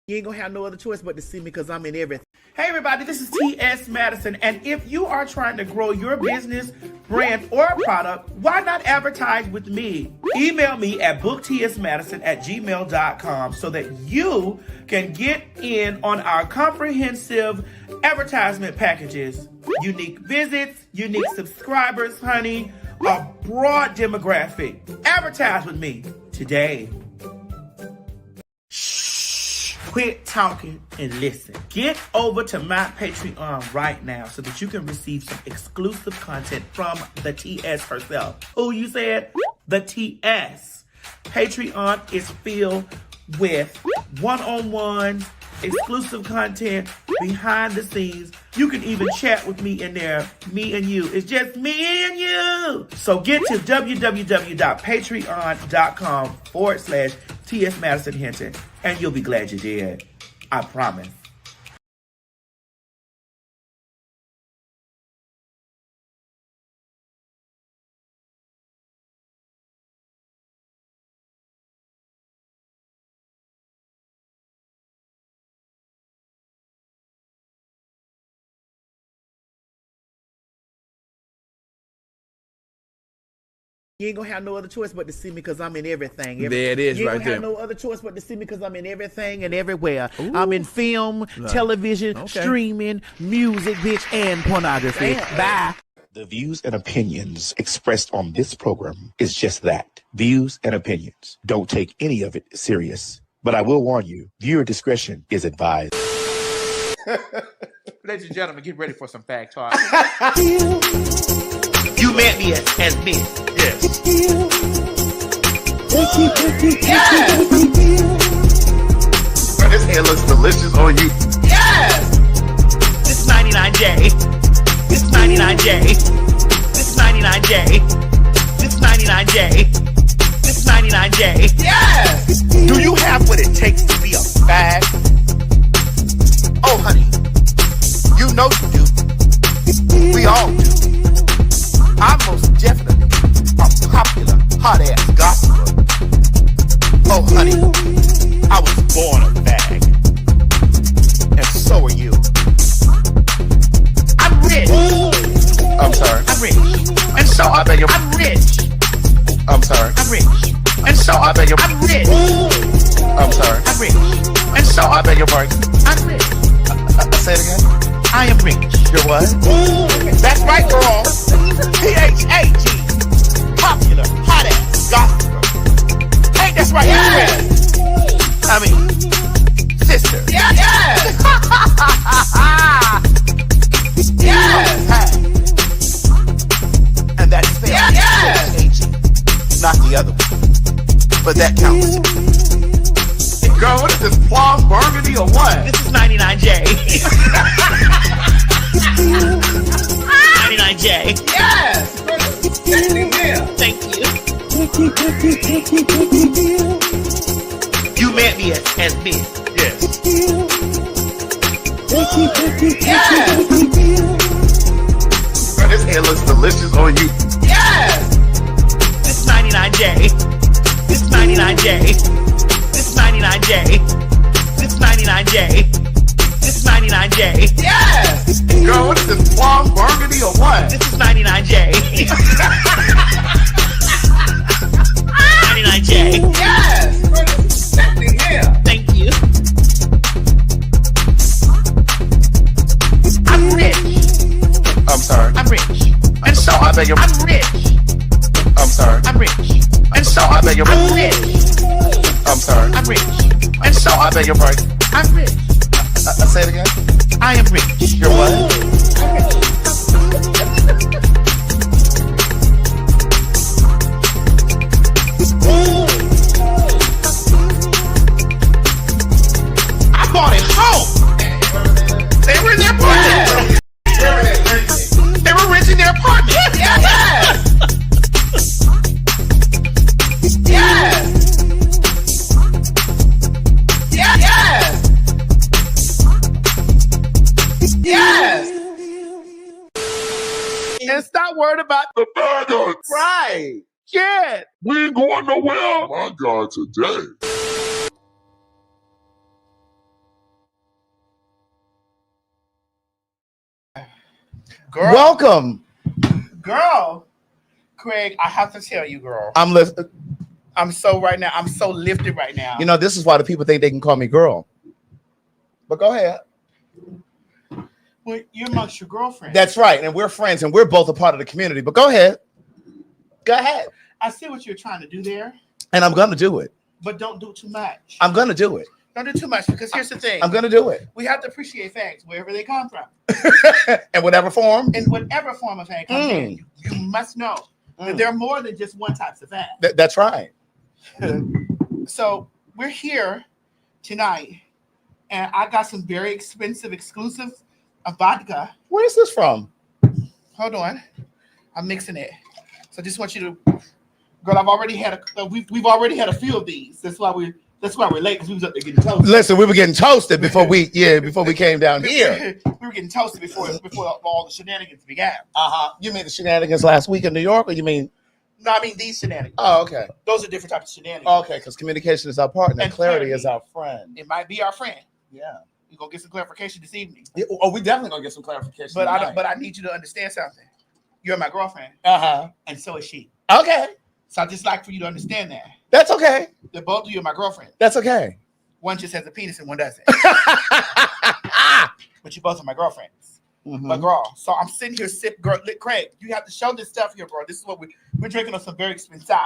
You ain't gonna have no other choice but to see me because I'm in everything. Hey everybody, this is T.S. Madison, and if you are trying to grow your business, brand, or product, why not advertise with me? Email me at booktsmadison@gmail.com so that you can get in on our comprehensive advertisement packages. Unique visits, unique subscribers, honey, a broad demographic. Advertise with me today. Quit talking and listen. Get over to my Patreon right now so that you can receive some exclusive content from the TS herself. Who you said? The TS. Patreon is filled with one-on-ones, exclusive content, behind the scenes. You can even chat with me in there, me and you. It's just me and you. So get to www.patreon.com/TS Madison Hinton, and you'll be glad you did. I promise. You ain't gonna have no other choice but to see me because I'm in everything. There it is, you ain't right gonna there. have no other choice but to see me because I'm in everything and everywhere. Ooh. I'm in film, television, streaming, music, bitch, and pornography. Bye. The views and opinions expressed on this program is just that. Views and opinions. Don't take any of it serious. But I will warn you, viewer discretion is advised. Ladies and gentlemen, get ready for some PhagTawlk. You met me as me. Yes. Yes. This hair looks delicious on you. Yes. This 99J. This 99J. This 99J. This 99J. This 99J. Yes. Do you have what it takes to be a fag? Oh, honey, you know you do. We all do. I'm most definitely a popular, hot-ass gossiper. Oh, honey, I was born a fag. And so are you. I'm rich. I'm sorry. I'm rich. And so I beg your... I'm rich. I'm sorry. I'm rich. And so I beg your... I'm rich. I'm sorry. I'm rich. And so I beg your pardon. I'm rich. Say it again. I am rich. You're what? That's right, girl. PhagTawlk. Popular, hot-ass gossiper. Hey, that's right. Yes. I mean, sister. Yeah, yes. Yes. And that's spelled yes. Not the other one. But that counts. Girl, what is this, plum burgundy or what? This is 99J. 99J. Yes. Thank you. You met me as me. Yes. Yes. Girl, this hair looks delicious on you. Yes. This 99J. This 99J. This 99J. This 99J. This 99J. Yes. Girl, what is this, plum burgundy or what? This is 99J. 99J. Yes. Thank you. I'm rich. I'm sorry. I'm rich. And so I beg your... I'm rich. I'm sorry. I'm rich. And so I beg your... I'm rich. I'm sorry. I'm rich. And so I beg your pardon. I'm rich. Say it again. I am rich. You're what? I bought it home. They were in their apartment. They were renting their apartment. Yes. Yes. Yes. Yes. And stop worrying about The faggots! right. Yeah. We ain't going nowhere! My God, today. Girl. Welcome. Girl. Craig, I have to tell you, girl. I'm so lifted right now. You know, this is why the people think they can call me girl. But go ahead. Well, you're amongst your girlfriends. That's right. And we're friends and we're both a part of the community. But go ahead. Go ahead. I see what you're trying to do there. And I'm going to do it. But don't do too much. I'm going to do it. Don't do too much because here's the thing. I'm going to do it. We have to appreciate facts wherever they come from. In whatever form. In whatever form of fact comes in, you must know that there are more than just one type of fact. That's right. So we're here tonight, and I got some very expensive, exclusive vodka. Where is this from? Hold on, I'm mixing it. So I just want you to, girl. I've already had we've already had a few of these. That's why we're late because we was up there getting toasted. Listen, we were getting toasted before we came down here. We were getting toasted before all the shenanigans began. You mean the shenanigans last week in New York, or you mean? No, I mean these shenanigans. Oh, okay. Those are different types of shenanigans. Okay, because communication is our partner and clarity is our friend. It might be our friend. Yeah. We're gonna get some clarification this evening. Yeah, oh, we definitely gonna get some clarification. But I need you to understand something. You're my girlfriend. And so is she. Okay. So I just like for you to understand that. That's okay. That both of you are my girlfriend. That's okay. One just has a penis and one doesn't. But you both are my girlfriends. But girl, so I'm sitting here Craig, you have to show this stuff here, bro. This is what we're drinking on some very expensive.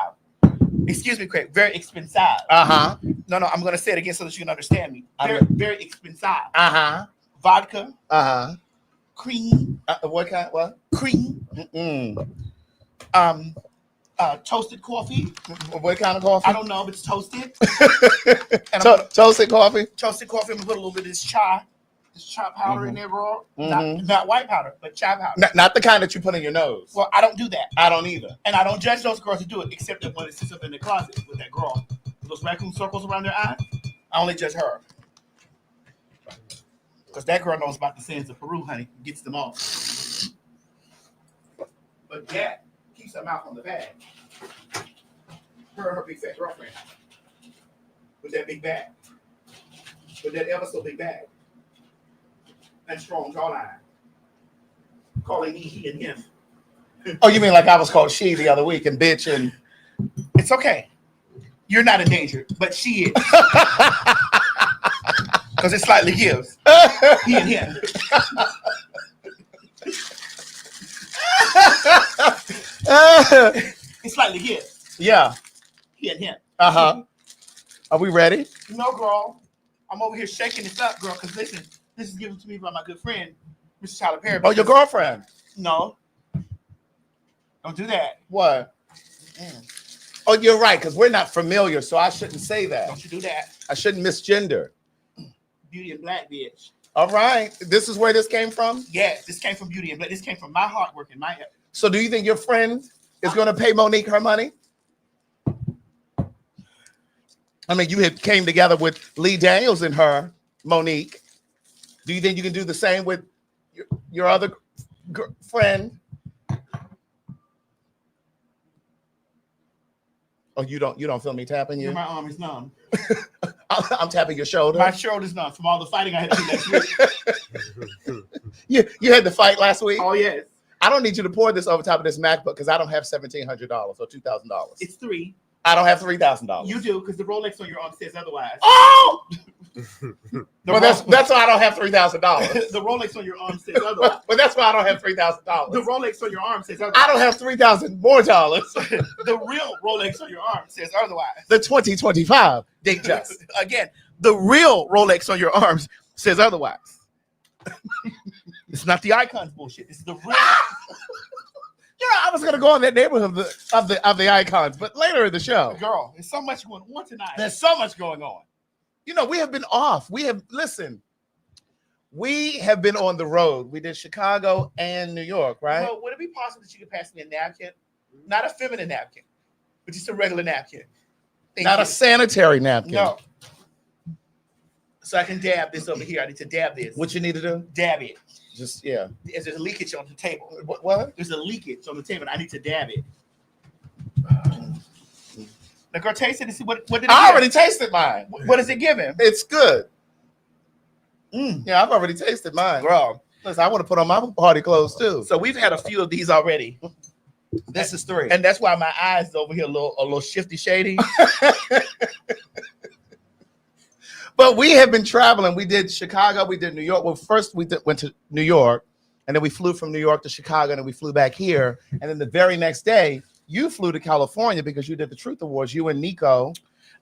Excuse me, Craig. Very expensive. No, I'm gonna say it again so that you can understand me. Very expensive. Vodka. Cream. What kind? What? Cream. Toasted coffee. What kind of coffee? I don't know, but it's toasted. Toasted coffee. Toasted coffee. I'm gonna put a little bit of this chai powder in there, bro. Not white powder, but chai powder. Not the kind that you put in your nose. Well, I don't do that. I don't either. And I don't judge those girls who do it, except that when it sits up in the closet with that girl, with those raccoon circles around their eyes. I only judge her. Because that girl knows about the sins of Peru, honey. Gets them all. But that keeps her mouth on the bag. Her big fat girlfriend. With that big bag. With that ever so big bag. And strong jawline. Calling me he and him. Oh, you mean like I was called she the other week and bitch and... It's okay. You're not in danger, but she is. Because it slightly gives. He and him. It slightly gives. Yeah. He and him. Are we ready? No, girl. I'm over here shaking this up, girl, because listen, this is given to me by my good friend, Mr. Tyler Perry. Oh, your girlfriend? No. Don't do that. What? Oh, you're right, because we're not familiar, so I shouldn't say that. Don't you do that. I shouldn't misgender. Beauty and Black, bitch. All right. This is where this came from? Yes, this came from Beauty and Black. This came from my hard work and my effort. So do you think your friend is going to pay Monique her money? I mean, you came together with Lee Daniels and her, Monique. Do you think you can do the same with your other friend? Oh, you don't feel me tapping you? My arm is numb. I'm tapping your shoulder. My shoulder's numb from all the fighting I had to do last week. You had to fight last week? Oh, yes. I don't need you to pour this over top of this MacBook because I don't have $1,700 or $2,000. It's $3,000. I don't have $3,000. You do, because the Rolex on your arm says otherwise. Oh! Well, that's why I don't have $3,000. The Rolex on your arm says otherwise. But that's why I don't have $3,000. The Rolex on your arm says otherwise. I don't have $3,000 more dollars. The real Rolex on your arm says otherwise. The 2025 date just. Again, the real Rolex on your arms says otherwise. It's not the icons bullshit. It's the real. I was gonna go in that neighborhood of the icons, but later in the show. Girl, there's so much going on tonight. There's so much going on. You know, we have been off. We have been on the road. We did Chicago and New York, right? Well, would it be possible that you could pass me a napkin? Not a feminine napkin, but just a regular napkin. Not a sanitary napkin. No. So I can dab this over here. I need to dab this. What you need to do? Dab it. Just, yeah. There's a leakage on the table. What? There's a leakage on the table. I need to dab it. The girl tasted it. See what did it I give? already tasted mine. What does it give him? It's good. Yeah, I've already tasted mine. Girl, Listen, I want to put on my party clothes too. So we've had a few of these already. This is 3. And that's why my eyes over here a little shifty shady. But we have been traveling. We did Chicago. We did New York. Well, first went to New York, and then we flew from New York to Chicago, and then we flew back here. And then the very next day, you flew to California because you did the Truth Awards. You and Nico.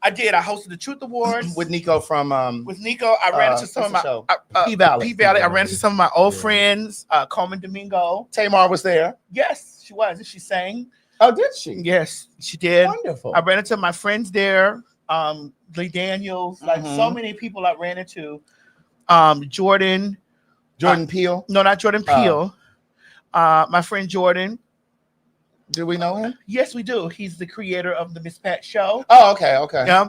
I did. I hosted the Truth Awards with Nico from with Nico. I ran into some of my P-Valley. P-Valley. I ran into some of my old friends. Carmen Domingo. Tamar was there. Yes, she was. And she sang. Oh, did she? Yes, she did. Wonderful. I ran into my friends there. Lee Daniels, like so many people I ran into. Jordan Peele. No, not Jordan Peele. My friend Jordan. Do we know him? Yes, we do. He's the creator of the Miss Pat show. Oh, okay. Yeah.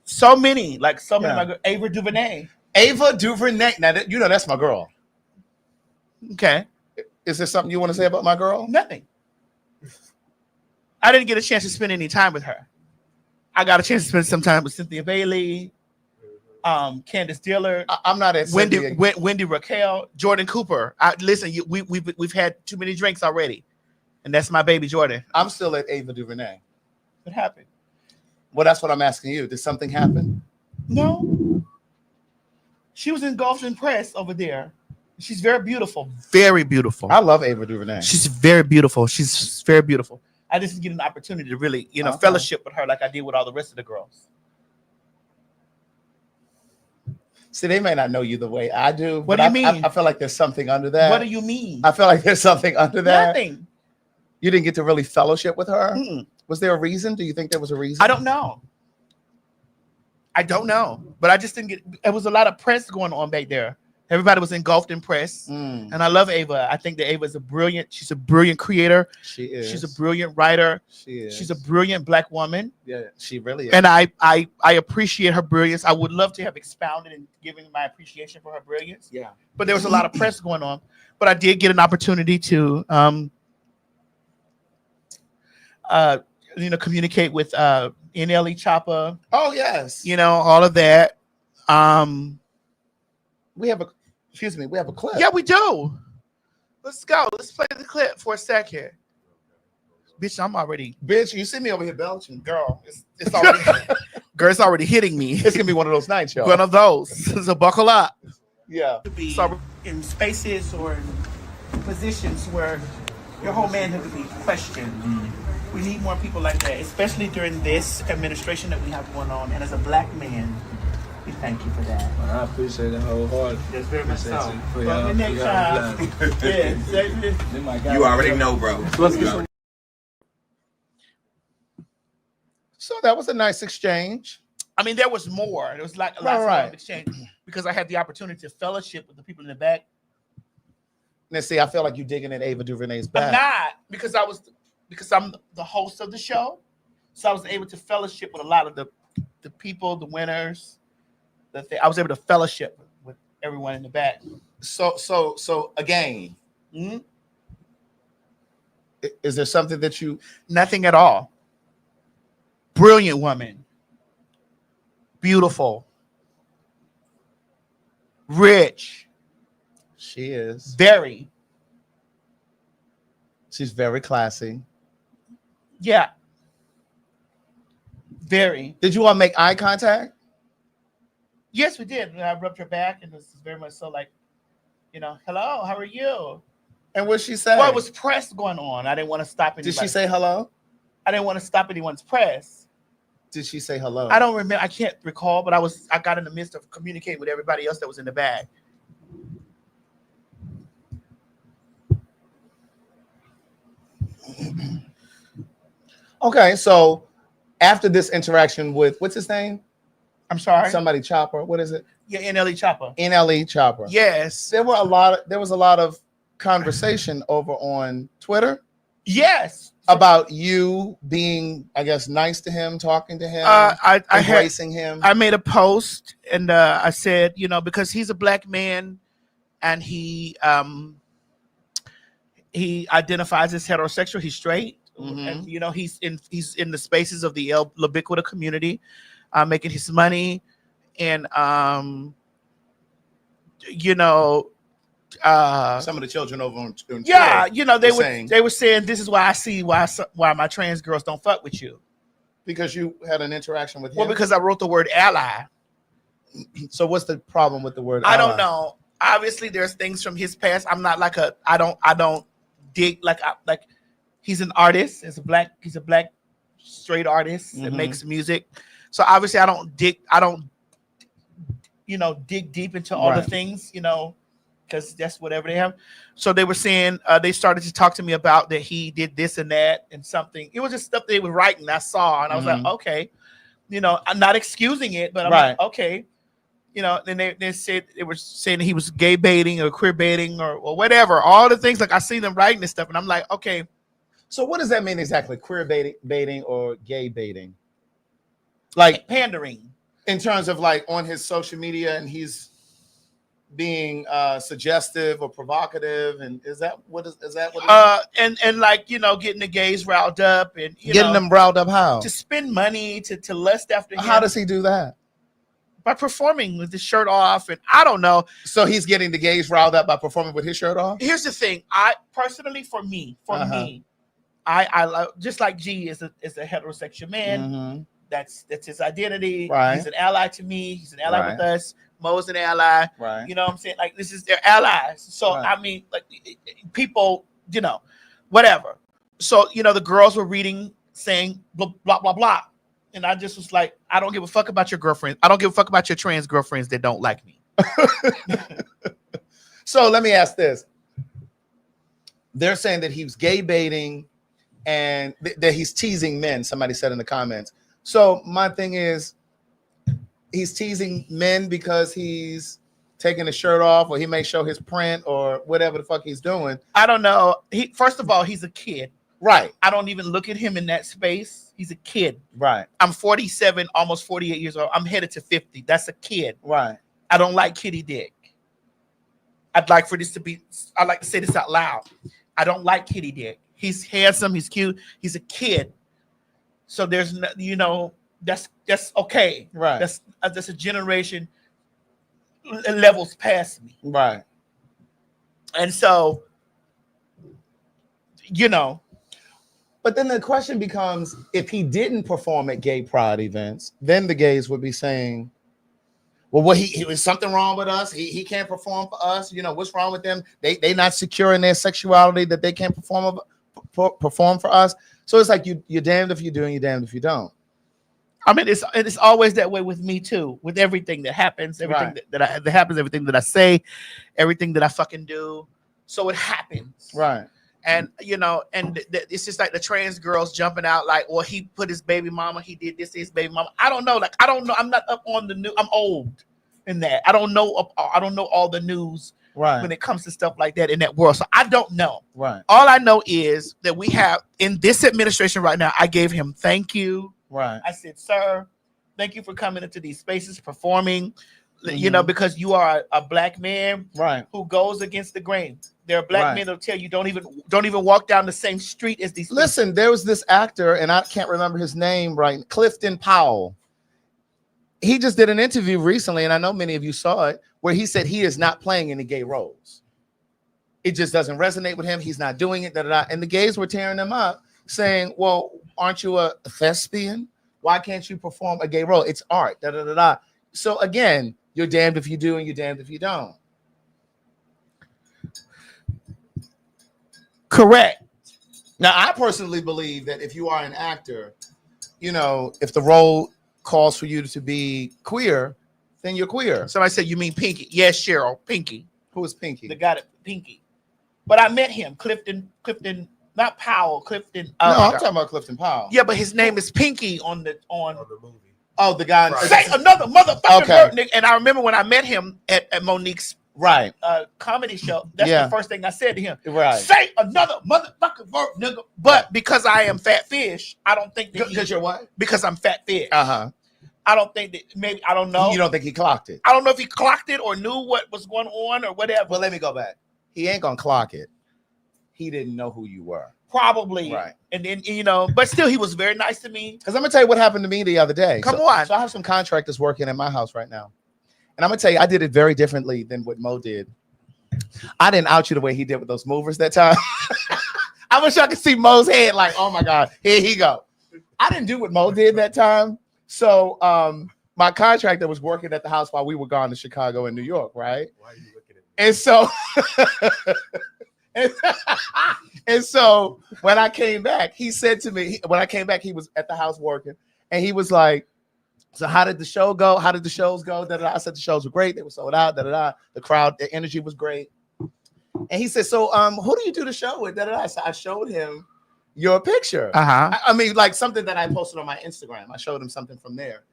So many, like so many. Like Ava DuVernay. Ava DuVernay. Now, that's my girl. Okay. Is there something you want to say about my girl? Nothing. I didn't get a chance to spend any time with her. I got a chance to spend some time with Cynthia Bailey, Candace Dillard. I'm not at Wendy Raquel, Jordan Cooper. Listen, we've had too many drinks already, and that's my baby Jordan. I'm still at Ava DuVernay. What happened? Well, that's what I'm asking you. Did something happen? No. She was engulfed in press over there. She's very beautiful. Very beautiful. I love Ava DuVernay. She's very beautiful. She's very beautiful. I just didn't get an opportunity to really, fellowship with her like I did with all the rest of the girls. See, they may not know you the way I do. What do you mean? I feel like there's something under that. What do you mean? I feel like there's something under that. Nothing. You didn't get to really fellowship with her? Mm-mm. Was there a reason? Do you think there was a reason? I don't know. But I just didn't get, there was a lot of press going on back there. Everybody was engulfed in press. And I love Ava. I think that Ava is she's a brilliant creator. She is. She's a brilliant writer. She is. She's a brilliant Black woman. Yeah, she really is. And I appreciate her brilliance. I would love to have expounded and given my appreciation for her brilliance. Yeah. But there was a lot of press going on. But I did get an opportunity to communicate with NLE Choppa. Oh, yes. All of that. We have a clip. Yeah, we do. Let's go. Let's play the clip for a second. Bitch, I'm already. Bitch, you see me over here belching. Girl, it's already. Girl, it's already hitting me. It's gonna be one of those nights, y'all. One of those. So buckle up. Yeah. To be in spaces or in positions where your whole manhood could be questioned. We need more people like that, especially during this administration that we have going on. And as a Black man, we thank you for that. I appreciate it wholeheartedly. Yes, very much so. For Well, the next time. You already know, bro. Let's get some. So that was a nice exchange. I mean, there was more. There was like a lot of exchange because I had the opportunity to fellowship with the people in the back. Now, see, I feel like you're digging in Ava DuVernay's back. I'm not because I'm the host of the show, so I was able to fellowship with a lot of the people, the winners. I was able to fellowship with everyone in the back. So again, is there something that you? Nothing at all. Brilliant woman. Beautiful. Rich. She is. Very. She's very classy. Yeah. Very. Did you all make eye contact? Yes, we did. And I rubbed her back, and it was very much so like, hello, how are you? And what she said? Well, it was press going on. I didn't want to stop anybody. Did she say hello? I didn't want to stop anyone's press. Did she say hello? I don't remember. I can't recall, but I got in the midst of communicating with everybody else that was in the bag. Okay, so after this interaction with what's his name? I'm sorry. Somebody Chopper. What is it? Yeah, NLE Choppa. NLE Chopper. Yes. There was a lot of conversation over on Twitter. Yes. About you being, I guess, nice to him, talking to him, embracing him. I made a post and I said, because he's a Black man and he identifies as heterosexual, he's straight. And he's in the spaces of the ubiquitous community, making his money, and Some of the children over on yeah, Twitter you know, they were saying this is why I see why my trans girls don't fuck with you. because you had an interaction with him. Well, because I wrote the word ally. So what's the problem with the word I ally? don't know. Obviously, there's things from his past. I'm not like I don't dig like he's an artist. He's a black straight artist that makes music. So obviously, I don't dig deep into all the things, because that's whatever they have. So they were saying they started to talk to me about that he did this and that and something. It was just stuff they were writing. I saw and I was like, okay, I'm not excusing it, but I'm like, okay. Then they said they were saying he was gay baiting or queer baiting or whatever. All the things, like I see them writing this stuff, and I'm like, okay. So what does that mean exactly? Queer baiting or gay baiting? Like pandering. In terms of like on his social media, and he's being suggestive or provocative, and is that what and like getting the gays riled up and getting them riled up how? To spend money to lust after him. How does he do that? By performing with his shirt off, and I don't know. So he's getting the gays riled up by performing with his shirt off? Here's the thing. I personally, for me, I just like G is a heterosexual man. That's his identity. Right. He's an ally to me. He's an ally with us. Mo's an ally. Right. You know what I'm saying? Like, this is their allies. So I mean, like, people, whatever. So the girls were reading, saying blah blah blah blah. And I just was like, I don't give a fuck about your girlfriend. I don't give a fuck about your trans girlfriends that don't like me. So let me ask this. They're saying that he was gay baiting and that he's teasing men. Somebody said in the comments. So my thing is, he's teasing men because he's taking his shirt off, or he may show his print, or whatever the fuck he's doing. I don't know. First of all, he's a kid. Right. I don't even look at him in that space. He's a kid. Right. I'm 47, almost 48 years old. I'm headed to 50. That's a kid. Right. I don't like kitty dick. I'd like to say this out loud. I don't like kitty dick. He's handsome. He's cute. He's a kid. So there's that's okay. Right. That's a generation levels past me. Right. And so, But then the question becomes, if he didn't perform at gay pride events, then the gays would be saying, well, he was something wrong with us. He can't perform for us. What's wrong with them? They not secure in their sexuality that they can't perform for us. So it's like you're damned if you do and you're damned if you don't. I mean, it's always that way with me too. With everything that happens, everything that happens, everything that I say, everything that I fucking do. So it happens. Right. And it's just like the trans girls jumping out like, well, he put his baby mama, he did this to his baby mama. I don't know. Like, I don't know. I'm not up on the news. I'm old in that. I don't know all the news when it comes to stuff like that in that world. So I don't know. Right. All I know is that we have in this administration right now, I gave him thank you. Right. I said, sir, thank you for coming into these spaces, performing, because you are a black man who goes against the grain. There are black men that'll tell you don't even walk down the same street as these. Listen, there was this actor, and I can't remember his name right. Clifton Powell. He just did an interview recently, and I know many of you saw it, where he said he is not playing any gay roles. It just doesn't resonate with him. He's not doing it. And the gays were tearing him up, saying, well, aren't you a thespian? Why can't you perform a gay role? It's art. So again, you're damned if you do and you're damned if you don't. Correct. Now, I personally believe that if you are an actor, if the role calls for you to be queer, then you're queer. Somebody said, you mean Pinky? Yes, Cheryl, Pinky. Who is Pinky? The guy that Pinky. But I met him, Clifton, not Powell, Clifton. No, I'm talking about Clifton Powell. Yeah, but his name is Pinky on the movie. Oh, the guy. Say another motherfucking word, Nick. And I remember when I met him at Monique's comedy show. That's the first thing I said to him. Right. Say another motherfucking word, nigga. But because I am fat fish, I don't think that because you're what? Because I'm fat fish. I don't think that maybe I don't know. You don't think he clocked it? I don't know if he clocked it or knew what was going on or whatever. Well, let me go back. He ain't gonna clock it. He didn't know who you were. Probably. Right. And then but still he was very nice to me. Because I'm gonna tell you what happened to me the other day. Come on. So I have some contractors working in my house right now. And I'm gonna tell you, I did it very differently than what Mo did. I didn't out you the way he did with those movers that time. I wish I could see Mo's head like, oh my God, here he go. I didn't do what Mo did that time. So my contractor was working at the house while we were gone to Chicago and New York, right? Why are you looking at me? And so and so when I came back, he said to me, when I came back, he was at the house working, and he was like, so how did the show go? How did the shows go? Da-da-da. I said the shows were great. They were sold out. Da-da-da. The crowd, the energy was great. And he said, so who do you do the show with? Da-da-da. So I showed him your picture. I mean, like something that I posted on my Instagram. I showed him something from there.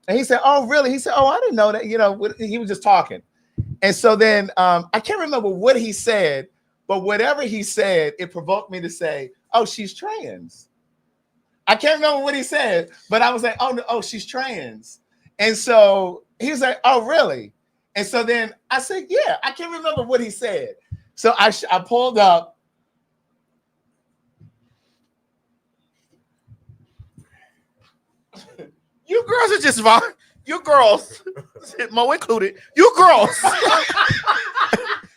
And he said, oh, really? He said, oh, I didn't know that. You know, he was just talking. And so then I can't remember what he said, but whatever he said, it provoked me to say, oh, she's trans. I can't remember what he said, but I was like, oh, she's trans. And so he was like, oh, really? And so then I said, yeah, I can't remember what he said. So I pulled up. You girls are just you girls, Mo included. You girls.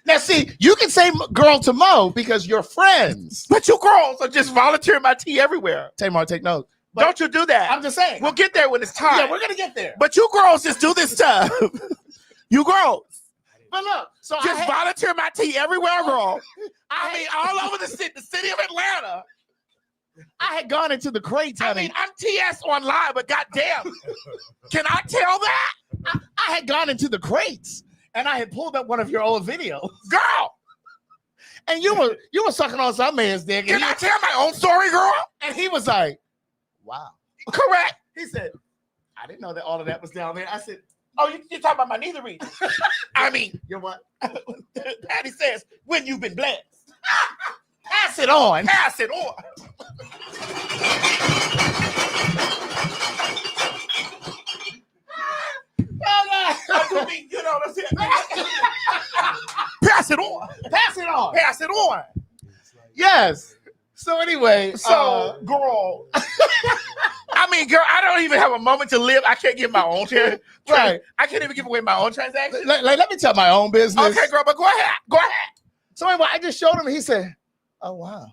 Now, see, you can say girl to Mo because you're friends. But you girls are just volunteering my tea everywhere. Tamar, take notes. Don't you do that. I'm just saying. We'll get there when it's time. Yeah, we're going to get there. But you girls just do this stuff. You girls. But look, so just volunteer my tea everywhere, girl. I mean, all over the city of Atlanta. I had gone into the crates, honey. I mean, I'm TS online, but goddamn, can I tell that? I had gone into the crates and I had pulled up one of your old videos, girl. And you were sucking on some man's dick. Can I tell my own story, girl? And he was like, "Wow, correct." He said, "I didn't know that all of that was down there." I said, "Oh, you're talking about my neither reason." I mean, you're what? Patty says, "When you've been blessed." Pass it on. Pass it on. I do mean, you know what I'm saying? Pass it on. Pass it on. Pass it on. Yes. So anyway, girl. I mean, girl, I don't even have a moment to live. I can't give my own right. I can't even give away my own transaction. Let me tell my own business. Okay, girl, but go ahead. Go ahead. So anyway, I just showed him. And he said, "Oh wow,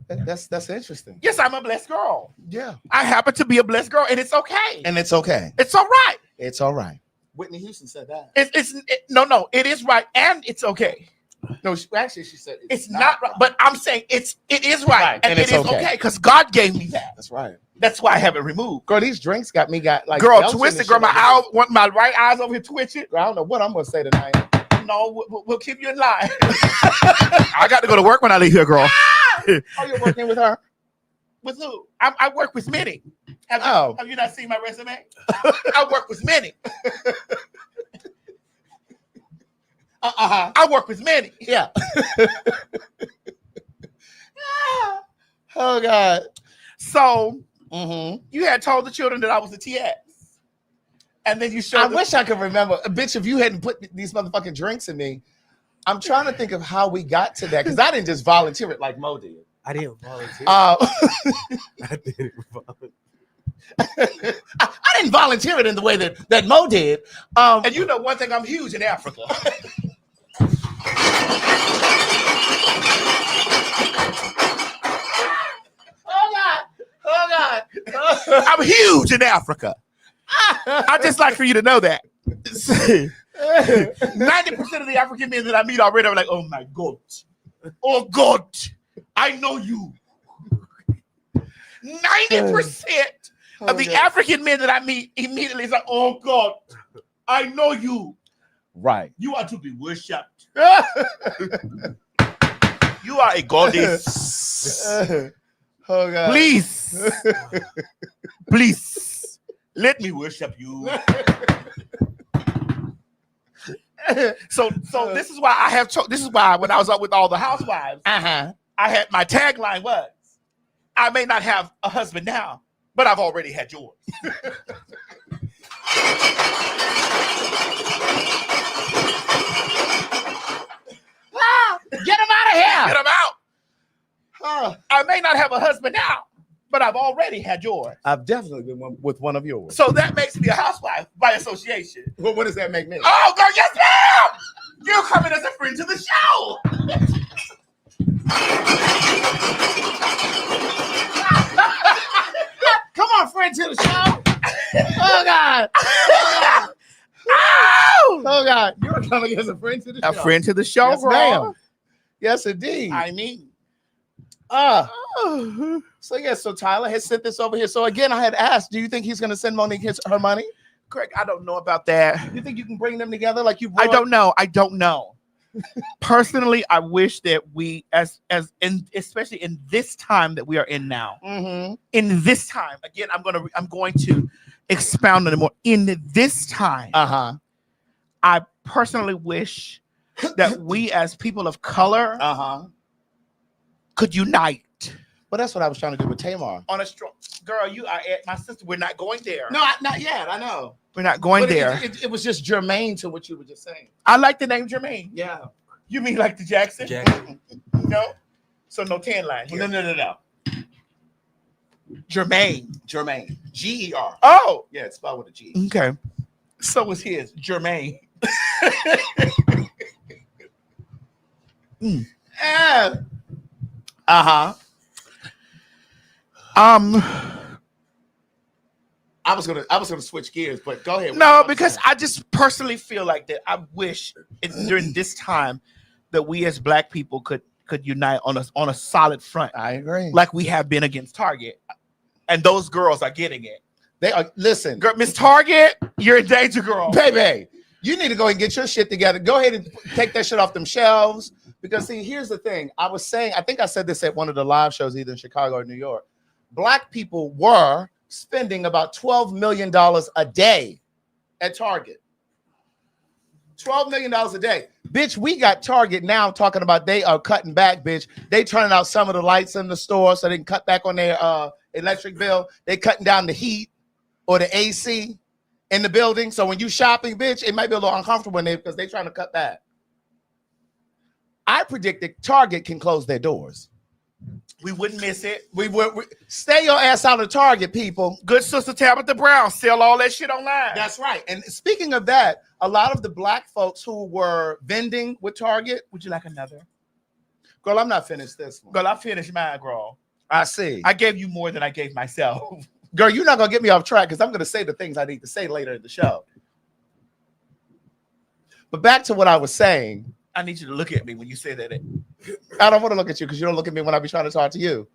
that's interesting." Yes, I'm a blessed girl. Yeah, I happen to be a blessed girl, and it's okay. And it's okay. It's all right. It's all right. Whitney Houston said that. No, it is right, and it's okay. No, actually, she said it's not right. But I'm saying it is right, and it is okay because God gave me that. That's right. That's why I have it removed. Girl, these drinks got like girl twisted. Girl, my right eye's over here twitching. Girl, I don't know what I'm gonna say tonight. No, we'll keep you in line. I got to go to work when I leave here, girl. Oh, you're working with her? With who? I work with many. Have you not seen my resume? I work with many. I work with many. Yeah. Oh God. So you had told the children that I was a TS. And then you showed I wish I could remember. Bitch, if you hadn't put these motherfucking drinks in me, I'm trying to think of how we got to that. Because I didn't just volunteer it like Mo did. I didn't volunteer. I didn't volunteer. I didn't volunteer it in the way that Mo did. And you know one thing, I'm huge in Africa. Oh God. I'm huge in Africa. I'd just like for you to know that. 90% of the African men that I meet already are like, oh my God. Oh God. I know you. 90% of the African men that I meet immediately is like, oh God, I know you. Right. You are to be worshipped. You are a goddess. Oh God. Please. Let me worship you. So this is why I have. This is why when I was up with all the housewives, I had my tagline was, "I may not have a husband now, but I've already had yours." Get him out of here! Get him out! I may not have a husband now, but I've already had yours. I've definitely been with one of yours. So that makes me a housewife by association. Well, what does that make me? Oh, girl, yes, ma'am! You're coming as a friend to the show. Come on, friend to the show. Oh God. Oh God. You're coming as a friend to the show. A friend to the show, Yes, bro. ma'am. Yes, indeed. I mean. So Tyler has sent this over here. So again, I had asked, do you think he's going to send Monique her money? Greg, I don't know about that. You think you can bring them together like you? I don't know. I don't know. Personally, I wish that we, especially in this time that we are in now, in this time, again, I'm going to expound on it more. In this time, I personally wish that we, as people of color, could unite. But that's what I was trying to do with Tamar. On a strong girl, you are at my sister. We're not going there. No, not yet. I know. We're not going But there. It was just germane to what you were just saying. I like the name Jermaine. Yeah. You mean like the Jackson? Jackson. No. So no tan line here. No. Jermaine. Germaine. G-E-R. Oh. Yeah, it's spelled with a G. Okay. So was his Jermaine. I was gonna switch gears, but go ahead. No, because I just personally feel like that. I wish during this time that we as Black people could unite on a solid front, I agree. like we have been against Target, and those girls are getting it. They are. Listen, Girl, Miss Target, you're in danger, girl. baby, you need to go and get your shit together. Go ahead and take that shit off them shelves. Because see, here's the thing. I was saying, I think I said this at one of the live shows, either in Chicago or New York. Black people were spending about $12 million a day at Target. $12 million a day. Bitch, we got Target now talking about they are cutting back, bitch. They turning out some of the lights in the store so they can cut back on their electric bill. They cutting down the heat or the AC in the building. So when you shopping, bitch, it might be a little uncomfortable in there because they're trying to cut back. I predicted Target can close their doors. We wouldn't miss it. We stay your ass out of Target, people. Good sister Tabitha Brown sell all that shit online. That's right. And speaking of that, a lot of the Black folks who were vending with Target. Would you like another? Girl, I'm not finished this one. Girl, I finished mine, girl. I see. I gave you more than I gave myself. Girl, you're not going to get me off track because I'm going to say the things I need to say later in the show. But back to what I was saying. I need you to look at me when you say that. I don't want to look at you because you don't look at me when I be trying to talk to you.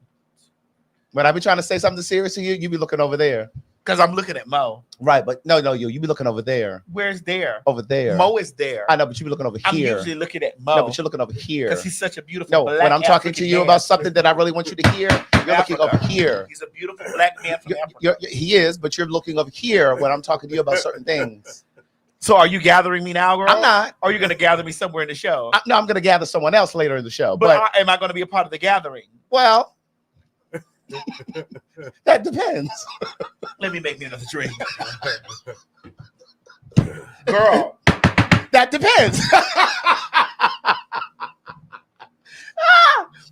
When I be trying to say something serious to you, you be looking over there. Because I'm looking at Mo. Right, but no, you be looking over there. Where's there? Over there. Mo is there. I know, but you be looking over I'm here. usually looking at Mo. No, but you're looking over here. Because he's such a beautiful No, black when I'm talking African to you man. about something that I really want you to hear, you're looking Africa. over here. He's a beautiful black man from Africa. He is, but you're looking over here when I'm talking to you about certain things. So are you gathering me now, girl? I'm not. Or are you going to gather me somewhere in the show? No, I'm going to gather someone else later in the show. But am I going to be a part of the gathering? Well, that depends. Let me make me another drink. Girl. That depends.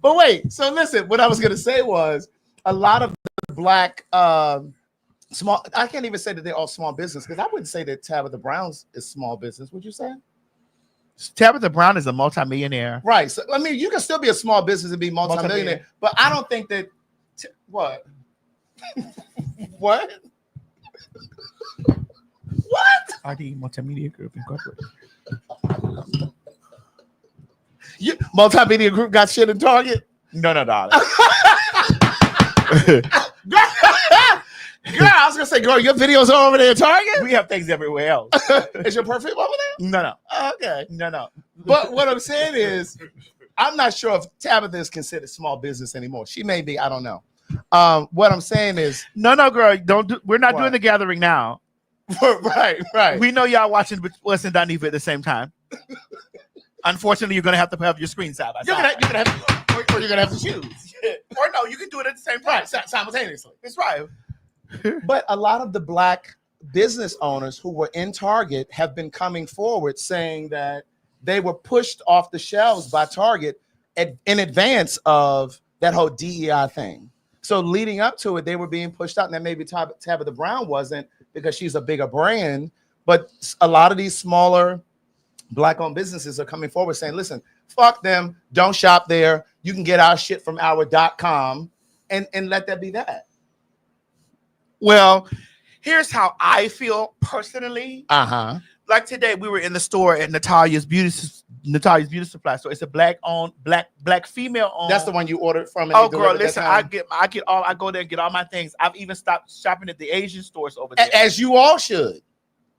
But wait, so listen, what I was going to say was a lot of the Black small, I can't even say that they're all small business because I wouldn't say that Tabitha Brown's is small business. Would you say? Tabitha Brown is a multimillionaire. Right. So, I mean, you can still be a small business and be multimillionaire, but I don't think that. What? What? What? RD Multimedia Group Incorporated. Multimedia Group got shit in Target? No. Girl, I was gonna say, girl, your videos are over there at Target? We have things everywhere else. Is your perfume over there? No. Okay. No. But what I'm saying is, I'm not sure if Tabitha is considered small business anymore. She may be, I don't know. What I'm saying is, No, girl, we're not doing the gathering now. right. We know y'all watching us and Doniva at the same time. Unfortunately, you're gonna have to have your screen side by side. You're gonna have to choose. Or no, you can do it at the same time. Right, simultaneously. That's right. But a lot of the Black business owners who were in Target have been coming forward saying that they were pushed off the shelves by Target in advance of that whole DEI thing. So leading up to it, they were being pushed out. And then maybe Tabitha Brown wasn't because she's a bigger brand. But a lot of these smaller Black-owned businesses are coming forward saying, listen, fuck them. Don't shop there. You can get our shit from our .com and let that be that. Well, here's how I feel personally. Uh-huh. Like today, we were in the store at Natalia's Beauty Supply store. It's a black female owned. That's the one you ordered from. Oh, girl, listen, I go there and get all my things. I've even stopped shopping at the Asian stores over there. As you all should,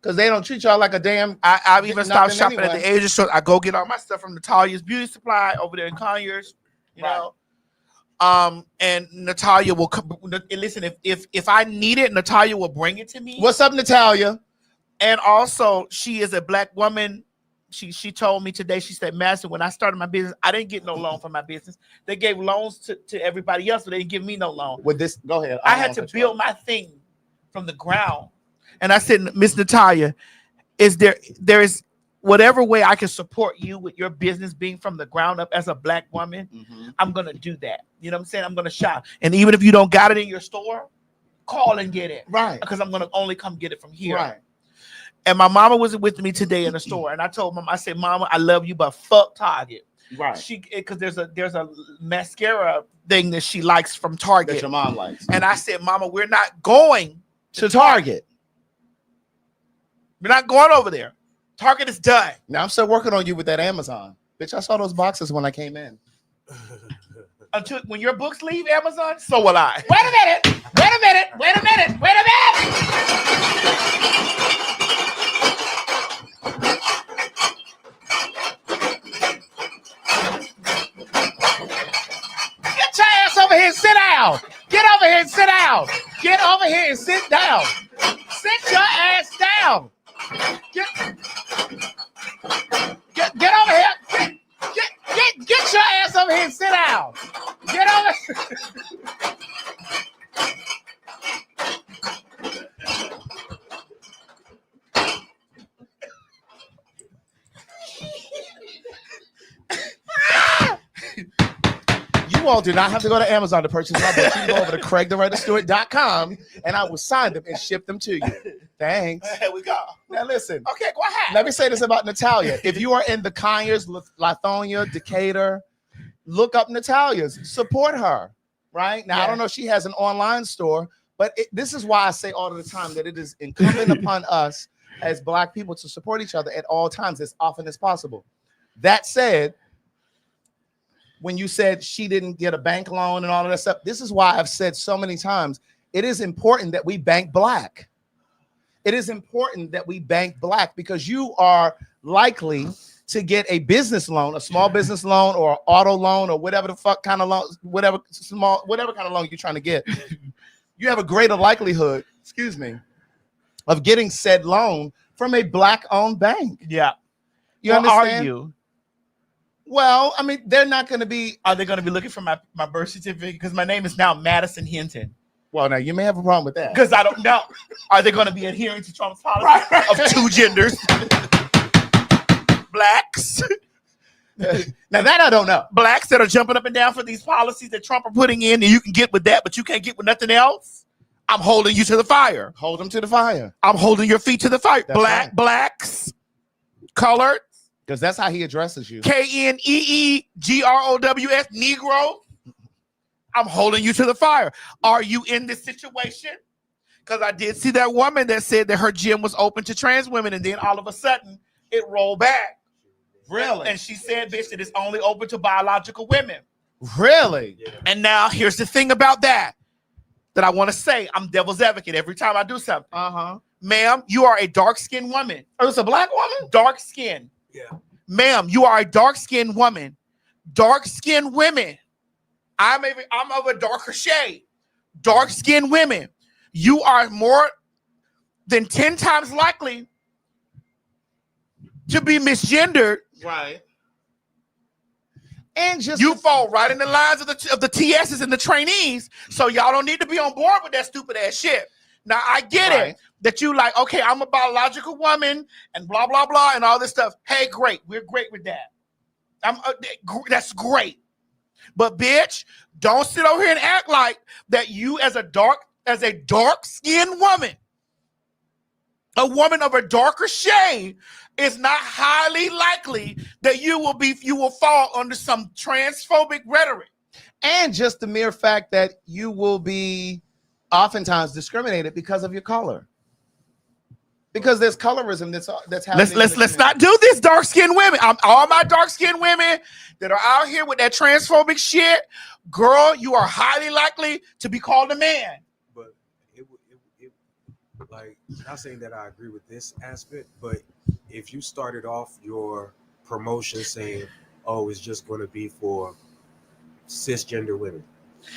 because they don't treat y'all like a damn. I've even stopped shopping at the Asian stores. I go get all my stuff from Natalia's Beauty Supply over there in Conyers. You know. And Natalia will come. Listen, if I need it, Natalia will bring it to me. What's up, Natalia? And also, she is a black woman. She told me today, she said, Master, when I started my business, I didn't get no loan for my business. They gave loans to everybody else, but they didn't give me no loan. With this, go ahead. I had to build my thing from the ground. And I said, Miss Natalia, there is whatever way I can support you with your business being from the ground up as a black woman, I'm going to do that. You know what I'm saying? I'm going to shop. And even if you don't got it in your store, call and get it. Right. Because I'm going to only come get it from here. Right. And my mama was with me today in the store, and I told mom, I said, Mama, I love you, but fuck Target. Right. Because there's a mascara thing that she likes from Target. That your mom likes. And I said, Mama, we're not going to Target. We're not going over there. Target is done. Now I'm still working on you with that Amazon. Bitch, I saw those boxes when I came in. Until when your books leave Amazon, so will I. Wait a minute. Wait a minute. Wait a minute. Wait a minute. Get your ass over here and sit down. Get over here and sit down. Get over here and sit down. Sit your ass down. Get over here. Get your ass over here and sit down. Get over. You all do not have to go to Amazon to purchase my book. You can go over to CraigTheWriterStewart.com and I will sign them and ship them to you. Thanks. Here we go. Now listen. Okay, go ahead. Let me say this about Natalia. If you are in the Conyers, Lithonia, Decatur, look up Natalia's. Support her. Right? Now, I don't know if she has an online store, but this is why I say all the time that it is incumbent upon us as Black people to support each other at all times as often as possible. That said, when you said she didn't get a bank loan and all of that stuff, this is why I've said so many times, it is important that we bank Black. It is important that we bank Black because you are likely to get a business loan, a small business loan or an auto loan or whatever the fuck kind of loan, whatever kind of loan you're trying to get. You have a greater likelihood, of getting said loan from a Black-owned bank. Yeah. You understand? Are you? Well, I mean, they're not going to be. Are they going to be looking for my birth certificate? Because my name is now Madison Hinton. Well, now you may have a problem with that. Because I don't know. Are they going to be adhering to Trump's policy of two genders? Blacks. Now that I don't know. Blacks that are jumping up and down for these policies that Trump are putting in, and you can get with that, but you can't get with nothing else. I'm holding you to the fire. Hold them to the fire. I'm holding your feet to the fire. That's right. Blacks, colored. Because that's how he addresses you. KNEEGROWS, Negro. I'm holding you to the fire. Are you in this situation? Because I did see that woman that said that her gym was open to trans women, and then all of a sudden it rolled back. Really? And she said, bitch, it is only open to biological women. Really? Yeah. And now here's the thing about that I want to say. I'm devil's advocate every time I do something. Ma'am, you are a dark-skinned woman. Oh, it's a Black woman? Dark skin. Yeah. Ma'am, you are a dark-skinned woman. Dark-skinned women. I'm of a darker shade. Dark-skinned women. You are more than 10 times likely to be misgendered. Right. And just You fall right in the lines of the TSs and the trainees. So y'all don't need to be on board with that stupid ass shit. Now I get Right. it that you like, okay, I'm a biological woman and blah blah blah and all this stuff. Hey, great, we're great with that. That's great. But bitch, don't sit over here and act like that you as a dark-skinned woman, a woman of a darker shade, it's not highly likely that you will fall under some transphobic rhetoric. And just the mere fact that you will be oftentimes discriminated because of your color. Because there's colorism that's happening. Let's not do this, dark-skinned women. All my dark-skinned women that are out here with that transphobic shit, girl, you are highly likely to be called a man. But it like, not saying that I agree with this aspect, but if you started off your promotion saying, "Oh, it's just going to be for cisgender women,"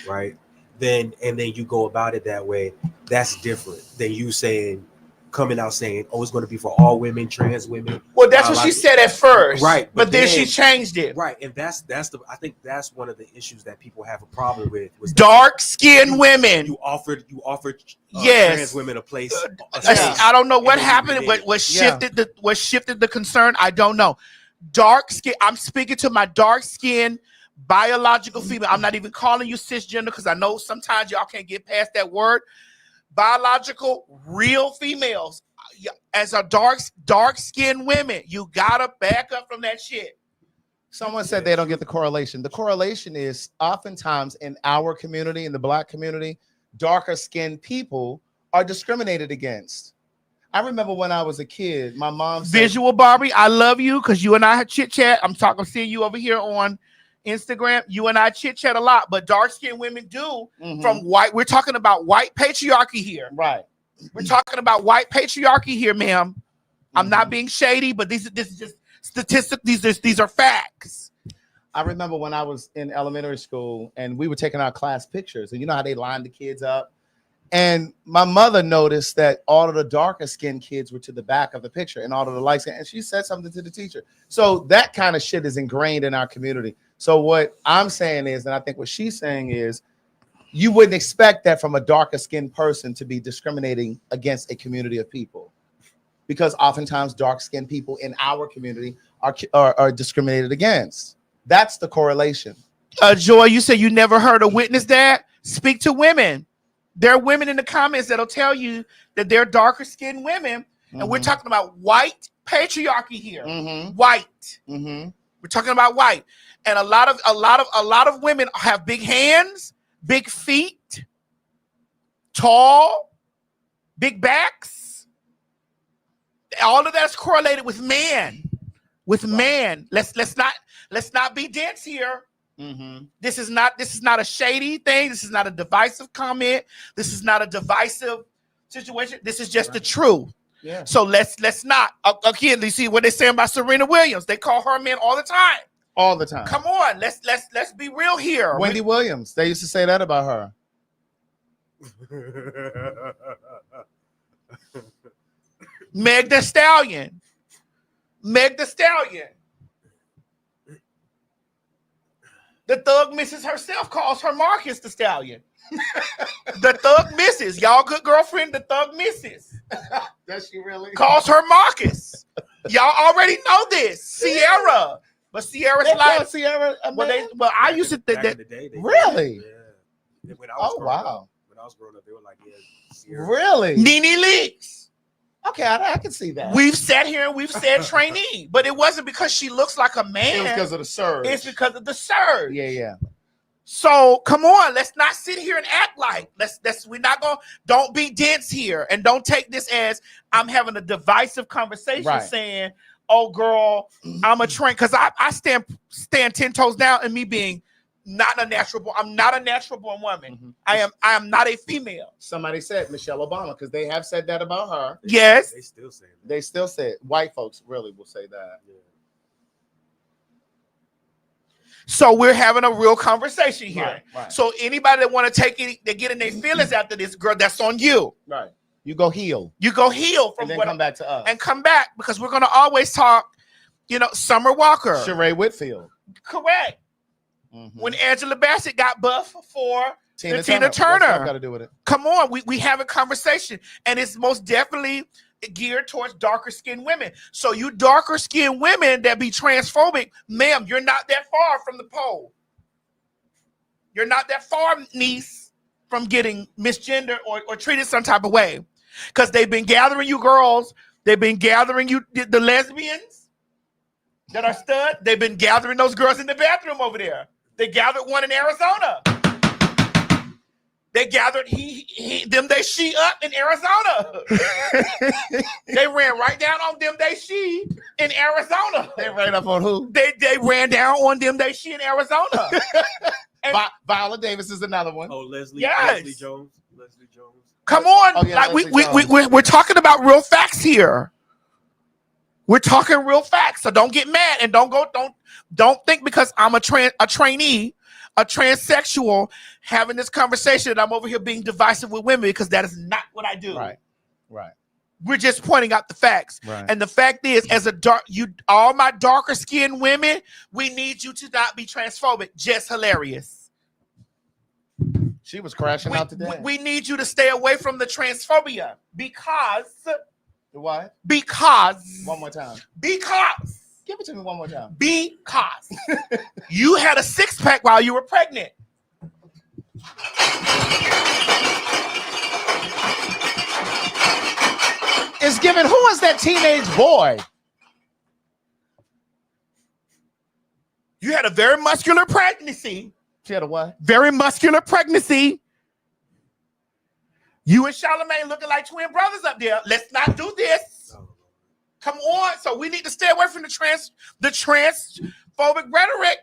right? Then you go about it that way. That's different than you coming out saying, "Oh, it's going to be for all women, trans women." Well, that's what she said at first, right? But then she changed it, right? And I think that's one of the issues that people have a problem with. Was dark-skinned women. You offered yes, trans women a place. I don't know what happened. What shifted the concern? I don't know. Dark skin. I'm speaking to my dark-skinned biological female. I'm not even calling you cisgender because I know sometimes y'all can't get past that word. Biological, real females, as a dark-skinned women, you gotta back up from that shit. Someone said they don't get the correlation. The correlation is oftentimes in our community, in the Black community, darker skinned people are discriminated against. I remember when I was a kid, my mom said, Visual Barbie, I love you because you and I had chit chat. I'm seeing you over here on Instagram. You and I chit chat a lot, but dark-skinned women do from white. We're talking about white patriarchy here. Right. We're talking about white patriarchy here, ma'am. I'm not being shady, but this is just statistics. These are facts. I remember when I was in elementary school and we were taking our class pictures, and you know how they lined the kids up. And my mother noticed that all of the darker skinned kids were to the back of the picture and all of the light skin, and she said something to the teacher. So that kind of shit is ingrained in our community. So what I'm saying is, and I think what she's saying is, you wouldn't expect that from a darker skinned person to be discriminating against a community of people, because oftentimes dark skinned people in our community are discriminated against. That's the correlation. Joy, you said you never heard or witnessed that. Speak to women. There are women in the comments that'll tell you that they're darker skinned women, and we're talking about white patriarchy here. White. We're talking about white, and a lot of women have big hands, big feet, tall, big backs. All of that's correlated with man. With man. Let's not be dense here. This is not a shady thing. This is not a divisive comment. This is not a divisive situation. This is just the truth. Yeah. So let's not again. You see what they're saying about Serena Williams? They call her man all the time. All the time. Come on, let's be real here. Wendy Williams. They used to say that about her. Meg Thee Stallion. The Thug Missus herself calls her Marcus the Stallion. The Thug Missus, y'all good girlfriend, the Thug Missus. Does she really? Calls her Marcus. Y'all already know this. Sierra. But Sierra's like Sierra. I used to think that. Really? Yeah. When I was growing up, they were like, yeah, Sierra. Really? Nene Leakes. Okay, I can see that. We've sat here and we've said trainee, but it wasn't because she looks like a man. It was because of the surge. It's because of the surge. Yeah. So come on, let's not sit here and act like we're not gonna. Don't be dense here, and don't take this as I'm having a divisive conversation saying, "Oh, girl, I'm a train," because I stand 10 toes down in me being not a natural born. I'm not a natural born woman. I am not a female. Somebody said Michelle Obama, because they have said that about her. Yes, they still say that. They still say it. White folks really will say that. Yeah. So we're having a real conversation here. Right. So anybody that want to take it, they get in their feelings after this, girl, that's on you. Right. You go heal. You go heal from And then what come back to us. and come back, because we're gonna always talk. Summer Walker. Sheree Whitfield. Correct. When Angela Bassett got buff for Tina Turner. What's that got to do with it? Come on, we have a conversation, and it's most definitely geared towards darker skinned women. So you darker skinned women that be transphobic, ma'am, you're not that far from the pole. You're not that far, niece, from getting misgendered or treated some type of way. Because they've been gathering you girls. They've been gathering you, the lesbians that are stud. They've been gathering those girls in the bathroom over there. They gathered one in Arizona. They gathered she up in Arizona. They ran right down on she in Arizona. They ran up on who? They ran down on she in Arizona. And Viola Davis is another one. Oh, Leslie Jones. Leslie Jones. Come on, Oh, yeah, like we're talking about real facts here. We're talking real facts, so don't get mad and don't think because I'm a trainee, a transsexual, having this conversation that I'm over here being divisive with women, because that is not what I do. Right. We're just pointing out the facts. Right. And the fact is, as all my darker skinned women, we need you to not be transphobic. Just hilarious. She was crashing out today. We need you to stay away from the transphobia because. What? Because. One more time. Because. Give it to me one more time. Because you had a six-pack while you were pregnant. It's given. Who is that teenage boy? You had a very muscular pregnancy. She had a what? Very muscular pregnancy. You and Charlamagne looking like twin brothers up there. Let's not do this. Come on. So we need to stay away from the transphobic rhetoric.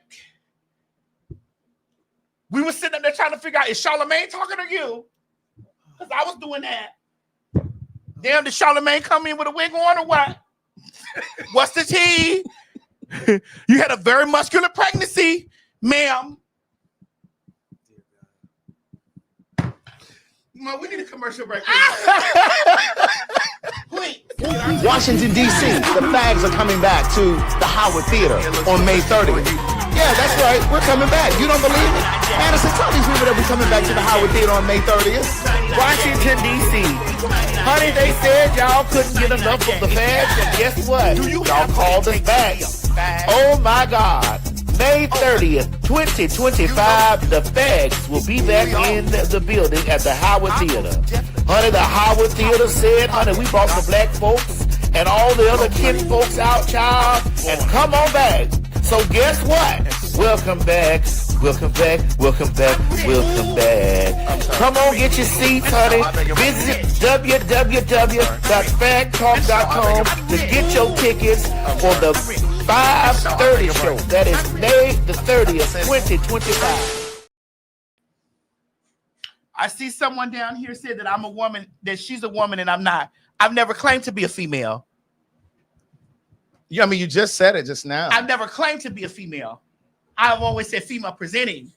We were sitting up there trying to figure out, is Charlamagne talking to you? Because I was doing that. Damn, did Charlamagne come in with a wig on or what? What's the tea? You had a very muscular pregnancy, ma'am. Well, we need a commercial break. Please. Washington, D.C., the Fags are coming back to the Howard Theater on May 30th. Yeah, that's right. We're coming back. You don't believe it? Madison, tell these people that we're coming back to the Howard Theater on May 30th. Washington, D.C. Honey, they said y'all couldn't get enough of the Fags, and guess what? Y'all called us back. Oh, my God. May 30th, 2025, the Fags will be back in the building at the Howard Theater. Honey, the Howard Theater said, honey, we brought the black folks and all the other kin folks out, child, and come on back. So guess what? Welcome back. Welcome back. Welcome back. Welcome back. Come on, get your seats, honey. Visit www.PhagTawlk.com to get your tickets for the 5:30 show. That is May the 30th, 2025. I see someone down here said that I'm a woman, that she's a woman and I'm not. I've never claimed to be a female. Yeah, I mean, you just said it just now. I've never claimed to be a female. I've always said female presenting.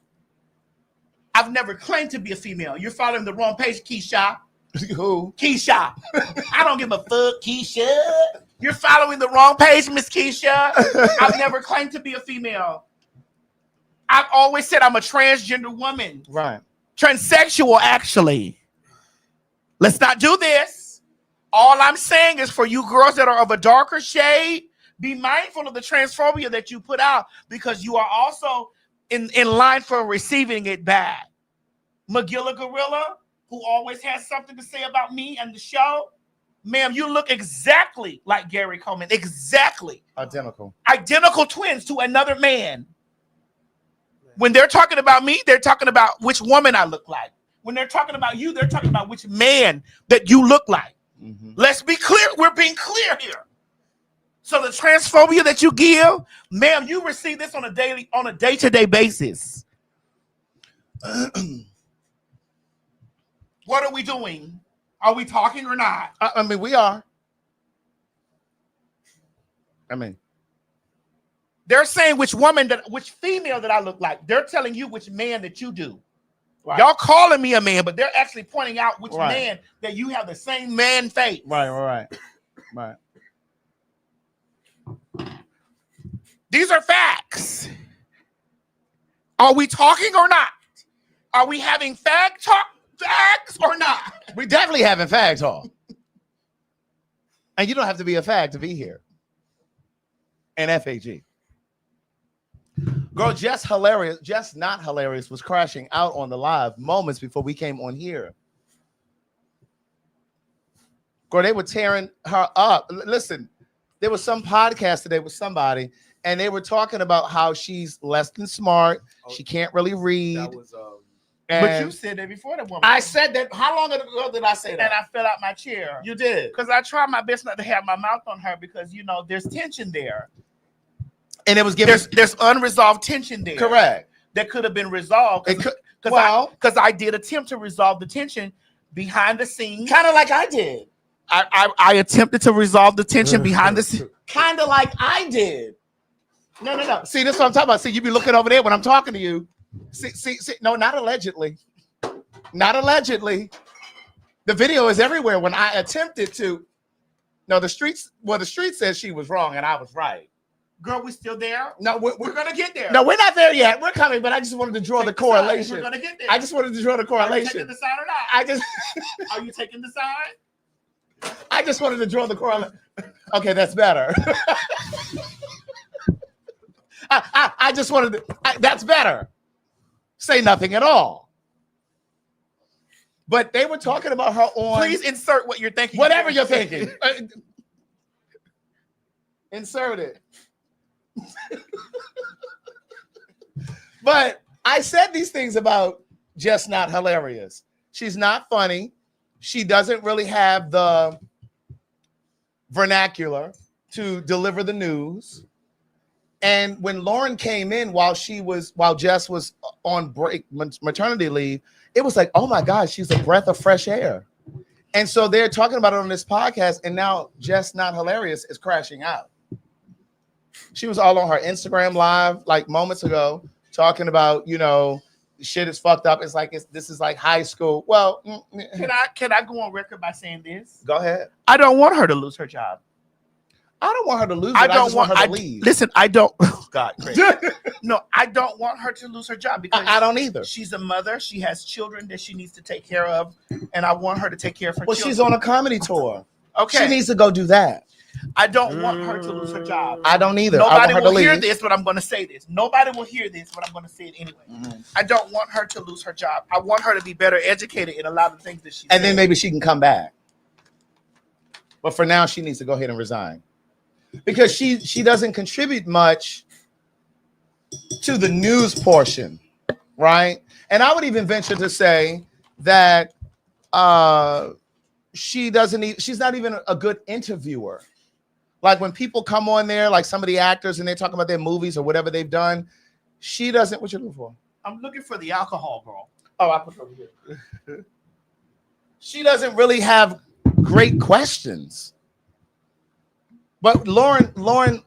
I've never claimed to be a female. You're following the wrong page, Keisha. Who? Keisha. I don't give a fuck, Keisha. You're following the wrong page, Miss Keisha. I've never claimed to be a female. I've always said I'm a transgender woman. Right. Transsexual, actually. Let's not do this. All I'm saying is for you girls that are of a darker shade, be mindful of the transphobia that you put out, because you are also in line for receiving it back. Magilla Gorilla, who always has something to say about me and the show. Ma'am, you look exactly like Gary Coleman. Exactly. Identical. Identical twins to another man. When they're talking about me, they're talking about which woman I look like. When they're talking about you, they're talking about which man that you look like. Mm-hmm. Let's be clear. We're being clear here. So the transphobia that you give, ma'am, you receive this on a day-to-day basis. What are we doing? Are we talking or not? I mean, we are. I mean, they're saying which female that I look like. They're telling you which man that you do. right. Y'all calling me a man, but they're actually pointing out which Right. man that you have the same man face. Right. These are facts. Are we talking or not? Are we having facts or not? We definitely having Fag Talk. And you don't have to be a fag to be here. And FAG. Girl, Jess Hilarious, Jess Not Hilarious was crashing out on the live moments before we came on here. Girl, they were tearing her up. Listen, there was some podcast today with somebody, and they were talking about how she's less than smart. She can't really read. That was But you said that before that woman. I said that. How long ago did I say that? And I fell out my chair. You did. Because I tried my best not to have my mouth on her because, you know, there's tension there. And it was given. There's unresolved tension there. Correct. That could have been resolved. Because I did attempt to resolve the tension behind the scenes. Kind of like I did. I attempted to resolve the tension behind the scenes. Kind of like I did. No. See, this is what I'm talking about. See, you be looking over there when I'm talking to you. See. No, not allegedly. Not allegedly. The video is everywhere when I attempted to. No, the street says she was wrong and I was right. Girl, we still there? No, we're gonna get there. No, we're not there yet. We're coming, but I just wanted to draw the correlation. We're gonna get there. I just wanted to draw the correlation. Are you taking the side or not? Are you taking the side? I just wanted to draw the correlation. Okay, that's better. I just wanted to. That's better. Say nothing at all. But they were talking about her on. Please insert what you're thinking. Whatever you're thinking. Insert it. But I said these things about just not hilarious. She's not funny. She doesn't really have the vernacular to deliver the news. And when Lauren came in while Jess was on break, maternity leave, it was like, oh my God, she's a breath of fresh air. And so they're talking about it on this podcast, and now Jess Not Hilarious is crashing out. She was all on her Instagram live like moments ago, talking about, you know, shit is fucked up. It's like this is like high school. Well, can I go on record by saying this? Go ahead. I don't want her to lose her job. I don't want her to lose it. I just want her to leave. Listen, I don't. Oh, God, crazy. No, I don't want her to lose her job because I don't either. She's a mother. She has children that she needs to take care of, and I want her to take care of her children. She's on a comedy tour. Okay. She needs to go do that. I don't want her to lose her job. I don't either. Nobody will hear this, but I'm going to say this. Nobody will hear this, but I'm going to say it anyway. Mm-hmm. I don't want her to lose her job. I want her to be better educated in a lot of the things that she And then maybe she can come back. But for now, she needs to go ahead and resign. Because she doesn't contribute much to the news portion, right? And I would even venture to say that she's not even a good interviewer. Like when people come on there, like some of the actors, and they're talking about their movies or whatever they've done, she doesn't. What you looking for? I'm looking for the alcohol, girl. Oh, I put it over here. She doesn't really have great questions. But Lauren,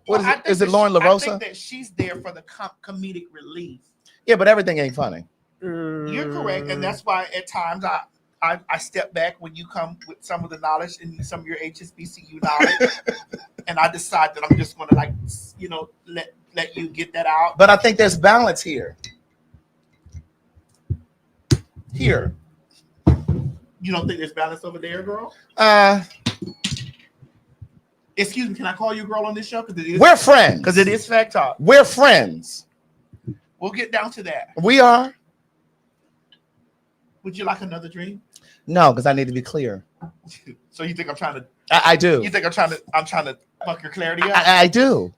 what is it? Is it Lauren LaRosa? I think that she's there for the comedic relief. Yeah, but everything ain't funny. You're correct, and that's why at times I step back when you come with some of the knowledge and some of your HSBCU knowledge, and I decide that I'm just going to let you get that out. But I think there's balance here. Here. You don't think there's balance over there, girl? Excuse me, can I call you girl on this show? We're friends. Because it is Fact Talk. We're friends. We'll get down to that. We are. Would you like another drink? No, because I need to be clear. So you think I'm trying to? I do. You think I'm trying to fuck your clarity up? I do.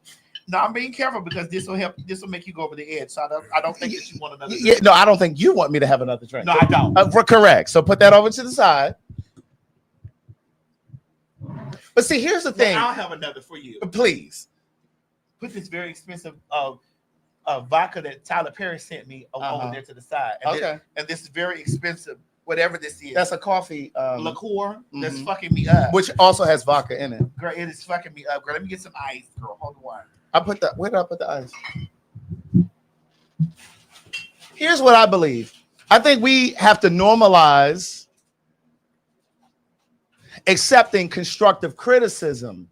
No, I'm being careful because this will help. This will make you go over the edge. So I don't think that you want another drink. Yeah, no, I don't think you want me to have another drink. No, I don't. We're correct. So put that over to the side. But see, here's the thing. I'll have another for you. Please. Put this very expensive vodka that Tyler Perry sent me over there to the side. And this is very expensive, whatever this is. That's a coffee liqueur that's fucking me up. Which also has vodka in it. Girl, it is fucking me up. Girl, let me get some ice, girl. Hold on. Where did I put the ice? Here's what I believe. I think we have to normalize accepting constructive criticism.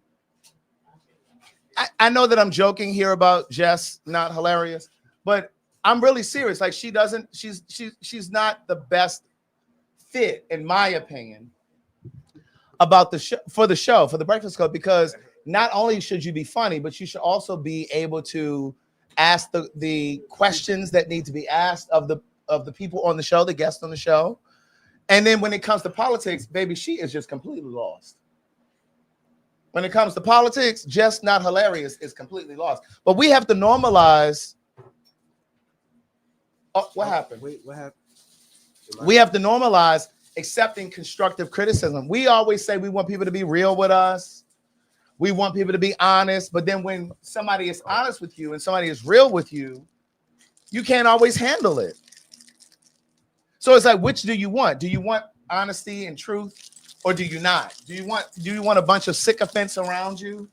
I know that I'm joking here about Jess Not Hilarious, but I'm really serious. Like she's not the best fit, in my opinion, about the show for the Breakfast Club, because not only should you be funny, but you should also be able to ask the questions that need to be asked of the people on the show, the guests on the show. And then when it comes to politics, baby, she is just completely lost. When it comes to politics, just not hilarious is completely lost. But we have to normalize. Oh, what happened? Wait, what happened? We have to normalize accepting constructive criticism. We always say we want people to be real with us. We want people to be honest. But then when somebody is honest with you and somebody is real with you, you can't always handle it. So it's like, which do you want? Do you want honesty and truth, or do you not? Do you want a bunch of sycophants around you?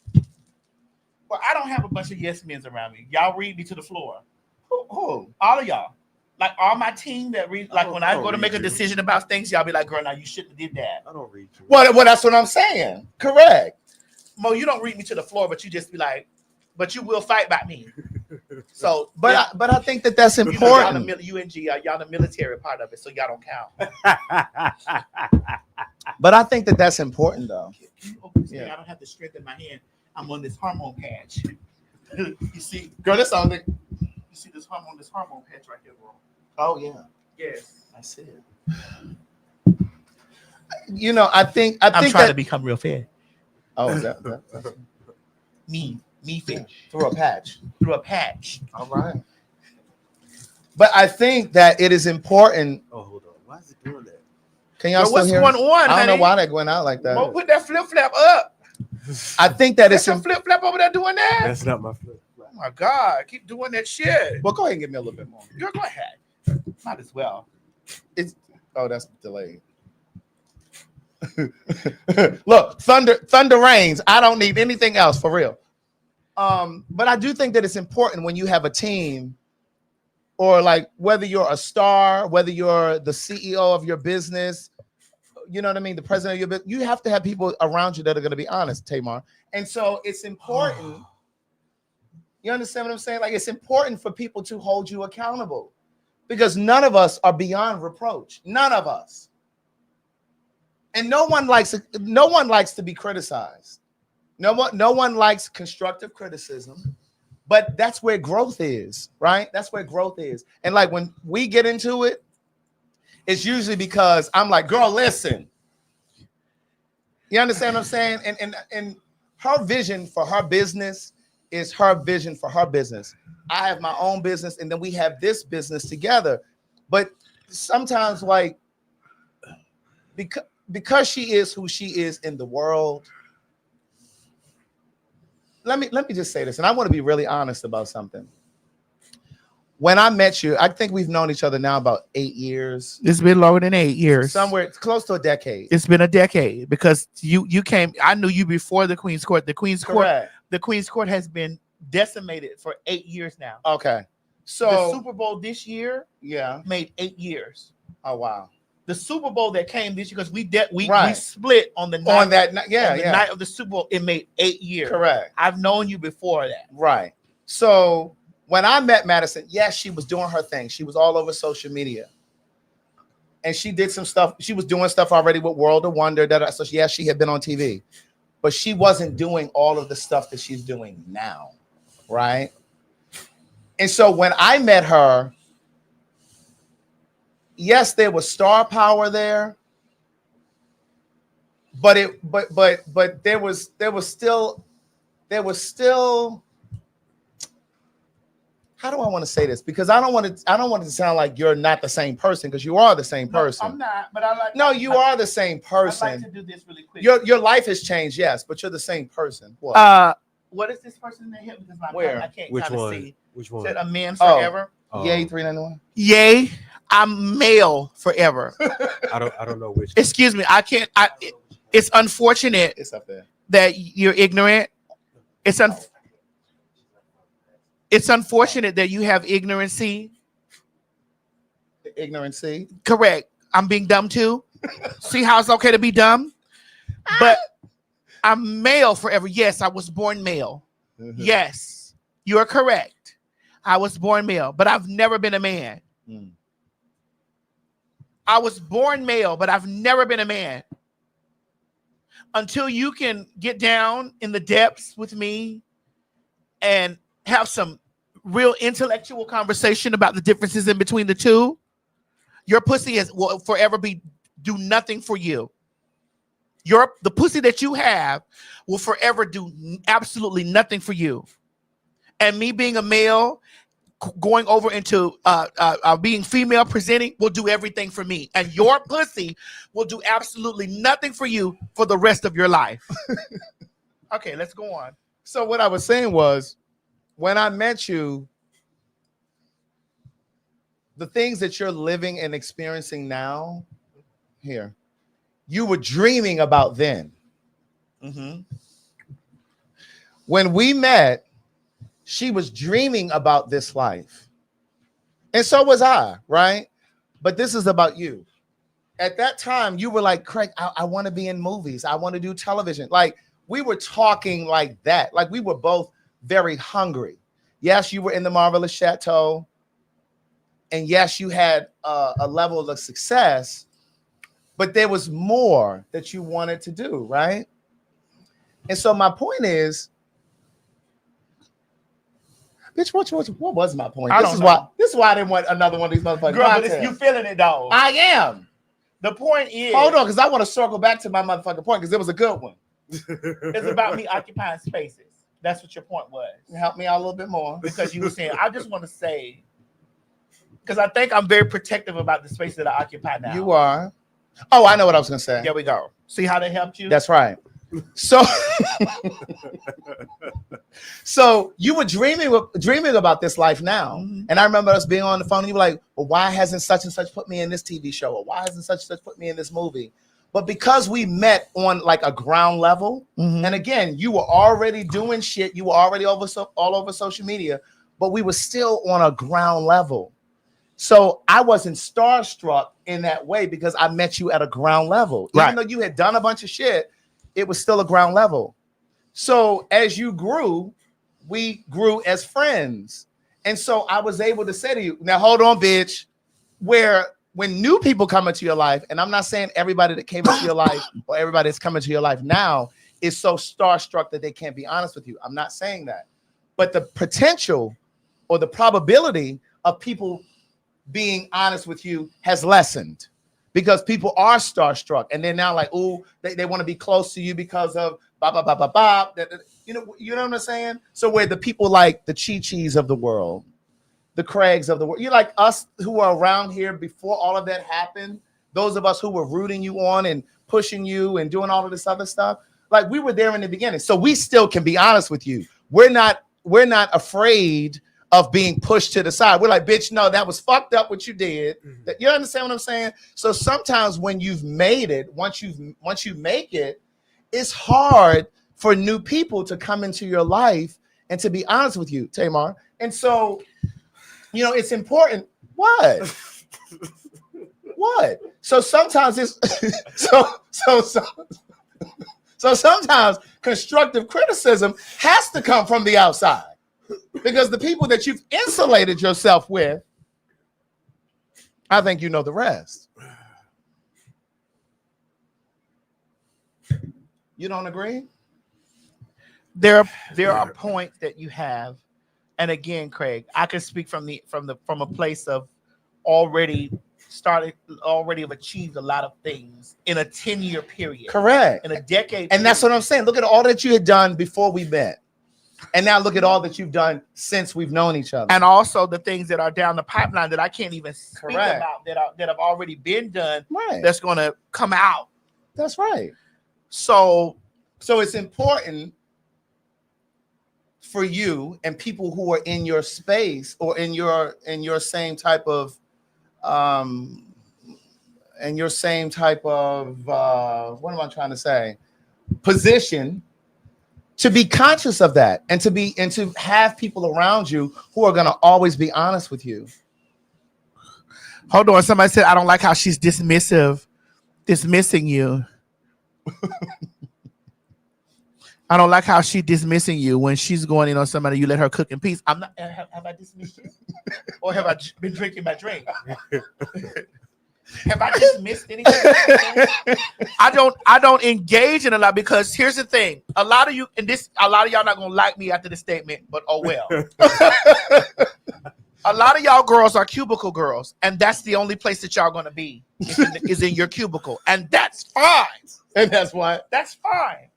Well, I don't have a bunch of yes men around me. Y'all read me to the floor. Who? All of y'all. Like all my team that read, like when I go to make a decision about things, y'all be like, girl, now you shouldn't have did that. I don't read you. Well, that's what I'm saying. Correct. Mo, you don't read me to the floor, but you just be like, but you will fight by me. So, But yeah, I think that that's you know, important. y'all the military part of it, so y'all don't count. But I think that that's important, though. I don't have the strength in my hand. I'm on this hormone patch. You see, Girl, this only. you see this hormone patch right here, bro. Oh yeah, Yes. I see it. You know, I think I'm trying that, to become real fair. Oh, is that Me fair. through a patch? Through a patch. All right. But I think that it is important. Oh, hold on. Why is it doing that? Can y'all Yo, still what's hear? going us? on, I don't know honey? why that went out like that. Mo, put that flip flap up. I think that That's it's. your flip flap over there doing that. That's not my flip. Oh my God, keep doing that shit. Well, go ahead and give me a little bit more. Girl, go ahead. Might as well. It's. Oh, that's delayed. Look, thunder rains. I don't need anything else for real. But I do think that it's important when you have a team, or like whether you're a star, whether you're the CEO of your business, you know what I mean, the president of your business, you have to have people around you that are going to be honest, Tamar. And so it's important. You understand what I'm saying? Like, it's important for people to hold you accountable, because none of us are beyond reproach. None of us. And no one likes to be criticized. No one likes constructive criticism, but that's where growth is, right? That's where growth is. And like when we get into it, it's usually because I'm like, girl, listen. You understand what I'm saying? And her vision for her business is her vision for her business. I have my own business, and then we have this business together. But sometimes, like, because she is who she is in the world, let me just say this, and I want to be really honest about something. When I met you, I think we've known each other now about 8 years. It's been longer than 8 years. Somewhere close to a decade. It's been a decade, because you came. I knew you before the Queen's Court. The Queen's Court. Correct. The Queen's Court has been decimated for 8 years now. Okay. So the Super Bowl this year, yeah, made 8 years. Oh wow. The Super Bowl that came this year, because we Right. split on the night, On that night, yeah, on the yeah. night of the Super Bowl. It made 8 years. Correct. I've known you before that. Right. So when I met Madison, yes, she was doing her thing. She was all over social media. And she did some stuff. She was doing stuff already with World of Wonder. So yes, she had been on TV. But she wasn't doing all of the stuff that she's doing now. Right. And so when I met her, yes, there was star power there. But there was still how do I want to say this? Because I don't want it to sound like you're not the same person, because you are the same person. No, I'm not, but I like. No, you are the same person. I'd like to do this really quick. Your life has changed, yes, but you're the same person. What? What is this person in the hip? Because Where? I can't Which kind of one? see. Which Is one? that a man Oh. forever? Yay, 391. Yay, I'm male forever. I don't know which. Excuse me, I can't. It's unfortunate It's up there. that you're ignorant. It's unfortunate that you have ignorancy. Ignorancy. Correct. I'm being dumb too. See how it's okay to be dumb? But I'm male forever. Yes, I was born male. Yes, you are correct. I was born male, but I've never been a man. I was born male, but I've never been a man. Until you can get down in the depths with me and have some real intellectual conversation about the differences in between the two, your pussy will forever do nothing for you. the pussy that you have will forever do absolutely nothing for you. And me being a male, going over into being female presenting will do everything for me. And your pussy will do absolutely nothing for you for the rest of your life. Okay, let's go on. So what I was saying was, when I met you, the things that you're living and experiencing now, here, you were dreaming about then. When we met, she was dreaming about this life. And so was I, right? But this is about you. At that time, you were like, Craig, I want to be in movies. I want to do television. Like, we were talking like that. Like, we were both very hungry. Yes, you were in the Marvelous Chateau. And yes, you had a level of success. But there was more that you wanted to do, right? And so my point is, bitch, what was my point? This is why I didn't want another one of these motherfuckers. Girl, but you feeling it, though. I am. The point is... Hold on, because I want to circle back to my motherfucking point, because it was a good one. It's about me occupying spaces. That's what your point was. Help me out a little bit more. Because you were saying, I just want to say, because I think I'm very protective about the space that I occupy now. You are. Oh, I know what I was going to say. There we go. See how that helped you? That's right. So, so you were dreaming about this life now. And I remember us being on the phone and you were like, well, why hasn't such and such put me in this TV show? Or why hasn't such and such put me in this movie? But because we met on like a ground level, and again, you were already doing shit. You were already all over social media, but we were still on a ground level. So I wasn't starstruck in that way because I met you at a ground level. Even though you had done a bunch of shit, it was still a ground level. So as you grew, we grew as friends. And so I was able to say to you, now hold on, bitch, when new people come into your life, and I'm not saying everybody that came into your life or everybody that's coming to your life now is so starstruck that they can't be honest with you. I'm not saying that. But the potential or the probability of people being honest with you has lessened because people are starstruck and they're now like, oh, they want to be close to you because of blah, blah, blah, blah, blah. You know what I'm saying? So where the people like the Chi-Chis of the world, the Craigs of the world, you're like us who are around here before all of that happened, those of us who were rooting you on and pushing you and doing all of this other stuff, like we were there in the beginning. So we still can be honest with you. We're not afraid of being pushed to the side. We're like, bitch, no, that was fucked up what you did. You understand what I'm saying? So sometimes when you've made it, once you make it, it's hard for new people to come into your life and to be honest with you, Tamar. And so, you know, it's important. What? What? So sometimes it's so sometimes constructive criticism has to come from the outside. Because the people that you've insulated yourself with, I think you know the rest. You don't agree? There are points that you have, and again, Craig, I can speak from a place of already have achieved a lot of things in a 10-year period. Correct. In a decade. And that's what I'm saying. Look at all that you had done before we met. And now look at all that you've done since we've known each other. And also the things that are down the pipeline that I can't even speak Correct. about that have already been done. Right. That's going to come out. That's right. So it's important for you and people who are in your space or in your same type of what am I trying to say? Position, to be conscious of that and to have people around you who are going to always be honest with you. Hold on. Somebody said, I don't like how she's dismissing you. I don't like how she's dismissing you when she's going in on somebody. You let her cook in peace. I'm not. Have I dismissed you? Or have I been drinking my drink? Have I dismissed anything? I don't engage in a lot because here's the thing. A lot of y'all not gonna like me after the statement, but oh well. A lot of y'all girls are cubicle girls, and that's the only place that y'all gonna be is in your cubicle, and that's fine. And that's why. That's fine.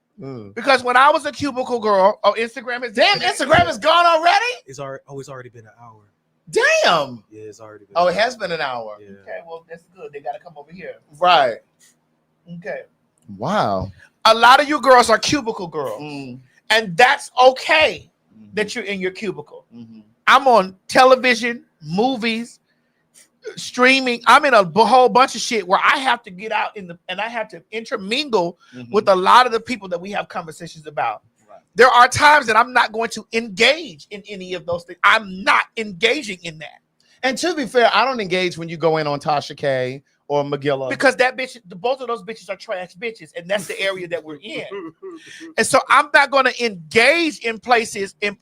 Because when I was a cubicle girl, Instagram is Instagram is gone already. It's already been an hour. Damn. Yeah, it's already been. Oh, it has been an hour. Yeah. Okay, well that's good. They gotta come over here. Right. Okay. Wow. A lot of you girls are cubicle girls, and that's okay that you're in your cubicle. I'm on television, movies, streaming. I'm in a whole bunch of shit where I have to get out and I have to intermingle with a lot of the people that we have conversations about. Right. There are times that I'm not going to engage in any of those things. I'm not engaging in that. And to be fair, I don't engage when you go in on Tasha K or McGilla. Because that bitch, both of those bitches are trash bitches, and that's the area that we're in. And so I'm not going to engage in places in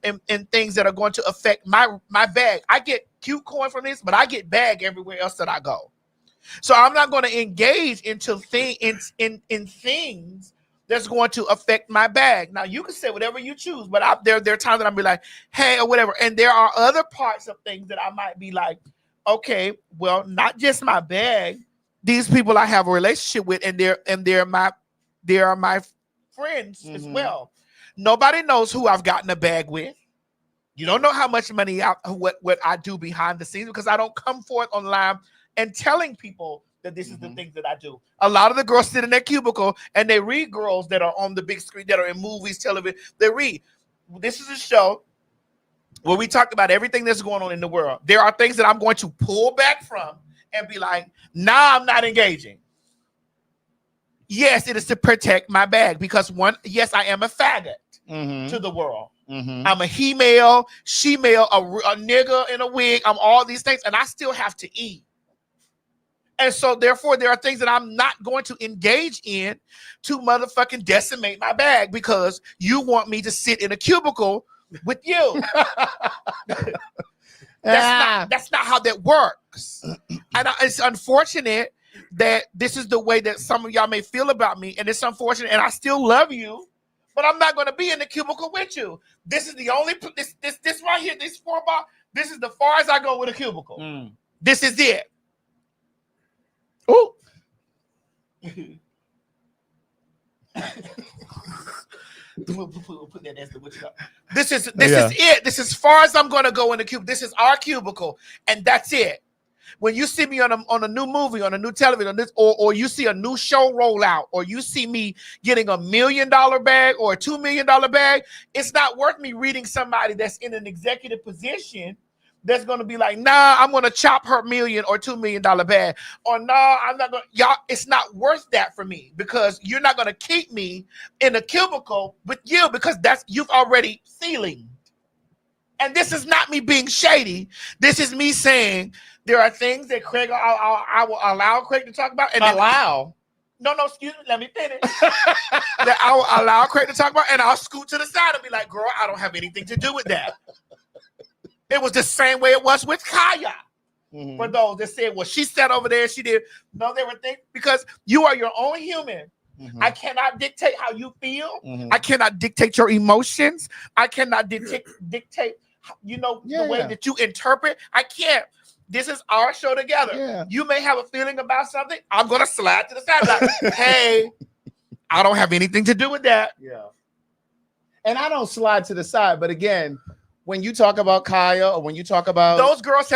things that are going to affect my bag. I get cute coin from this, but I get bag everywhere else that I go. So I'm not going to engage into in things that's going to affect my bag. Now you can say whatever you choose, but there are times that I'm be like, hey, or whatever. And there are other parts of things that I might be like, okay, well, not just my bag. These people I have a relationship with, and they're my friends as well. Nobody knows who I've gotten a bag with. You don't know how much money what I do behind the scenes, because I don't come forth online and telling people that this is the things that I do. A lot of the girls sit in their cubicle and they read girls that are on the big screen, that are in movies, television. They read. This is a show where we talked about everything that's going on in the world. There are things that I'm going to pull back from and be like, nah, I'm not engaging. Yes, it is to protect my bag, because yes, I am a faggot to the world. I'm a he-male, she-male, a nigga in a wig. I'm all these things, and I still have to eat. And so therefore, there are things that I'm not going to engage in to motherfucking decimate my bag, because you want me to sit in a cubicle with you. That's not how that works. And it's unfortunate that this is the way that some of y'all may feel about me, and it's unfortunate, and I still love you, but I'm not going to be in the cubicle with you. This is the only this right here, this 4-bar, this is the far as I go with a cubicle. This is it. Oh. This is it. This is as far as I'm going to go in the cubicle. This is our cubicle, and that's it. When you see me on a new movie, on a new television, or you see a new show roll out, or you see me getting $1 million bag or a $2 million bag, it's not worth me reading somebody that's in an executive position that's going to be like, nah, I'm going to chop her $1 million or $2 million bag, or nah, I'm not going to, y'all, it's not worth that for me, because you're not going to keep me in a cubicle with you, because you've already ceilinged. And this is not me being shady. This is me saying there are things that Craig, I will allow Craig to talk about. And allow? No, excuse me. Let me finish. That I will allow Craig to talk about, and I'll scoot to the side and be like, girl, I don't have anything to do with that. It was the same way it was with Kaya. For those that said, well, she sat over there, she did. No, there were things, because you are your own human. I cannot dictate how you feel. I cannot dictate your emotions. I cannot dictate the way that you interpret. I can't. This is our show together. Yeah. You may have a feeling about something. I'm going to slide to the side like, hey, I don't have anything to do with that. Yeah. And I don't slide to the side. But again, when you talk about Kaya, or when you talk about those girls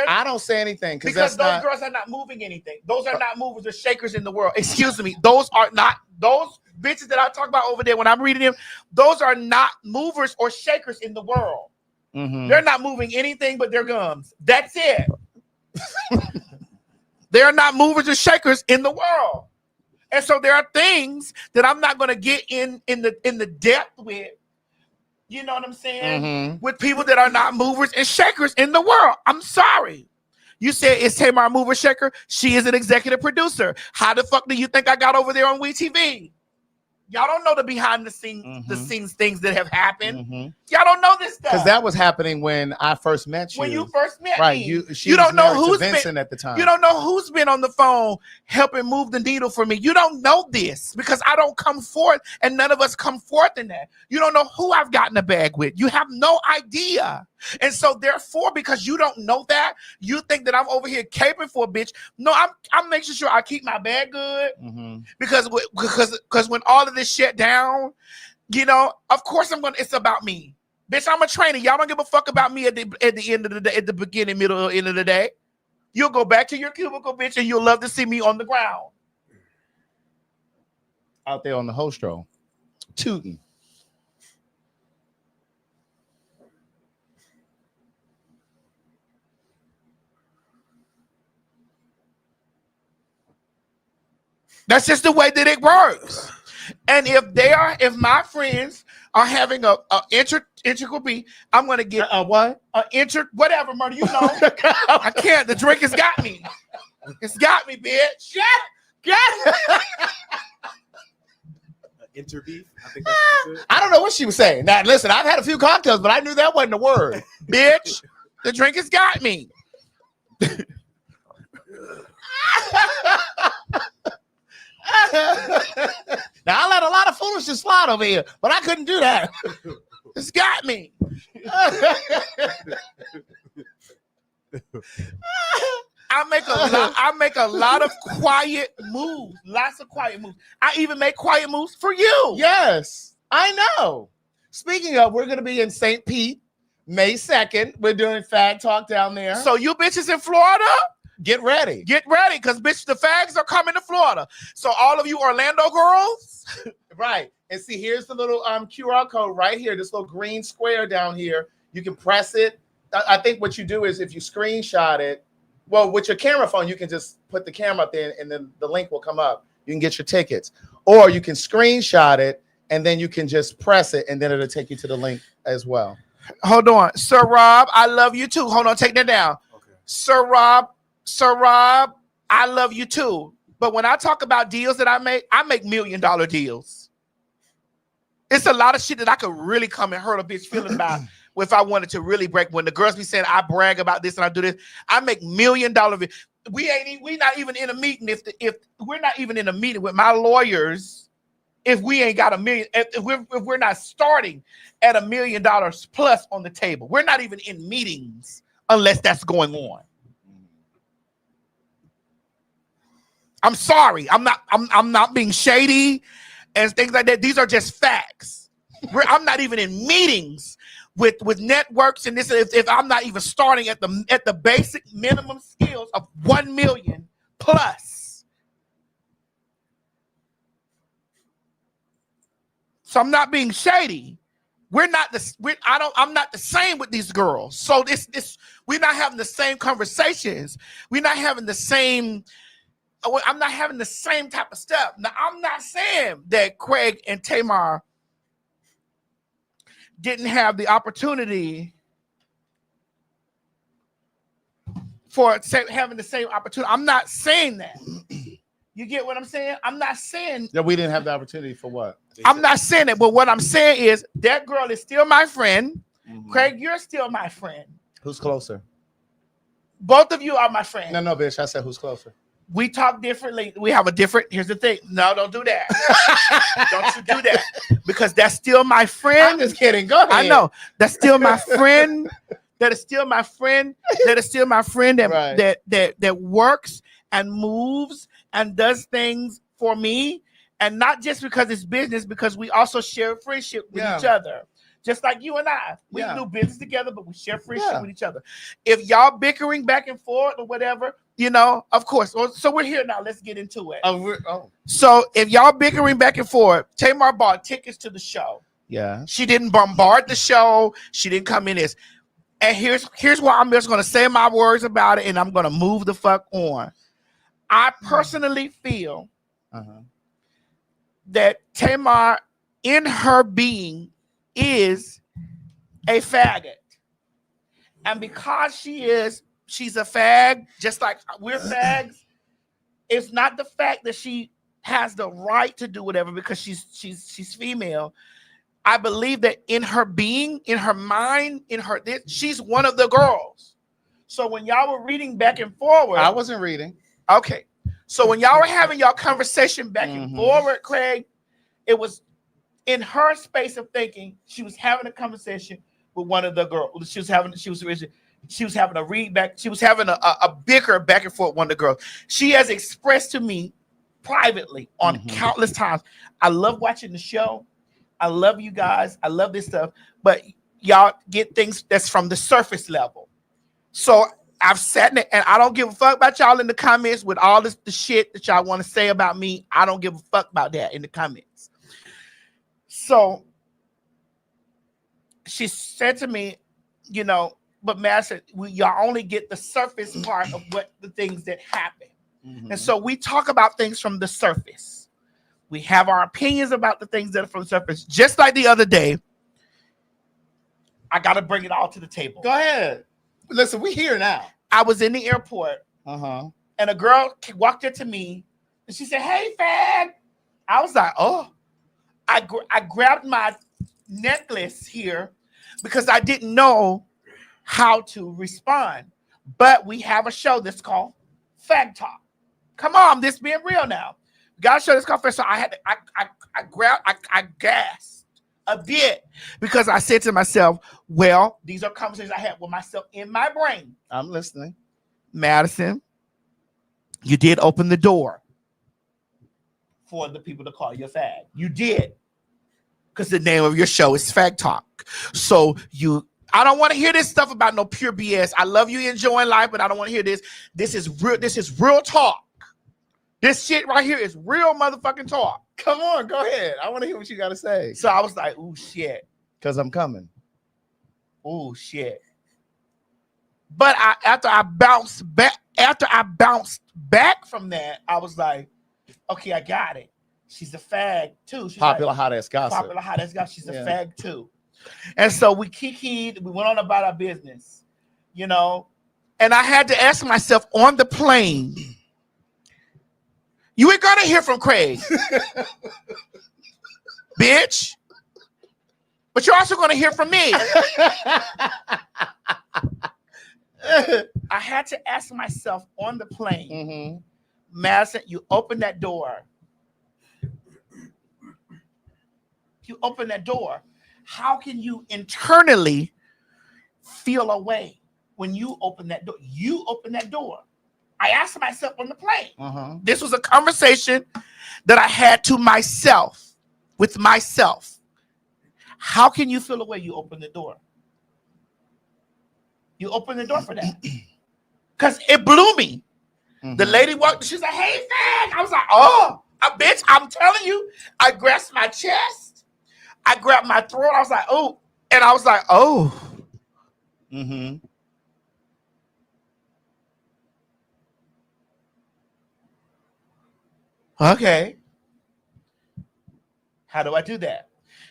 I don't say anything because those girls are not moving anything. Those are not movers or shakers in the world. Excuse me. Those bitches that I talk about over there when I'm reading them, those are not movers or shakers in the world. They're not moving anything but their gums. That's it. They're not movers or shakers in the world. And so there are things that I'm not going to get in the depth with. You know what I'm saying? With people that are not movers and shakers in the world. I'm sorry. You said, is Tamar a mover shaker? She is an executive producer. How the fuck do you think I got over there on WeTV? Y'all don't know the behind the scenes things that have happened. Y'all don't know this stuff. Because that was happening when I first met you. When you first met right? me. You don't know who's Vincent at the time. You don't know who's been on the phone helping move the needle for me. You don't know this because I don't come forth, and none of us come forth in that. You don't know who I've gotten a bag with. You have no idea. And so therefore, because you don't know that, you think that I'm over here caping for a bitch. No, I'm making sure I keep my bag good because when all of this shit down, you know, of course it's about me. Bitch, I'm a trainer. Y'all don't give a fuck about me at the end of the day, at the beginning, middle, end of the day. You'll go back to your cubicle, bitch, and you'll love to see me on the ground. Out there on the hostro. Tooting. That's just the way that it works. And if my friends are having a integral B, I'm gonna get what? Whatever, murder. You know, I can't. The drink has got me. It's got me, bitch. Get Interbeef. I think that's what you said. I don't know what she was saying. Now, listen, I've had a few cocktails, but I knew that wasn't a word. Bitch, the drink has got me. Now I let a lot of foolishness slide over here, but I couldn't do that. It's got me. I make a lot of quiet moves. Lots of quiet moves. I even make quiet moves for you. Yes, I know. Speaking of, we're going to be in St. Pete May 2nd. We're doing PhagTawlk down there. So you bitches in Florida, get ready. Get ready, because bitch, the fags are coming to Florida. So all of you Orlando girls. Right. And see, here's the little QR code right here, this little green square down here. You can press it. I think what you do is if you screenshot it, well, with your camera phone, you can just put the camera up there and then the link will come up. You can get your tickets. Or you can screenshot it and then you can just press it and then it'll take you to the link as well. Hold on. Sir Rob, I love you too. Hold on, take that down. Okay. Sir Rob, I love you too. But when I talk about deals that I make $1 million deals. It's a lot of shit that I could really come and hurt a bitch feeling about if I wanted to really break. When the girls be saying I brag about this and I do this, I make $1 million. We not even in a meeting. If we're not even in a meeting with my lawyers, if we ain't got $1 million, if we're not starting at $1 million plus on the table, we're not even in meetings unless that's going on. I'm sorry. I'm not being shady and things like that. These are just facts. I'm not even in meetings with networks and this. If I'm not even starting at the basic minimum skills of 1 million plus. So I'm not being shady. I'm not the same with these girls. So we're not having the same conversations. We're not having the same. I'm not having the same type of stuff. Now, I'm not saying that Craig and Tamar didn't have the opportunity for having the same opportunity. I'm not saying that. You get what I'm saying? I'm not saying that we didn't have the opportunity for what? I'm not saying it, but what I'm saying is that girl is still my friend. Mm-hmm. Craig, you're still my friend. Who's closer? Both of you are my friend. No, bitch. I said who's closer. We talk differently. We have a different. Here's the thing. No, don't do that. Don't you do that. Because that's still my friend. I'm just kidding. Go ahead. I know. That's still my friend. That is still my friend. That is still my friend that works and moves and does things for me. And not just because it's business, because we also share friendship with each other. Just like you and I. We do business together, but we share friendship with each other. If y'all bickering back and forth or whatever, you know, of course. So we're here now. Let's get into it. So if y'all bickering back and forth, Tamar bought tickets to the show. Yeah. She didn't bombard the show. She didn't come in as. And here's why I'm just going to say my words about it, and I'm going to move the fuck on. I personally feel that Tamar, in her being, is a faggot. And because she's a fag, just like we're fags, it's not the fact that she has the right to do whatever because she's female. I believe that in her being, in her mind, she's one of the girls. So when y'all were reading back and forward, I wasn't reading. Okay. So when y'all were having y'all conversation back and forward, Craig, it was in her space of thinking. She was having a conversation with one of the girls. She was having a read back. She was having a bicker back and forth with one of the girls. She has expressed to me privately on countless times. I love watching the show. I love you guys. I love this stuff. But y'all get things that's from the surface level. So I've sat there and I don't give a fuck about y'all in the comments with all the shit that y'all want to say about me. I don't give a fuck about that in the comments. So she said to me, you know, but Master, y'all only get the surface part of what the things that happen. And so we talk about things from the surface. We have our opinions about the things that are from the surface. Just like the other day, I got to bring it all to the table. Go ahead. Listen, we here now. I was in the airport, and a girl walked up to me, and she said, "Hey, fag." I was like, "Oh." I grabbed my necklace here because I didn't know how to respond. But we have a show that's called PhagTawlk. Come on, this being real now. We got a show that's called PhagTawlk. So I had to, I gasped a bit because I said to myself, well, these are conversations I had with myself in my brain. I'm listening. Madison, you did open the door for the people to call you a fag. You did. Because the name of your show is PhagTawlk. So I don't want to hear this stuff about no pure BS. I love you enjoying life, but I don't want to hear this. This is real talk. This shit right here is real motherfucking talk. Come on, go ahead. I want to hear what you got to say. So I was like, ooh, shit. Because I'm coming. Ooh, shit. But after I bounced back from that, I was like, okay, I got it. She's a fag too. She's popular hot ass gossip. Popular hot ass gossip. She's a fag too. And so we kikied. We went on about our business, you know. And I had to ask myself on the plane, you ain't gonna hear from Craig, bitch. But you're also gonna hear from me. I had to ask myself on the plane, Madison, you open that door. You open that door. How can you internally feel a way when you open that door? You open that door. I asked myself on the plane. This was a conversation that I had to myself, with myself. How can you feel a way you open the door? You open the door for that. Because it blew me. The lady walked, she's like, hey, fag. I was like, oh, bitch, I'm telling you. I grasped my chest. I grabbed my throat. I was like, oh. And I was like, oh. Okay. How do I do that?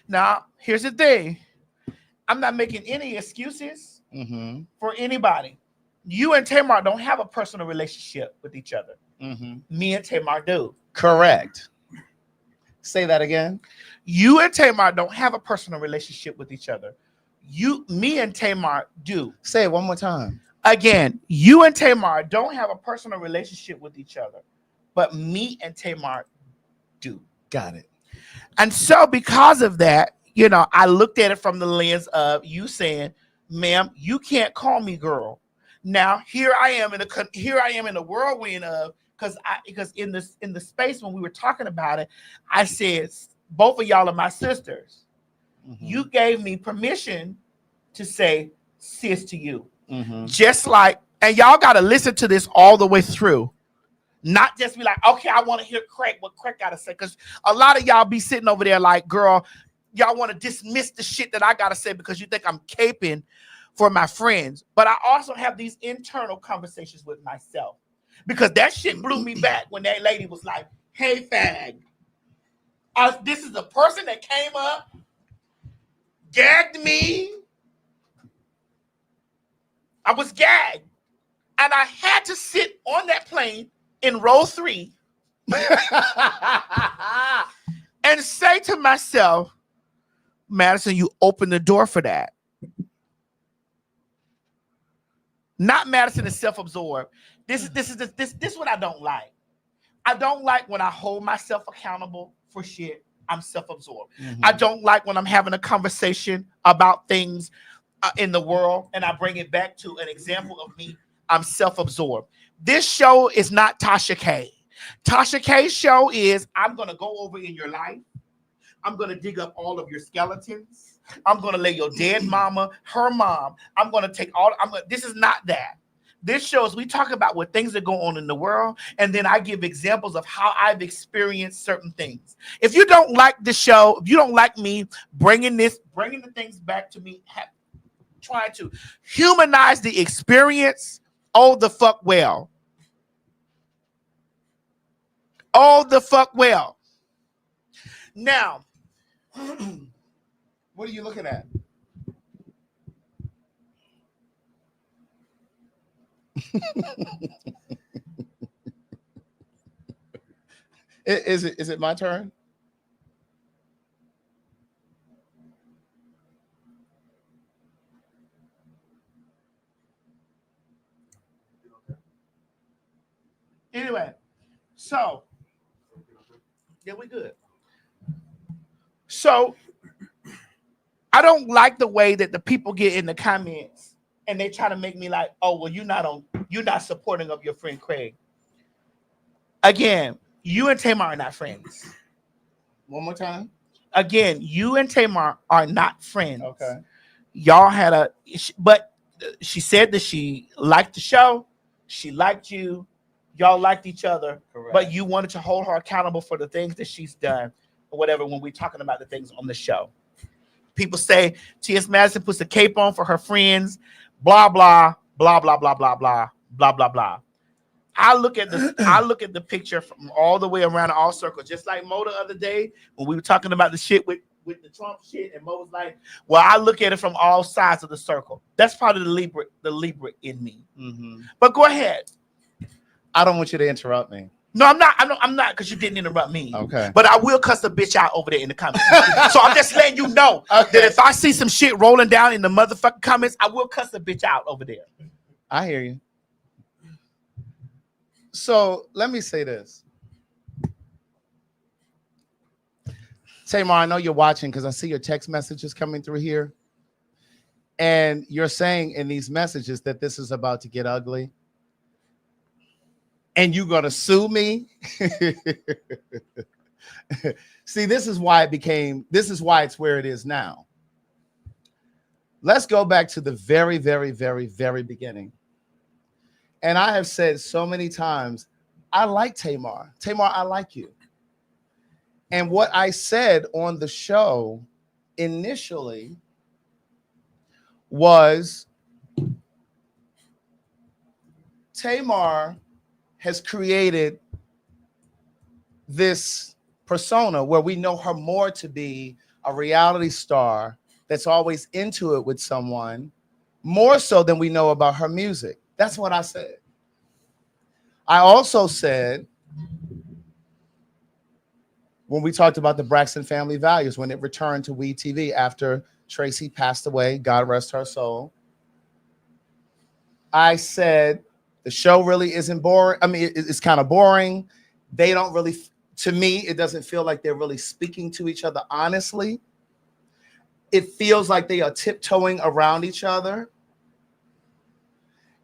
Now, here's the thing. I'm not making any excuses for anybody. You and Tamar don't have a personal relationship with each other. Me and Tamar do. Correct. Say that again. You and Tamar don't have a personal relationship with each other. Me and Tamar do. Say it one more time. Again, you and Tamar don't have a personal relationship with each other, but me and Tamar do. Got it. And so because of that, you know, I looked at it from the lens of you saying, ma'am, you can't call me girl. Now, here I am in the whirlwind of, because in the space when we were talking about it, I said, both of y'all are my sisters. You gave me permission to say sis to you. Just like, and y'all got to listen to this all the way through. Not just be like, okay, I want to hear Craig, what Craig got to say. Because a lot of y'all be sitting over there like, girl, y'all want to dismiss the shit that I got to say because you think I'm caping for my friends. But I also have these internal conversations with myself. Because that shit blew me back when that lady was like, hey, fag. This is the person that came up, gagged me. I was gagged. And I had to sit on that plane in row 3 and say to myself, Madison, you open the door for that. Not Madison is self-absorbed. This is what I don't like. I don't like when I hold myself accountable for shit. I'm self-absorbed. I don't like when I'm having a conversation about things in the world and I bring it back to an example of me. I'm self-absorbed. This show is not Tasha K. Tasha K's show is I'm going to go over in your life. I'm going to dig up all of your skeletons. I'm going to lay your dead mama, her mom. I'm going to take all. This is not that. This shows we talk about what things that go on in the world, and then I give examples of how I've experienced certain things. If you don't like the show, if you don't like me bringing the things back to me, trying to humanize the experience, oh the fuck well. Oh the fuck well. Now, what are you looking at? Is it my turn? Anyway, so yeah, we good. So I don't like the way that the people get in the comments and they try to make me like, oh, well, you're not supporting of your friend Craig. Again, you and Tamar are not friends. One more time. Again, you and Tamar are not friends. Okay. Y'all had but she said that she liked the show. She liked you. Y'all liked each other. Correct. But you wanted to hold her accountable for the things that she's done or whatever when we're talking about the things on the show. People say T.S. Madison puts a cape on for her friends, blah, blah, blah, blah, blah, blah, blah, blah, blah, blah. I look at the picture from all the way around all circles, just like Mo the other day when we were talking about the shit with the Trump shit, and Mo was like, well, I look at it from all sides of the circle. That's part of the Libra in me. But go ahead. I don't want you to interrupt me. No, I'm not, because you didn't interrupt me. Okay. But I will cuss a bitch out over there in the comments. So I'm just letting you know that if I see some shit rolling down in the motherfucking comments, I will cuss a bitch out over there. I hear you. So let me say this. Tamar, I know you're watching because I see your text messages coming through here. And you're saying in these messages that this is about to get ugly. And you're going to sue me? See, this is why it's where it is now. Let's go back to the very, very, very, very beginning. And I have said so many times, I like Tamar. Tamar, I like you. And what I said on the show initially was Tamar has created this persona where we know her more to be a reality star that's always into it with someone, more so than we know about her music. That's what I said. I also said, when we talked about the Braxton Family Values, when it returned to WE TV after Tracy passed away, God rest her soul, I said, the show really isn't boring. I mean, it's kind of boring. They don't really, to me, it doesn't feel like they're really speaking to each other honestly. It feels like they are tiptoeing around each other.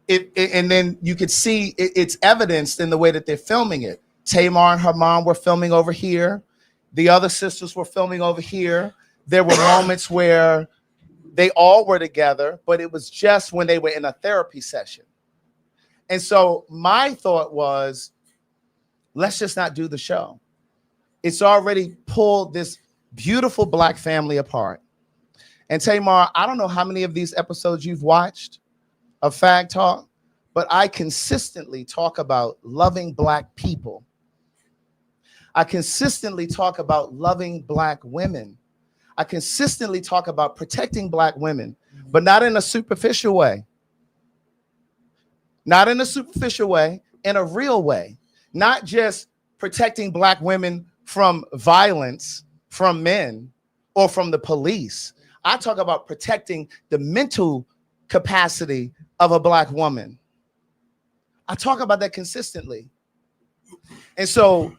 And then you could see it's evidenced in the way that they're filming it. Tamar and her mom were filming over here. The other sisters were filming over here. There were moments where they all were together, but it was just when they were in a therapy session. And so my thought was, let's just not do the show. It's already pulled this beautiful Black family apart. And Tamar, I don't know how many of these episodes you've watched of PhagTawlk, but I consistently talk about loving Black people. I consistently talk about loving Black women. I consistently talk about protecting Black women, but not in a superficial way. Not in a superficial way, in a real way. Not just protecting Black women from violence from men, or from the police. I talk about protecting the mental capacity of a Black woman. I talk about that consistently. And so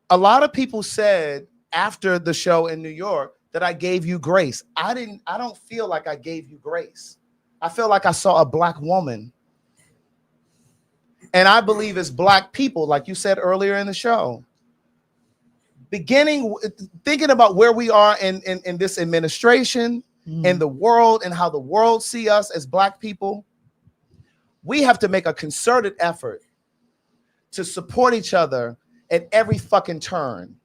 a lot of people said after the show in New York that I gave you grace. I don't feel like I gave you grace. I feel like I saw a Black woman. And I believe as Black people, like you said earlier in the show, thinking about where we are in this administration, in the world, and how the world see us as Black people, we have to make a concerted effort to support each other at every fucking turn.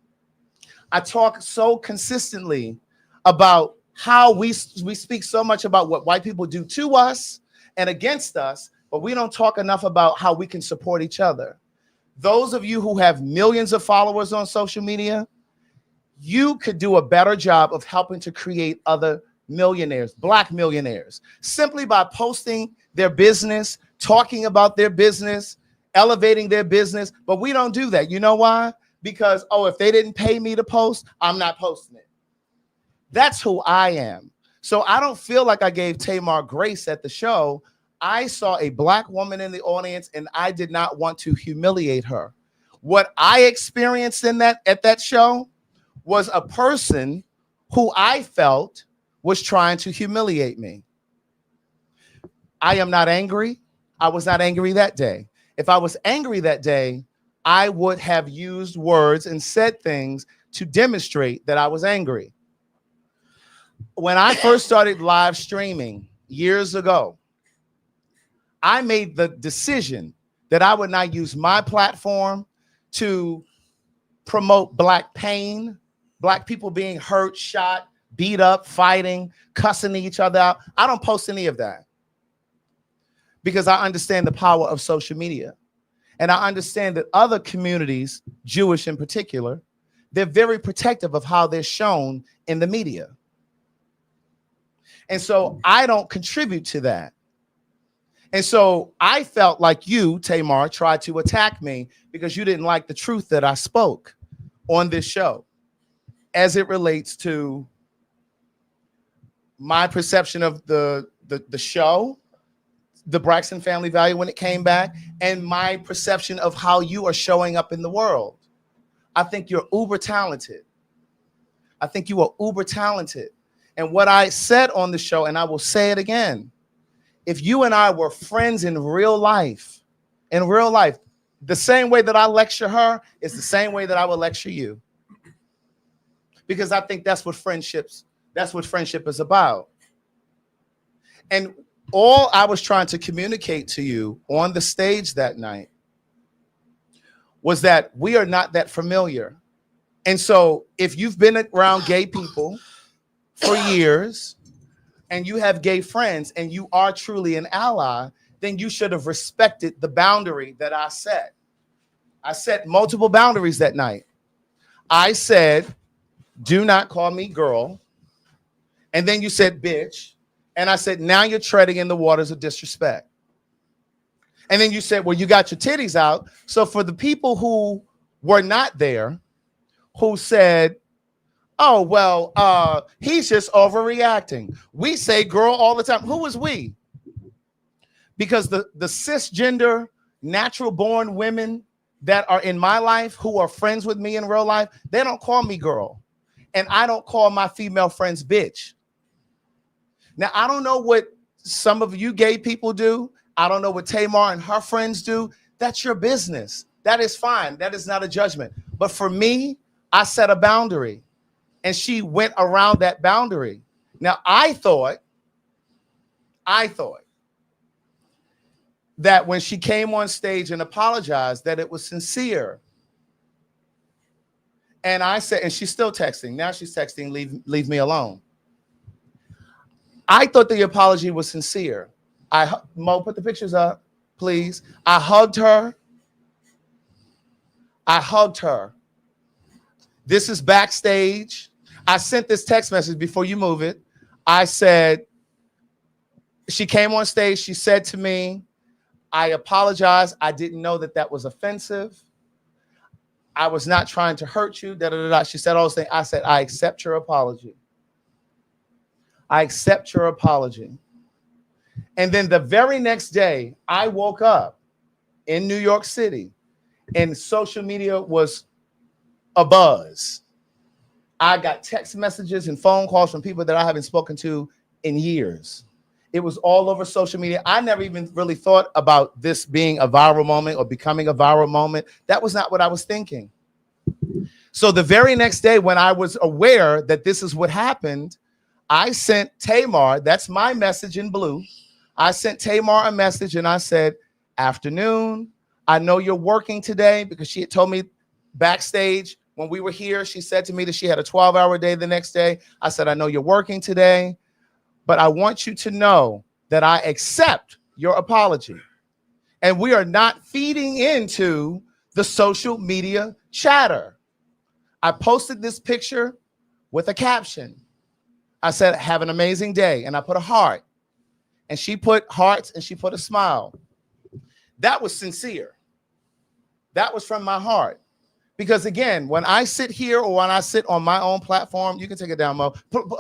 I talk so consistently about how we speak so much about what white people do to us and against us, but we don't talk enough about how we can support each other. Those of you who have millions of followers on social media, you could do a better job of helping to create other millionaires, Black millionaires, simply by posting their business, talking about their business, elevating their business. But we don't do that. You know why? Because, oh, if they didn't pay me to post, I'm not posting it. That's who I am. So I don't feel like I gave Tamar grace at the show. I saw a Black woman in the audience and I did not want to humiliate her. What I experienced at that show was a person who I felt was trying to humiliate me. I am not angry. I was not angry that day. If I was angry that day, I would have used words and said things to demonstrate that I was angry. When I first started live streaming years ago, I made the decision that I would not use my platform to promote Black pain, Black people being hurt, shot, beat up, fighting, cussing each other out. I don't post any of that because I understand the power of social media. And I understand that other communities, Jewish in particular, they're very protective of how they're shown in the media. And so I don't contribute to that. And so I felt like you, Tamar, tried to attack me because you didn't like the truth that I spoke on this show as it relates to my perception of the show, the Braxton Family Value when it came back, and my perception of how you are showing up in the world. I think you're uber talented. I think you are uber talented. And what I said on the show, and I will say it again, if you and I were friends in real life, the same way that I lecture her is the same way that I will lecture you. Because I think that's what friendship is about. And all I was trying to communicate to you on the stage that night was that we are not that familiar. And so if you've been around gay people for years and you have gay friends and you are truly an ally, then you should have respected the boundary that I set. I set multiple boundaries that night. I said, do not call me girl. And then you said, bitch. And I said, now you're treading in the waters of disrespect. And then you said, well, you got your titties out. So for the people who were not there, who said, oh, well, he's just overreacting. We say girl all the time. Who is we? Because the cisgender, natural born women that are in my life, who are friends with me in real life, they don't call me girl. And I don't call my female friends bitch. Now, I don't know what some of you gay people do. I don't know what Tamar and her friends do. That's your business. That is fine. That is not a judgment. But for me, I set a boundary and she went around that boundary. Now, I thought that when she came on stage and apologized, that it was sincere. And I said, and she's still texting. Now she's texting, leave me alone. I thought the apology was sincere. Mo, put the pictures up, please. I hugged her. This is backstage. I sent this text message before you move it. I said, she came on stage. She said to me, I apologize. I didn't know that was offensive. I was not trying to hurt you. She said all those things. I said, I accept your apology. I accept your apology. And then the very next day, I woke up in New York City and social media was abuzz. I got text messages and phone calls from people that I haven't spoken to in years. It was all over social media. I never even really thought about this being a viral moment or becoming a viral moment. That was not what I was thinking. So the very next day when I was aware that this is what happened, I sent Tamar, that's my message in blue. I sent Tamar a message and I said, afternoon, I know you're working today, because she had told me backstage when we were here, she said to me that she had a 12-hour day the next day. I said, I know you're working today, but I want you to know that I accept your apology. And we are not feeding into the social media chatter. I posted this picture with a caption. I said, have an amazing day. And I put a heart. And she put hearts and she put a smile. That was sincere. That was from my heart. Because again, when I sit here or when I sit on my own platform, you can take it down, Mo.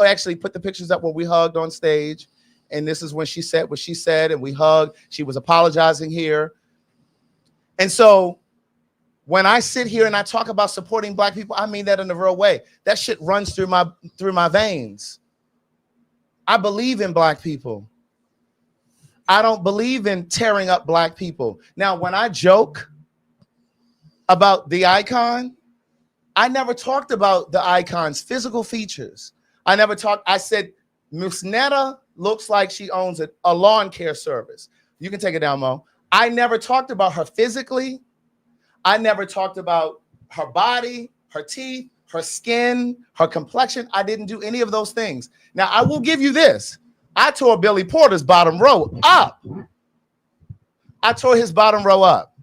Actually, put the pictures up where we hugged on stage. And this is when she said what she said and we hugged. She was apologizing here. And so when I sit here and I talk about supporting Black people, I mean that in a real way. That shit runs through my veins. I believe in Black people. I don't believe in tearing up Black people. Now, when I joke about the icon, I never talked about the icon's physical features. I said, Miss Netta looks like she owns a lawn care service. You can take it down, Mo. I never talked about her physically. I never talked about her body, her teeth, her skin, her complexion. I didn't do any of those things. Now, I will give you this. I tore Billy Porter's bottom row up. I tore his bottom row up.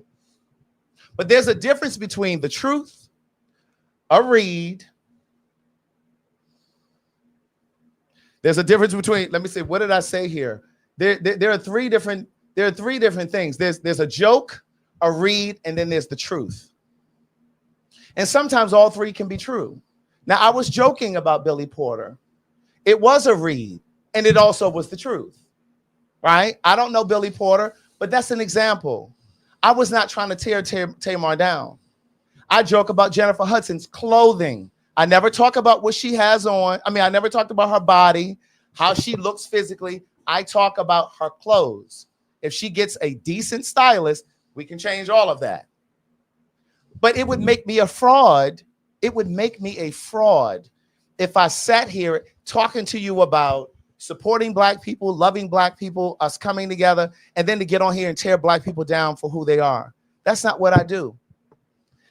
But there's a difference between the truth, a read. There's a difference between, let me see, what did I say here? There are three different things. There's a joke, a read, and then there's the truth. And sometimes all three can be true. Now, I was joking about Billy Porter. It was a read, and it also was the truth, right? I don't know Billy Porter, but that's an example. I was not trying to tear Tamar down. I joke about Jennifer Hudson's clothing. I never talk about what she has on. I never talked about her body, how she looks physically. I talk about her clothes. If she gets a decent stylist, we can change all of that. But it would make me a fraud. It would make me a fraud if I sat here talking to you about supporting Black people, loving Black people, us coming together, and then to get on here and tear Black people down for who they are. That's not what I do.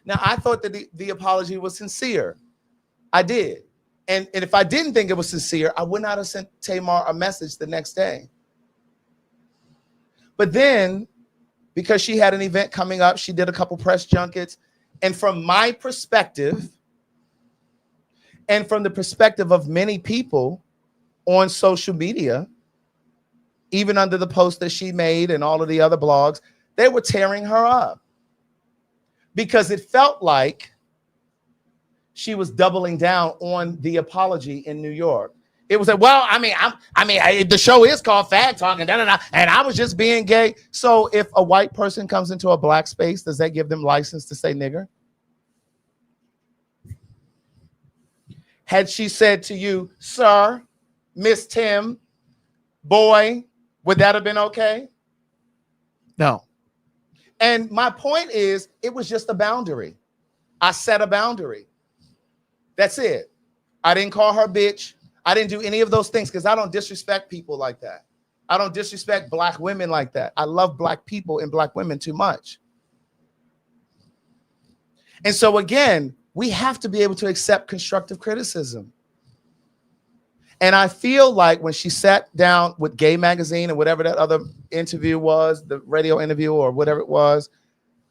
Now, I thought that the apology was sincere. I did. And if I didn't think it was sincere, I would not have sent Tamar a message the next day. But then, because she had an event coming up, she did a couple press junkets. And from my perspective, and from the perspective of many people on social media, even under the post that she made and all of the other blogs, they were tearing her up because it felt like she was doubling down on the apology in New York. It was like, well, the show is called PhagTawlk, and I was just being gay. So if a white person comes into a Black space, does that give them license to say nigger? Had she said to you, sir, Miss Tim, boy, would that have been okay? No. And my point is, it was just a boundary. I set a boundary. That's it. I didn't call her bitch. I didn't do any of those things because I don't disrespect people like that. I don't disrespect Black women like that. I love Black people and Black women too much. And so again, we have to be able to accept constructive criticism. And I feel like when she sat down with Gay Magazine and whatever that other interview was, the radio interview or whatever it was,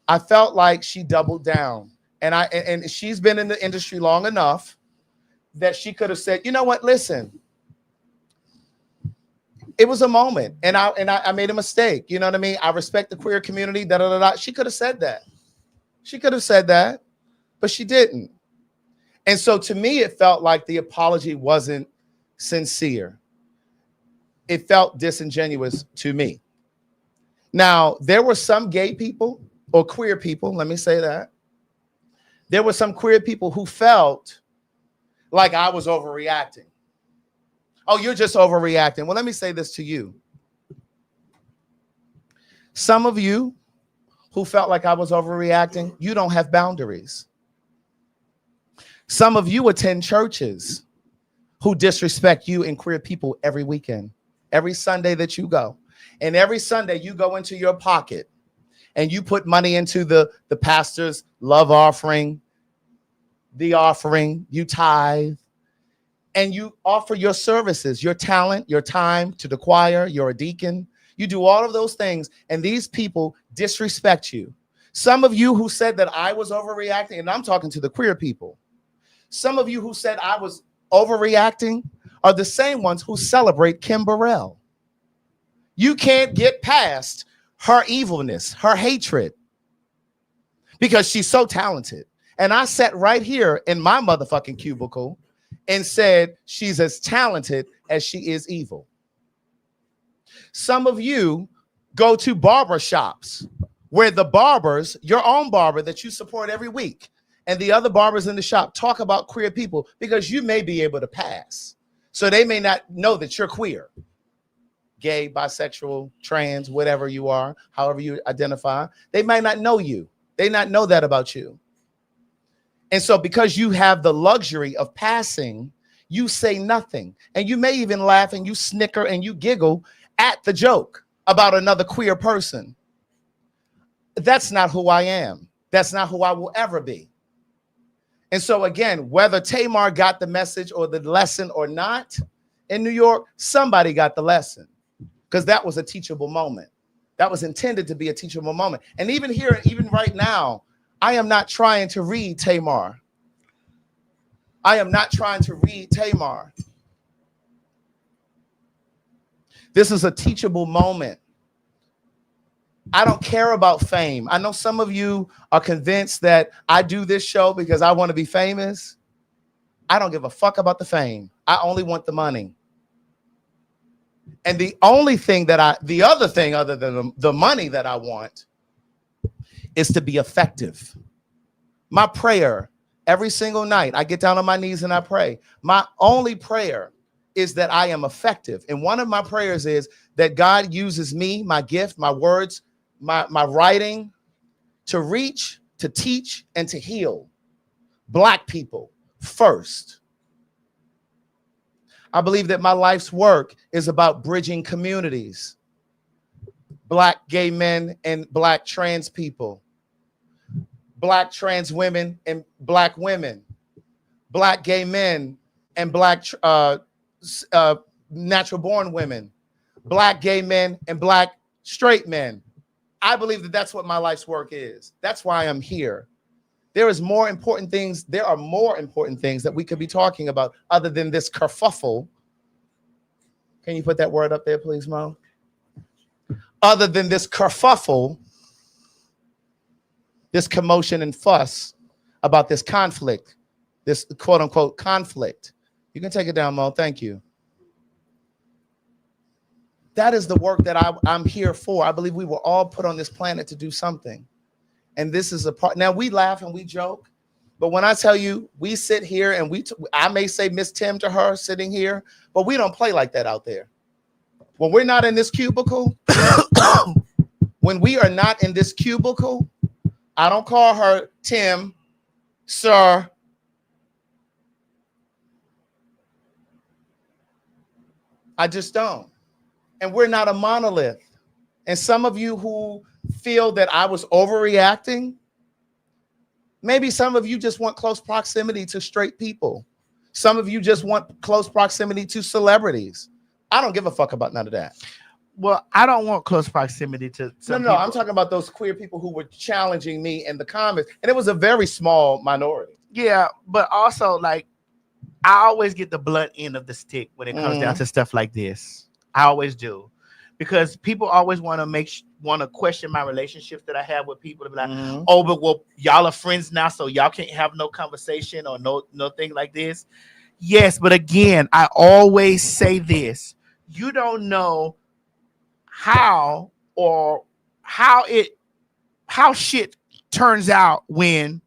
I felt like she doubled down. And she's been in the industry long enough that she could have said, you know what, listen, it was a moment and I made a mistake. You know what I mean? I respect the queer community, She could have said that. She could have said that, but she didn't. And so to me, it felt like the apology wasn't sincere. it felt disingenuous to me. Now, there were some gay people or queer people, let me say that. There were some queer people who felt like I was overreacting. Oh, you're just overreacting. Well, let me say this to you. Some of you who felt like I was overreacting, you don't have boundaries. Some of you attend churches who disrespect you and queer people every weekend, every Sunday that you go. And every Sunday you go into your pocket and you put money into the pastor's love offering, the offering, you tithe, and you offer your services, your talent, your time to the choir, you're a deacon. You do all of those things, and these people disrespect you. Some of you who said that I was overreacting, and I'm talking to the queer people. Some of you who said I was overreacting are the same ones who celebrate Kim Burrell. You can't get past her evilness, her hatred, because she's so talented. And I sat right here in my motherfucking cubicle and said she's as talented as she is evil. Some of you go to barber shops where the barbers, your own barber that you support every week, and the other barbers in the shop talk about queer people because you may be able to pass. So they may not know that you're queer, gay, bisexual, trans, whatever you are, however you identify. They might not know you. They not know that about you. And so because you have the luxury of passing, you say nothing. And you may even laugh and you snicker and you giggle at the joke about another queer person. That's not who I am. That's not who I will ever be. And so again, whether Tamar got the message or the lesson or not, in New York, somebody got the lesson because that was a teachable moment. That was intended to be a teachable moment. And even here, even right now, I am not trying to read Tamar. I am not trying to read Tamar. This is a teachable moment. I don't care about fame. I know some of you are convinced that I do this show because I want to be famous. I don't give a fuck about the fame. I only want the money. And the only thing that the other thing other than the money that I want is to be effective. My prayer every single night, I get down on my knees and I pray. My only prayer is that I am effective. And one of my prayers is that God uses me, my gift, my words, my writing to reach, to teach, and to heal Black people first. I believe that my life's work is about bridging communities, Black gay men and Black trans people, Black trans women and Black women, Black gay men and Black natural born women, Black gay men and Black straight men. I believe that that's what my life's work is. That's why I'm here. There are more important things that we could be talking about other than this kerfuffle. Can you put that word up there, please, Mo? Other than this kerfuffle, this commotion and fuss about this conflict, this quote unquote conflict. You can take it down, Mo. Thank you. That is the work that I'm here for. I believe we were all put on this planet to do something. And this is a part. Now, we laugh and we joke. But when I tell you, we sit here and I may say Miss Tim to her sitting here, but we don't play like that out there. When we're not in this cubicle, when we are not in this cubicle, I don't call her Tim, sir. I just don't. And we're not a monolith. And some of you who feel that I was overreacting, maybe some of you just want close proximity to straight people. Some of you just want close proximity to celebrities. I don't give a fuck about none of that. Well, I don't want close proximity to some No, I'm talking about those queer people who were challenging me in the comments. And it was a very small minority. Yeah, but also, like, I always get the blunt end of the stick when it comes down to stuff like this. I always do. Because people always want to question my relationships that I have with people. To be like, oh, but well, y'all are friends now, so y'all can't have no conversation or no thing like this. Yes, but again, I always say this. you don't know how shit turns out when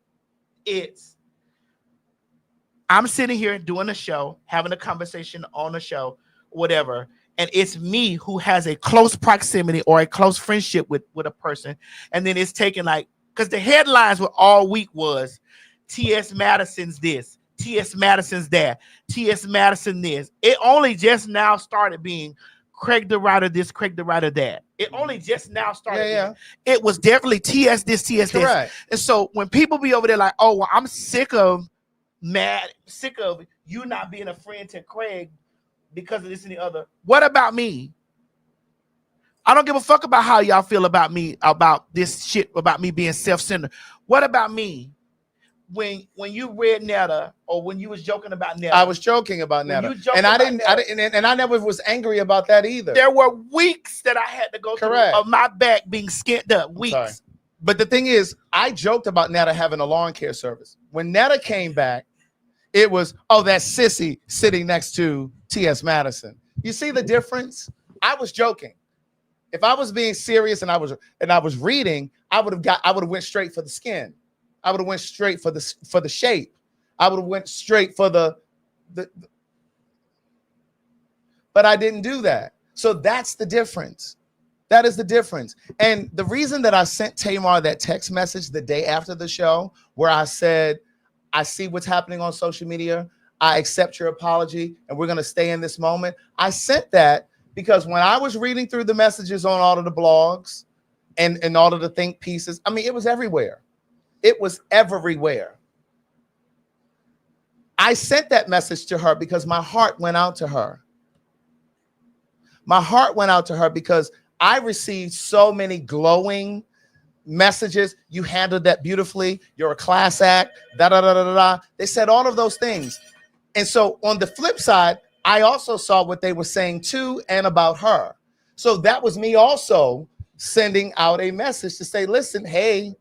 I'm sitting here doing a show, having a conversation on a show, whatever, and it's me who has a close proximity or a close friendship with a person, and then it's taken like, because the headlines were all week was T.S. Madison's this, T.S. Madison's that, T.S. Madison this. It only just now started being Craig the writer this, Craig the writer that. It only just now started. Yeah. It was definitely T.S. this, T.S. this. Correct. And so when people be over there like, oh, well, I'm sick of you not being a friend to Craig because of this and the other. What about me? I don't give a fuck about how y'all feel about me, about this shit, about me being self-centered. What about me? When you read Netta, or when you was joking about Netta, I was joking about Netta, and I didn't, and I never was angry about that either. There were weeks that I had to go through of my back being skinned up. Weeks. But the thing is, I joked about Netta having a lawn care service. When Netta came back, it was, oh, that sissy sitting next to T.S. Madison. You see the difference? I was joking. If I was being serious and I was reading, I would have went straight for the skin. I would have went straight for the shape. I would have went straight for the but I didn't do that. So that's the difference. That is the difference. And the reason that I sent Tamar that text message the day after the show, where I said, I see what's happening on social media. I accept your apology, and we're going to stay in this moment. I sent that because when I was reading through the messages on all of the blogs and all of the think pieces, I mean, it was everywhere. It was everywhere. I sent that message to her because my heart went out to her. My heart went out to her because I received so many glowing messages. You handled that beautifully. You're a class act. Da da da da da. They said all of those things. And so on the flip side, I also saw what they were saying to and about her. So that was me also sending out a message to say, listen, hey,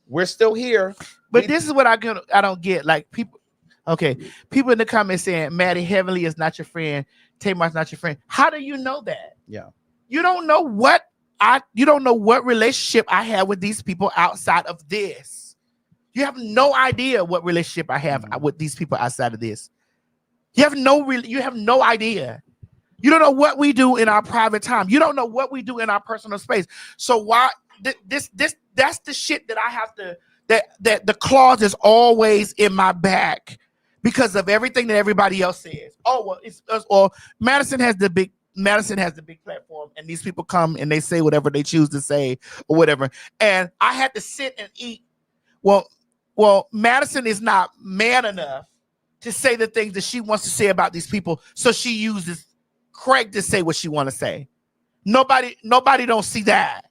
we're still here. But this is what I don't get. Like people in the comments saying Maddie Heavenly is not your friend, Tamar's not your friend. How do you know that? Yeah. You don't know what relationship I have with these people outside of this. You have no idea what relationship I have with these people outside of this. You have no idea. You don't know what we do in our private time. You don't know what we do in our personal space. So why that's the shit that I have to, that the clause is always in my back because of everything that everybody else says. Oh, well, Madison has the big platform, and these people come and they say whatever they choose to say or whatever. And I had to sit and eat. Well, Madison is not man enough to say the things that she wants to say about these people. So she uses Craig to say what she want to say. Nobody don't see that.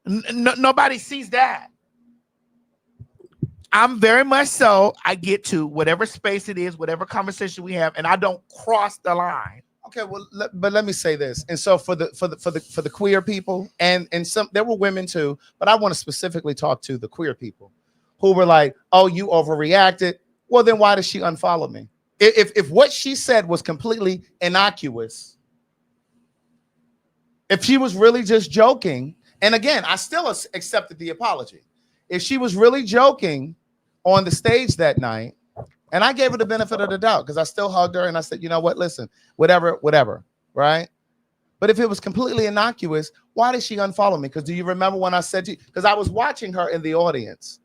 Nobody sees that. I'm very much so. I get to whatever space it is, whatever conversation we have, and I don't cross the line. Okay, well, but let me say this. And so for the queer people, and some, there were women too, but I want to specifically talk to the queer people who were like, "Oh, you overreacted." Well, then why did she unfollow me? If what she said was completely innocuous, if she was really just joking, and again, I still accepted the apology. If she was really joking on the stage that night, and I gave her the benefit of the doubt because I still hugged her and I said, you know what, listen, whatever, right? But if it was completely innocuous, why did she unfollow me? Because do you remember when I said to you, because I was watching her in the audience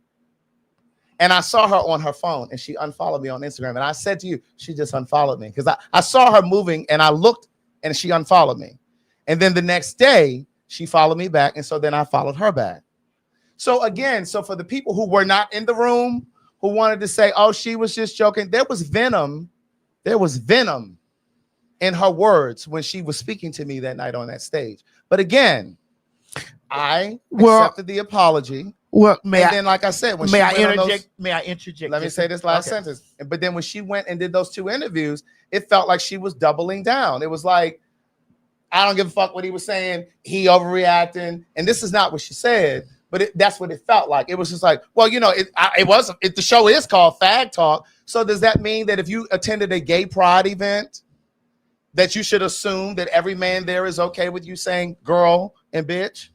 and I saw her on her phone and she unfollowed me on Instagram. And I said to you, she just unfollowed me because I saw her moving and I looked and she unfollowed me. And then the next day she followed me back. And so then I followed her back. So again, so for the people who were not in the room, who wanted to say, oh, she was just joking, there was venom in her words when she was speaking to me that night on that stage. But again, I accepted the apology. Well, then, like I said, when may I interject? Let me say this last sentence. But then when she went and did those 2 interviews, it felt like she was doubling down. It was like, I don't give a fuck what he was saying. He overreacting. And this is not what she said. but that's what it felt like. It was just like, well, you know, the show is called PhagTawlk. So does that mean that if you attended a gay pride event, that you should assume that every man there is okay with you saying girl and bitch?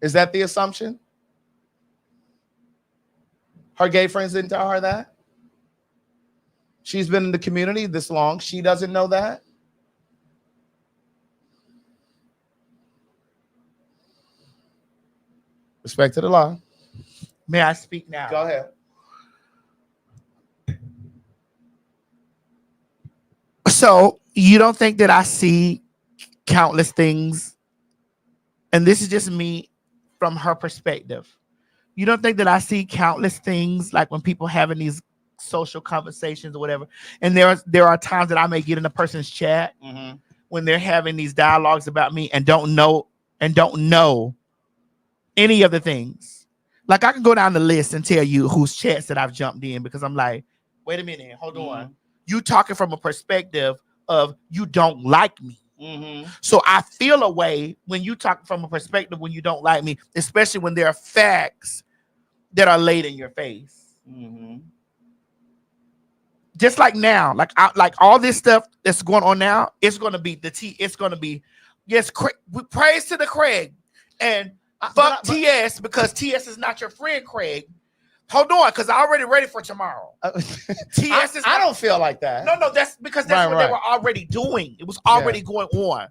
Is that the assumption? Her gay friends didn't tell her that? She's been in the community this long. She doesn't know that? Respect to the law. May I speak now? Go ahead. So you don't think that I see countless things, and this is just me from her perspective. You don't think that I see countless things, like when people having these social conversations or whatever, and there are times that I may get in a person's chat when they're having these dialogues about me and don't know any of the things. Like I can go down the list and tell you whose chats that I've jumped in, because I'm like, wait a minute, hold on. You talking from a perspective of you don't like me. So I feel a way when you talk from a perspective when you don't like me, especially when there are facts that are laid in your face. Just like now, like all this stuff that's going on now, it's going to be it's going to be, yes, praise to the Craig, and fuck TS, because TS is not your friend, Craig. Hold on, because I'm already ready for tomorrow. TS I don't feel like that. No, that's because that's what they were already doing. It was already going on.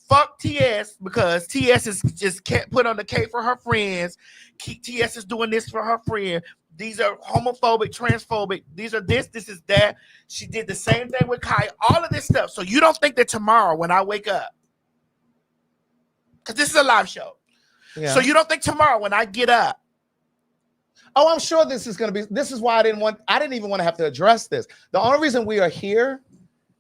Fuck TS, because TS is just can't put on the K for her friends. TS is doing this for her friend. These are homophobic, transphobic. These are this is that. She did the same thing with Kai. All of this stuff. So you don't think that tomorrow when I wake up, because this is a live show. Yeah. So you don't think tomorrow when I get up, oh, I'm sure this is going to be, this is why I didn't even want to have to address this. The only reason we are here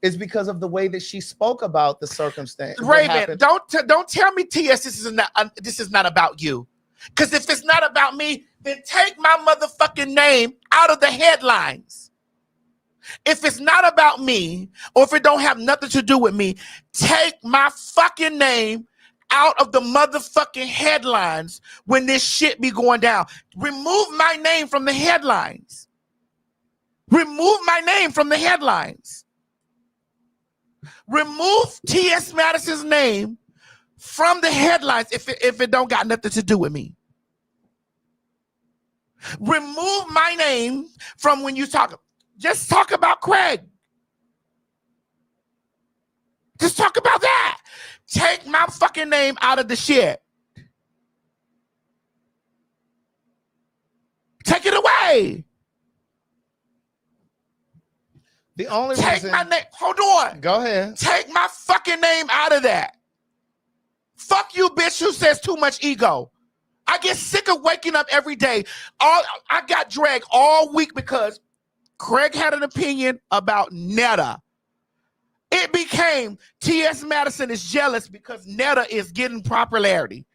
is because of the way that she spoke about the circumstance. Raven, don't tell me TS this is not about you. Because if it's not about me, then take my motherfucking name out of the headlines. If it's not about me, or if it don't have nothing to do with me, take my fucking name out of the motherfucking headlines when this shit be going down. Remove my name from the headlines. Remove my name from the headlines. Remove T.S. Madison's name from the headlines if it don't got nothing to do with me. Remove my name from when you talk. Just talk about Craig. Just talk about that. Take my fucking name out of the shit. Take it away. The only reason. My name. Hold on. Go ahead. Take my fucking name out of that. Fuck you, bitch, who says too much ego. I get sick of waking up every day. I got dragged all week because Craig had an opinion about Netta. It became T.S. Madison is jealous because Netta is getting popularity.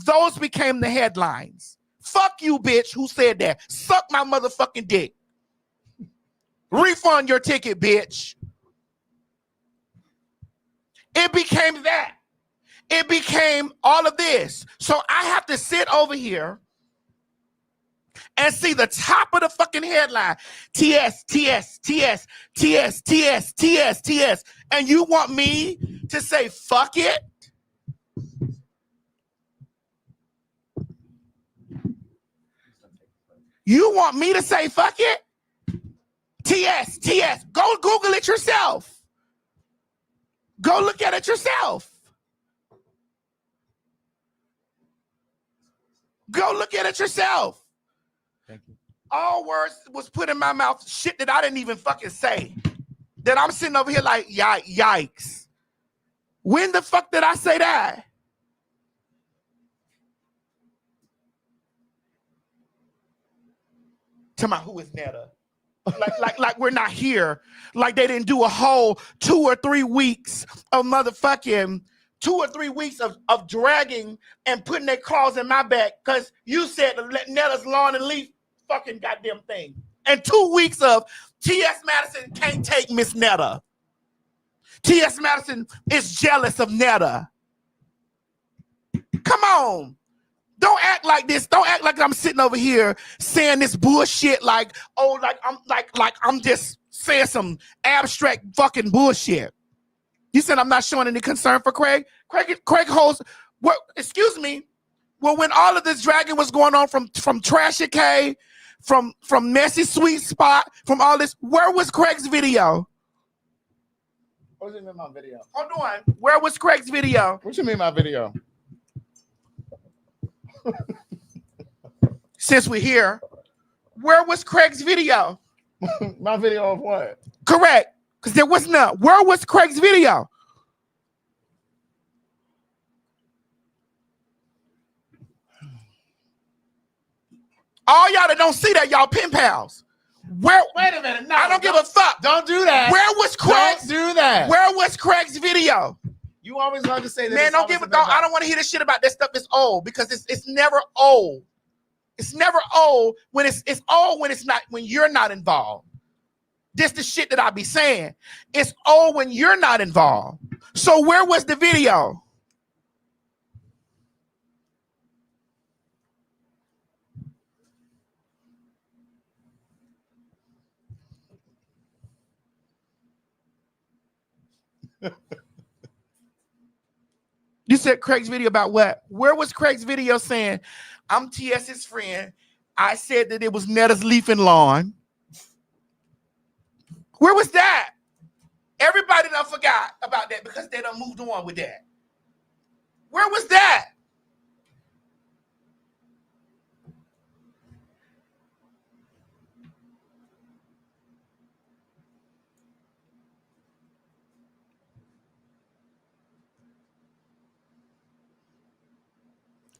Those became the headlines. Fuck you, bitch, who said that. Suck my motherfucking dick. Refund your ticket, bitch. It became that. It became all of this. So I have to sit over here and see the top of the fucking headline. TS. And you want me to say, fuck it? You want me to say, fuck it? TS. Go Google it yourself. Go look at it yourself. Go look at it yourself. Thank you. All words was put in my mouth, shit that I didn't even fucking say. That I'm sitting over here like, yikes. When the fuck did I say that? Tamar, who is Netta? Like we're not here. Like they didn't do a whole 2 or 3 weeks of motherfucking 2 or 3 weeks of dragging and putting their claws in my back because you said to let Netta's lawn and leaf fucking goddamn thing. And 2 weeks of T.S. Madison can't take Miss Netta. T.S. Madison is jealous of Netta. Come on. Don't act like this. Don't act like I'm sitting over here saying this bullshit like, oh, like I'm just saying some abstract fucking bullshit. You said I'm not showing any concern for Craig? Craig holds what, excuse me. Well, when all of this dragging was going on from Trashy K, from Messy Sweet Spot, from all this, where was Craig's video? What do you mean my video? Hold on. Where was Craig's video? What you mean my video? Since we're here, where was Craig's video? My video of what? Correct. Because there was none. Where was Craig's video? All y'all that don't see that, y'all pen pals. Wait a minute. No, I don't give a fuck. Don't do that. Where was Craig's? Don't do that. Where was Craig's video? You always love to say that. Man, don't give a dog. I don't want to hear this shit about that stuff. It's old because it's never old. It's never old when it's old when it's not, when you're not involved. This the shit that I be saying. It's old when you're not involved. So where was the video? You said Craig's video about what? Where was Craig's video saying, I'm TS's friend. I said that it was Netta's leafing lawn. Where was that? Everybody done forgot about that because they done moved on with that. Where was that?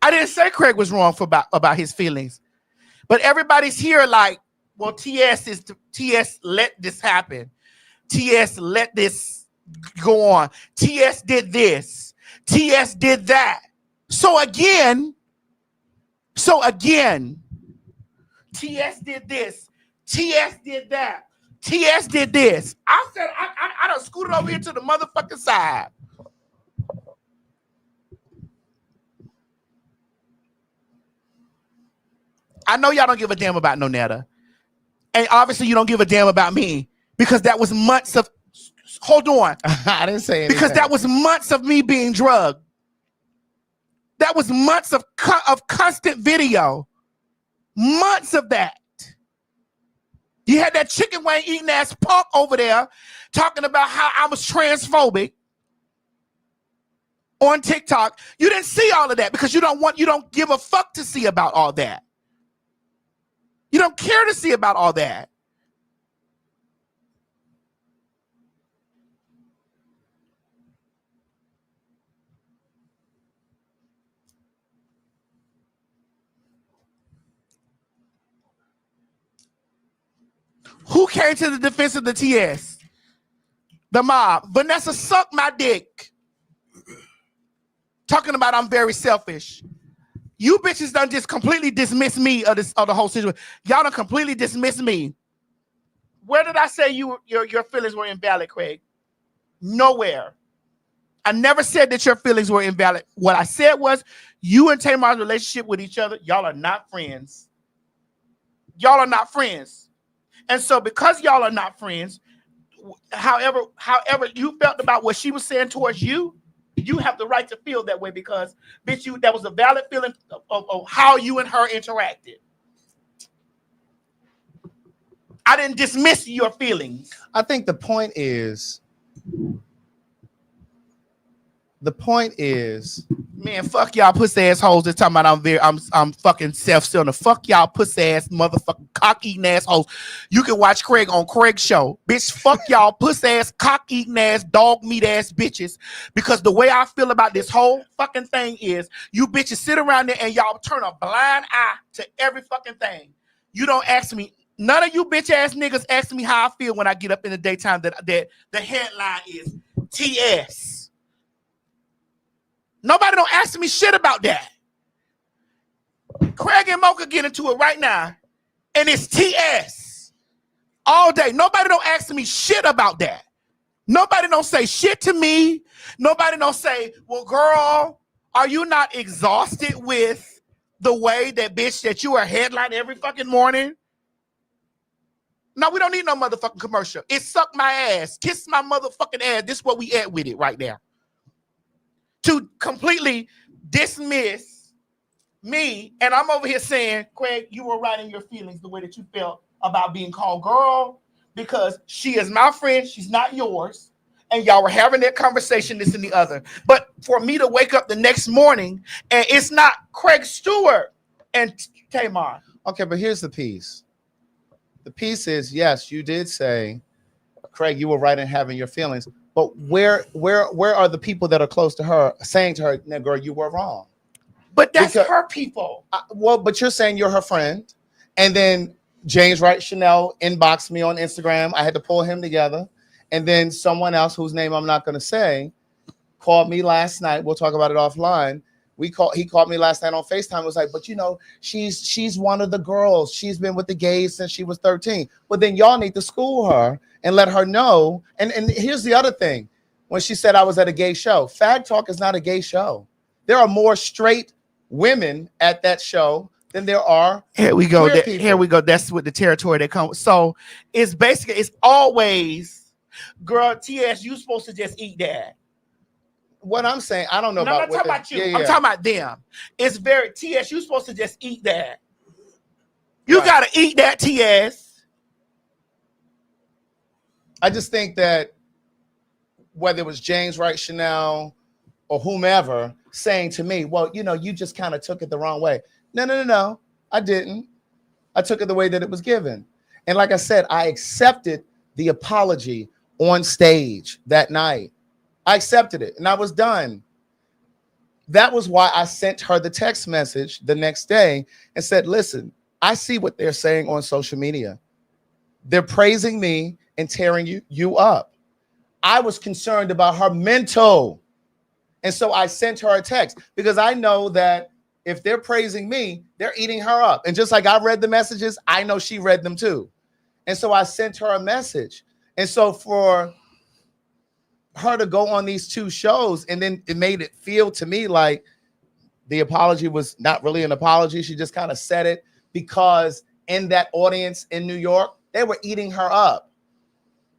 I didn't say Craig was wrong about his feelings, but everybody's here like, well, TS let this happen. TS let this go on. TS did this. TS did that. So again, TS did this. TS did that. TS did this. I said I done scooted over here to the motherfucking side. I know y'all don't give a damn about no Netta. And obviously you don't give a damn about me because that was months of, hold on. I didn't say anything. Because that was months of me being drugged. That was months of constant video. Months of that. You had that chicken wing eating ass punk over there talking about how I was transphobic on TikTok. You didn't see all of that because you don't give a fuck to see about all that. You don't care to see about all that. Who came to the defense of the TS? The mob. Vanessa sucked my dick. Talking about I'm very selfish. You bitches done just completely dismiss me of the whole situation. Y'all done completely dismiss me. Where did I say your feelings were invalid, Craig? Nowhere. I never said that your feelings were invalid. What I said was you and Tamar's relationship with each other, y'all are not friends. Y'all are not friends. And so because y'all are not friends, however you felt about what she was saying towards you, you have the right to feel that way because, bitch, that was a valid feeling of how you and her interacted. I didn't dismiss your feelings. I think the point is, man, fuck y'all pussy ass hoes that's talking about I'm fucking self-centered. Fuck y'all pussy ass motherfucking cock-eating ass hoes. You can watch Craig on Craig's show. Bitch, fuck y'all pussy ass, cock-eating ass, dog meat ass bitches. Because the way I feel about this whole fucking thing is you bitches sit around there and y'all turn a blind eye to every fucking thing. You don't ask me. None of you bitch ass niggas ask me how I feel when I get up in the daytime that the headline is TS. Nobody don't ask me shit about that. Craig and Mocha get into it right now, and it's TS all day. Nobody don't ask me shit about that. Nobody don't say shit to me. Nobody don't say, well, girl, Are you not exhausted with the way that bitch that you are headline every fucking morning? No, we don't need no motherfucking commercial. It suck my ass. Kiss my motherfucking ass. This is what we at with it right now. To completely dismiss me, and I'm over here saying, Craig, you were right in your feelings the way that you felt about being called girl, because she is my friend, she's not yours, and y'all were having that conversation, this and the other. But for me to wake up the next morning and it's not Craig Stewart and Tamar. Okay, but here's the piece. The piece is, yes, you did say, Craig, you were right in having your feelings, but where are the people that are close to her saying to her, "No, girl, you were wrong"? But that's her people. Well, but you're saying you're her friend, and then James Wright Chanel inboxed me on Instagram. I had to pull him together, and then someone else whose name I'm not going to say called me last night. We'll talk about it offline. He called me last night on FaceTime. Was like, but you know, she's one of the girls. She's been with the gays since she was 13. But then y'all need to school her and let her know. And here's the other thing. When she said I was at a gay show, PhagTawlk is not a gay show. There are more straight women at that show than there are. Here we go. Here we go. That's what the territory they come with. So it's basically, it's always, girl, TS, you supposed to just eat that. What I'm saying, I don't know about. I'm not talking about you. Yeah. I'm talking about them. It's very TS. You supposed to just eat that. You gotta eat that, TS. I just think that whether it was James Wright Chanel or whomever saying to me, "Well, you know, you just kind of took it the wrong way." No, I didn't. I took it the way that it was given, and like I said, I accepted the apology on stage that night. I accepted it and I was done. That was why I sent her the text message the next day and said, listen, I see what they're saying on social media. They're praising me and tearing you up. I was concerned about her mental. And so I sent her a text because I know that if they're praising me, they're eating her up. And just like I read the messages, I know she read them too. And so I sent her a message. And so for her to go on these two shows, and then it made it feel to me like the apology was not really an apology. She just kind of said it because in that audience in New York, they were eating her up.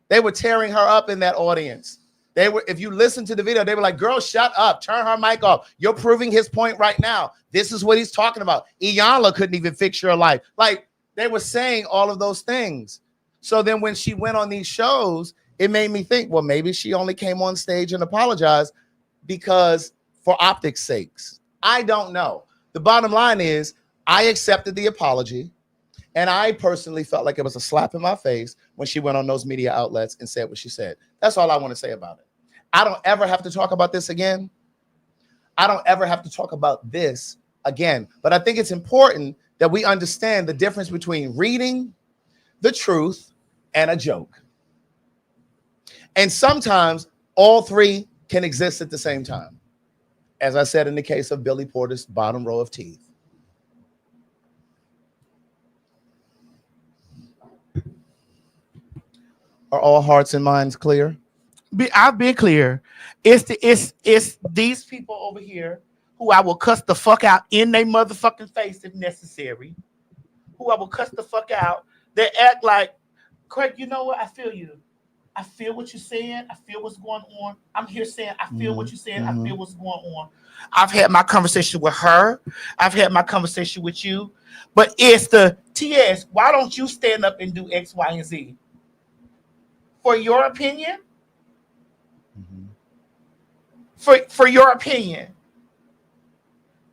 They were tearing her up in that audience. They were, if you listen to the video, they were like, girl, shut up, turn her mic off. You're proving his point right now. This is what he's talking about. Iyanla couldn't even fix your life. Like, they were saying all of those things. So then when she went on these shows, it made me think, well, maybe she only came on stage and apologized because for optics sakes. I don't know. The bottom line is I accepted the apology, and I personally felt like it was a slap in my face when she went on those media outlets and said what she said. That's all I want to say about it. I don't ever have to talk about this again. I don't ever have to talk about this again. But I think it's important that we understand the difference between reading the truth and a joke. And sometimes all three can exist at the same time. As I said in the case of Billy Porter's bottom row of teeth. Are all hearts and minds clear? I've been clear. It's these people over here who I will cuss the fuck out in their motherfucking face if necessary. Who I will cuss the fuck out. They act like, Craig, you know what? I feel you. I feel what you're saying. I feel what's going on. I'm here saying, I feel what you're saying. I feel what's going on. I've had my conversation with her. I've had my conversation with you. But it's the TS, why don't you stand up and do X, Y, and Z? For your opinion? For your opinion.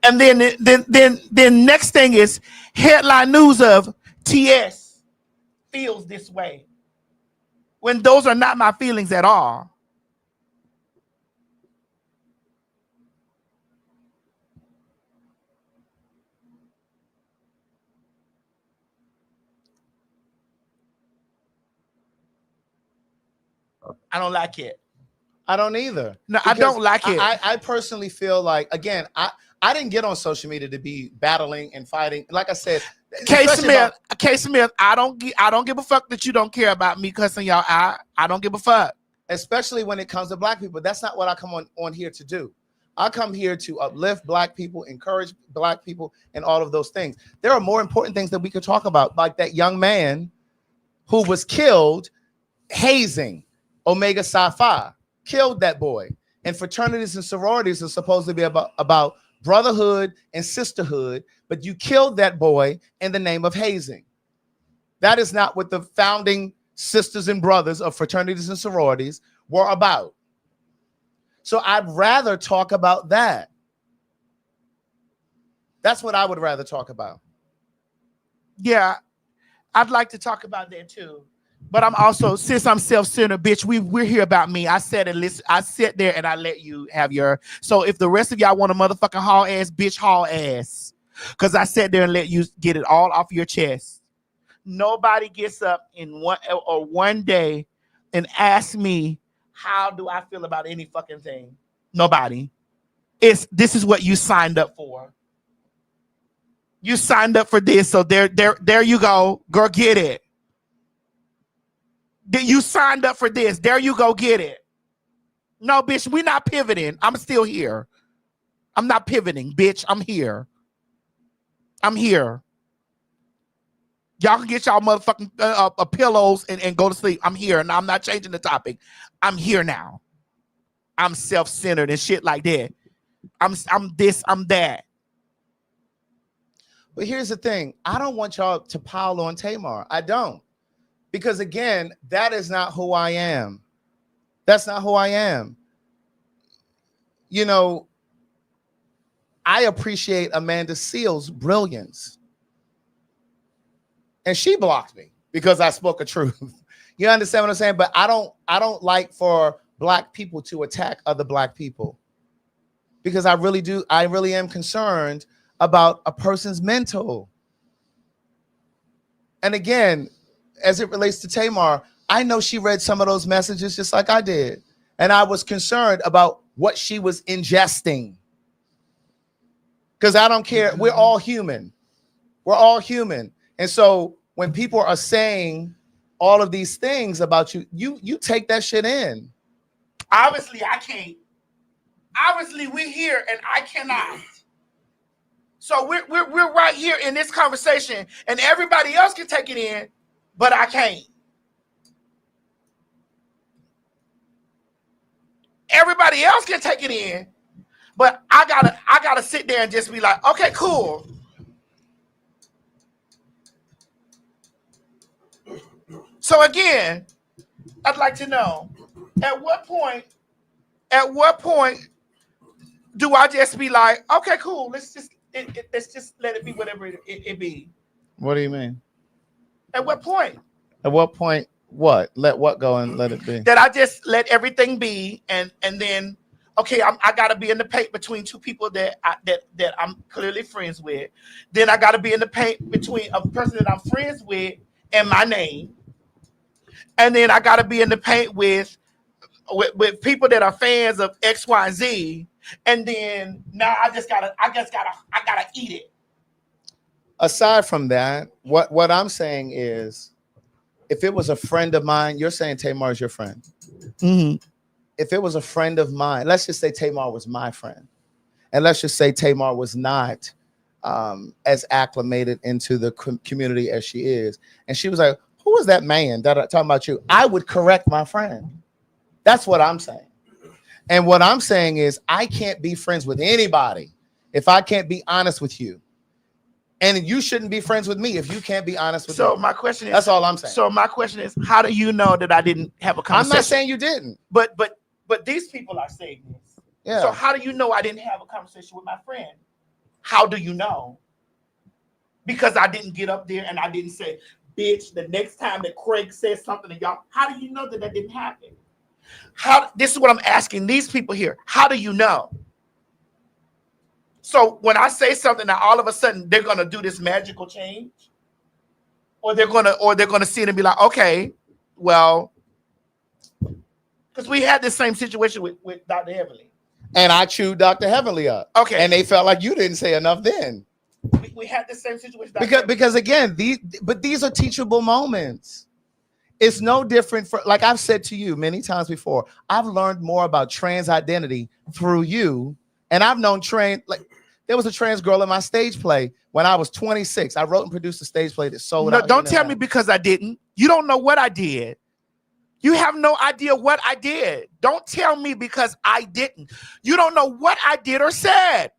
And then next thing is headline news of TS feels this way. When those are not my feelings at all. I don't like it. I don't either. No, I don't like it. I personally feel like, again, I didn't get on social media to be battling and fighting. Like I said, K Smith, I don't give a fuck that you don't care about me cussing y'all out. I don't give a fuck. Especially when it comes to black people. That's not what I come on here to do. I come here to uplift Black people, encourage Black people, and all of those things. There are more important things that we could talk about, like that young man who was killed hazing Omega Psi Phi, killed that boy. And fraternities and sororities are supposed to be about brotherhood and sisterhood, but you killed that boy in the name of hazing. That is not what the founding sisters and brothers of fraternities and sororities were about. So I'd rather talk about that. That's what I would rather talk about. Yeah, I'd like to talk about that too. But I'm also, since I'm self-centered, bitch, we're here about me. I said and listen, I sit there and I let you have your. So if the rest of y'all want a motherfucking haul ass, bitch, haul ass. Because I sat there and let you get it all off your chest. Nobody gets up in one day and asks me, how do I feel about any fucking thing? Nobody. This is what you signed up for. You signed up for this, so there you go. Girl, get it. You signed up for this. There you go, get it. No, bitch, we're not pivoting. I'm still here. I'm not pivoting, bitch. I'm here. I'm here. Y'all can get y'all motherfucking pillows and go to sleep. I'm here, and I'm not changing the topic. I'm here now. I'm self-centered and shit like that. I'm this, I'm that. But here's the thing. I don't want y'all to pile on Tamar. I don't. Because again, that is not who I am. That's not who I am. You know, I appreciate Amanda Seale's brilliance. And she blocked me because I spoke a truth. You understand what I'm saying? But I don't like for Black people to attack other Black people. Because I really am concerned about a person's mental. And again, as it relates to Tamar, I know she read some of those messages just like I did. And I was concerned about what she was ingesting. Because I don't care. We're all human. We're all human. And so when people are saying all of these things about you, you take that shit in. Obviously, I can't. Obviously, we're here and I cannot. So we're right here in this conversation, and everybody else can take it in, but I can't. Everybody else can take it in, but I gotta sit there and just be like, okay, cool. So again, I'd like to know, at what point do I just be like, okay, cool, let's just let it be whatever it be. What do you mean? At what point? At what point? What? Let what go and let it be? That I just let everything be, and then okay, I gotta be in the paint between two people that I'm clearly friends with. Then I gotta be in the paint between a person that I'm friends with and my name, and then I gotta be in the paint with people that are fans of X, Y, Z. And then now I gotta eat it. Aside from that, what I'm saying is, if it was a friend of mine, you're saying Tamar is your friend. Mm-hmm. If it was a friend of mine, let's just say Tamar was my friend, and let's just say Tamar was not as acclimated into the community as she is, and she was like, "Who is that man that I'm talking about you?" I would correct my friend. That's what I'm saying. And what I'm saying is, I can't be friends with anybody if I can't be honest with you. And you shouldn't be friends with me if you can't be honest with me. So my question is, that's all I'm saying. So my question is, how do you know that I didn't have a conversation? I'm not saying you didn't. But these people are saying this. Yeah. So how do you know I didn't have a conversation with my friend? How do you know? Because I didn't get up there and I didn't say, bitch, the next time that Craig says something to y'all, how do you know that didn't happen? This is what I'm asking these people here. How do you know? So when I say something, now all of a sudden they're gonna do this magical change, or they're gonna see it and be like, okay, well, because we had this same situation with Dr. Heavenly, and I chewed Dr. Heavenly up. Okay, and they felt like you didn't say enough then. We had the same situation because again, these are teachable moments. It's no different for, like I've said to you many times before, I've learned more about trans identity through you And I've known there was a trans girl in my stage play when I was 26. I wrote and produced a stage play that sold out. Don't tell me because I didn't. You don't know what I did. You have no idea what I did. Don't tell me because I didn't. You don't know what I did or said.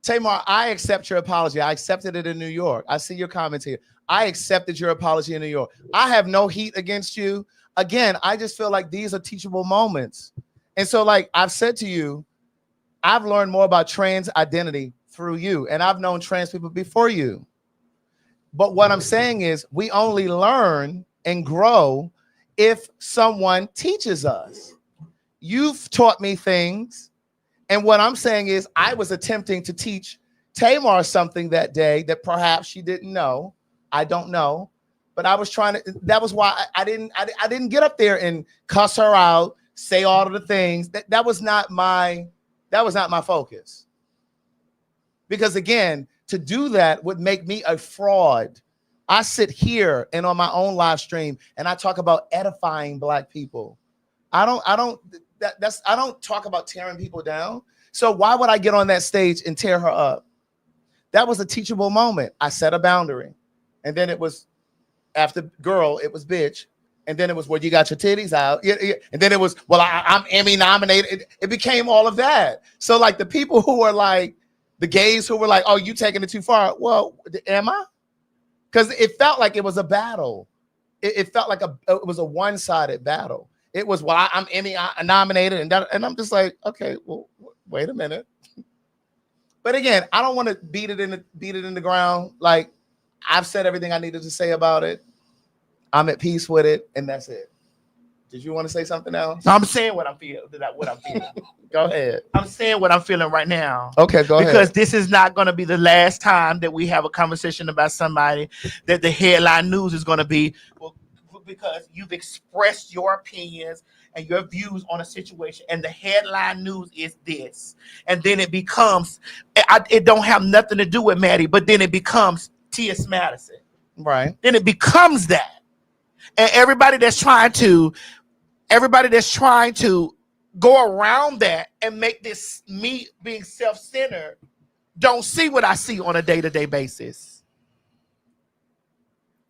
Tamar, I accept your apology. I accepted it in New York. I see your comments here. I accepted your apology in New York. I have no heat against you. Again, I just feel like these are teachable moments. And so, like I've said to you, I've learned more about trans identity through you, and I've known trans people before you. But what I'm saying is we only learn and grow if someone teaches us. You've taught me things, and what I'm saying is I was attempting to teach Tamar something that day that perhaps she didn't know. I don't know, but I was trying to. That was why I didn't get up there and cuss her out, say all of the things. That was not my focus. Because again, to do that would make me a fraud. I sit here and on my own live stream and I talk about edifying Black people. I don't talk about tearing people down. So why would I get on that stage and tear her up? That was a teachable moment. I set a boundary. And then it was after girl, it was bitch. And then it was, well, you got your titties out. And then it was, well, I'm Emmy nominated. It became all of that. So like the people who were like, the gays who were like, oh, you taking it too far. Well, am I? Because it felt like it was a battle. It felt like it was a one-sided battle. It was, well, I'm Emmy nominated. And I'm just like, okay, well, wait a minute. But again, I don't want to beat it in the ground. Like I've said everything I needed to say about it. I'm at peace with it, and that's it. Did you want to say something else? I'm saying what I'm feeling. Go ahead. I'm saying what I'm feeling right now. Okay, go ahead. Because this is not going to be the last time that we have a conversation about somebody that the headline news is going to be, well, because you've expressed your opinions and your views on a situation, and the headline news is this. And then it becomes, it don't have nothing to do with Maddie, but then it becomes T.S. Madison. Right. Then it becomes that. And everybody that's trying to go around that and make this me being self-centered don't see what I see on a day-to-day basis.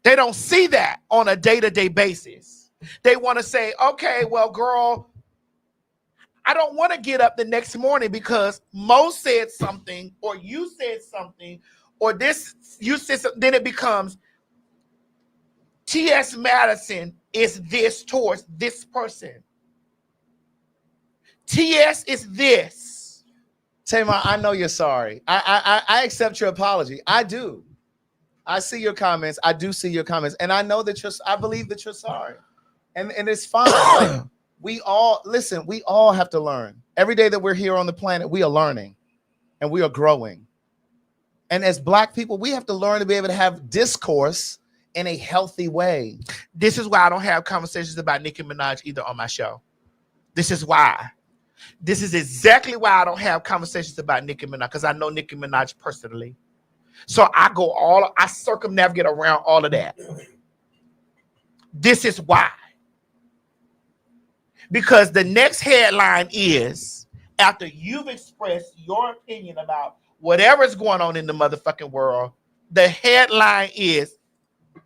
They don't see that on a day-to-day basis. They want to say, okay, well, girl, I don't want to get up the next morning because Mo said something or you said something or this, you said something. Then it becomes T.S. Madison is this towards this person. T.S. is this. Tamar, I know you're sorry. I accept your apology. I do. I see your comments. I do see your comments. And I know that I believe that you're sorry. And it's fine. Like, we all have to learn. Every day that we're here on the planet, we are learning and we are growing. And as Black people, we have to learn to be able to have discourse in a healthy way. This is why I don't have conversations about Nicki Minaj either on my show. This is why. This is exactly why I don't have conversations about Nicki Minaj, because I know Nicki Minaj personally. So I circumnavigate around all of that. This is why. Because the next headline is, after you've expressed your opinion about whatever's going on in the motherfucking world, the headline is,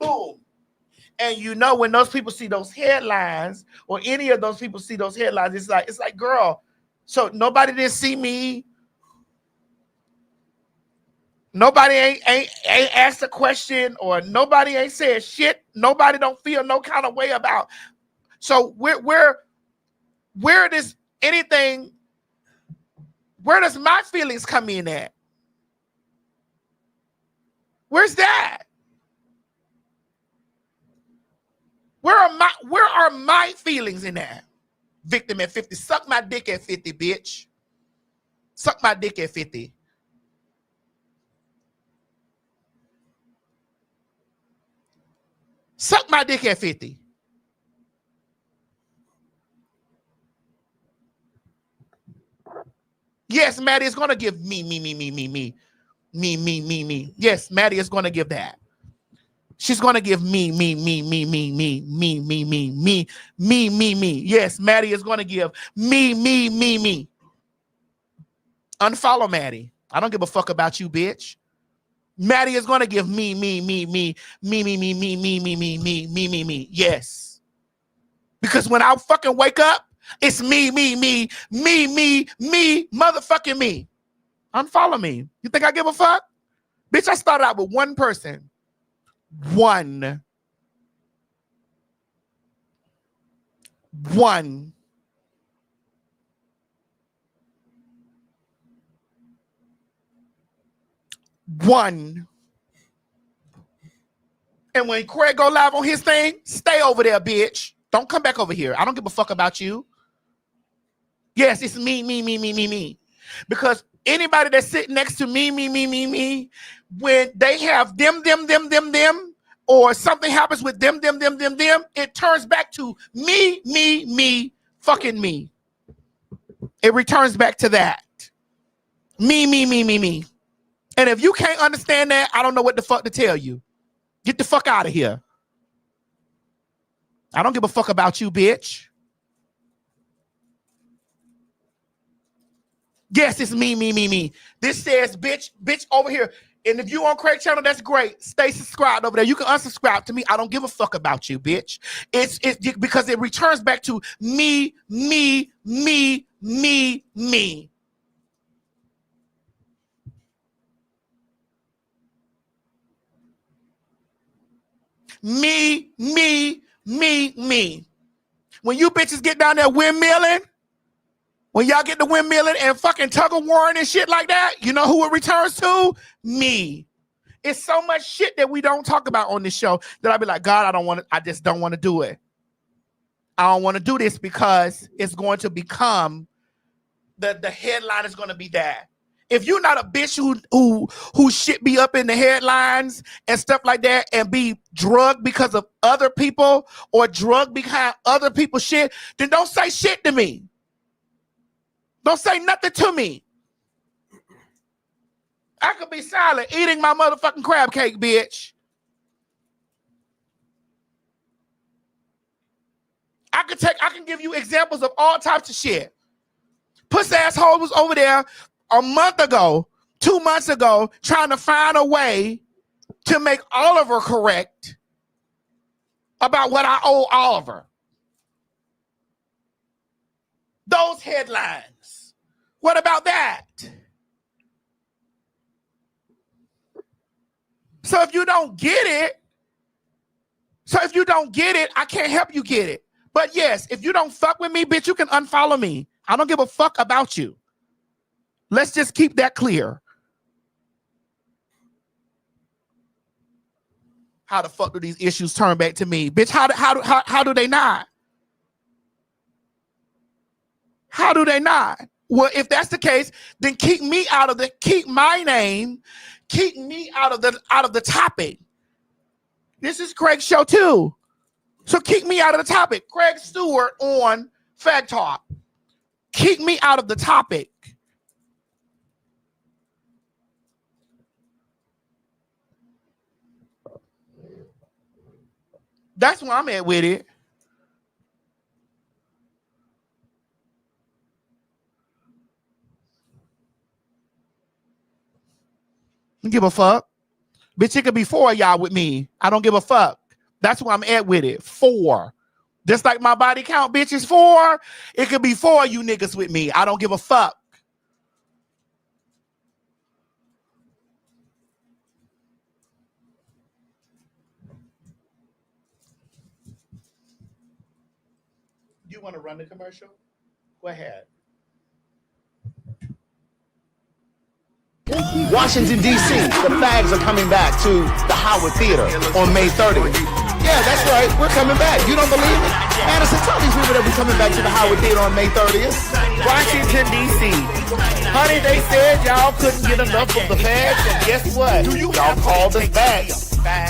boom. And you know, when those people see those headlines, or any of those people see those headlines, it's like, girl, so nobody didn't see me. Nobody ain't asked a question, or nobody ain't said shit. Nobody don't feel no kind of way about. So where does anything? Where does my feelings come in at? Where's that? Where are my feelings in that? Victim at 50. Suck my dick at 50, bitch. Suck my dick at 50. Suck my dick at 50. Yes, Maddie is gonna give me. Yes, Maddie is gonna give that. She's gonna give me. Yes, Maddie is gonna give me. Unfollow Maddie. I don't give a fuck about you, bitch. Maddie is gonna give me. Yes. Because when I fucking wake up, it's me, motherfucking me. Unfollow me. You think I give a fuck? Bitch, I started out with one person. One. And when Craig go live on his thing, stay over there, bitch. Don't come back over here. I don't give a fuck about you. Yes, it's me. Because anybody that's sitting next to me, when they have them, or something happens with them, it turns back to me, fucking me. It returns back to that. Me. And if you can't understand that, I don't know what the fuck to tell you. Get the fuck out of here. I don't give a fuck about you, bitch. Yes, it's me. This says bitch over here. And if you on Craig channel, that's great. Stay subscribed over there. You can unsubscribe to me. I don't give a fuck about you, bitch. It's because it returns back to me. Me. When you bitches get down there windmilling, when y'all get the windmilling and fucking tug of warring and shit like that, you know who it returns to? Me. It's so much shit that we don't talk about on this show that I be like, God, I just don't want to do it. I don't want to do this because it's going to become the headline is going to be that. If you're not a bitch who shit be up in the headlines and stuff like that and be drugged because of other people or drugged behind other people's shit, then don't say shit to me. Don't say nothing to me. I could be silent eating my motherfucking crab cake, bitch. I can give you examples of all types of shit. Puss asshole was over there a month ago, 2 months ago, trying to find a way to make Oliver correct about what I owe Oliver. Those headlines. What about that? So if you don't get it, I can't help you get it. But yes, if you don't fuck with me, bitch, you can unfollow me. I don't give a fuck about you. Let's just keep that clear. How the fuck do these issues turn back to me? Bitch, how do they not? How do they not? Well, if that's the case, then keep my name, keep me out of the topic. This is Craig's show too. So keep me out of the topic. Craig Stewart on PhagTawlk. Keep me out of the topic. That's where I'm at with it. Don't give a fuck. Bitch, it could be 4 of y'all with me. I don't give a fuck. That's where I'm at with it. 4. Just like my body count, bitch, is 4. It could be 4 of you niggas with me. I don't give a fuck. You want to run the commercial? Go ahead. Washington, D.C., the Fags are coming back to the Howard Theater on May 30th. Yeah, that's right. We're coming back. You don't believe it? Madison, tell these people that we're coming back to the Howard Theater on May 30th. Washington, D.C. Honey, they said y'all couldn't get enough of the Fags, and guess what? Y'all called us back.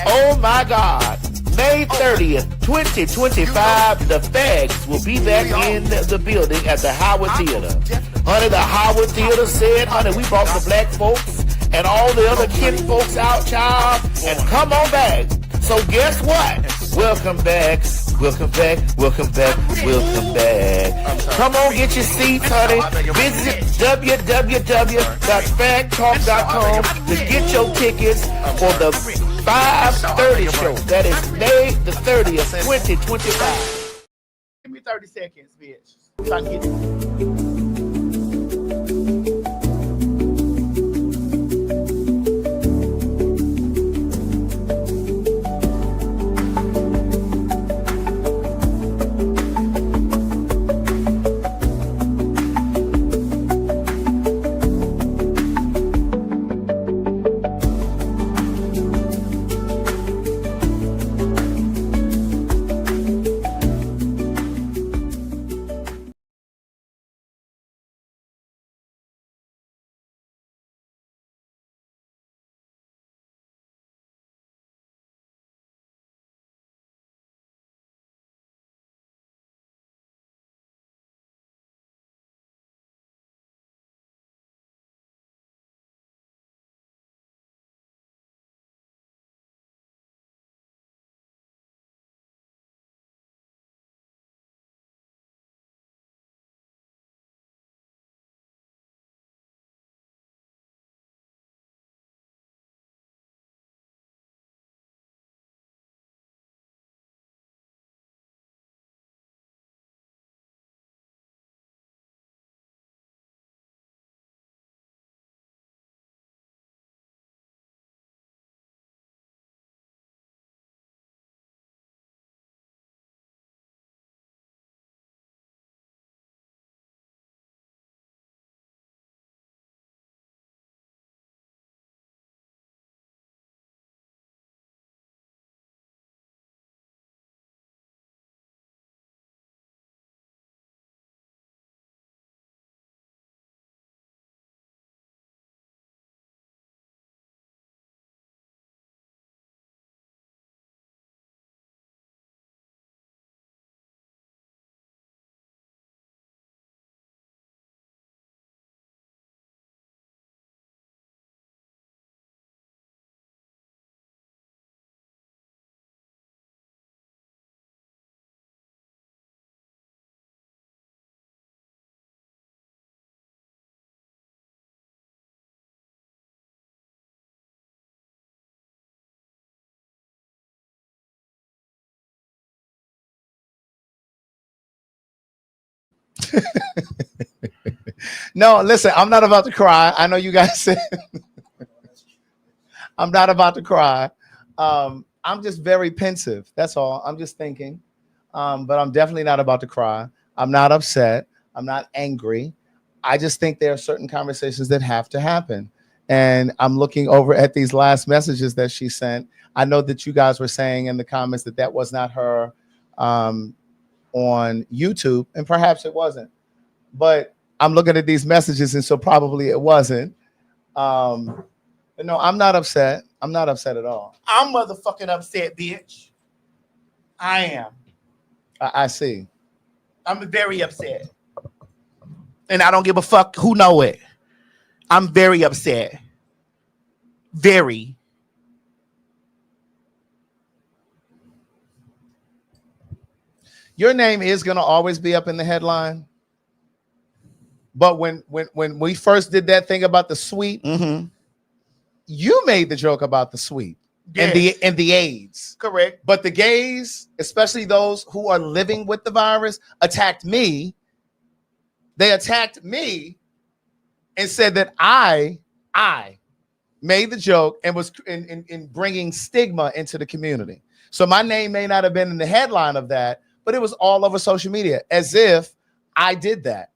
Oh, my God. May 30th, 2025, the Fags will be back in the building at the Howard Theater. Honey, the Howard Theater said, honey, we brought the black folks and all the other kin folks out, child, and come on back. So guess what? Welcome back. Welcome back, welcome back, welcome back. Come on, get your seats, honey. Visit www.PhagTawlk.com to get your tickets for the 5:30 show. That is May the 30th, 2025. Give me 30 seconds, bitch. So I can get it. No, listen, I'm not about to cry. I know you guys said I'm not about to cry. I'm just very pensive. That's all. I'm just thinking. But I'm definitely not about to cry. I'm not upset. I'm not angry. I just think there are certain conversations that have to happen. And I'm looking over at these last messages that she sent. I know that you guys were saying in the comments that that was not her on YouTube, and perhaps it wasn't. But I'm looking at these messages, and so probably it wasn't. But no, I'm not upset. I'm not upset at all. I'm motherfucking upset, bitch. I am. I see. I'm very upset. And I don't give a fuck who know it. I'm very upset. Very. Your name is going to always be up in the headline. But when we first did that thing about the suite, you made the joke about the suite and the AIDS. Correct. But the gays, especially those who are living with the virus, attacked me. They attacked me and said that I made the joke and was in bringing stigma into the community. So my name may not have been in the headline of that, but it was all over social media as if I did that.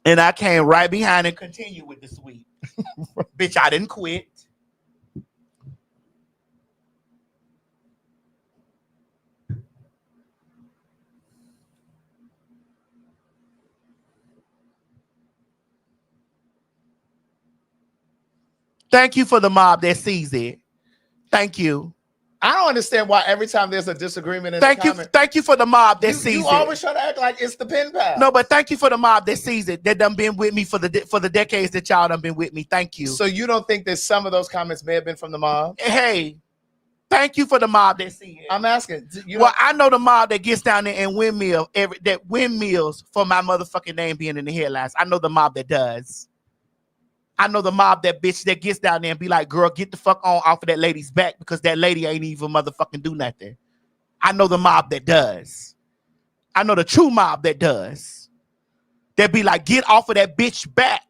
And I came right behind and continued with the suite. Bitch, I didn't quit. Thank you for the mob that sees it. Thank you. I don't understand why every time there's a disagreement in the comment, thank you for the mob that sees it. You always try to act like it's the pen pal. No, but thank you for the mob that sees it. That done been with me for the decades that y'all done been with me. Thank you. So you don't think that some of those comments may have been from the mob? Hey, Thank you for the mob that see it. I'm asking. Well, I know the mob that gets down there and windmills for my motherfucking name being in the headlines. I know the mob that does. I know the mob that bitch that gets down there and be like, girl, get the fuck on off of that lady's back because that lady ain't even motherfucking do nothing. I know the mob that does. I know the true mob that does. That be like, get off of that bitch back.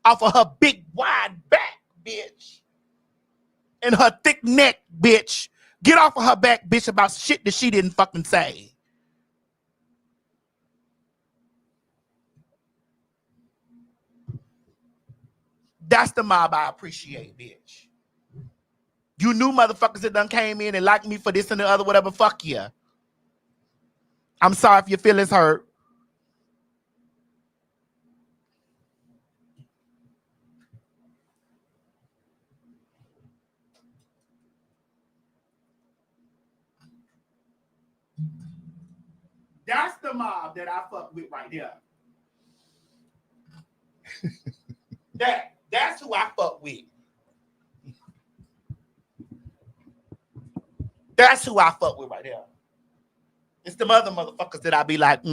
Off of her big wide back, bitch. And her thick neck, bitch. Get off of her back, bitch, about shit that she didn't fucking say. That's the mob I appreciate, bitch. You new motherfuckers that done came in and liked me for this and the other, whatever, fuck you. I'm sorry if your feelings hurt. That's the mob that I fuck with right there. That's who I fuck with. That's who I fuck with right there. It's the other motherfuckers that I be like,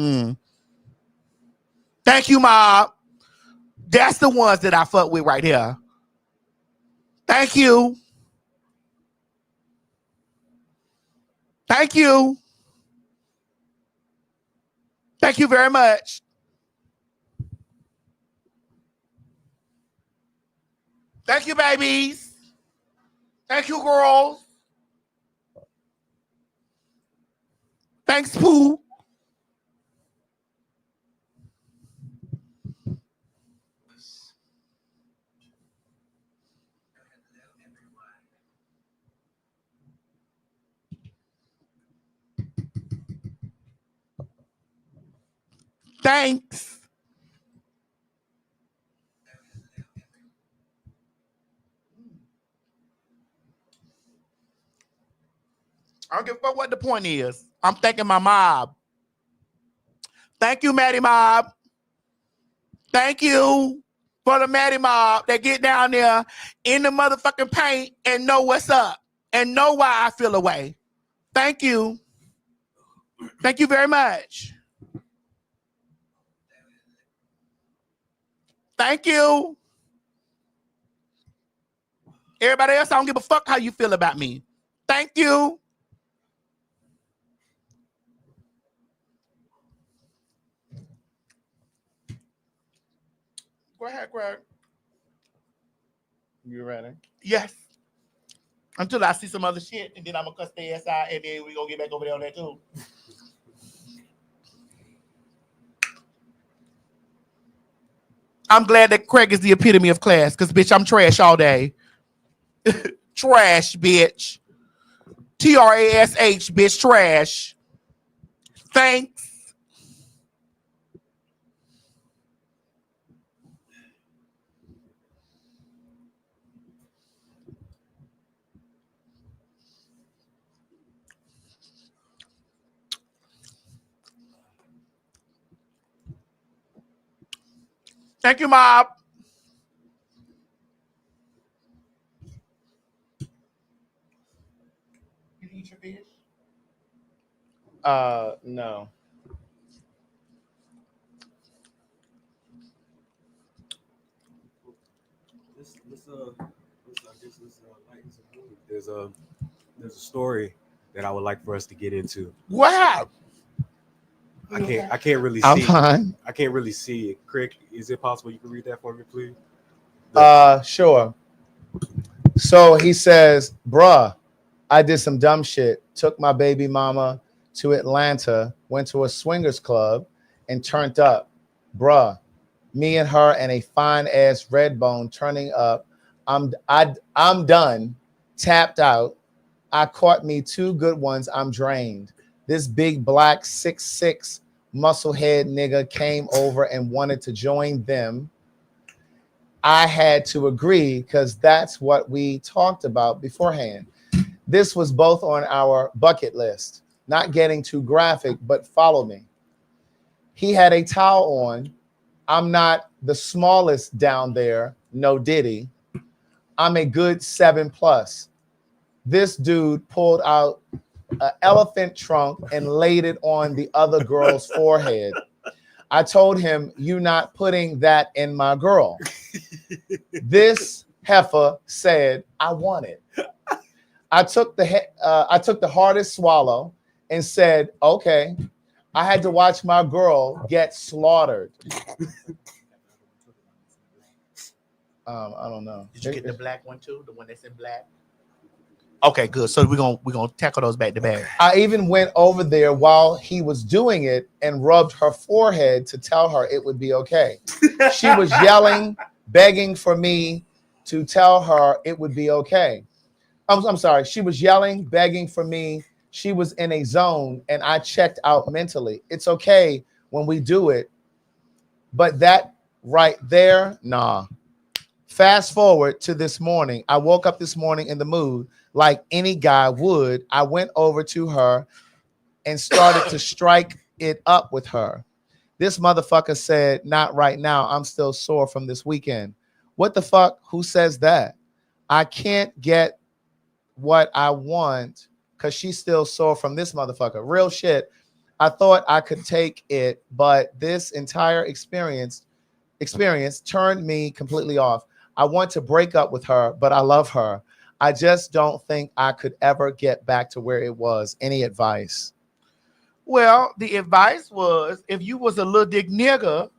Thank you, mob. That's the ones that I fuck with right here. Thank you. Thank you. Thank you very much. Thank you, babies. Thank you, girls. Thanks, Pooh. Thanks. I don't give a fuck what the point is. I'm thanking my mob. Thank you, Maddie Mob. Thank you for the Maddie Mob that get down there in the motherfucking paint and know what's up and know why I feel away. Thank you. Thank you very much. Thank you. Everybody else, I don't give a fuck how you feel about me. Thank you. Go ahead, Greg. You ready? Yes. Until I see some other shit, and then I'm gonna cuss their ass out, and then we gonna get back over there on that too. I'm glad that Craig is the epitome of class, because bitch, I'm trash all day. Trash, bitch. TRASH, bitch, trash. Thanks. Thank you, Mob. You eat your fish? No. There's a story that I would like for us to get into. Wow. I can't really see. I'm fine. I can't really see it. Craig, is it possible you can read that for me, please? Sure. So he says, bruh, I did some dumb shit. Took my baby mama to Atlanta, went to a swingers club and turned up. Bruh, me and her and a fine ass Redbone turning up. I'm done, tapped out. I caught me 2 good ones. I'm drained. This big black 6'6" musclehead nigga came over and wanted to join them. I had to agree because that's what we talked about beforehand. This was both on our bucket list. Not getting too graphic, but follow me. He had a towel on. I'm not the smallest down there, no diddy. I'm a good 7+. this dude pulled out an elephant trunk and laid it on the other girl's forehead. I told him, "You not putting that in my girl." This heifer said, "I want it." I took the hardest swallow and said, "Okay." I had to watch my girl get slaughtered. I don't know. Did you get the black one too? The one that's in black? Okay, good. So we're gonna tackle those back to back. I even went over there while he was doing it and rubbed her forehead to tell her it would be okay. She was yelling, begging for me to tell her it would be okay. I'm sorry. She was yelling, begging for me. She was in a zone, and I checked out mentally. It's okay when we do it, but that right there, nah. Fast forward to this morning. I woke up this morning in the mood like any guy would. I went over to her and started to strike it up with her. This motherfucker said, "Not right now. I'm still sore from this weekend." What the fuck? Who says that? I can't get what I want because she's still sore from this motherfucker. Real shit. I thought I could take it, but this entire experience turned me completely off. I want to break up with her, but I love her. I just don't think I could ever get back to where it was. Any advice? Well, the advice was, if you was a little dick nigga,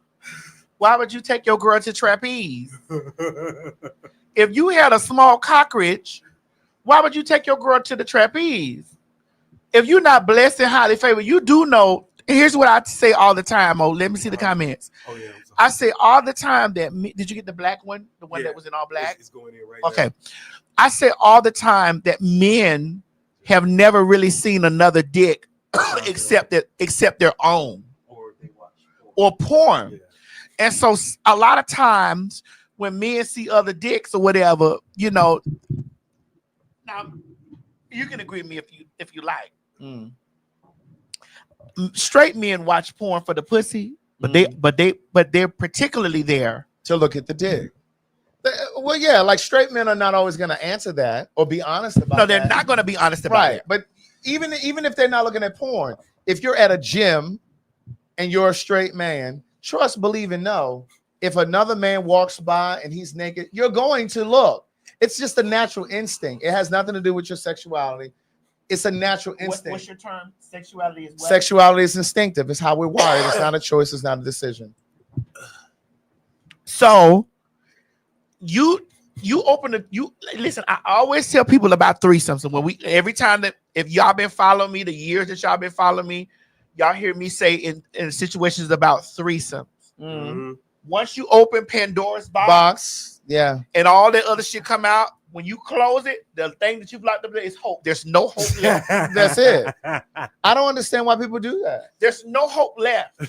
why would you take your girl to trapeze? If you had a small cockroach, why would you take your girl to the trapeze? If you're not blessed and highly favored, you do know. Here's what I say all the time. Oh, let me see the comments. Oh yeah. I say all the time that did you get the black one? The one that was in all black? It's going in right Okay. now. I say all the time that men have never really seen another dick except their own Or they watch or porn. Yeah. And so a lot of times when men see other dicks or whatever, you know, now you can agree with me if you like. Straight men watch porn for the pussy, but they're particularly there To look at the dick. Well, yeah, like straight men are not always going to answer that or be honest about No, that. they're not going to be honest about Right. it. But even if they're not looking at porn, if you're at a gym and you're a straight man, trust, believe, and know, if another man walks by and he's naked, you're going to look. It's just a natural instinct. It has nothing to do with your sexuality. It's a natural instinct. What's your term? Sexuality is what? Sexuality is instinctive. It's how we're wired. It's not a choice. It's not a decision. So you listen. I always tell people about threesomes. And when every time that if y'all been following me, the years that y'all been following me, y'all hear me say in situations about threesomes. Mm-hmm. Once you open Pandora's box, Yeah. and all that other shit come out, when you close it, the thing that you've locked up there is hope. There's no hope left. That's it. I don't understand why people do that. There's no hope left.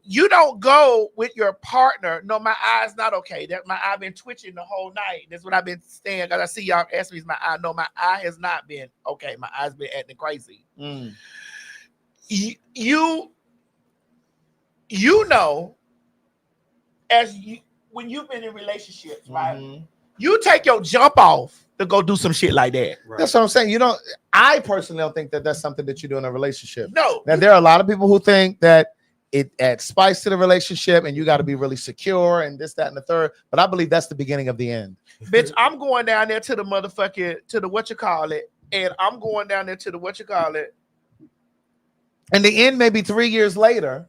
You don't go with your partner. No, my eye's not okay. That my eye been twitching the whole night. That's what I've been saying. Because I see y'all ask me, is my eye? No, my eye has not been okay. My eye's been acting crazy. You know, when you've been in relationships, right? You take your jump off to go do some shit like that. Right. That's what I'm saying. I personally don't think that that's something that you do in a relationship. No. Now, there are a lot of people who think that it adds spice to the relationship and you got to be really secure and this, that, and the third. But I believe that's the beginning of the end. Bitch, I'm going down there to the motherfucking, to the whatchamacallit, and I'm going down there to the whatchamacallit. And the end may be 3 years later,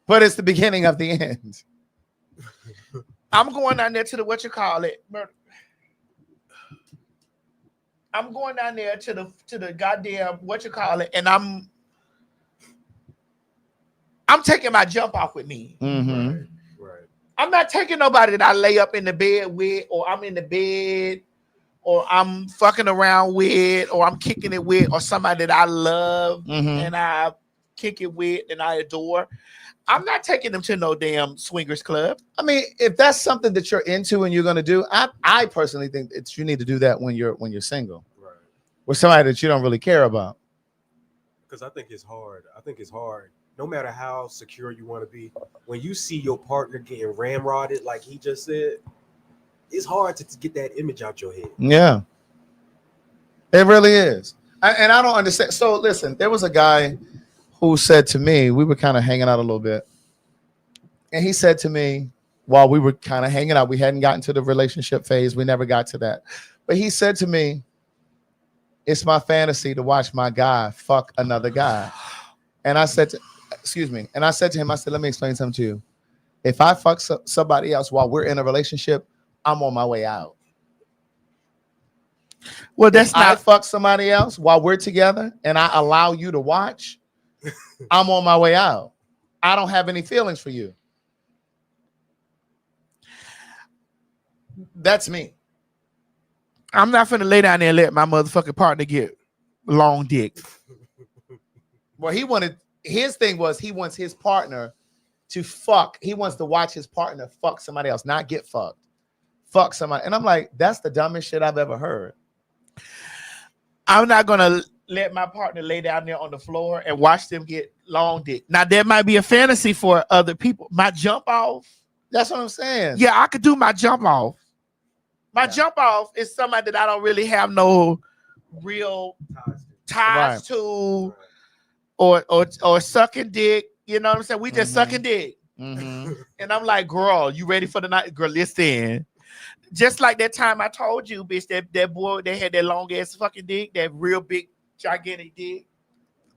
but it's the beginning of the end. I'm going down there to the whatchamacallit. I'm going down there to the goddamn whatchamacallit, and I'm taking my jump off with me. Mm-hmm. Right. I'm not taking nobody that I lay up in the bed with, or I'm in the bed, or I'm fucking around with, or I'm kicking it with, or somebody that I love and I kick it with and I adore. I'm not taking them to no damn swingers club. I mean, if that's something that you're into and you're going to do, I personally think you need to do that when you're single, Right. with somebody that you don't really care about. Because I think it's hard. No matter how secure you want to be, when you see your partner getting ramrodded, like he just said, it's hard to get that image out your head. Yeah. It really is. And I don't understand. So listen, there was a guy who said to me, we were kind of hanging out a little bit. And he said to me, while we were kind of hanging out, we hadn't gotten to the relationship phase. We never got to that. But he said to me, it's my fantasy to watch my guy fuck another guy. And I said, and I said to him, I said, let me explain something to you. If I fuck somebody else while we're in a relationship, I'm on my way out. Well, that's I fuck somebody else while we're together and I allow you to watch, I'm on my way out. I don't have any feelings for you. That's me. I'm not finna lay down there and let my motherfucking partner get long dick. Well, his thing was he wants his partner to fuck. He wants to watch his partner fuck somebody else, not get fucked. Fuck somebody. And I'm like, that's the dumbest shit I've ever heard. I'm not gonna let my partner lay down there on the floor and watch them get long dick. Now, there might be a fantasy for other people. My jump off. That's what I'm saying. Yeah, I could do my jump off. My jump off is somebody that I don't really have no real ties to or sucking dick. You know what I'm saying? We just sucking dick. Mm-hmm. And I'm like, girl, you ready for the night? Girl, listen. Just like that time I told you, bitch, that boy, they had that long ass fucking dick, that real big, gigantic dick.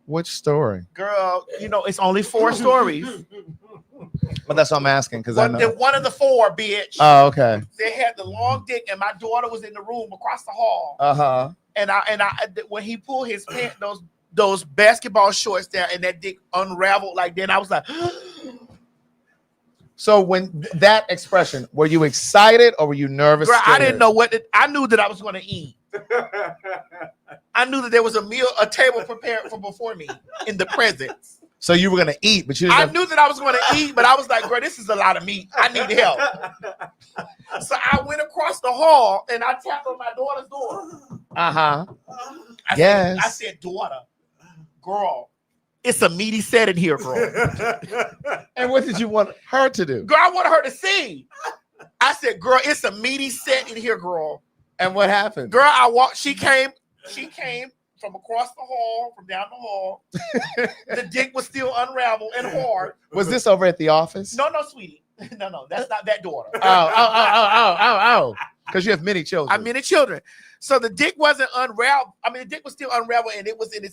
Which story? Girl, you know, it's only 4 stories. But that's what I'm asking because I know. One of the 4, bitch. Oh, okay. They had the long dick, and my daughter was in the room across the hall. Uh-huh. And I when he pulled his pants, those basketball shorts down, and that dick unraveled like that, I was like. So when that expression, were you excited or were you nervous? Girl, I didn't know I knew that I was going to eat. I knew that there was a table prepared for before me in the presence. So you were going to eat, but you didn't I knew that I was going to eat, but I was like, girl, this is a lot of meat. I need help. So I went across the hall and I tapped on my daughter's door. Uh-huh. I said, daughter, girl, it's a meaty set in here, girl. And what did you want her to do? Girl, I wanted her to see. I said, girl, it's a meaty set in here, girl. And what happened? Girl, she came from across the hall, from down the hall. The dick was still unraveled and hard. Was this over at the office? No, sweetie. No, that's not that daughter. Oh. Because you have many children. I have many children. So the dick wasn't unraveled. I mean, the dick was still unraveled, and it was in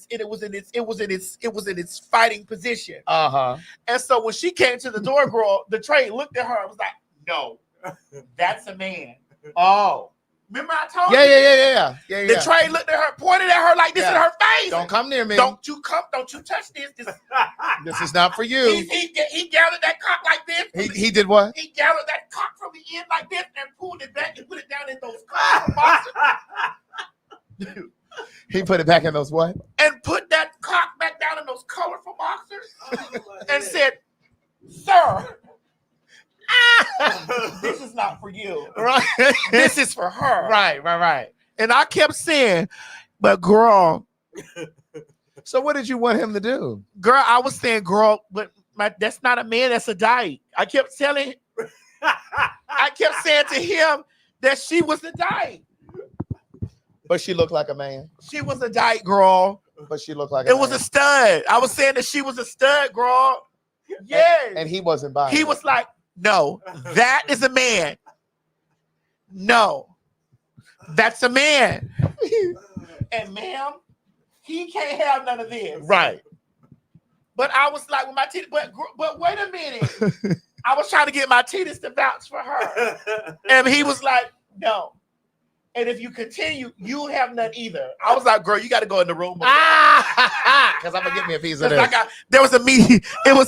its fighting position. Uh-huh. And so when she came to the door, girl, the tray looked at her and was like, "No, that's a man." Oh. Remember I told you? Yeah. The tray looked at her, pointed at her like this in her face. Don't come near me. Don't you touch this. This is not for you. He gathered that cock like this. He did what? He gathered that cock from the end like this and pulled it back and put it down in those color boxers. He put it back in those what? And put that cock back down in those colorful boxers and said, "Sir, this is not for you. Right. This is for her." Right. And I kept saying, but girl. So what did you want him to do? Girl, I was saying, girl, but that's not a man, that's a dyke. I kept saying to him that she was a dyke. But she looked like a man. She was a dyke, girl. But she looked like it was a stud. I was saying that she was a stud, girl. Yes. And he wasn't buying He it. was like, no, that is a man. No, that's a man. And ma'am, he can't have none of this. Right. But I was like, with my titties, but wait a minute. I was trying to get my titties to vouch for her. And he was like, no. And if you continue, you'll have none either. I was like, girl, you got to go in the room. Because I'm going to get me a piece of this. There was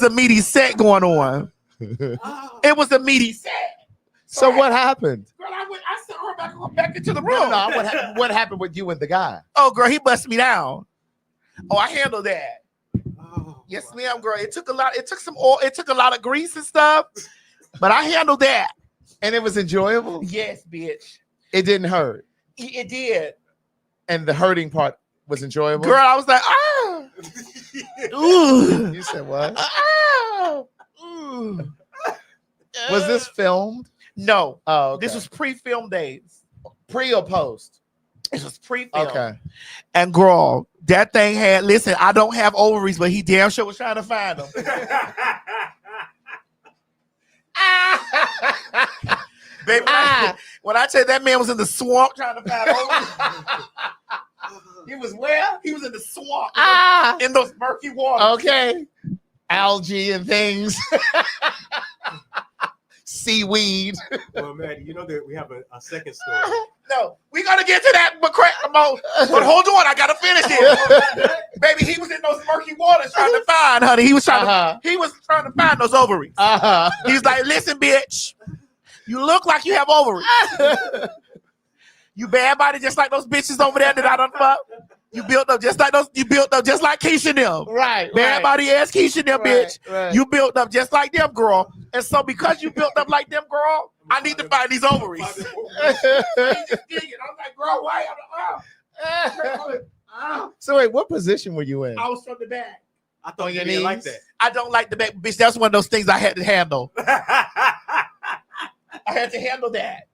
a meaty set going on. It was a meaty set. So what happened? Girl, I sent her back into the room. No, what happened with you and the guy? Oh, girl, he busted me down. Oh, I handled that. Yes, ma'am, girl. It took a lot. It took some oil. It took a lot of grease and stuff, but I handled that. And it was enjoyable? Yes, bitch. It didn't hurt? It did. And the hurting part was enjoyable? Girl, I was like, ah. Ooh. You said what? Ah. Ooh. Was this filmed? No. Oh, okay. This was pre-film days. Pre or post? It was pre-filmed. Okay. And girl, that thing had, listen, I don't have ovaries, but he damn sure was trying to find them. Baby, when I tell you that man was in the swamp trying to find ovaries. He was where? He was in the swamp. In those murky waters. Okay. Algae and things. Seaweed. Well, man, you know that we have a second story. No, we gotta get to that, but but hold on, I gotta finish it. Baby, he was in those murky waters trying to find, honey. He was trying to find those ovaries. He's like, listen, bitch, you look like you have ovaries. You bad body just like those bitches over there that I done fuck. You built up just like those. You built up just like Keisha and them. Right. Bad body ass Keisha and them, bitch. Right. You built up just like them, girl. And so because you built up like them, girl, I need to find these ovaries. He just digging. I'm like, girl, why? So wait, what position were you in? I was from the back. I thought you didn't like that. I don't like the back, bitch. That's one of those things I had to handle. I had to handle that.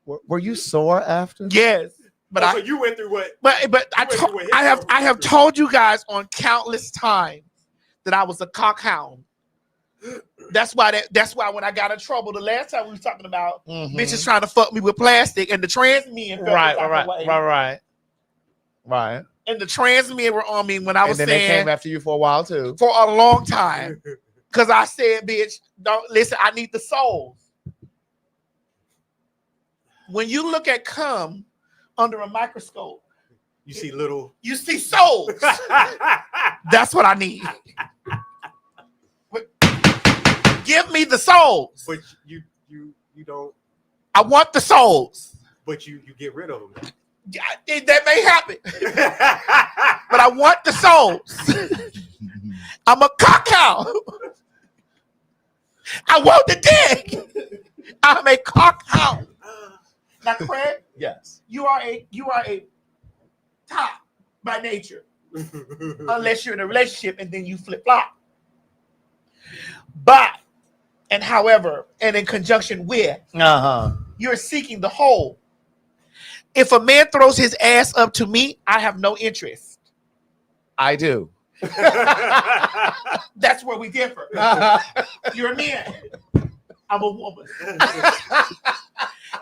Were you sore after? Yes. But so you went through what? But I have told you guys on countless times that I was a cockhound. That's why when I got in trouble the last time we was talking about bitches trying to fuck me with plastic and the trans men. Right. And the trans men were on me when I was saying saying they came after you for a while too. For a long time. Because I said, bitch, don't listen, I need the souls. When you look at cum under a microscope, you see souls. That's what I need. Give me the souls. But you don't. I want the souls. But you get rid of them. That may happen. But I want the souls. I'm a cockhound. I want the dick. I'm a cockhound. Now, Craig, yes, you are a top by nature, unless you're in a relationship and then you flip flop. But however, and in conjunction with, you're seeking the whole. If a man throws his ass up to me, I have no interest. I do. That's where we differ. You're a man. I'm a woman.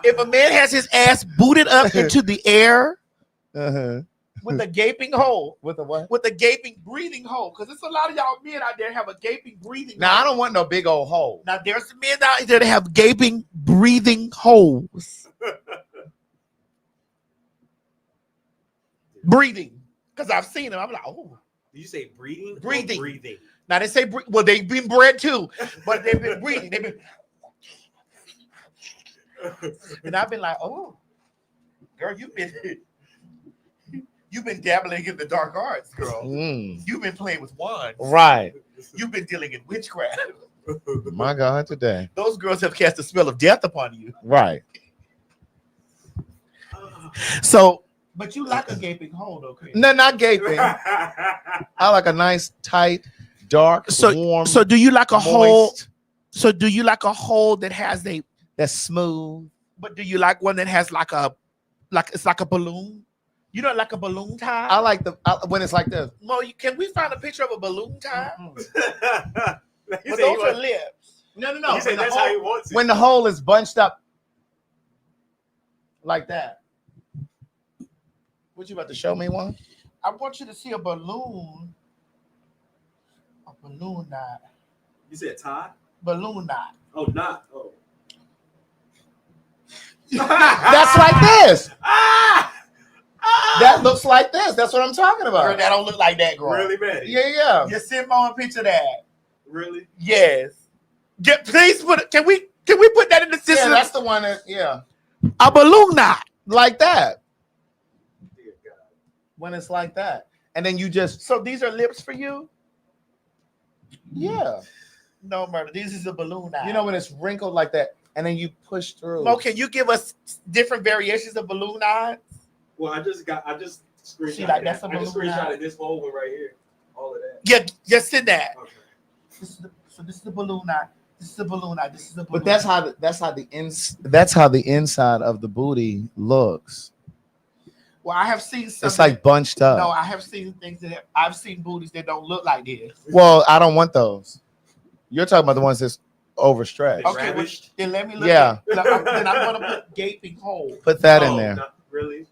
If a man has his ass booted up into the air with a gaping hole, with a what? With a gaping breathing hole, because there's a lot of y'all men out there have a gaping breathing. Now I don't want no big old hole. Now there's some men out there that have gaping breathing holes. Breathing, because I've seen them. I'm like, oh. Did you say breathing? Breathing. Breathing. Now they say well, they've been bred too, but they've been breathing. They've been. And I've been like, oh, girl, you've been dabbling in the dark arts, girl. You've been playing with wands. Right. You've been dealing in witchcraft. My God, today. Those girls have cast the spell of death upon you. Right. So, but you like a gaping hole, though, Chris. No, not gaping. I like a nice, tight, dark, warm. So do you like a moist. hole? So do you like a hole that has that's smooth? But do you like one that has it's like a balloon? You don't like a balloon tie? I like when it's like this. Mo, can we find a picture of a balloon tie? But But those are lips. No. He said that's how he wants it. When the hole is bunched up like that. What you about to show me one? I want you to see a balloon. A balloon knot. You said tie? Balloon knot. Oh, not. Oh. That's like this. That looks like this. That's what I'm talking about. Girl, that don't look like that, girl. Really, man? Yeah. Just send Mo a picture of that. Really? Yes. Please put it. Can we put that in the system? Yeah, that's the one that, A balloon knot. like that. Dear God. When it's like that. And then you just, So these are lips for you? yeah. No, murder. This is a balloon knot. You know, when it's wrinkled like that, and then you push through. Mo, can you give us different variations of balloon knots? Well, I just screenshotted. See, like, that's a I just balloon knot. screenshotted this whole one right here. All of that. Yeah, just send that. Okay. This is the balloon knot. This is the balloon knot. This is the balloon. But that's how the inside of the booty looks. Well, I have seen some. It's like bunched up. No, I have seen things that I've seen booties that don't look like this. Well, I don't want those. You're talking about the ones that's overstretched. Okay, well, Ravished? then let me look. Yeah. Then I'm gonna put gaping hole. Put that in there. Not really.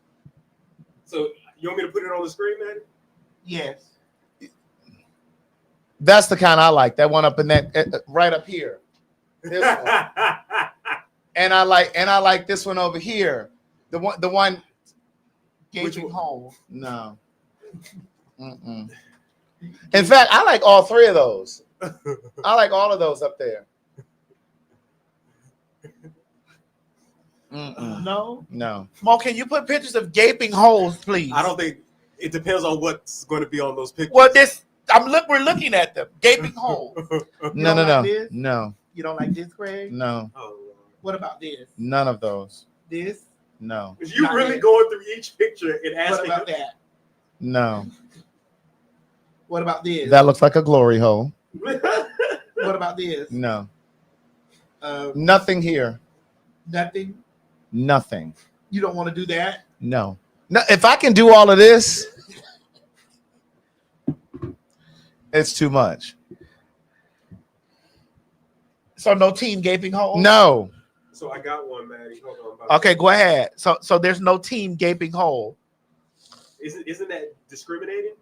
So you want me to put it on the screen, man? Yes. That's the kind I like. That one up in that right up here. This one. And I like this one over here. The one Gaping hole. No. Mm-mm. In fact, I like all three of those. I like all of those up there. Mm-mm. No. No. Mo, can you put pictures of gaping holes, please? I don't think it depends on what's going to be on those pictures. Well, we're looking at them. Gaping holes. No. like this? No. You don't like this, Craig? No. Oh, What about this? None of those. This? No. you Not really yet. going through each picture and What asking? about that? No. What about this? That looks like a glory hole. What about this? No. Uh, Nothing here. nothing. Nothing. You don't want to do that? No. No. If I can do all of this, it's too much. So no team gaping hole? No. So I got one, Maddie. Hold on. About Okay, go ahead. So there's no team gaping hole. Isn't that discriminating?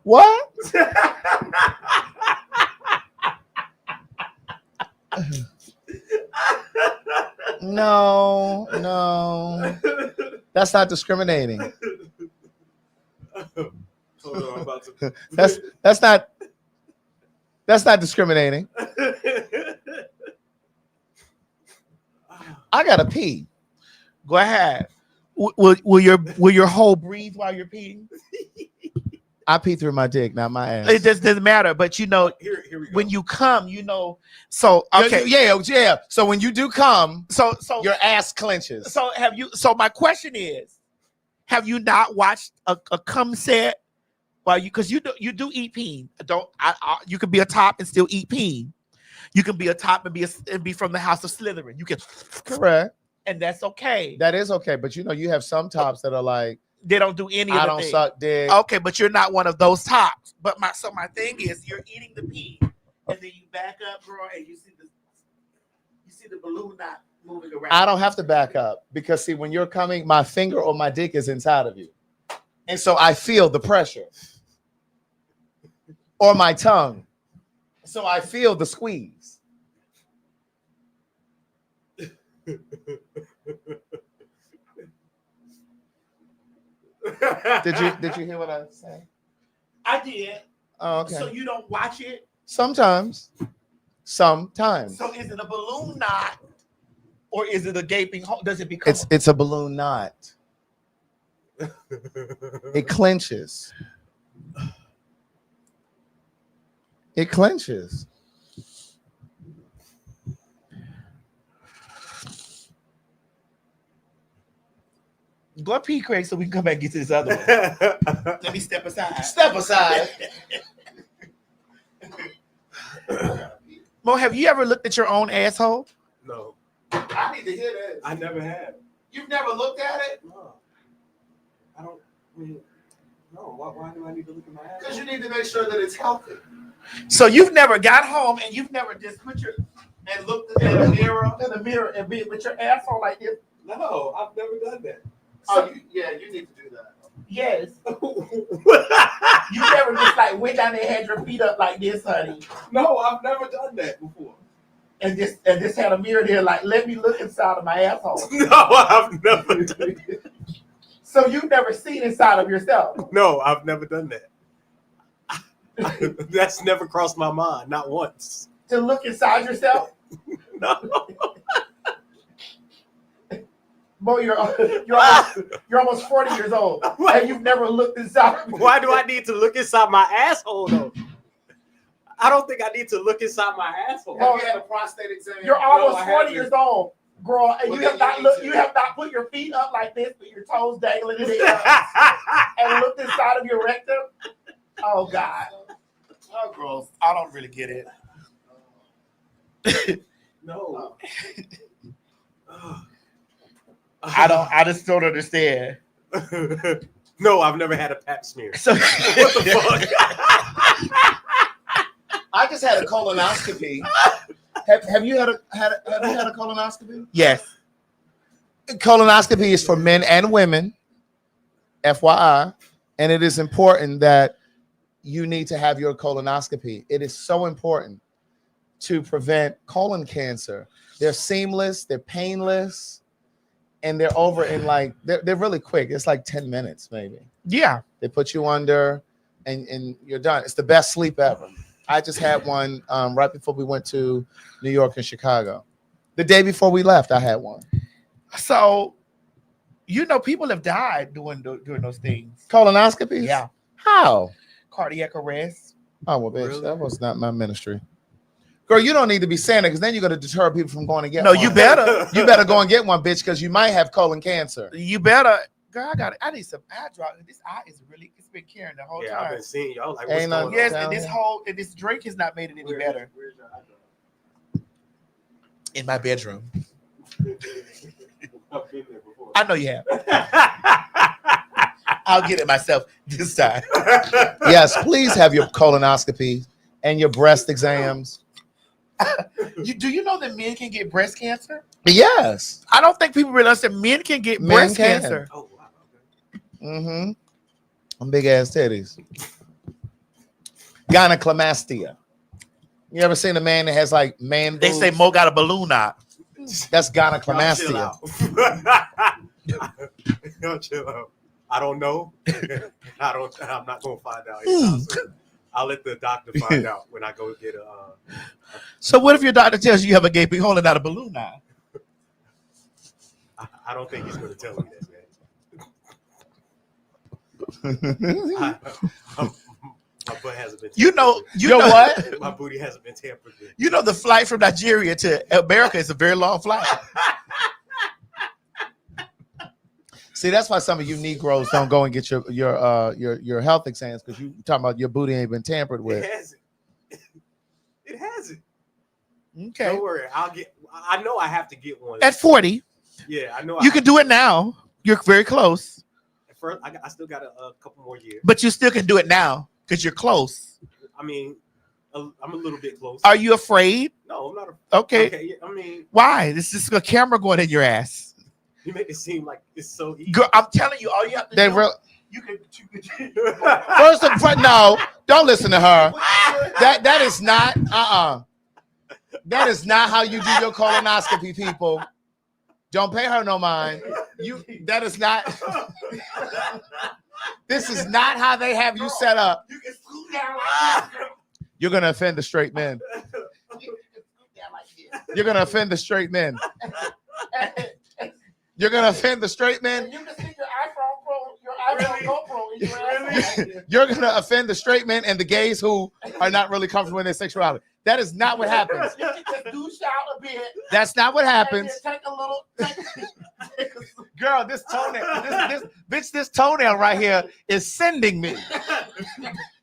What? No. That's not discriminating. Hold on, I'm about to. That's not discriminating. I gotta pee. Go ahead. Will your hole breathe while you're peeing? I pee through my dick, not my ass. It just doesn't matter. But Here we go. when you come, So okay, Yeah. So when you do come, so your ass clenches. So So my question is, have you not watched a cum set? Well, because you do eat peen. You can be a top and still eat peen. You can be a top and be from the house of Slytherin. You can, Correct. and that's okay. That is okay, but you have some tops that are like, They don't do any of I the don't things. suck dick. Okay, but you're not one of those tops. But my thing is, you're eating the peen, and then you back up, bro, and you see the balloon not moving around. I don't have to back up because see, when you're coming, my finger or my dick is inside of you, and so I feel the pressure, or my tongue, so I feel the squeeze. Did you hear what I said? I did. Oh, okay. So you don't watch it. Sometimes. So is it a balloon knot, or is it a gaping hole? Does it become? It's a balloon knot. It clenches. It clenches. Go pee, Craig, so we can come back and get to this other one. Let me step aside. Step aside. Mo, have you ever looked at your own asshole? No, I need to hear that. I never have. You've never looked at it? No, I don't. No. Why do I need to look at my ass? Because you need to make sure that it's healthy. So you've never got home and you've never just put your and looked in the mirror and be with your asshole like this. No, I've never done that. So you need to do that. Yes. You never just like went down there and had your feet up like this, honey, No, I've never done that before. and just had a mirror there like, let me look inside of my asshole. No, I've never done that. So you've never seen inside of yourself. No, I've never done that. That's never crossed my mind, not once. To look inside yourself. No. Bo, you're almost 40 years old, and you've never looked inside. Why do I need to look inside my asshole though? I don't think I need to look inside my asshole. Have you had a prostate exam? You're almost I 40 haven't. years old, girl, and Well, you have then not you looked. need You to. have not put your feet up like this, with your toes dangling in the air, and looked inside of your rectum. Oh God. Oh, gross. I don't really get it. No. I just don't understand. No, I've never had a pap smear. So What the fuck? I just had a colonoscopy. Have you had a colonoscopy? yes. Colonoscopy is for men and women, FYI, and it is important that you need to have your colonoscopy. It is so important to prevent colon cancer. They're seamless, they're painless, and they're over in like they're really quick. It's like 10 minutes, maybe. Yeah. They put you under and you're done. It's the best sleep ever. I just had one right before we went to New York and Chicago. The day before we left, I had one. So, you know, people have died doing those things. Colonoscopies? Yeah. How? Cardiac arrest. Oh, well, bitch, Really? that was not my ministry. Girl, you don't need to be saying it because then you're going to deter people from going to get No, one. you better. You better go and get one, bitch, because you might have colon cancer. You better. Girl, I need some eye drop. This eye is really, it's been carrying the whole Yeah, I've time. been seeing y'all like, what's Ain't going nothing- on? Yes, and this drink has not made it any better. Where's your eye In my bedroom. drop? I've been there before. I know you have. I'll get it myself this time. Yes, please have your colonoscopy and your breast exams. Do you know that men can get breast cancer? Yes. I don't think people realize that men can get Men breast can. cancer. Oh, wow. Okay. Mm-hmm. Big ass titties. Gynecomastia. You ever seen a man that has like man They boobs? say Mo got a balloon out. That's Y'all chill gynecomastia. out. Y'all chill out. I don't know. I'm not gonna find out. anytime soon. I'll let the doctor find out when I go get a. So what if your doctor tells you have a gaping hole and not a balloon eye? I don't think he's gonna tell me that, man. My butt hasn't been. You know what? My booty hasn't been tampered with. You know the flight from Nigeria to America is a very long flight. See, that's why some of you Negroes don't go and get your health exams because you talking about your booty ain't been tampered with. It hasn't. It hasn't. Okay. Don't worry. I know I have to get one. At 40, Yeah, I know. you can do it now. You're very close, At first, I still got a couple more years. but you still can do it now because you're close. I mean, I'm a little bit close. Are you afraid? No, I'm not. Okay. Okay. Yeah, I mean, Why? This is a camera going in your ass. you make it seem like it's so easy. Girl, I'm telling you, all you have to They do. real. You can. First of all, no, don't listen to her. That is not. That is not how you do your colonoscopy, people. Don't pay her no mind. That is not. This is not how they have you set up. You can scoot down like this. You're gonna offend the straight men. You're gonna offend the straight men. You're gonna offend the straight men. You can stick your iPhone GoPro in your ass. You're gonna offend the straight men and the gays who are not really comfortable in their sexuality. That is not what happens. You can just do shout a bit. That's not what And happens. then take a little. Girl, this toenail, this toenail right here is sending me.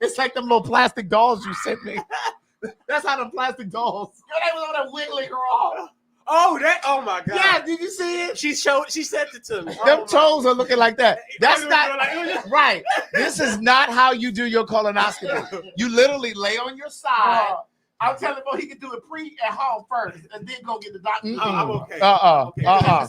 It's like them little plastic dolls you sent me. That's how the plastic dolls. Girl, they was on that wiggly girl. Oh, that! Oh my God! Yeah, did you see it? She sent it to me. Them Oh, my- toes are looking like that. That's Like, not right. This is not how you do your colonoscopy. You literally lay on your side. I'm telling him he can do it at home first and then go get the doctor. Mm-mm. I'm okay. Okay. I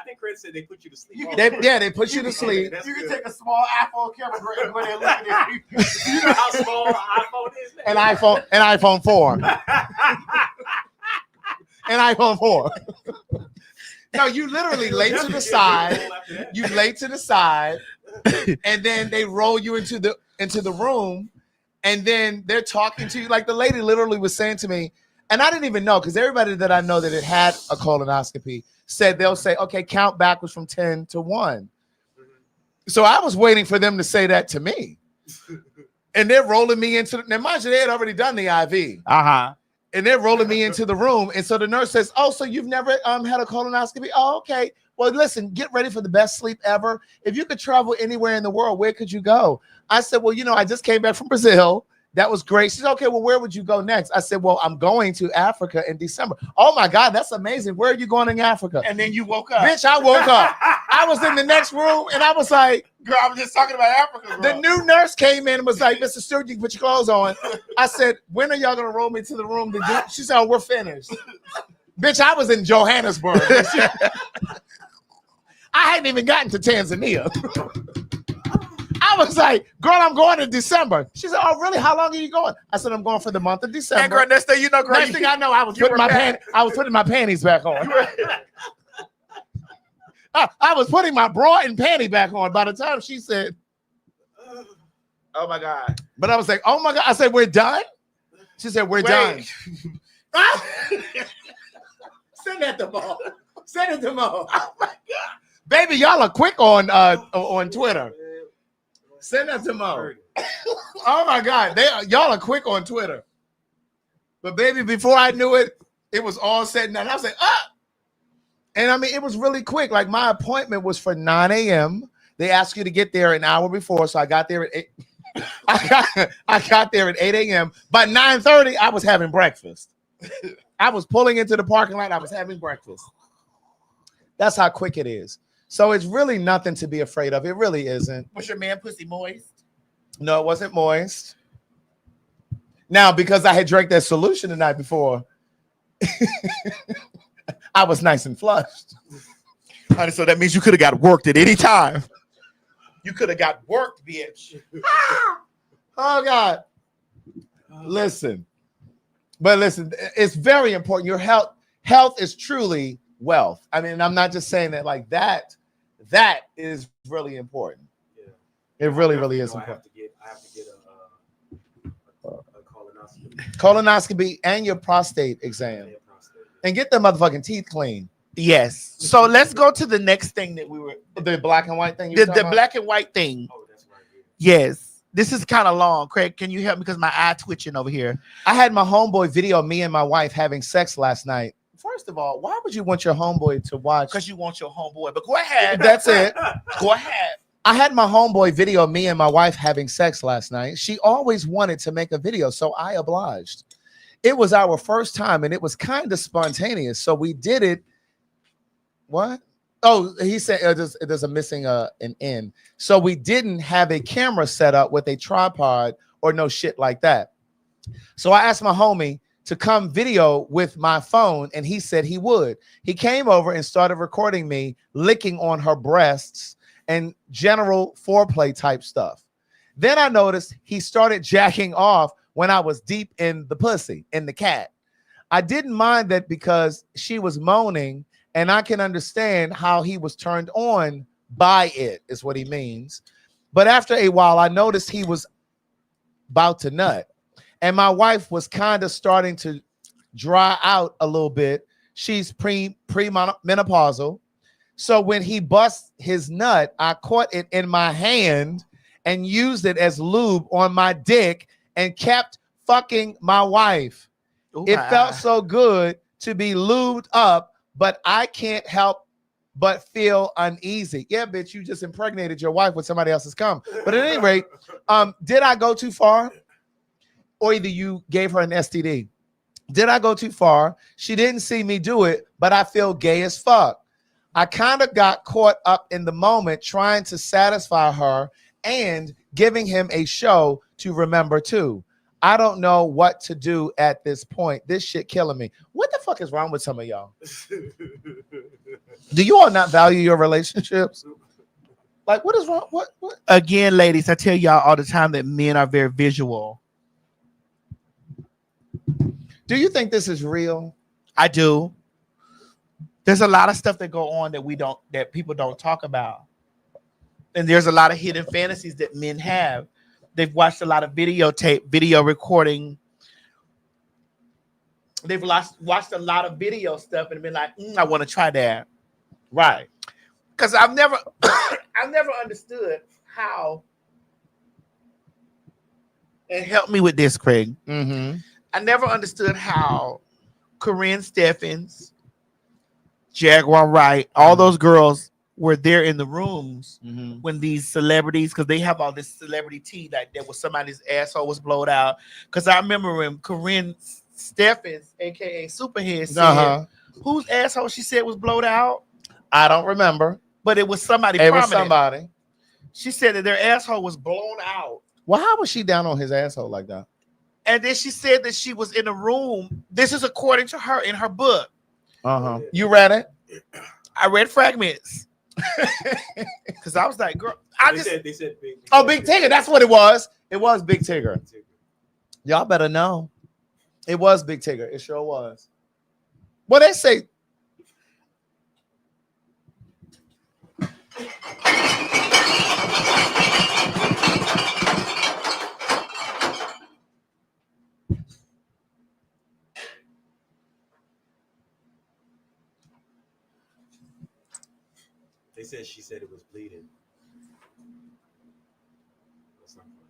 think Craig said they put you to sleep. You all can- day. They put you to sleep. That's You can good. take a small iPhone camera and go there and look at it. You know how small an iPhone is now? An iPhone 4. An iPhone 4. No, you literally lay to the side. You lay to the side, and then they roll you into the room, and then they're talking to you. Like the lady literally was saying to me, and I didn't even know because everybody that I know that had had a colonoscopy said they'll say, okay, count backwards from 10 to 1. So I was waiting for them to say that to me. And they're rolling me into now mind you, they had already done the IV. And they're rolling me into the room. And so the nurse says, oh, so you've never had a colonoscopy? Oh, okay. Well, listen, get ready for the best sleep ever. If you could travel anywhere in the world, where could you go? I said, well, I just came back from Brazil. That was great. She said, okay, well, where would you go next? I said, well, I'm going to Africa in December. Oh, my God, that's amazing. Where are you going in Africa? And then you woke up. Bitch, I woke up. I was in the next room and I was like, Girl, I was just talking about Africa. the new nurse came in and was like, Mr. Stewart, you can put your clothes on. I said, when are y'all gonna roll me to the room to do? She said, oh, we're finished. Bitch, I was in Johannesburg. I hadn't even gotten to Tanzania. I was like, girl, I'm going in December. She said, oh, really? How long are you going? I said, I'm going for the month of December. And girl, next thing you know, girl, Next thing I know, I was putting my panties back on. I was putting my bra and panty back on by the time she said, oh my God. but I was like, oh my God. I said, we're done? She said, we're done. Send that to Mo. Send it to Mo. Oh my God. Baby, y'all are quick on Twitter. Send that to Mo. Oh my God. Y'all are quick on Twitter. But baby, before I knew it, it was all said and done. I was like, ah. And I mean, it was really quick. Like my appointment was for 9 a.m. They asked you to get there an hour before. So I got there at 8. I got there at 8 a.m. By 9:30, I was having breakfast. I was pulling into the parking lot. I was having breakfast. That's how quick it is. So it's really nothing to be afraid of. It really isn't. Was your man pussy moist? No, it wasn't moist. Now, because I had drank that solution the night before, I was nice and flushed. Honey, so that means you could have got worked at any time. You could have got worked, bitch. Oh, God. Listen. But listen, it's very important. Your health is truly wealth. I mean, I'm not just saying that like that. That is really important. Yeah. It really, really is I important. have to get a colonoscopy. Colonoscopy and your prostate exam. Yeah, prostate. And get the motherfucking teeth clean. Yes. So let's go to the next thing that we were The black and white thing. the black and white thing. Oh, that's right here. Yes. This is kind of long. Craig, can you help me because my eye twitching over here? I had my homeboy video me and my wife having sex last night. First of all, why would you want your homeboy to watch? Because you want your homeboy. But go ahead. That's it. Go ahead. I had my homeboy video me and my wife having sex last night. She always wanted to make a video, so I obliged. It was our first time, and it was kind of spontaneous, so we did it. What? Oh, he said there's a missing an N. So we didn't have a camera set up with a tripod or no shit like that. So I asked my homie to come video with my phone, and he said he would. He came over and started recording me licking on her breasts and general foreplay type stuff. Then I noticed he started jacking off when I was deep in the pussy, in the cat. I didn't mind that because she was moaning, and I can understand how he was turned on by it, is what he means. But after a while, I noticed he was about to nut. And my wife was kind of starting to dry out a little bit. She's pre-menopausal. So when he busts his nut, I caught it in my hand and used it as lube on my dick and kept fucking my wife. Ooh, it felt so good to be lubed up, but I can't help but feel uneasy. Yeah, bitch, you just impregnated your wife with somebody else's cum. But at any rate, did I go too far? Or either you gave her an STD. Did I go too far? She didn't see me do it, but I feel gay as fuck. I kind of got caught up in the moment trying to satisfy her and giving him a show to remember too. I don't know what to do at this point. This shit killing me. What the fuck is wrong with some of y'all? Do you all not value your relationships? Like, what is wrong? What? Again, ladies, I tell y'all all the time that men are very visual. Do you think this is real? I do. There's a lot of stuff that go on that people don't talk about. And there's a lot of hidden fantasies that men have. They've watched a lot of video recording. They've watched a lot of video stuff and been like, I want to try that. Right. Because I've never understood how, and help me with this, Craig. Mm-hmm. I never understood how Corinne Steffens, Jaguar Wright, all those girls were there in the rooms when these celebrities, because they have all this celebrity tea, like that was somebody's asshole was blowed out. Because I remember when Corinne Steffens, aka Superhead, said, whose asshole she said was blowed out? I don't remember. but it was somebody It was prominent. somebody. She said that their asshole was blown out. Well, how was she down on his asshole like that? And then she said that she was in a room. This is according to her in her book. Uh-huh. You read it? I read fragments. Because I was like, girl, They said big. Oh, Big Tigger. That's what it was. It was Big Tigger. Y'all better know. It was Big Tigger. It sure was. Well, they say. They said she said it was bleeding. That's not good.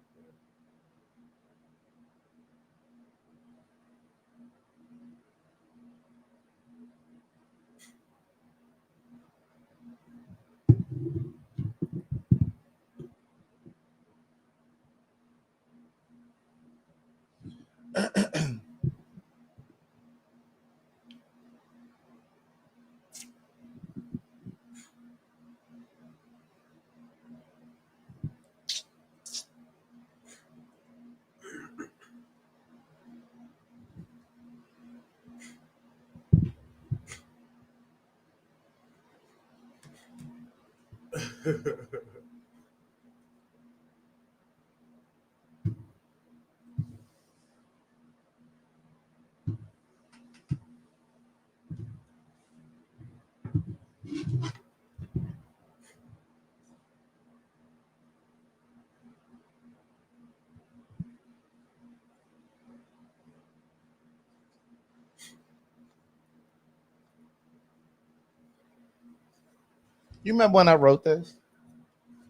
You remember when I wrote this?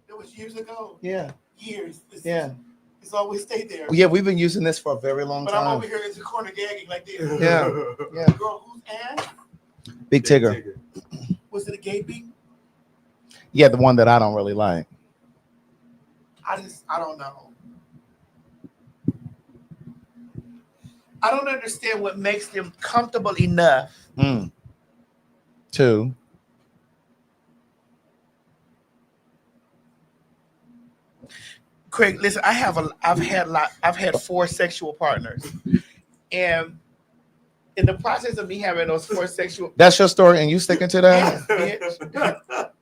it was years ago. Yeah. Years. Yeah. It's always stayed there. Yeah, we've been using this for a very long But I'm time. over here in the corner gagging like this. Yeah. Yeah. Girl, whose ass? Big Tigger. Was it a gay beat? Yeah, the one that I don't really like. I don't know. I don't understand what makes them comfortable enough. Two. Craig, listen, I've had 4 sexual partners. And in the process of me having those 4 sexual That's your story, and you sticking to that bitch,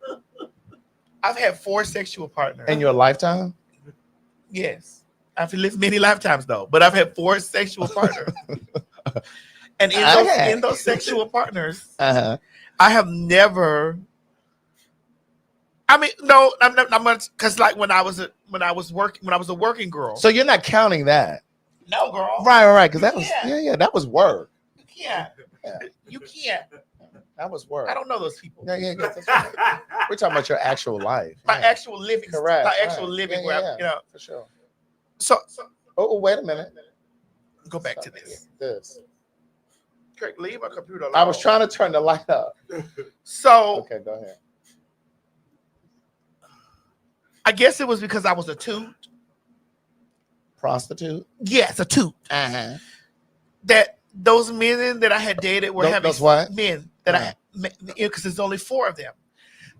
I've had 4 sexual partners. in your lifetime? Yes. I've lived many lifetimes though, but I've had 4 sexual partners. And in those sexual partners, Uh-huh. I have never. I mean, no, I'm not, because like when I was a working girl. So you're not counting that, No, girl. right? Because that was Yeah. that was work. You can't. Yeah. You can't. That was work. I don't know those people. Yeah. That's right. We're talking about your actual life. My Yeah. actual living. Correct. My actual living. Where I, you know. for sure. So Oh, wait a minute. go back to this. This. Craig, leave my computer alone. I was trying to turn the light up. So Okay, go ahead. I guess it was because I was a toot. Prostitute. Yes, a toot. Uh-huh. That those men that I had dated were having those what? men that because there's only 4 of them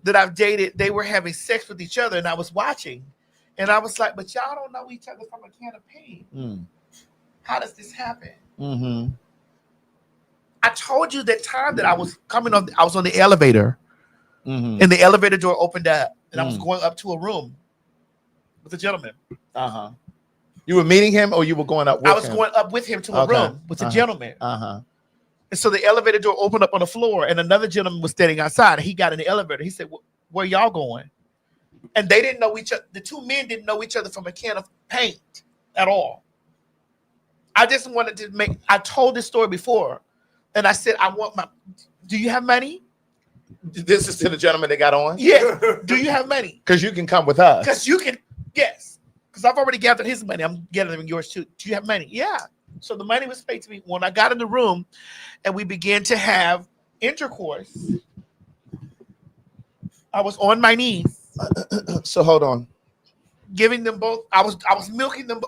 that I've dated. They were having sex with each other, and I was watching, and I was like, "But y'all don't know each other from a can of paint. How does this happen?" Mm-hmm. I told you that time that I was coming on. I was on the elevator, Mm-hmm. and the elevator door opened up, and I was going up to a room with a gentleman. Uh-huh. You were meeting him, or you were going up with him? I was going up with him to a room with a gentleman. Uh-huh. And so the elevator door opened up on the floor, and another gentleman was standing outside. And he got in the elevator. He said, "Where y'all going?" And they didn't know each other. The 2 men didn't know each other from a can of paint at all. I just wanted to make. I told this story before, and I said, "I want my. Do you have money?" This is to the gentleman that got on? Yeah. Do you have money? Because you can come with us. Because you can. Yes. Because I've already gathered his money. I'm gathering yours too. Do you have money? Yeah. So the money was paid to me. When I got in the room and we began to have intercourse, I was on my knees. So hold on. Giving them both. I was milking them.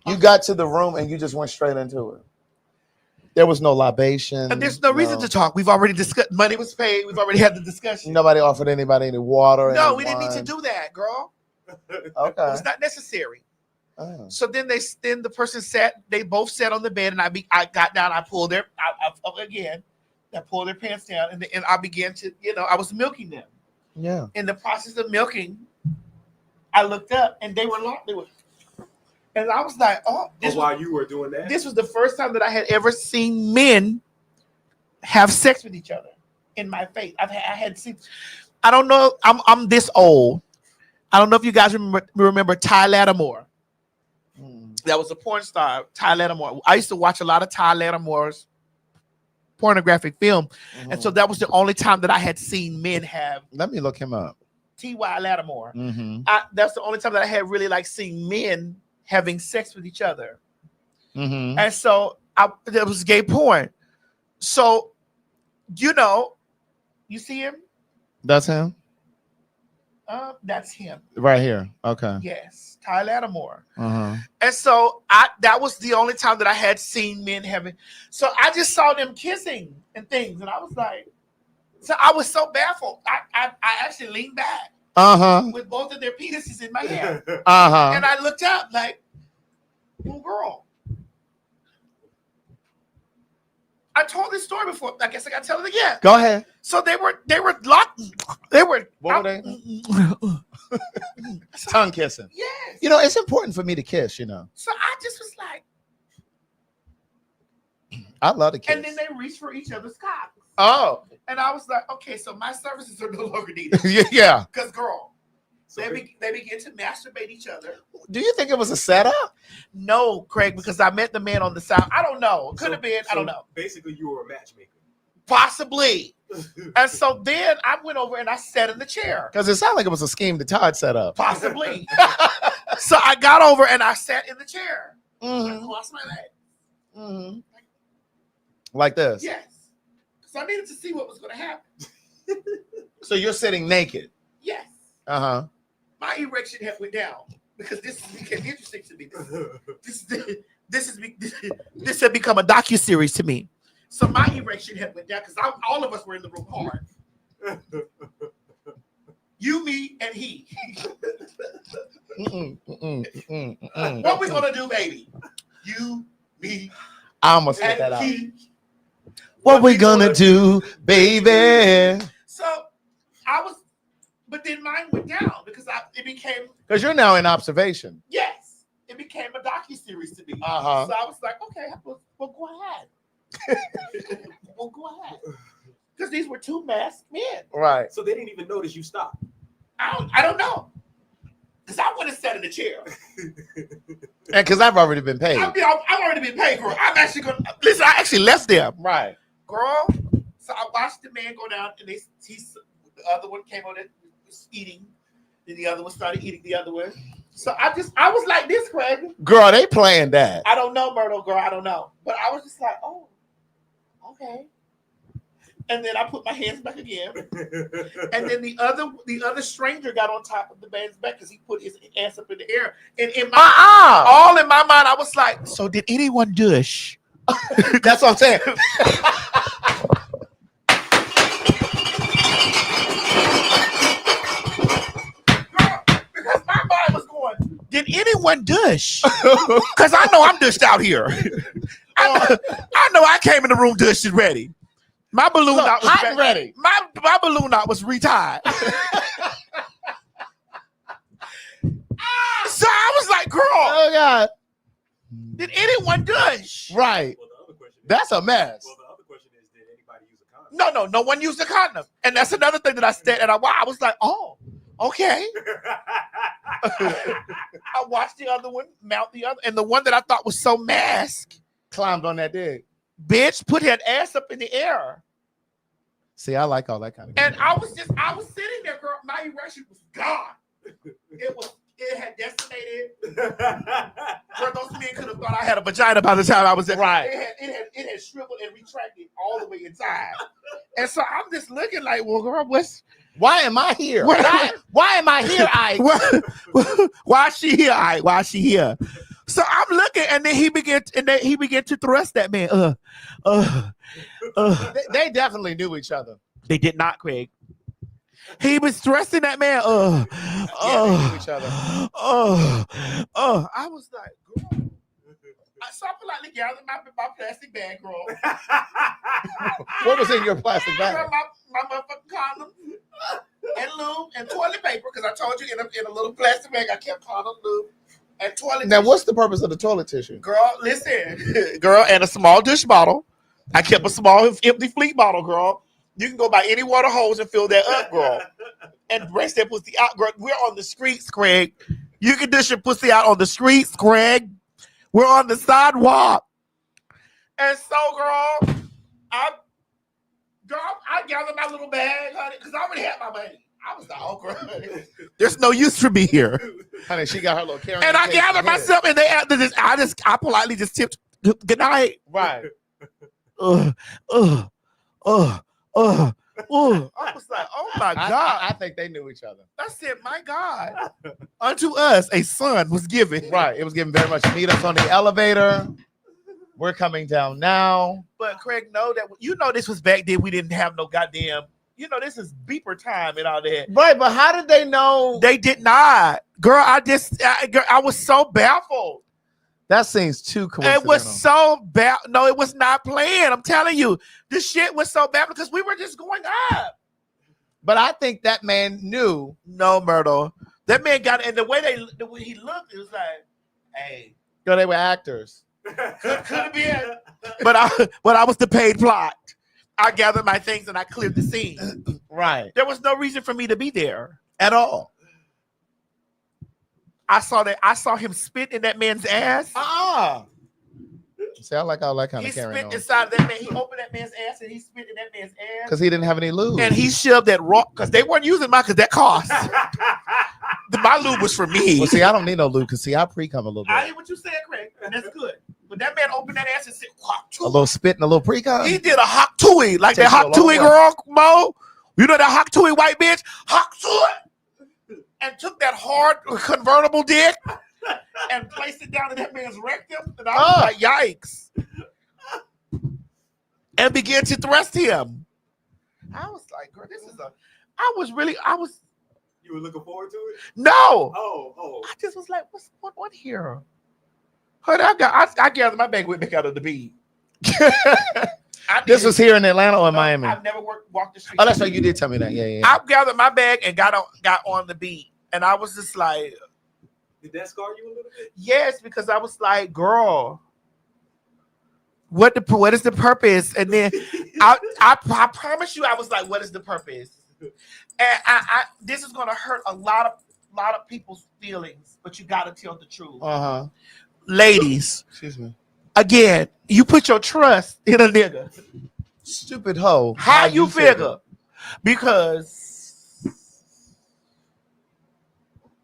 You got to the room and you just went straight into it. There was no libation. And there's no reason to talk. We've already discussed. Money was paid. We've already had the discussion. Nobody offered anybody any water. No, any we didn't need to wine. do that, girl. It Okay. was not necessary. Oh. So then the person sat. They both sat on the bed, and I got down. I pulled their I pulled their pants down, and I began to, I was milking them. Yeah. In the process of milking, I looked up, and they were locked. And I was like, while you were doing that, this was the first time that I had ever seen men have sex with each other in my face. I had seen. I don't know. I'm this old. I don't know if you guys remember Ty Lattimore. That was a porn star, Ty Lattimore. I used to watch a lot of Ty Lattimore's pornographic film, and so that was the only time that I had seen men have. Let me look him up. T.Y. Lattimore. That's the only time that I had really seen men having sex with each other. And so there was gay porn. So, you see him? That's him? That's him. Right here. Okay. Yes, Ty Lattimore. Uh-huh. And so that was the only time that I had seen men having. So I just saw them kissing and things. And I was like, so I was so baffled. I actually leaned back with both of their penises in my hand. And I looked up like, well, girl. I told this story before. I guess I gotta tell it again. Go ahead. So they were locked. They were. What were they? Tongue kissing. Yes. It's important for me to kiss, So I just was like, I love to kiss. and then they reached for each other's cocks. Oh. And I was like, okay, so my services are no longer needed. Yeah. Because, girl, they began to masturbate each other. Do you think it was a setup? No, Craig, because I met the man on the side. I don't know. Could have been. I don't know. Basically, you were a matchmaker. Possibly. And so then I went over and I sat in the chair. Because it sounded like it was a scheme that Todd set up. Possibly. So I got over and I sat in the chair. I crossed my leg. Like this? Yes. Because I needed to see what was going to happen. So you're sitting naked? Yes. Uh-huh. My erection had went down because this became interesting to me. This had become a docuseries to me. So my erection had went down because all of us were in the room hard. You, me, and he. What we gonna do, baby? You, me, I almost said that and out. he. What we gonna do, baby? So I was, but then mine went down because it became. Because you're now in observation. Yes, it became a docuseries to me. Uh-huh. So I was like, okay, well go ahead. Well, go ahead. Because these were two masked men. Right. So they didn't even notice you stopped. I don't know. Because I would have sat in the chair. And because I've already been paid. I've already been paid, girl. I'm actually going to. Listen, I actually left them. Right. Girl. So I watched the man go down, and the other one came on and was eating. Then the other one started eating the other one. So I was like this, Craig. Girl, they playing that. I don't know, Myrtle, girl. I don't know. But I was just like, oh, okay. And then I put my hands back again. And then the other stranger got on top of the man's back because he put his ass up in the air. And in my all in my mind, I was like, so did anyone douche? That's what I'm saying. Because my mind was going, did anyone douche? Because I know I'm douched out here. I know I came in the room douched and ready. My balloon knot was hot and ready. My balloon knot was retied. So I was like, girl, Oh, God. did anyone douche? Right. Well, the other question That's a mess. Well, the other question is, did anybody use a condom? No one used a condom. And that's another thing that I said. And I was like, oh, okay. I watched the other one mount the other. And the one that I thought was so masked, Climbed on that dig. bitch, put her ass up in the air. See, I like all that kind of And I was sitting there, girl. My erection was gone. It had decimated. Where those men could have thought I had a vagina by the time I was there. Right. It had shriveled and retracted all the way inside. And so I'm just looking like, well, girl, Why am I here? What? Why am I here, Ike? why is she here? Why is she here? So I'm looking, and then he began to thrust that man. They definitely knew each other. They did not, Craig. He was thrusting that man. Yeah, they knew each other. I was like, girl. So I politely gathered my plastic bag, girl. What was in your plastic bag? My motherfucking condom and lube and toilet paper, because I told you in a little plastic bag I kept condom, lube, and toilet Now, tissue. what's the purpose of the toilet tissue? Girl, listen. Girl, and a small dish bottle. I kept a small empty fleet bottle, girl. You can go by any water hose and fill that up, girl. And rest that pussy out, girl. We're on the streets, Craig. You can dish your pussy out on the streets, Craig. We're on the sidewalk. And so, girl, I gathered my little bag, honey, because I already had my money. I was like, oh, girl, there's no use for me here. Honey, she got her little carrying. And I gathered myself, and they after this, I politely just tipped, good night. Right. I was like, oh my God. I think they knew each other. I said, my God. Unto us, a son was given. Right. It was given very much. Meet us on the elevator. We're coming down now. But Craig, know that this was back then. We didn't have no goddamn, this is beeper time and all that. Right, but how did they know? They did not. Girl, I was so baffled. That seems too coincidental. It was so bad. No, it was not planned. I'm telling you, this shit was so bad because we were just going up. But I think that man knew. No, Myrtle. That man got it, and the way he looked, it was like, hey. Yo, they were actors. Could have been. But I was the paid plot. I gathered my things and I cleared the scene. Right. There was no reason for me to be there At all. I saw him spit in that man's ass. See, I like all that kind He of carrying spit on. inside of that man. He opened that man's ass and he spit in that man's ass. Because he didn't have any lube. And he shoved that raw, because they weren't using mine because that cost. My lube was for me. Well, see, I don't need no lube because, see, I pre-cum a little I bit. hear what you said, Craig. And that's good. But that man opened that ass and said, hawk A little spit and a little pre-cum. He did a hawk tui, like Takes that you a hawk long tui way. girl, Mo. You know that hawk tui white bitch? Hawk tui. And took that hard convertible dick and placed it down in that man's rectum. And I was like, yikes. And began to thrust him. I was like, girl, You were looking forward to it? no. Oh. I just was like, what's going on here? Honey, I gathered my bag, went back out of the beat. This was here in Atlanta or in Miami? I've never walked the street. Oh, that's right. You did tell me that. Yeah. I gathered my bag and got on the beat. And I was just like, Did that scar you a little bit? yes, because I was like, girl, what is the purpose? And then I promise you, I was like, what is the purpose? And I this is gonna hurt a lot of people's feelings, but you gotta tell the truth. Ladies, Excuse me. again, you put your trust in a nigga. Stupid hoe. How you figure? Because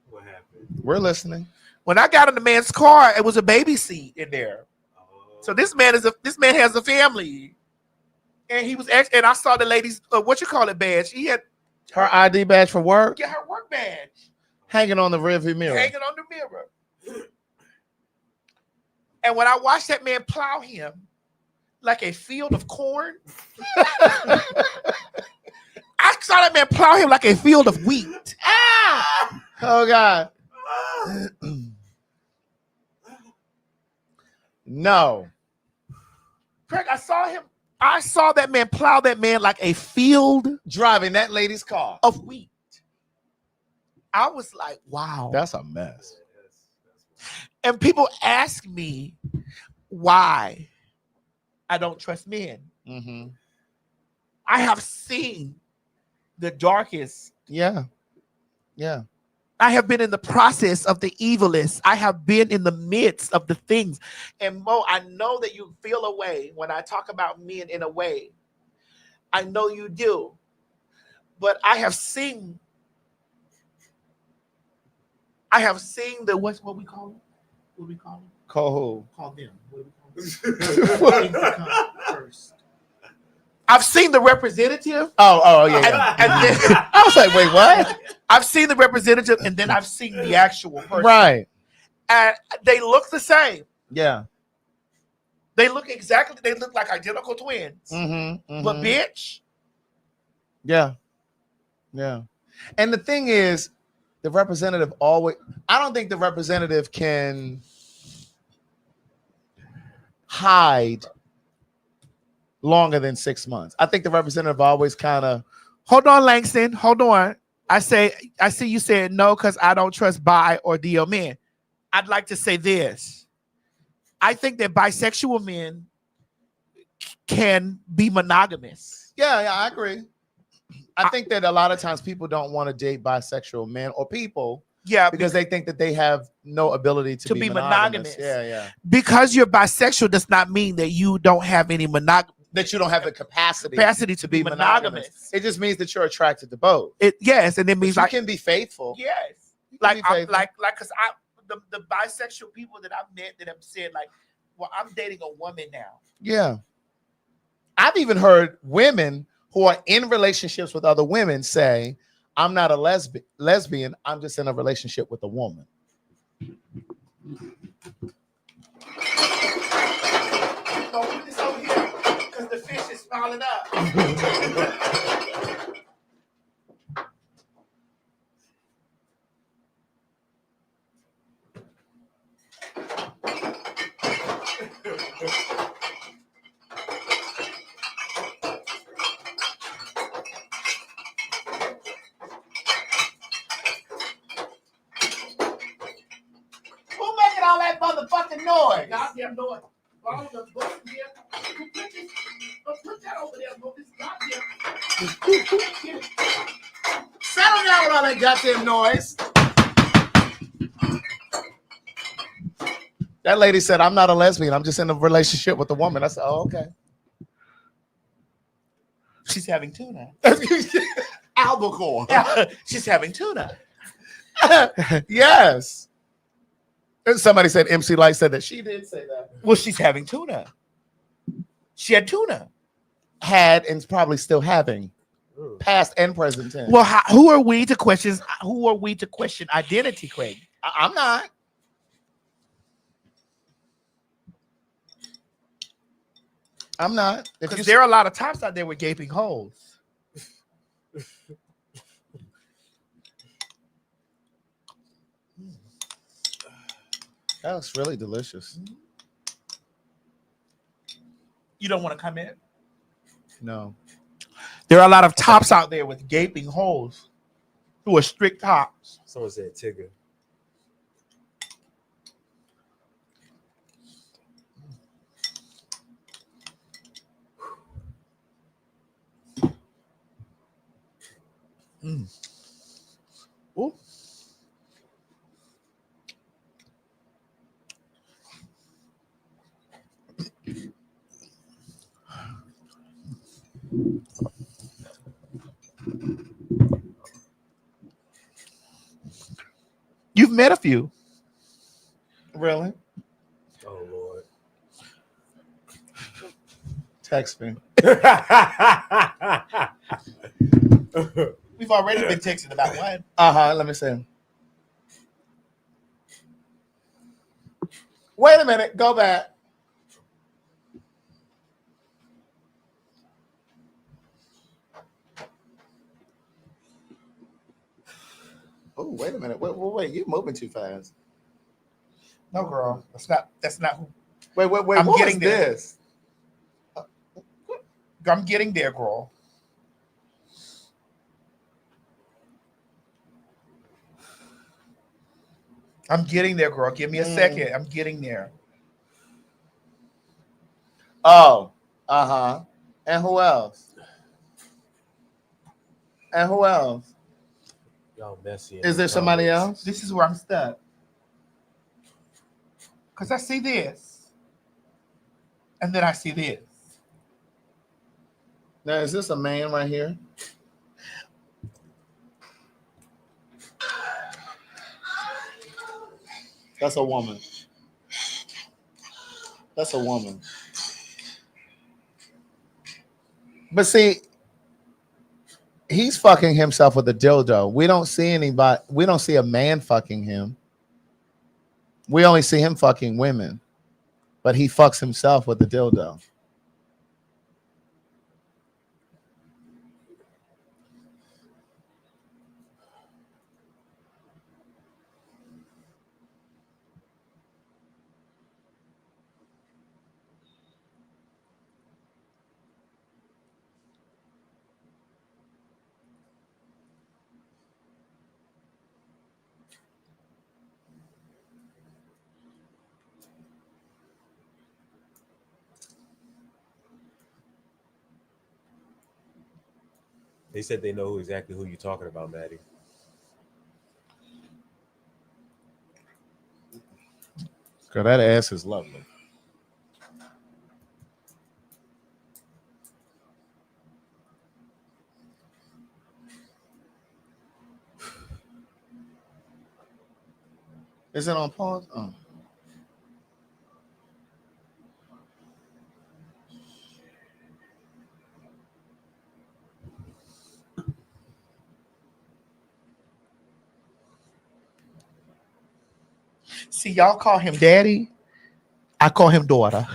What happened? We're listening. when I got in the man's car, it was a baby seat in there. So this man has a family, and he was and I saw the lady's badge. He had Her ID badge for work her work badge hanging on the rearview mirror. hanging on the mirror. And when I watched that man plow him like a field of corn, I saw that man plow him like a field of wheat. Oh God. No. Craig, I saw that man plow that man like a field Driving that lady's car. of wheat. I was like, wow. That's a mess. And people ask me why I don't trust men. Mm-hmm. I have seen the darkest. Yeah. I have been in the process of the evilest. I have been in the midst of the things. And Mo, I know that you feel a way when I talk about men in a way. I know you do. But I have seen the what we call them? What we call them? Call Call them. What do we call them? Things that come first. I've seen the representative. Oh, yeah. And then, I was like, wait, what? I've seen the representative, and then I've seen the actual person. Right. and they look the same. Yeah. They look like identical twins. But bitch. Yeah. Yeah. And the thing is, the representative I don't think the representative can hide longer than 6 months. I think the representative always kind of. Hold on, Langston. Hold on. I see you said no because I don't trust bi or DL men. I'd like to say this. I think that bisexual men can be monogamous. Yeah, I agree. I think that a lot of times people don't want to date bisexual men or people. Yeah, because they think that they have no ability to be monogamous. Yeah. Because you're bisexual does not mean that you don't have any that you don't have the capacity to be monogamous. It just means that you're attracted to both. Yes, and it means you can be faithful. Yes, because the bisexual people that I've met that have said like, well, I'm dating a woman now. Yeah, I've even heard women who are in relationships with other women say, I'm not a lesbian. I'm just in a relationship with a woman. Put this over here because the fish is piling up. All that motherfucking noise. Goddamn noise. All the books here. Put that over there. This goddamn. Settle down with all that goddamn noise. That lady said, I'm not a lesbian. I'm just in a relationship with a woman. I said, oh, okay. She's having tuna. Albacore. She's having tuna. Yes. Somebody said MC Light said that. She did say that. Well, she's having tuna. She had tuna. Had and probably still having. Past and present tense. Well, who are we to question? Who are we to question identity, Craig? I'm not. I'm not. Because there are a lot of tops out there with gaping holes. That was really delicious. You don't want to come in? No. There are a lot of tops out there with gaping holes who are strict tops. Someone said Tigger. Ooh. You've met a few. Really? Oh Lord. Text me. We've already been texting about one. Let me see. Wait a minute. Go back. Oh, wait a minute. Wait. You're moving too fast. No, girl. That's not who. Wait. I'm what getting was there. this? I'm getting there, girl. I'm getting there, girl. Give me a second. I'm getting there. Oh, And who else? Y'all messy. Is there somebody else? This is where I'm stuck. Because I see this. And then I see this. Now, is this a man right here? That's a woman. That's a woman. But see, he's fucking himself with a dildo. We don't see anybody. We don't see a man fucking him. We only see him fucking women, but he fucks himself with the dildo. They said they know exactly who you're talking about, Maddie. Girl, that ass is lovely. Is it on pause? Oh. See, y'all call him daddy. I call him daughter.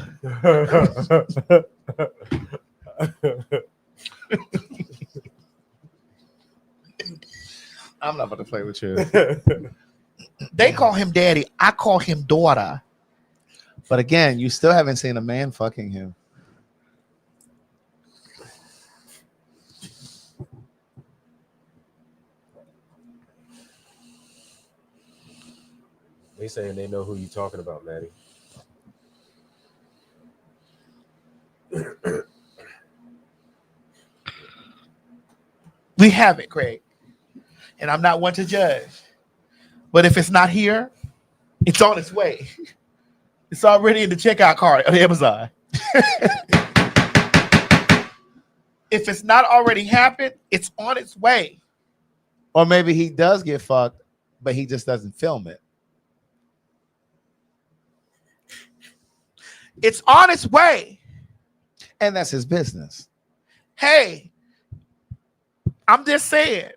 I'm not about to play with you. They call him daddy. I call him daughter. But again, you still haven't seen a man fucking him. They saying they know who you're talking about, Maddie. We have it, Craig. And I'm not one to judge. But if it's not here, it's on its way. It's already in the checkout cart on Amazon. If it's not already happened, it's on its way. Or maybe he does get fucked, but he just doesn't film it. It's on its way. And that's his business. Hey, I'm just saying.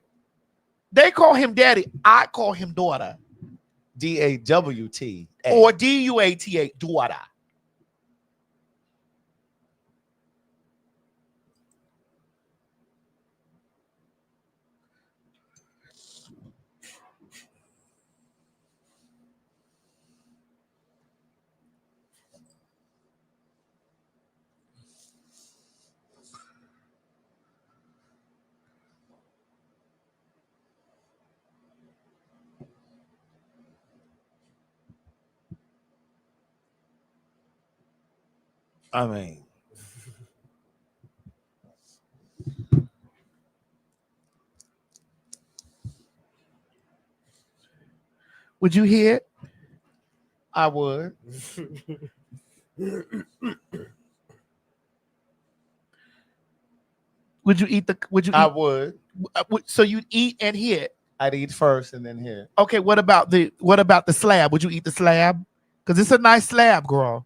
They call him daddy. I call him daughter. DAWT. Or DUATA, daughter. I mean, Would you hear it? I would. Would you eat? I would. So you'd eat and hear it. I'd eat first and then here. Okay, what about the slab? Would you eat the slab? Because it's a nice slab, girl.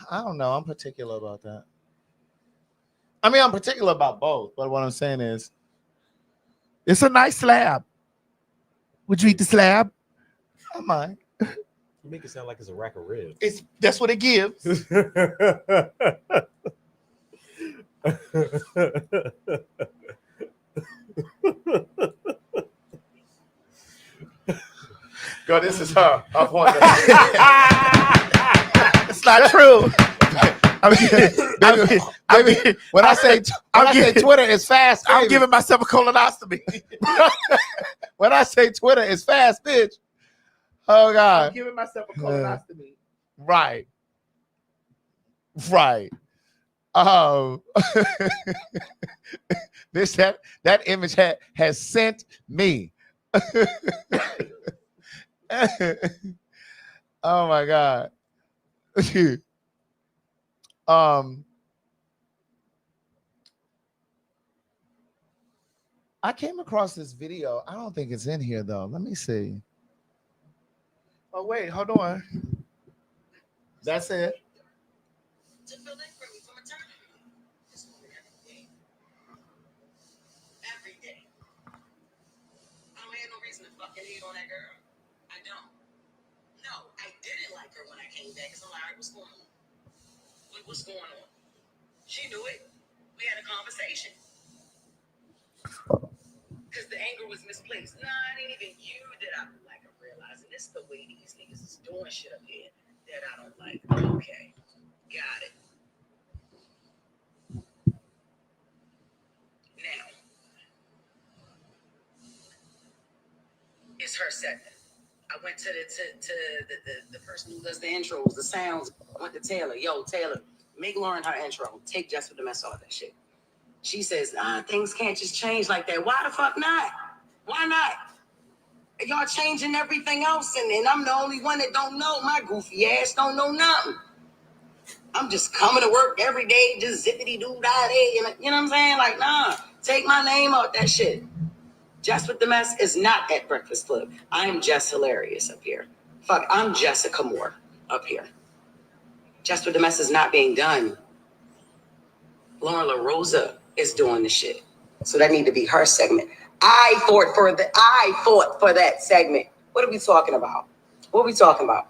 I don't know. I'm particular about that. I mean, I'm particular about both, but what I'm saying is, It's a nice slab. Would you eat the slab? I might. You make it sound like it's a rack of ribs. That's what it gives. Girl, this is her. It's not true. When I say Twitter is fast, I'm baby. giving myself a colonoscopy. When I say Twitter is fast, bitch. Oh I'm God. giving myself a colonoscopy. Right. Right. Oh. That image has sent me. Oh my God. I came across this video. I don't think it's in here though. Let me see. Oh wait, hold on. That's it. To feel like from eternity. This moment every day. I don't have no reason to fucking hate on that girl. I don't. No, I didn't like her when I came back because I'm like, all right, what's going on? What's going on? She knew it. We had a conversation. Because the anger was misplaced. Nah, it ain't even you that I don't like. I'm realizing this is the way these niggas is doing shit up here that I don't like. Okay, got it. Now, it's her segment. I went to the person who does the intros, the sounds. I went to Taylor. Yo, Taylor, make Lauren her intro. Take Jess with the mess off that shit. She says, things can't just change like that. Why the fuck not? Why not? Y'all changing everything else, and I'm the only one that don't know. My goofy ass don't know nothing. I'm just coming to work every day, just zippity-doo-dah-day. You know what I'm saying? Like, nah, take my name out that shit. Jess with the Mess is not at Breakfast Club. I am Jess Hilarious up here. Fuck, I'm Jessica Moore up here. Jess with the Mess is not being done. Lauren LaRosa is doing the shit. So that need to be her segment. I fought for that segment. What are we talking about? What are we talking about?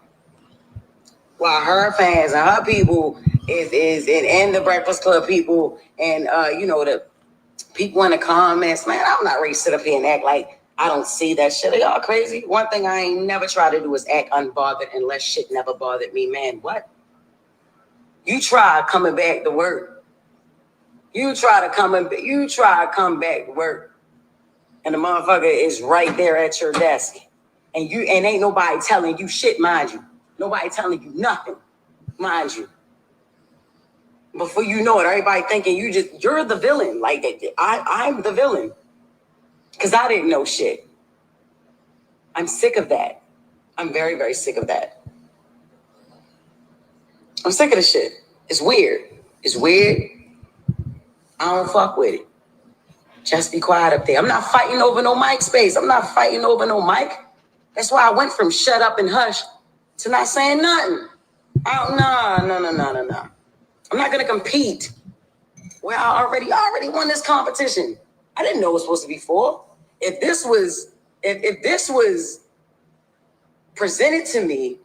While her fans and her people and the Breakfast Club people and the people in the comments, man, I'm not ready to sit up here and act like I don't see that shit. Are y'all crazy? One thing I ain't never try to do is act unbothered unless shit never bothered me, man. What? You try coming back to work. You try to come back to work. And the motherfucker is right there at your desk. And ain't nobody telling you shit, mind you. Nobody telling you nothing, mind you. Before you know it, everybody thinking you're the villain. Like I'm the villain. Because I didn't know shit. I'm sick of that. I'm very, very sick of that. I'm sick of the shit. It's weird. It's weird. I don't fuck with it. Just be quiet up there. I'm not fighting over no mic space. I'm not fighting over no mic. That's why I went from shut up and hush to not saying nothing. No. I'm not gonna compete. Well, I already won this competition. I didn't know it was supposed to be 4. If this was presented to me,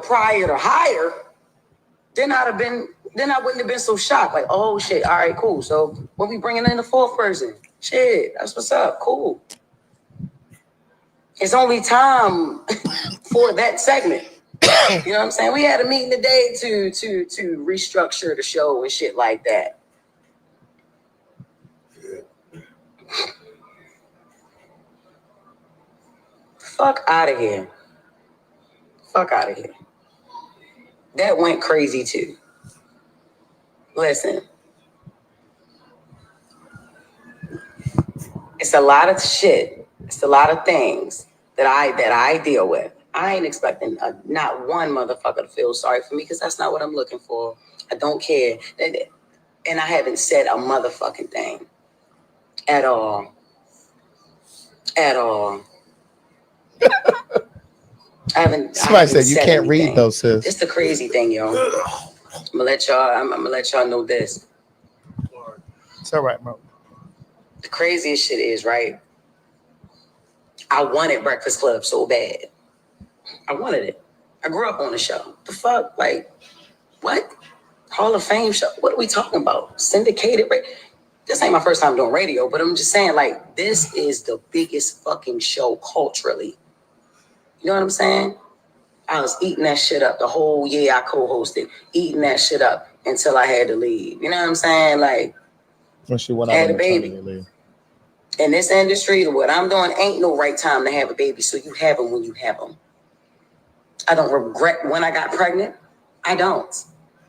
prior to hire, then I wouldn't have been so shocked. Like, oh shit, all right, cool. So when we bringing in the 4th person, shit, that's what's up. Cool. It's only time for that segment. You know what I'm saying? We had a meeting today to restructure the show and shit like that. Fuck out of here. Fuck out of here. That went crazy too. Listen. It's a lot of shit. It's a lot of things that I deal with. I ain't expecting not one motherfucker to feel sorry for me because that's not what I'm looking for. I don't care. And I haven't said a motherfucking thing. At all. At all. Somebody said you can't read those, sis. It's the crazy thing, yo. I'm gonna let y'all know this. It's all right, Mo. The craziest shit is, right? I wanted Breakfast Club so bad. I wanted it. I grew up on the show. The fuck? Like, what? Hall of Fame show? What are we talking about? Syndicated? This ain't my first time doing radio, but I'm just saying, like, this is the biggest fucking show culturally. You know what I'm saying? I was eating that shit up the whole year I co-hosted, eating that shit up until I had to leave. You know what I'm saying? Like, when she went had a baby. In this industry, what I'm doing ain't no right time to have a baby, so you have them when you have them. I don't regret when I got pregnant. I don't.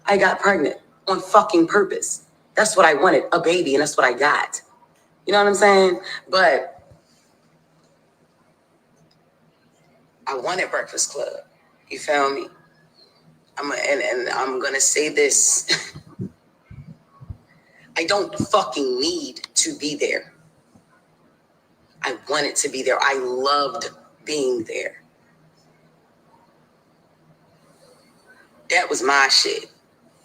I got pregnant on fucking purpose. That's what I wanted, a baby, and that's what I got. You know what I'm saying? But I wanted Breakfast Club. You feel me? And I'm gonna say this. I don't fucking need to be there. I wanted to be there. I loved being there. That was my shit.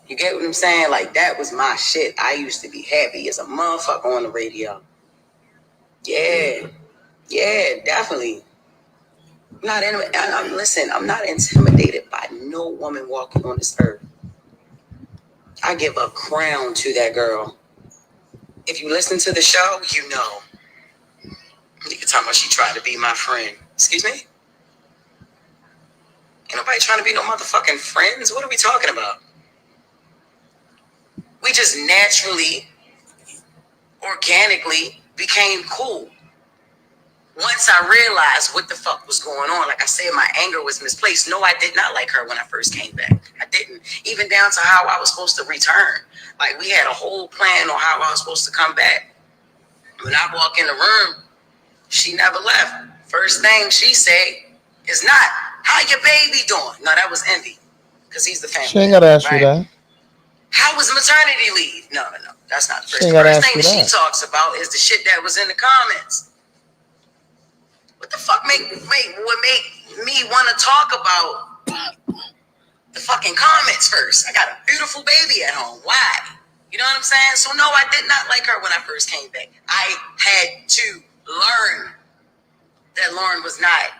You get what I'm saying? Like, that was my shit. I used to be happy as a motherfucker on the radio. Yeah, definitely. Listen, I'm not intimidated by no woman walking on this earth. I give a crown to that girl. If you listen to the show, you know. You can talk about she tried to be my friend. Excuse me? Ain't nobody trying to be no motherfucking friends. What are we talking about? We just naturally, organically became cool. Once I realized what the fuck was going on, like I said, my anger was misplaced. No, I did not like her when I first came back. I didn't. Even down to how I was supposed to return. Like, we had a whole plan on how I was supposed to come back. When I walk in the room, she never left. First thing she said is not, how your baby doing? No, that was Envy, because he's the family. She ain't got to ask you that. How was maternity leave? No, that's not the first. She The ain't gotta first ask thing you that she that. talks about is the shit that was in the comments. What the fuck would make me want to talk about the fucking comments first? I got a beautiful baby at home. Why? You know what I'm saying? So no, I did not like her when I first came back. I had to learn that Lauren was not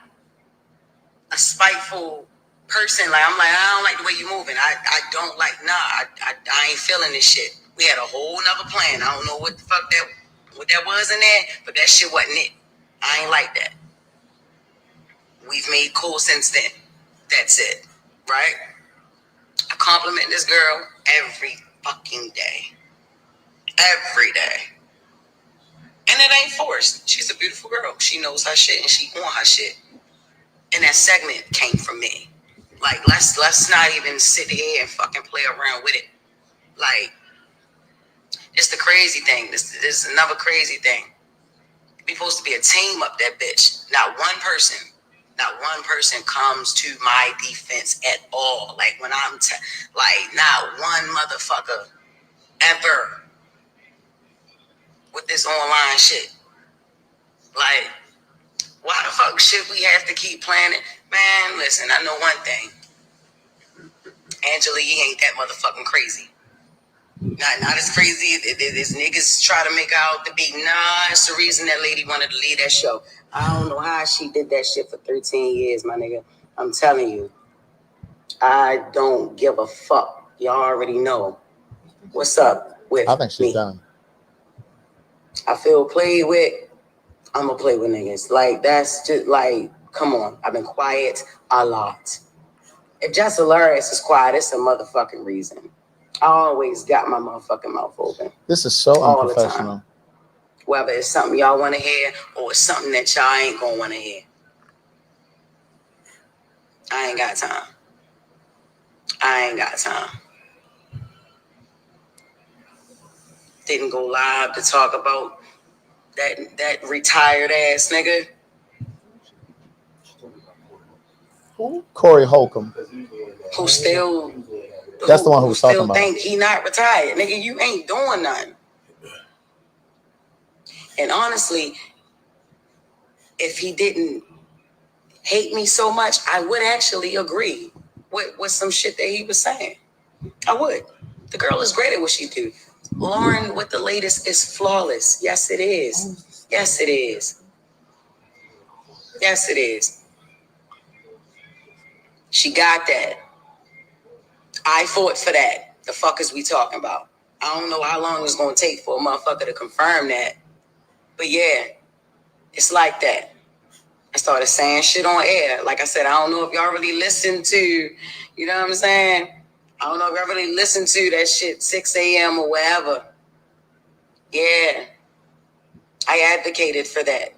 a spiteful person. Like, I'm like, I don't like the way you moving. I don't like, I ain't feeling this shit. We had a whole nother plan. I don't know what the fuck what that was in there, but that shit wasn't it. I ain't like that. We've made cool since then. That's it. Right? I compliment this girl every fucking day. Every day. And it ain't forced. She's a beautiful girl. She knows her shit and she on her shit. And that segment came from me. Like, let's not even sit here and fucking play around with it. Like, it's the crazy thing. This is another crazy thing. We supposed to be a team up that bitch. Not one person comes to my defense at all. Like, when I'm like, not one motherfucker ever with this online shit. Like, why the fuck should we have to keep playing it? Man, listen, I know one thing. Angela, you ain't that motherfucking crazy. Not as crazy as niggas try to make out to be. Nah, it's the reason that lady wanted to leave that show. I don't know how she did that shit for 13 years, my nigga. I'm telling you. I don't give a fuck. Y'all already know what's up with me. I think she's done. I feel played with. I'm gonna play with niggas. Like, that's just like, come on. I've been quiet a lot. If Jess Hilarious is quiet, it's a motherfucking reason. I always got my motherfucking mouth open. This is so all unprofessional. The time. Whether it's something y'all want to hear or it's something that y'all ain't gonna want to hear. I ain't got time. Didn't go live to talk about that retired ass nigga. Who? Corey Holcomb. Who still... That's the one who was talking about. Think he not retired. Nigga, you ain't doing nothing. And honestly, if he didn't hate me so much, I would actually agree with some shit that he was saying. I would. The girl is great at what she do. Lauren with the latest is flawless. Yes, it is. Yes, it is. Yes, it is. She got that. I fought for that. The fuck is we talking about? I don't know how long it's going to take for a motherfucker to confirm that. But yeah, it's like that. I started saying shit on air. Like I said, I don't know if y'all really listen to, you know what I'm saying? I don't know if y'all really listen to that shit 6 a.m. or whatever. Yeah. I advocated for that.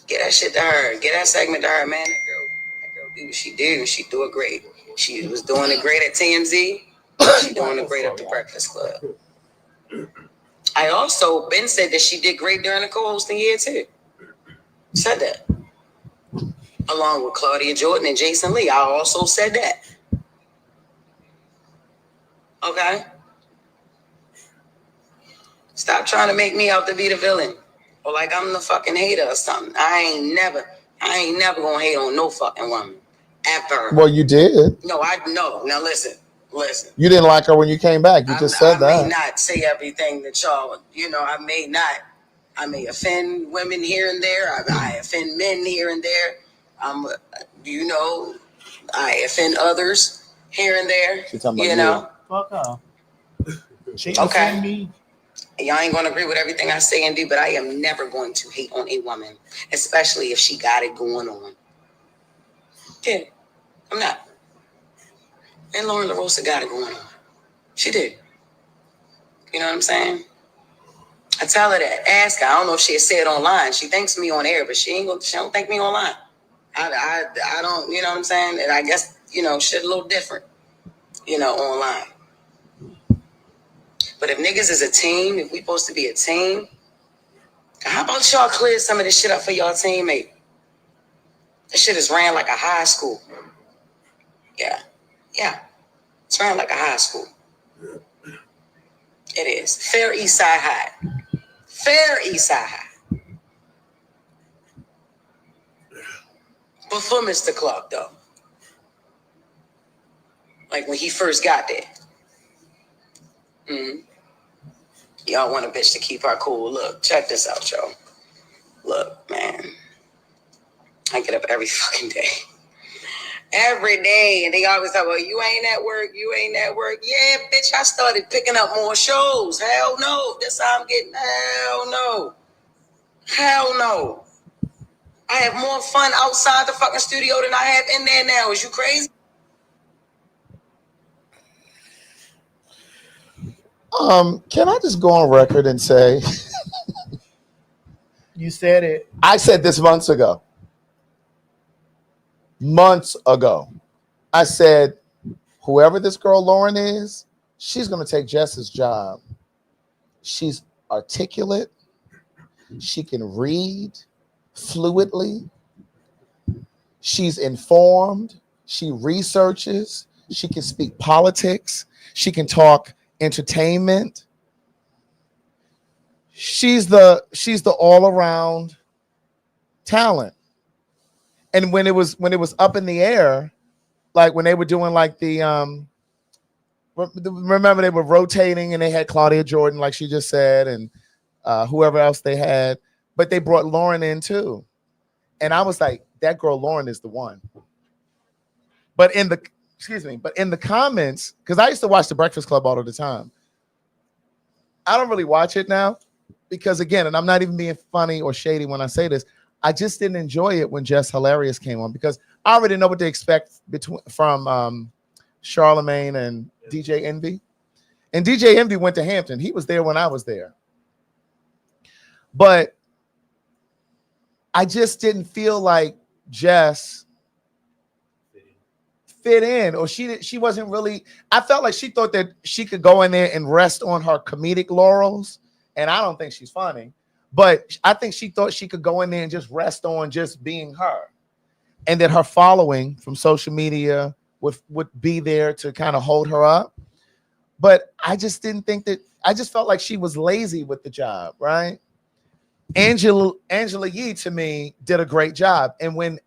Get that shit to her. Get that segment to her, man. That girl do what she do. She do it great. She was doing it great at TMZ. She doing it great at the Breakfast Club. I also been said that she did great during the co-hosting year too. Said that. Along with Claudia Jordan and Jason Lee. I also said that. Okay? Stop trying to make me out to be the villain. Or like I'm the fucking hater or something. I ain't never gonna hate on no fucking woman. Ever. Well, you did. No. Now listen. You didn't like her when you came back. You just said that. I may not say everything that y'all, I may not I may offend women here and there. I offend men here and there. You know, I offend others here and there. You know. Fuck off. She Okay. me. Y'all ain't gonna agree with everything I say and do, but I am never going to hate on a woman, especially if she got it going on. Yeah, I'm not. And Lauren LaRosa got it going on. She did. You know what I'm saying? I tell her that. Ask her. I don't know if she said it online. She thanks me on air, but she don't thank me online. I don't, you know what I'm saying? And I guess, you know, shit a little different, you know, online. But if niggas is a team, if we supposed to be a team, how about y'all clear some of this shit up for y'all teammate? This shit is ran like a high school. Yeah. It's ran like a high school. It is. Fair East Side High. Fair East Side High. Before Mr. Clark, though. Like when he first got there. Mm-hmm. Y'all want a bitch to keep her cool. Look, check this out, y'all. Look, man. I get up every fucking day. Every day. And they always talk about, you ain't at work. Yeah, bitch, I started picking up more shows. Hell no. That's how I'm getting. Hell no. I have more fun outside the fucking studio than I have in there now. Is you crazy? Can I just go on record and say You said it. I said this months ago. I said, whoever this girl Lauren is, she's going to take Jess's job. She's articulate. She can read fluidly. She's informed. She researches. She can speak politics. She can talk entertainment. She's the all-around talent. And when it was up in the air, like when they were doing like the remember they were rotating and they had Claudia Jordan, like she just said, and whoever else they had, but they brought Lauren in too. And I was like, that girl Lauren is the one. But in the comments, because I used to watch The Breakfast Club all of the time. I don't really watch it now because, again, and I'm not even being funny or shady when I say this, I just didn't enjoy it when Jess Hilarious came on because I already know what to expect from Charlemagne and DJ Envy. And DJ Envy went to Hampton. He was there when I was there. But I just didn't feel like Jess fit in, or she wasn't really. I felt like she thought that she could go in there and rest on her comedic laurels, and I don't think she's funny, but I think she thought she could go in there and just rest on just being her, and that her following from social media would be there to kind of hold her up. But I just didn't think that. I just felt like she was lazy with the job, right? Angela Yee to me did a great job, and when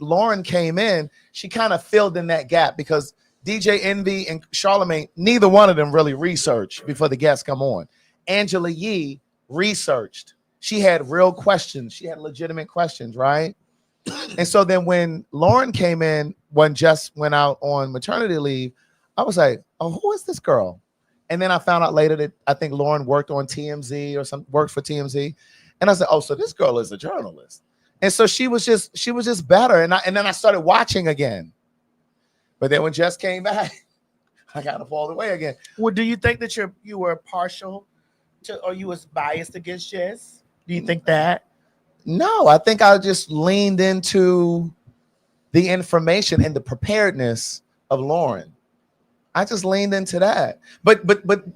Lauren came in, she kind of filled in that gap because DJ Envy and Charlemagne, neither one of them really researched before the guests come on. Angela Yee researched. She had real questions. She had legitimate questions, right? And so then when Lauren came in, when Jess went out on maternity leave, I was like, oh, who is this girl? And then I found out later that I think Lauren worked on TMZ or worked for TMZ. And I said, oh, so this girl is a journalist. And so she was just better. And then I started watching again. But then when Jess came back, I kind of fall away again. Well, do you think that you were partial to, or you was biased against Jess? Do you think that? No, I think I just leaned into the information and the preparedness of Lauren. I just leaned into that. But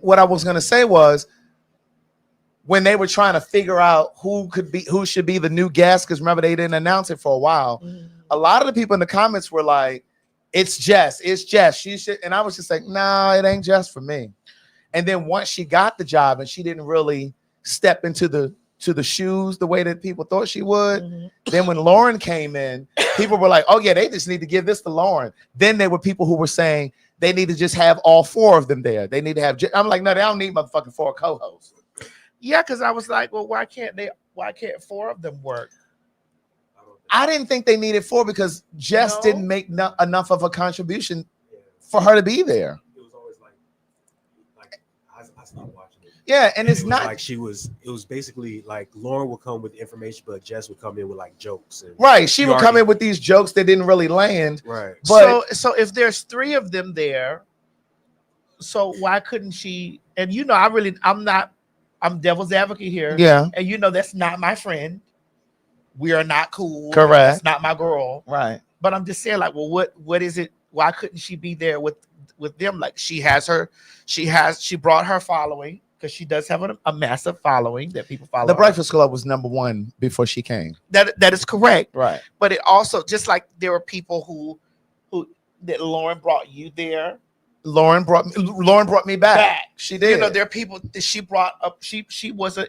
what I was going to say was, when they were trying to figure out who should be the new guest, because remember they didn't announce it for a while. A lot of the people in the comments were like, it's Jess. She should. And I was just like, no, it ain't Jess for me. And then once she got the job and she didn't really step into the shoes the way that people thought she would. Then when Lauren came in, people were like, oh yeah, they just need to give this to Lauren. Then there were people who were saying they need to just have all four of them there. They need to have, I'm like, no, they don't need motherfucking four co-hosts. Yeah, because I was like, well, why can't 4 of them work? I didn't think they needed 4 because Jess No? didn't make enough of a contribution for her to be there. It was always like I stopped watching it. Yeah, and it's It was not like it was basically like Lauren would come with information, but Jess would come in with like jokes. And right. She would come already- in with these jokes that didn't really land. Right. But So if there's 3 of them there, so why couldn't she? And I'm devil's advocate here. yeah, And that's not my friend. We are not cool. Correct. That's not my girl. right. But I'm just saying, like, well, what is it? Why couldn't she be there with them? Like, she brought her following because she does have a massive following that people follow. The her. Breakfast Club was #1 before she came. That is correct. Right. But it also, just like there were people who that Lauren brought you there. Lauren brought me back. She did. There are people that she brought up. She was an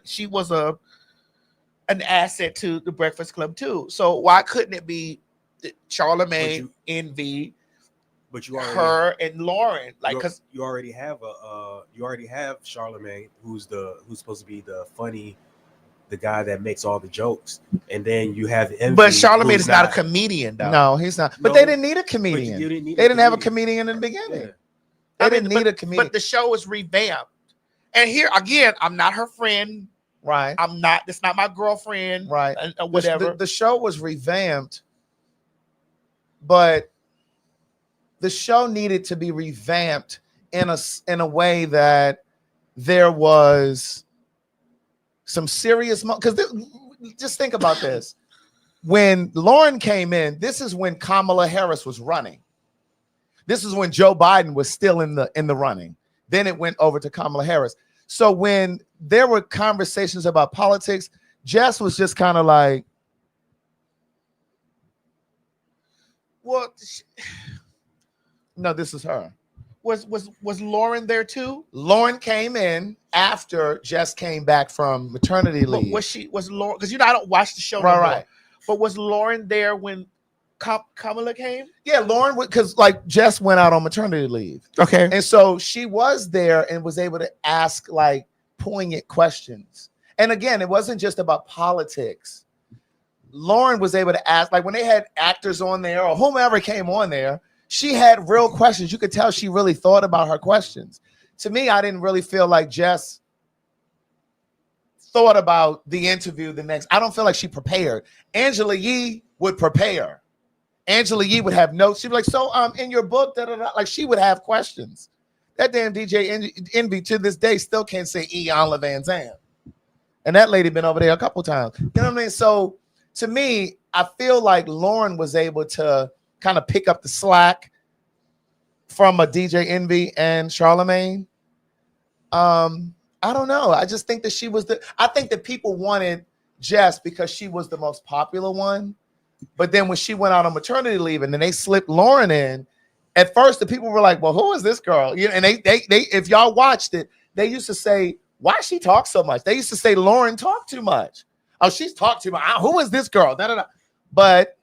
asset to the Breakfast Club too. So why couldn't it be Charlamagne, Envy, But you already her, and Lauren? Like, because you already have Charlamagne, who's supposed to be the guy that makes all the jokes, and then you have Envy. but Charlamagne who's is not a comedian, though. No, he's not. But No, they didn't need a but comedian. you didn't need They a didn't have a comedian. comedian in the beginning. Yeah. They I didn't mean, need a comedian. But the show is revamped. And here again, I'm not her friend. right. That's not my girlfriend. Right. Whatever. The show was revamped, but the show needed to be revamped in a way that there was some serious because just think about this. When Lauren came in, this is when Kamala Harris was running. This is when Joe Biden was still in the running. Then it went over to Kamala Harris. So when there were conversations about politics, Jess was just kind of like, well, no, this is her. was Lauren there too? Lauren came in after Jess came back from maternity But leave. was Lauren? Because I don't watch the show. Right, no more. right. But was Lauren there when Kamala came? Yeah, Lauren, because like Jess went out on maternity leave. Okay. And so she was there and was able to ask like poignant questions. And again, it wasn't just about politics. Lauren was able to ask, like when they had actors on there or whomever came on there, she had real questions. You could tell she really thought about her questions. To me, I didn't really feel like Jess thought about the interview the next. I don't feel like she prepared. Angela Yee would prepare. Angela Yee would have notes. She'd be like, so in your book, like she would have questions. That damn DJ Envy to this day still can't say Ian Van Zandt. And that lady been over there a couple times. You know what I mean? So to me, I feel like Lauren was able to kind of pick up the slack from a DJ Envy and Charlamagne. I don't know. I just think that she was I think that people wanted Jess because she was the most popular one. But then when she went out on maternity leave and then they slipped Lauren in, at first the people were like, well, who is this girl? You know, and they if y'all watched it, they used to say, why she talk so much? They used to say Lauren talked too much. Oh, she's talked too much. Who is this girl? But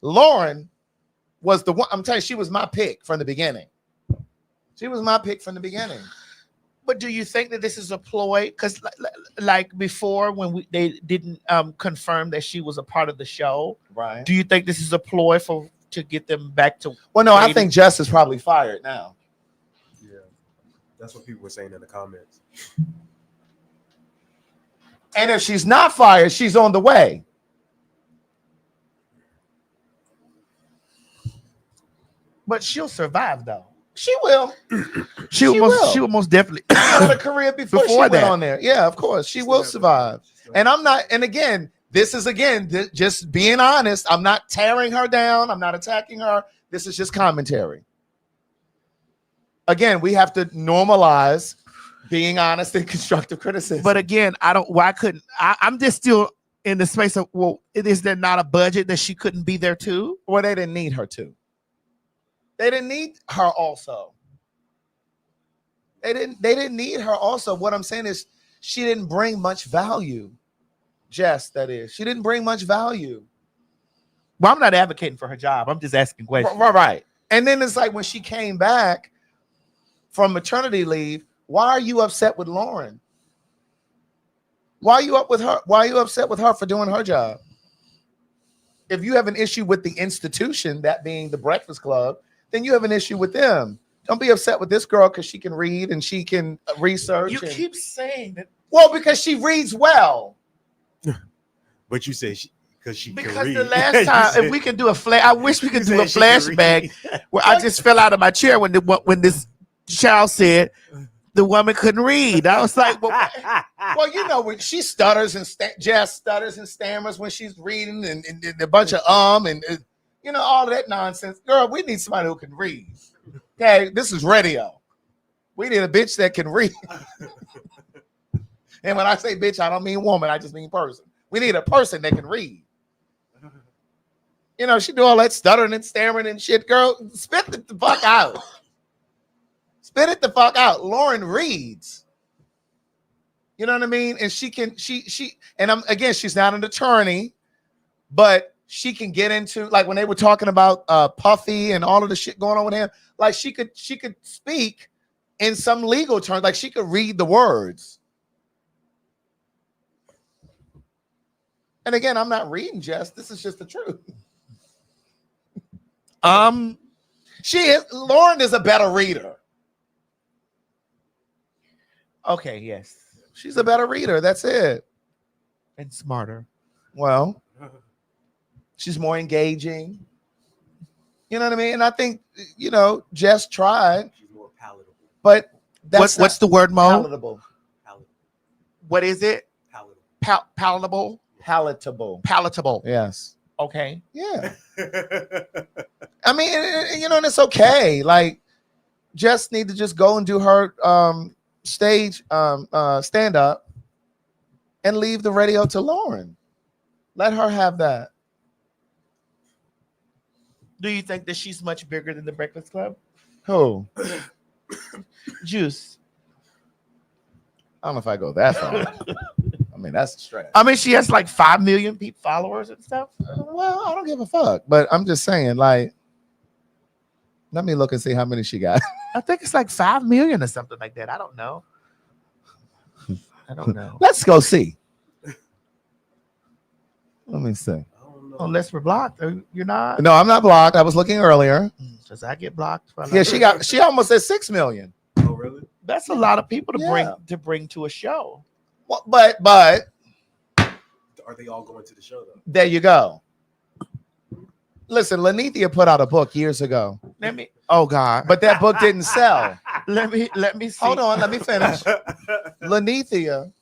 Lauren was the one. I'm telling you, she was my pick from the beginning. She was my pick from the beginning. But do you think that this is a ploy? Because like before, when they didn't confirm that she was a part of the show, Right. do you think this is a ploy to get them back to? Well, no, I dating? think Jess is probably fired now. Yeah, that's what people were saying in the comments. And if she's not fired, she's on the way. But she'll survive though. She will. She will most definitely. She had a career before she went that. on there. Yeah, of course. She will survive. And I'm not, and again, this is just being honest. I'm not tearing her down. I'm not attacking her. This is just commentary. Again, we have to normalize being honest and constructive criticism. But again, I'm just still in the space of, well, is there not a budget that she couldn't be there too? Well, they didn't need her to. They didn't need her also. They didn't need her also. What I'm saying is she didn't bring much value. Jess, that is. She didn't bring much value. Well, I'm not advocating for her job. I'm just asking questions. Right. And then it's like when she came back from maternity leave, why are you upset with Lauren? Why are you up with her? Why are you upset with her for doing her job? If you have an issue with the institution, that being the Breakfast Club, then you have an issue with them. Don't be upset with this girl because she can read and she can research. You keep saying that. Well, because she reads well. But you say because she Because can read. the last time, if we can do a I wish we could do a flashback where I just fell out of my chair when this child said the woman couldn't read. I was like, well, Well, you know, when she stutters and Jazz stutters and stammers when she's reading and a bunch of and you know, all of that nonsense. Girl, we need somebody who can read. Okay, this is radio. We need a bitch that can read. And when I say bitch, I don't mean woman. I just mean person. We need a person that can read. You know, she do all that stuttering and stammering and shit. Girl, spit it the fuck out. Spit it the fuck out. Lauren reads. You know what I mean? And she and again, she's not an attorney, but she can get into, like when they were talking about Puffy and all of the shit going on with him, like she could speak in some legal terms, like she could read the words. And again, I'm not reading, Jess. This is just the truth. Lauren is a better reader. okay, yes, She's a better reader. That's it. and smarter. Well, she's more engaging. You know what I mean? And I think, you know, Jess tried, She's more palatable. but that's What's the word, Mo? palatable. Palatable. What is it? Palatable. Palatable. Palatable. Palatable. Yes. Okay. Yeah. I mean, you know, and it's okay. Like, Jess need to just go and do her stage stand up and leave the radio to Lauren. Let her have that. Do you think that she's much bigger than the Breakfast Club? Who? Juice. I don't know if I go that far. I mean, that's a stretch. I mean, she has like 5 million followers and stuff. Well, I don't give a fuck. But I'm just saying, like, let me look and see how many she got. I think it's like 5 million or something like that. I don't know. Let's go see. Let me see. I don't know. Unless we're blocked. You're not? No, I'm not blocked. I was looking earlier. Does I get blocked? Yeah, she almost at 6 million. Oh, really? That's a lot of people to Yeah. bring to a show. Well, but Are they all going to the show though? there you go. Listen, Lenithia put out a book years ago, Oh God. but that book didn't sell. let me see. Hold on, let me finish. Lenithia,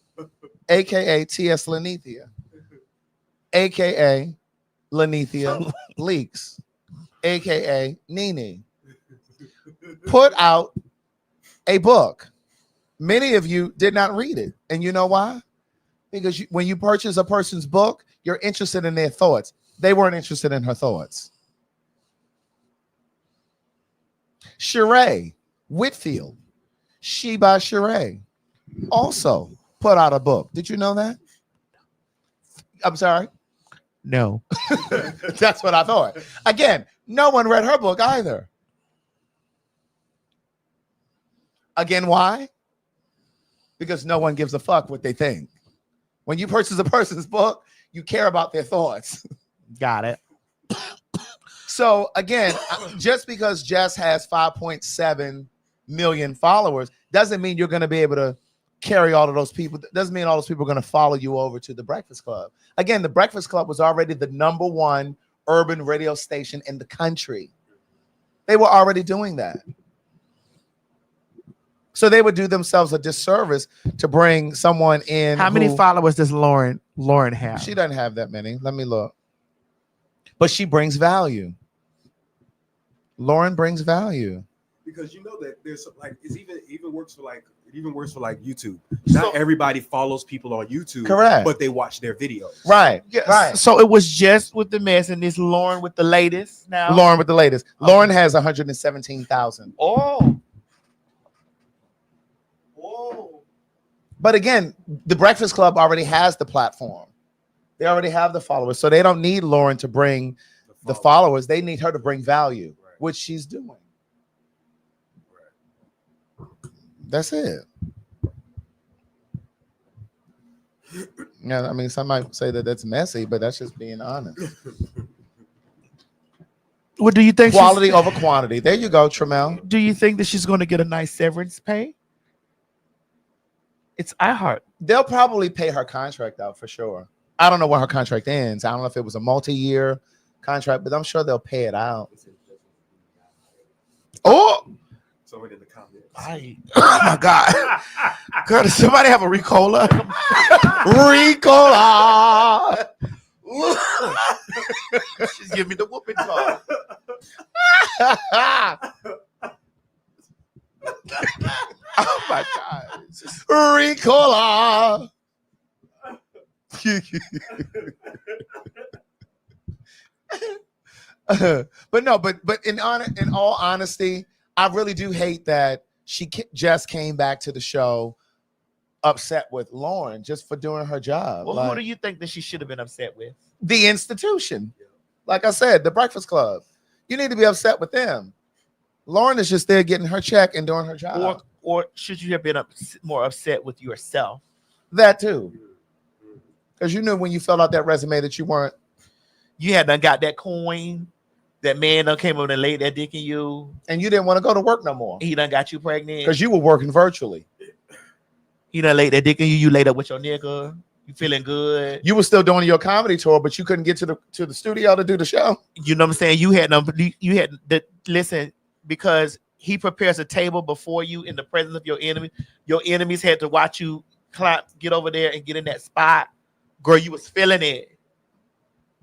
aka T.S. Lenithia, aka Lenithia Leaks, aka Nene, put out a book. Many of you did not read it. And you know why? Because when you purchase a person's book, you're interested in their thoughts. They weren't interested in her thoughts. Sheree Whitfield, She by Sheree, also put out a book. Did you know that? I'm sorry. No. That's what I thought. Again, no one read her book either. Again, why? Because no one gives a fuck what they think. When you purchase a person's book, you care about their thoughts. Got it. So again, just because Jess has 5.7 million followers doesn't mean you're going to be able to carry all of those people. Doesn't mean all those people are going to follow you over to the Breakfast Club. Again, the Breakfast Club was already the #1 urban radio station in the country. They were already doing that. So they would do themselves a disservice to bring someone in. How many followers does Lauren have? She doesn't have that many. Let me look. But she brings value. Lauren brings value. Because you know that there's like it even works for like YouTube. Not everybody follows people on YouTube, Correct. but they watch their videos. Right. Yes. Right. So it was just with the mess, and this Lauren with the latest now. Lauren with the latest. Okay. Lauren has 117,000. Oh. But again, the Breakfast Club already has the platform. They already have the followers. So they don't need Lauren to bring the followers. They need her to bring value, right, which she's doing. Right. That's it. Yeah, I mean, some might say that that's messy, but that's just being honest. What do you think? Quality over quantity. There you go, Tramel. Do you think that she's going to get a nice severance pay? It's iHeart. They'll probably pay her contract out for sure. I don't know when her contract ends. I don't know if it was a multi-year contract, but I'm sure they'll pay it out. Oh, Someone in the comments. oh my God. God, does somebody have a Ricola? Ricola. She's giving me the whooping call. Oh my God. It's just- Ricola. But no, but in all honesty, I really do hate that she just came back to the show upset with Lauren just for doing her job. Well, Like, who do you think that she should have been upset with? the institution. Like I said, the Breakfast Club. You need to be upset with them. Lauren is just there getting her check and doing her job. Or should you have been more upset with yourself? That too. Because you knew when you filled out that resume that you weren't. You had done got that coin. That man done came over and laid that dick in you. And you didn't want to go to work no more. He done got you pregnant. Because you were working virtually. He done laid that dick in you. You laid up with your nigga. You feeling good. You were still doing your comedy tour, but you couldn't get to the studio to do the show. You know what I'm saying? You had listen, because he prepares a table before you in the presence of your enemy. Your enemies had to watch you get over there and get in that spot. Girl, you was feeling it.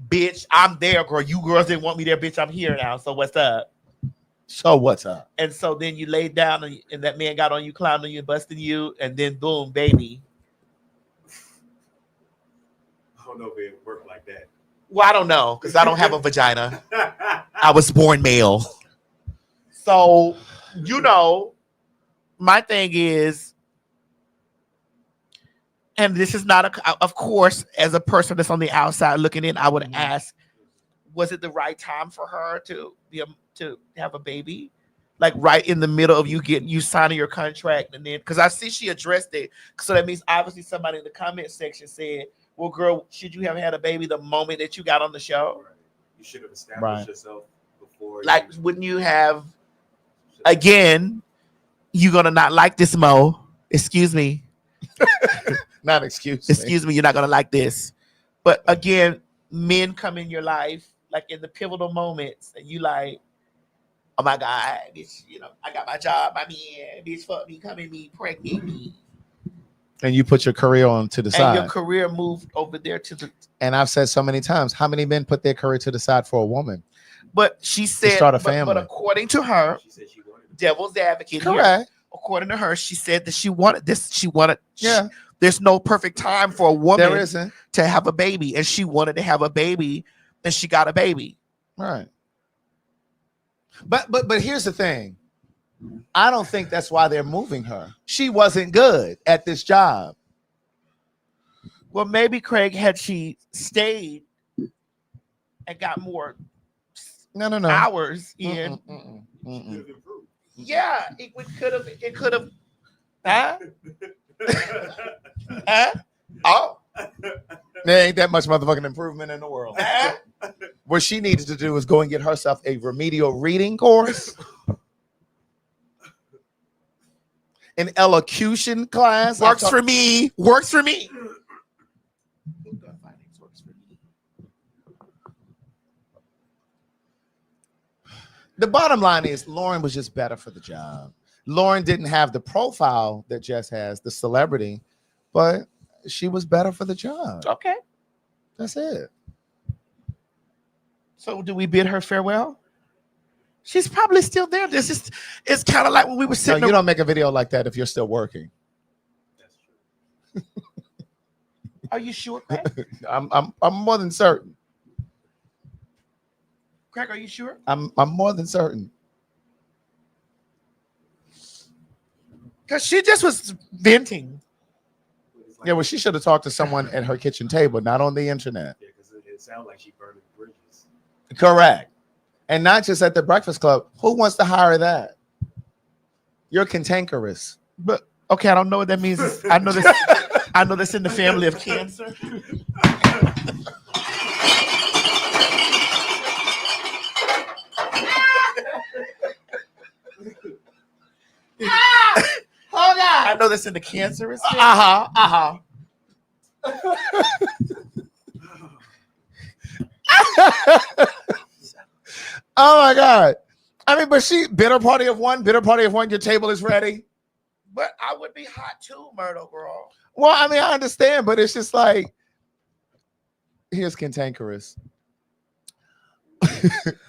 Bitch, I'm there, girl. You girls didn't want me there, bitch. I'm here now. So what's up? So what's up? And so then you laid down and that man got on you, climbed on you, busting you, and then boom, baby. I don't know if it worked like that. Well, I don't know because I don't have a vagina. I was born male. So, my thing is, and this is not of course, as a person that's on the outside looking in, I would ask, was it the right time for her to have a baby? Like right in the middle of you signing your contract, and then because I see she addressed it, so that means obviously somebody in the comment section said, "Well, girl, should you have had a baby the moment that you got on the show?" Right. You should have established Right. yourself before. Like, wouldn't you have? Again, you're gonna not like this, Mo. Excuse me. Not excuse me. Excuse me. You're not gonna like this. But again, men come in your life like in the pivotal moments, and you like, oh my God, bitch, I got my job, my man, bitch, fuck me, come in me, pregnant me. And you put your career on to the And side. your career moved over there to the. And I've said so many times, how many men put their career to the side for a woman? But she said, start a but family. according to her, She said she wanted it. devil's advocate, here, Correct. according to her, she said that she wanted this. She wanted. Yeah. There's no perfect time for a woman There isn't. to have a baby, and she wanted to have a baby, and she got a baby. Right. But here's the thing. I don't think that's why they're moving her. She wasn't good at this job. Well, maybe Craig, had she stayed and got more No. hours in, Could have improved. yeah, it could have. Huh? Huh? Oh, There ain't that much motherfucking improvement in the world. huh? What she needed to do is go and get herself a remedial reading course, an elocution class. Works for me. Works for me. The bottom line is Lauren was just better for the job. Lauren didn't have the profile that Jess has, the celebrity, but she was better for the job. Okay. That's it. So do we bid her farewell? She's probably still there. It's kind of like when we were No, sitting. you don't make a video like that if you're still working. That's true. Are you sure, Craig? I'm more than certain. Craig, are you sure? I'm more than certain. Because she just was venting. It's like- Yeah, well, she should have talked to someone at her kitchen table, not on the internet. Yeah, because it sounded like she burned bridges. Correct. And not just at the Breakfast Club. Who wants to hire that? You're cantankerous. But okay, I don't know what that means. I know this. I know that's in the family of cancer. Hold on. I know that's in the cancerous family. Oh my God. I mean, but bitter party of one, your table is ready. But I would be hot too, Myrtle girl. Well, I mean, I understand, but it's just like, here's cantankerous,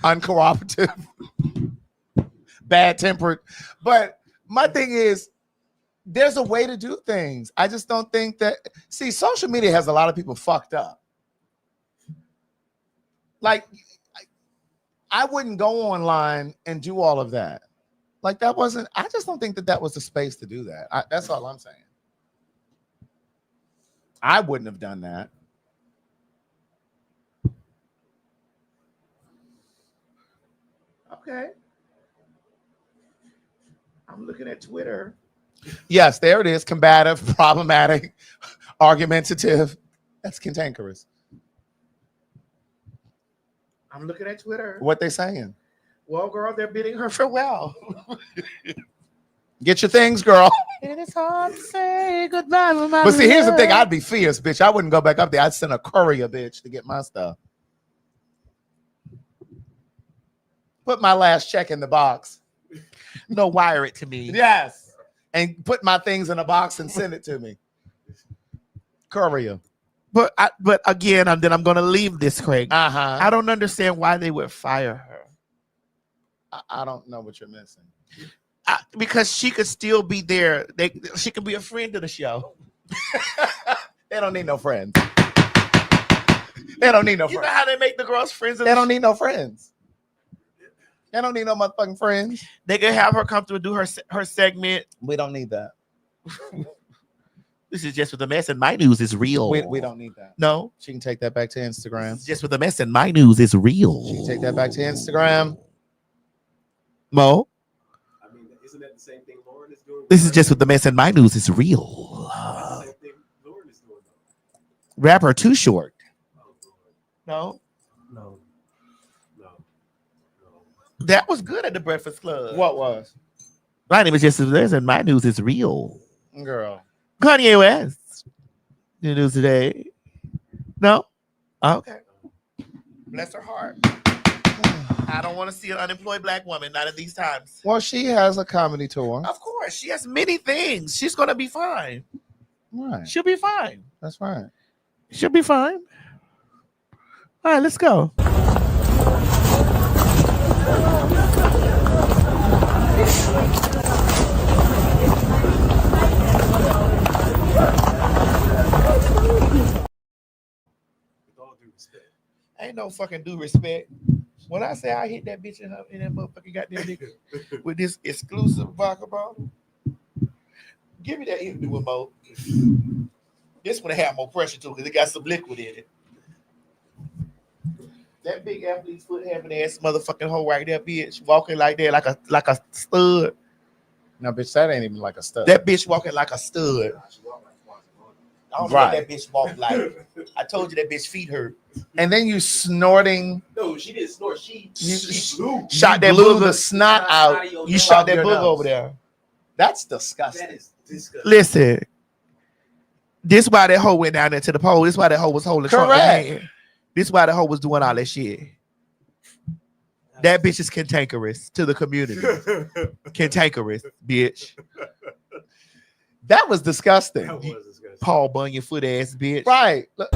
uncooperative, bad-tempered. But my thing is, there's a way to do things. I just don't think that. See, social media has a lot of people fucked up. Like, I wouldn't go online and do all of that. Like, that wasn't. I just don't think that was the space to do that. That's all I'm saying. I wouldn't have done that. Okay. I'm looking at Twitter. Yes, there it is. Combative, problematic, argumentative. That's cantankerous. I'm looking at Twitter. What they saying? Well, girl, they're bidding her farewell. Get your things, girl. It is hard to say goodbye with my But see, here's the thing. love. I'd be fierce, bitch. I wouldn't go back up there. I'd send a courier, bitch, to get my stuff. Put my last check in the box. No, wire it to me. Yes. And put my things in a box and send it to me. Courier. But again, I'm going to leave this, Craig. Uh-huh. I don't understand why they would fire her. I don't know what you're missing. Because she could still be there. She could be a friend of the show. They don't need no friends. They don't need no You know friends. how they make the girls friends of They the don't need no friends. They don't need no motherfucking friends. They could have her come through and do her segment. We don't need that. This is just with the mess, and my news is real. We don't need that. No, She can take that back to Instagram. this is just with the mess, and my news is real. She can take that back to Instagram. Mo, I mean, isn't that the same thing Lauren is doing? this is just with the mess, and my news is real. That's the same thing Lauren is doing, though. Rapper Too Short. Oh, No, Lord. No. that was good at the Breakfast Club. What was? My name is just with the mess, and my news is real. Girl. Kanye West. The news today. No? Okay. Bless her heart. I don't want to see an unemployed black woman, not at these times. Well, she has a comedy tour. Of course, she has many things. She's going to be fine. Right. She'll be fine. That's right. She'll be fine. All right, let's go. With all due respect. Ain't no fucking due respect. When I say I hit that bitch in that motherfucking goddamn nigga with this exclusive vodka bottle, give me that empty one, Mo. This one have more pressure to it because it got some liquid in it. That big athlete's foot having ass motherfucking hoe right there, bitch, walking like that, like a stud. No, bitch, that ain't even like a stud. That bitch walking like a stud. I don't know what that bitch walk like. I told you that bitch feet hurt. And then you snorting. No, she didn't snort. She blew. Shot that blew the snot out. You shot of that your booger nose. over there. That's disgusting. That is disgusting. Listen, this why that hoe went down there to the pole. This why that hoe was holding Trump in Correct. hand. This why that hoe was doing all that shit. That bitch is cantankerous to the community. Cantankerous, bitch. That was disgusting. That was disgusting. Paul Bunyan foot ass bitch. Right. Look.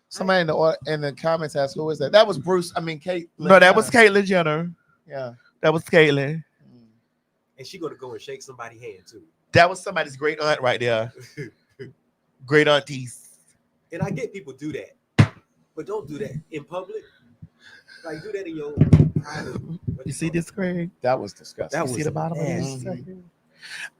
Somebody in the comments asked, "Who is that?" That was Bruce. I mean, Kate. No, that was Caitlyn Jenner. Yeah. That was Caitlyn. And she gonna go and shake somebody's hand too. That was somebody's great aunt right there. Great aunties. And I get people do that, but don't do that in public. Like do that in your private. You see this, Craig? That was disgusting. That You was see the bottom of nasty. this?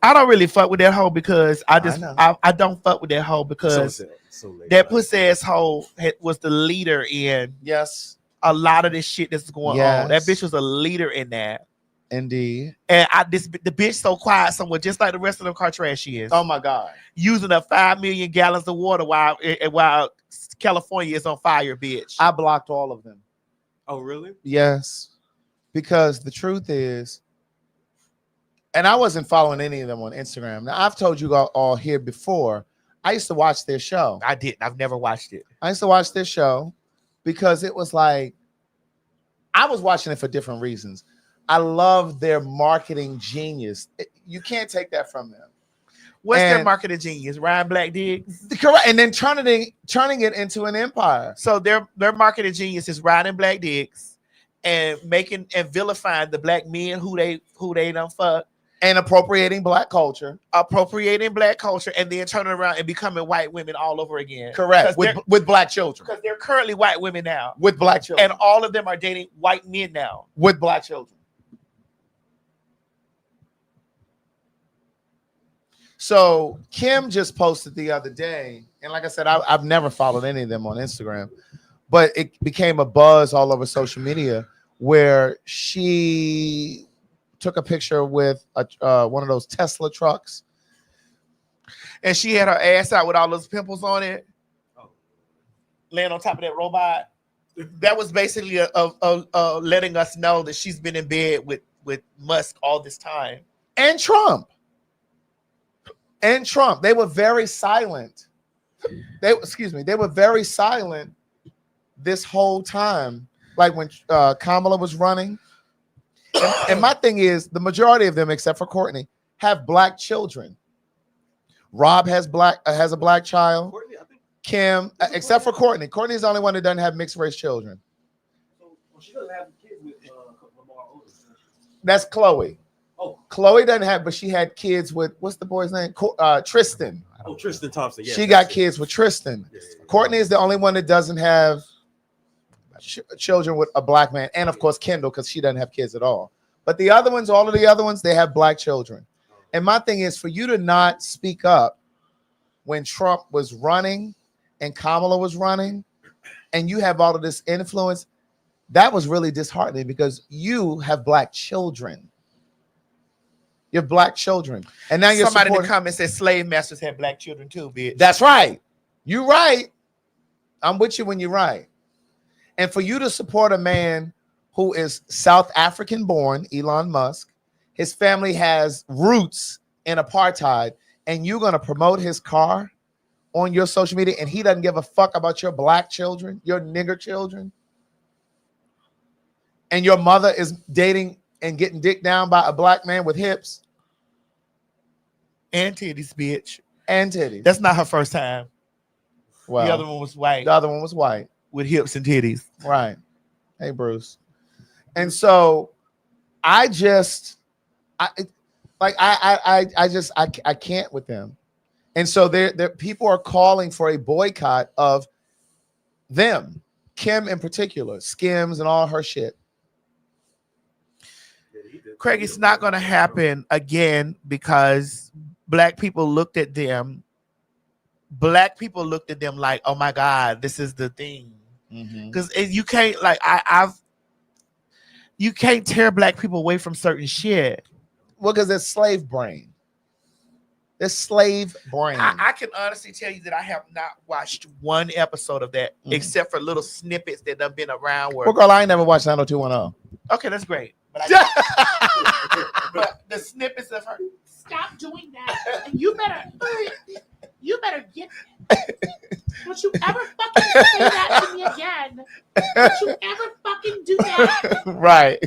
I don't really fuck with that hoe because I know. don't fuck with that hoe because So late, that like, pussy ass hoe was the leader in Yes. a lot of this shit that's going on. That Yes. bitch was a leader in that. Indeed. And the bitch so quiet somewhere, just like the rest of them Kardashians. Oh my God. Using up 5 million gallons of water while California is on fire, bitch. I blocked all of them. Oh, really? Yes. Because the truth is, and I wasn't following any of them on Instagram. Now, I've told you all here before, I used to watch their show. I didn't. I've never watched it. I used to watch their show because it was like, I was watching it for different reasons. I love their marketing genius. You can't take that from them. What's their marketing genius? Ryan Black Diggs? Correct. And then turning it into an empire. So their marketing genius is riding Black Diggs and making and vilifying the black men who they done fuck. And appropriating black culture. And then turning around and becoming white women all over again. Correct. With black children. Because they're currently white women now. With black children. And all of them are dating white men now. With black children. So Kim just posted the other day, and like I said, I've never followed any of them on Instagram, but it became a buzz all over social media where she took a picture with one of those Tesla trucks, and she had her ass out with all those pimples on it, laying on top of that robot. That was basically letting us know that she's been in bed with Musk all this time. And Trump. They were very silent. They were very silent this whole time. Like when Kamala was running. And my thing is, the majority of them, except for Courtney, have black children. Rob has a black child. Courtney, I think. Kim, except for Courtney. Courtney's the only one that doesn't have mixed race children. So, she doesn't have kids with Lamar Odom. That's Chloe. Oh, Chloe doesn't have, but she had kids with, what's the boy's name? Tristan. Oh, Tristan Thompson. Yeah, she got kids with Tristan. Yeah. Courtney is the only one that doesn't have children with a black man, and of course Kendall, because she doesn't have kids at all. But the other ones, all of the other ones, they have black children. And my thing is, for you to not speak up when Trump was running and Kamala was running, and you have all of this influence, that was really disheartening because you have black children. You have black children. And now you're somebody in the comments said slave masters had black children too, bitch. That's right. You're right. I'm with you when you're right. And for you to support a man who is South African born, Elon Musk, his family has roots in apartheid, and you're going to promote his car on your social media, and he doesn't give a fuck about your black children, your nigger children, and your mother is dating and getting dicked down by a black man with hips and titties, bitch. And titties. That's not her first time. Well, the other one was white. The other one was white with hips and titties. Right. Hey, Bruce. And so I can't with them. And so there people are calling for a boycott of them, Kim in particular, Skims and all her shit. Craig, it's not going to happen again because black people looked at them. Black people looked at them like, oh my God, this is the thing. Because you can't, like, you can't tear black people away from certain shit. Well, because it's slave brain. It's slave brain. I can honestly tell you that I have not watched one episode of that, except for little snippets that have been around. Where, well, girl, I ain't never watched 90210. Okay, that's great. But, but the snippets of her, stop doing that. And you better get that. Don't you ever fucking say that to me again. Don't you ever fucking do that. Right.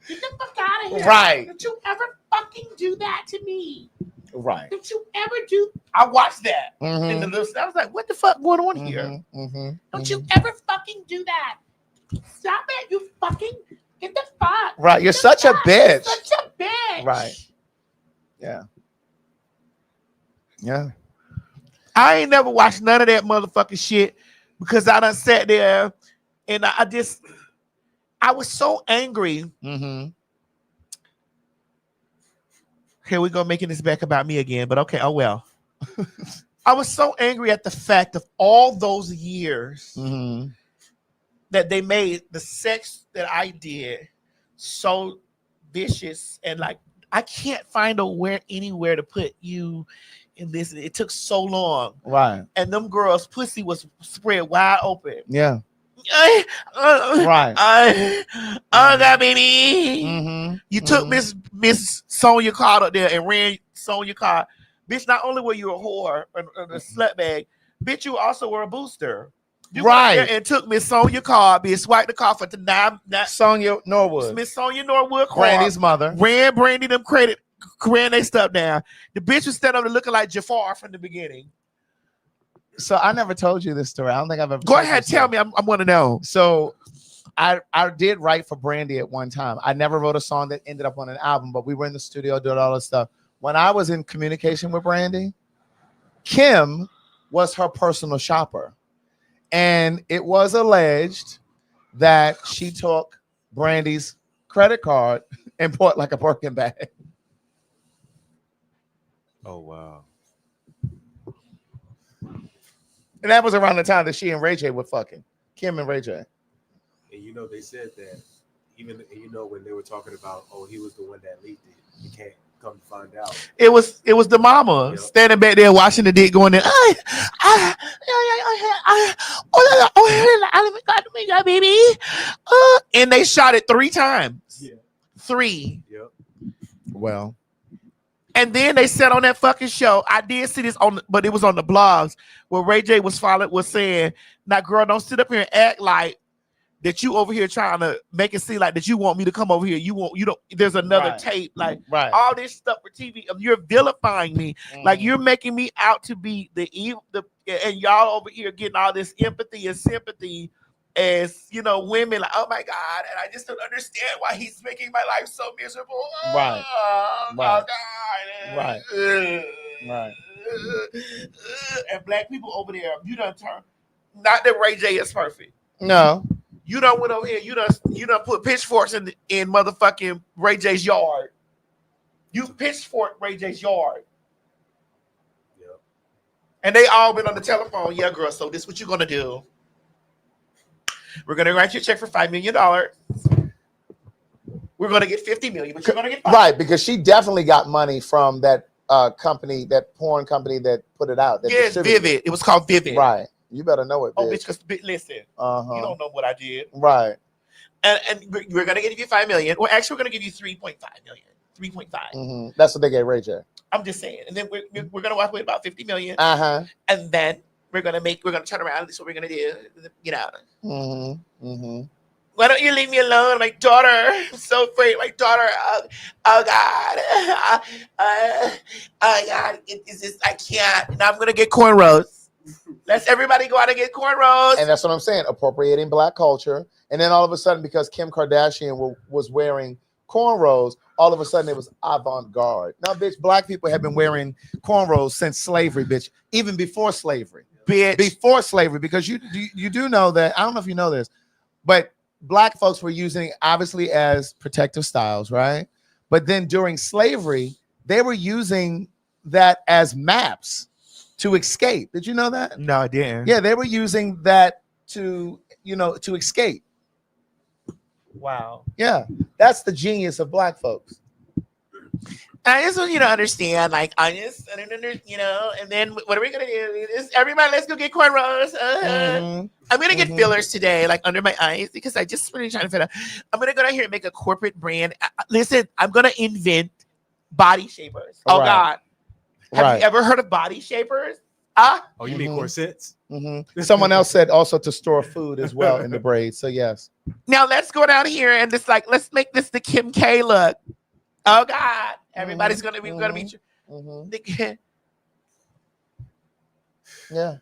Get the fuck out of here. Right. Don't you ever fucking do that to me. Right. Don't you ever do. I watched that. Mm-hmm. In the little, I was like, what the fuck going on here? Don't you ever fucking do that. Stop it, you fucking. Get the fuck. Right. You're such a bitch. Such a bitch. Right. Yeah. Yeah. I ain't never watched none of that motherfucking shit because I done sat there and I was so angry Here we go, making this back about me again. But okay, oh well. I was so angry at the fact of all those years that they made the sex that I did so vicious, and like I can't find anywhere to put you in this. It took so long, Right. and them girls' pussy was spread wide open. Yeah. Right. Oh God, baby. Mm-hmm. You took Miss Sonia Card up there and ran Sonia Card. Bitch, not only were you a whore and a slut bag, bitch, you also were a booster. You Right. went there and took Miss Sonia Card, bitch, swiped the car for Sonia Norwood. Miss Sonia Norwood Card. Brandy's mother. Ran Brandy them credit, ran they stuff down. The bitch was standing up and looking like Jafar from the beginning. So I never told you this story. I don't think I've ever. Go ahead, tell me. I want to know. So I did write for Brandy at one time. I never wrote a song that ended up on an album, but we were in the studio doing all this stuff. When I was in communication with Brandy, Kim was her personal shopper. And it was alleged that she took Brandy's credit card and bought like a Birkin bag. Oh, wow. And that was around the time that she and Ray J were fucking. Kim and Ray J. And you know, they said that even, you know, when they were talking about, oh, he was the one that leaked it. You can't come to find out. It was the mama standing back there watching the dick going there. Baby. And they shot it 3 times. Yeah. 3. Yep. Well. And then they said on that fucking show, I did see this but it was on the blogs where Ray J was saying, now girl, don't sit up here and act like that you over here trying to make it seem like that you want me to come over here. There's another tape, like all this stuff for TV. You're vilifying me. Like you're making me out to be the evil, and y'all over here getting all this empathy and sympathy as, you know, women like, oh my God. And I just don't understand why he's making my life so miserable. Right. Oh God. Right. Right. And black people over there, you done turn, not that Ray J is perfect. No. You done went over here, you done put pitchforks in motherfucking Ray J's yard. You pitchfork Ray J's yard. Yep. And they all been on the telephone. Yeah, girl, so this what you're gonna do. We're gonna write you a check for $5 million. We're gonna get $50 million, but you're gonna get $5 million. Right, because she definitely got money from that company, that porn company that put it out. Yes, Vivid. It was called Vivid. Right. You better know it, bitch. Oh, bitch, because listen, you don't know what I did. Right. And we're gonna give you $5 million. Well, actually, we're gonna give you $3.5 million. 3.5. That's what they gave Ray J. I'm just saying. And then we're gonna walk away with about $50 million. Uh-huh. And then we're gonna turn around. This is what we're gonna do. You know. Why don't you leave me alone, my daughter? I'm so afraid, my daughter. Oh God. Oh God. I can't. Now I'm gonna get cornrows. Let's everybody go out and get cornrows. And that's what I'm saying, appropriating black culture. And then all of a sudden, because Kim Kardashian was wearing cornrows, all of a sudden it was avant-garde. Now, bitch, black people have been wearing cornrows since slavery, bitch. Even before slavery. Bitch. Before slavery, because you do know that, I don't know if you know this, but black folks were using it obviously as protective styles, right? But then during slavery, they were using that as maps to escape. Did you know that? No, I didn't. Yeah, they were using that to escape. Wow. Yeah, that's the genius of black folks. I just want you to understand, like, and then what are we gonna do? Everybody, let's go get cornrows. I'm gonna get fillers today, like under my eyes, because I just really trying to fit out. I'm gonna go down here and make a corporate brand. Listen, I'm gonna invent body shapers. Oh God. Have you ever heard of body shapers? Oh, you mean corsets? Someone else said also to store food as well in the braids. So yes. Now let's go down here and just like let's make this the Kim K look. Oh God, everybody's gonna be Yeah.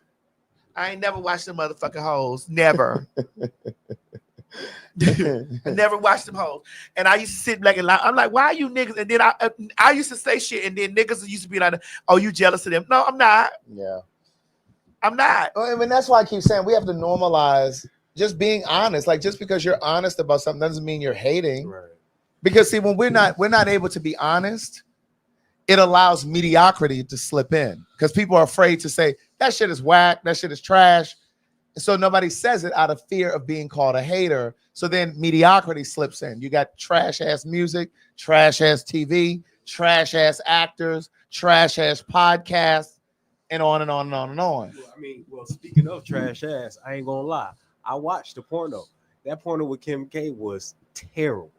I ain't never watched them motherfucking hoes. Never. I never watched them hoes. And I used to sit back and lie. I'm like, why are you niggas? And then I used to say shit, and then niggas used to be like, oh, you jealous of them? No, I'm not. Yeah. I'm not. I mean, that's why I keep saying we have to normalize just being honest. Like, just because you're honest about something doesn't mean you're hating. Right. Because see, when we're not able to be honest, it allows mediocrity to slip in because people are afraid to say that shit is whack, that shit is trash. So nobody says it out of fear of being called a hater. So then mediocrity slips in. You got trash ass music, trash ass TV, trash ass actors, trash ass podcasts, and on and on and on and on. I mean, well, speaking of trash ass, I ain't gonna lie. I watched the porno. That porno with Kim K was terrible.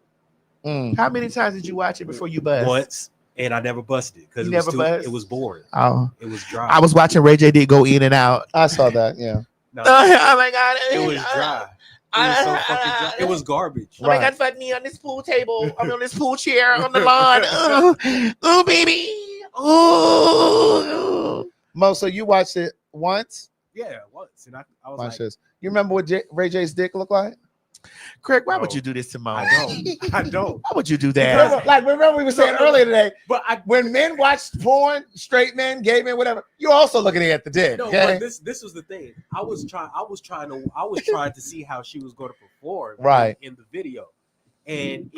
How many times did you watch it before you buzzed? Once, and I never busted because it was boring. Oh, it was dry. I was watching Ray J did go in and out. I saw that. Yeah. No, Oh my god, it was dry. It was so fucking dry. It was garbage. Oh my god, fuck me on this pool table. I'm on this pool chair on the lawn. Oh baby. Oh. Mo, so you watched it once? Yeah, once, and I was Watch like, this. You remember what Ray J's dick looked like? Craig, why No. would you do this to Mo? I don't. Why would you do that? Remember we were saying earlier today, But when men watch porn, straight men, gay men, whatever, you're also looking at the dick. no, Okay? but this was the thing. I was trying to see how she was going to perform Right. in the video, and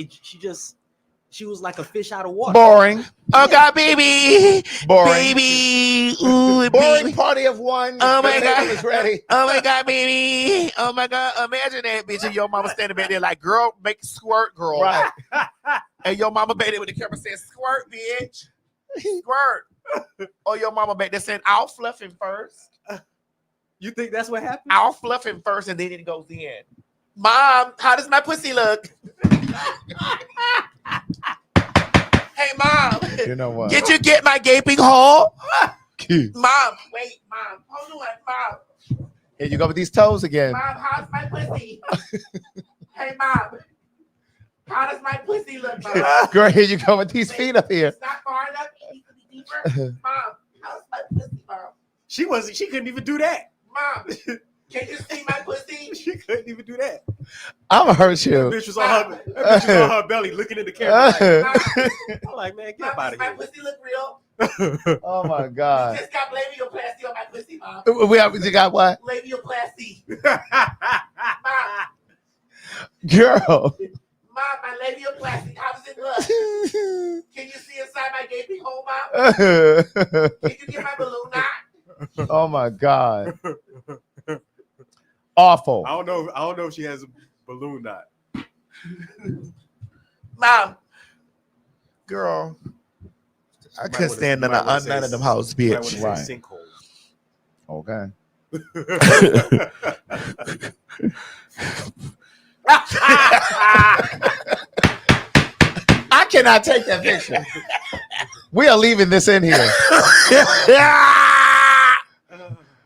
she was like a fish out of water. Boring. Oh god, baby. Boring. Baby. Ooh, Boring baby. party of one. Oh my The God. table is ready. Oh my god, baby. Oh my god. Imagine that bitch and your mama standing back there like, girl, make squirt, girl. Right. And your mama back there with the camera saying, squirt, bitch. Squirt. Or your mama back there saying, I'll fluff him first. You think that's what happened? I'll fluff him first and then it goes in. Mom, how does my pussy look? Hey, mom. You know what? Did you get my gaping hole? Mom, wait, mom. Hold on, mom. Here you go with these toes again. Mom, how's my pussy? Hey, mom. How does my pussy look, mom? Girl, here you go with these feet up here. It's not far enough. It needs to be deeper. Mom, how's my pussy, mom? She couldn't even do that. Mom, can you see my pussy? She couldn't even do that. I'm gonna hurt That you. bitch was on her belly looking at the camera. Like, I'm like, man, get Mom, up out does of my here. pussy look real? Oh my God. Just got labioplasty on my pussy, mom. You got what? Labioplasty. Mom, Girl. mom, my labioplasty. How does it look? Can you see inside my gaping hole, mom? Can you get my balloon knot? Oh my God. Awful. I don't know if she has a balloon knot. Mom. Girl. I Might couldn't wanna- stand might wanna none of them hoes, might wanna bitch. say Right. sinkhole. Okay. I cannot take that picture. We are leaving this in here.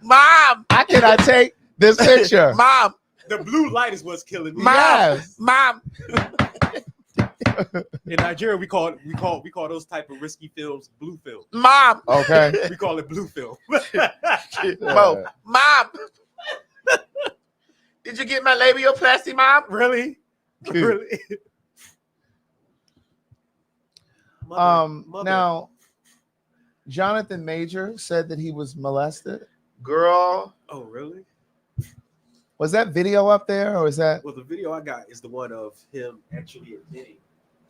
Mom. I cannot take this picture. Mom. The blue light is what's killing me. Mom. Yes. Mom. In Nigeria, we call those type of risky films blue film. Mom. Okay. We call it blue film. Mo. Mom. Did you get my labioplasty, mom? Really? Really? Mother. Now, Jonathan Major said that he was molested. Girl. Oh, really? Was that video up there, or is that? Well, the video I got is the one of him actually admitting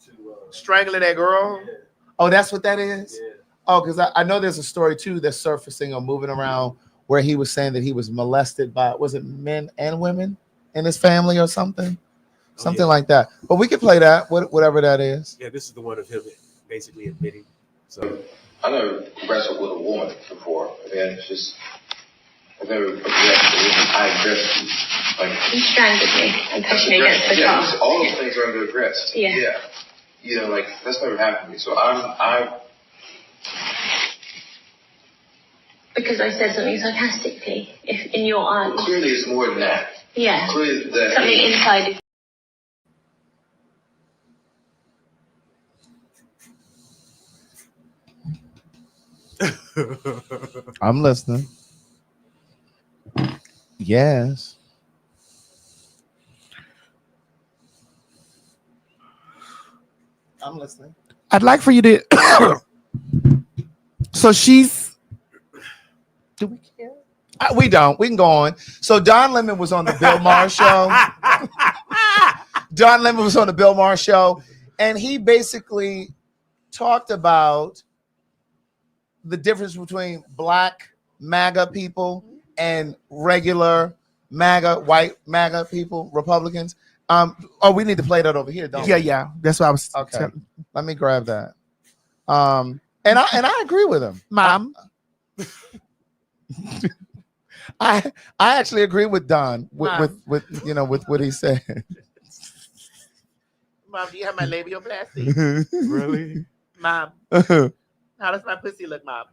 to Strangling that girl. yeah, Oh, that's what that is. yeah. Oh, because I know there's a story too that's surfacing or moving around where he was saying that he was molested by, was it men and women in his family or something, something yeah. like that. But we could play that, whatever that is. Yeah, this is the one of him basically admitting. So I never wrestled with a woman before. Man, it's just I've never aggressed a woman. I aggressed like You strangled me and pushed me against the yeah, car. all those things are under aggressed. Yeah. You know, like that's never happened to me. So I'm Because I said something sarcastically, if in your eyes. clearly it's more than that. Yeah. Clearly that Something inside is. I'm listening. Yes. I'm listening. I'd like for you to. So she's. Do we care? We don't. We can go on. So Don Lemon was on the Bill Maher show. Don Lemon was on the Bill Maher show, and he basically talked about the difference between black MAGA people and regular MAGA, white MAGA people, Republicans. We need to play that over here, don't we? Yeah. That's what I was. Okay. Let me grab that. And I agree with him, Mom. I actually agree with Don with what he said. Mom, do you have my labioplasty? Really? Mom, how does my pussy look, Mom?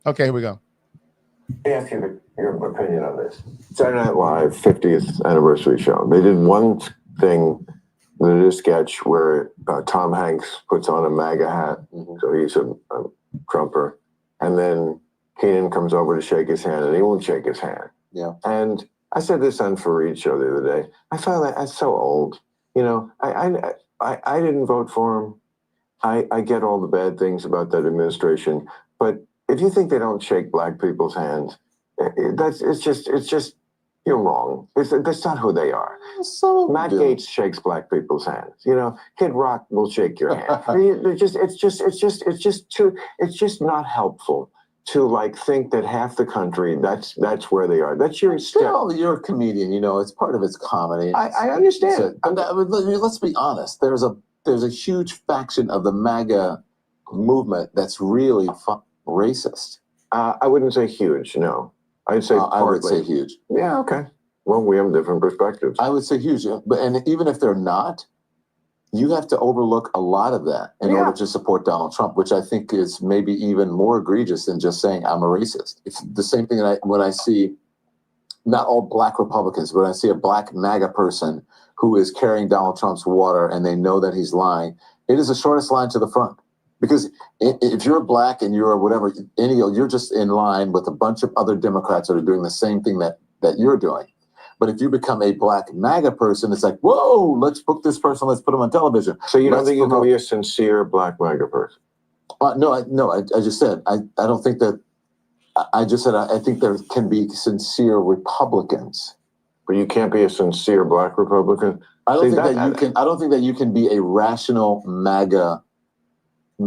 Okay, here we go. Let me ask you your opinion on this. Saturday Night Live 50th anniversary show. They did one thing. They did a sketch where Tom Hanks puts on a MAGA hat, so he's a Trumper, and then Keenan comes over to shake his hand, and he won't shake his hand. Yeah. And I said this on Fareed's show the other day. I found that that's so old. You know, I didn't vote for him. I get all the bad things about that administration, but if you think they don't shake black people's hands, it's just you're wrong. That's not who they are. Matt Gaetz shakes black people's hands. You know, Kid Rock will shake your hand. It's just not helpful to like think that half the country that's where they are. That's your step. You're a comedian. You know, it's part of its comedy. I understand. Let's be honest. There's a huge faction of the MAGA movement that's really racist. I wouldn't say huge. No, I'd say partly. I would say huge. Yeah. Okay. Well, we have different perspectives. I would say huge, and even if they're not, you have to overlook a lot of that in order to support Donald Trump, which I think is maybe even more egregious than just saying I'm a racist. It's the same thing when I see not all black Republicans, but I see a black MAGA person who is carrying Donald Trump's water and they know that he's lying. It is the shortest line to the front. Because if you're black and you're whatever, you're just in line with a bunch of other Democrats that are doing the same thing that you're doing. But if you become a black MAGA person, it's like, whoa, let's book this person, let's put him on television. So you don't think you can be a sincere black MAGA person? No, I just said, I don't think that, I just said, I think there can be sincere Republicans. But you can't be a sincere black Republican? I don't think that you can be a rational MAGA,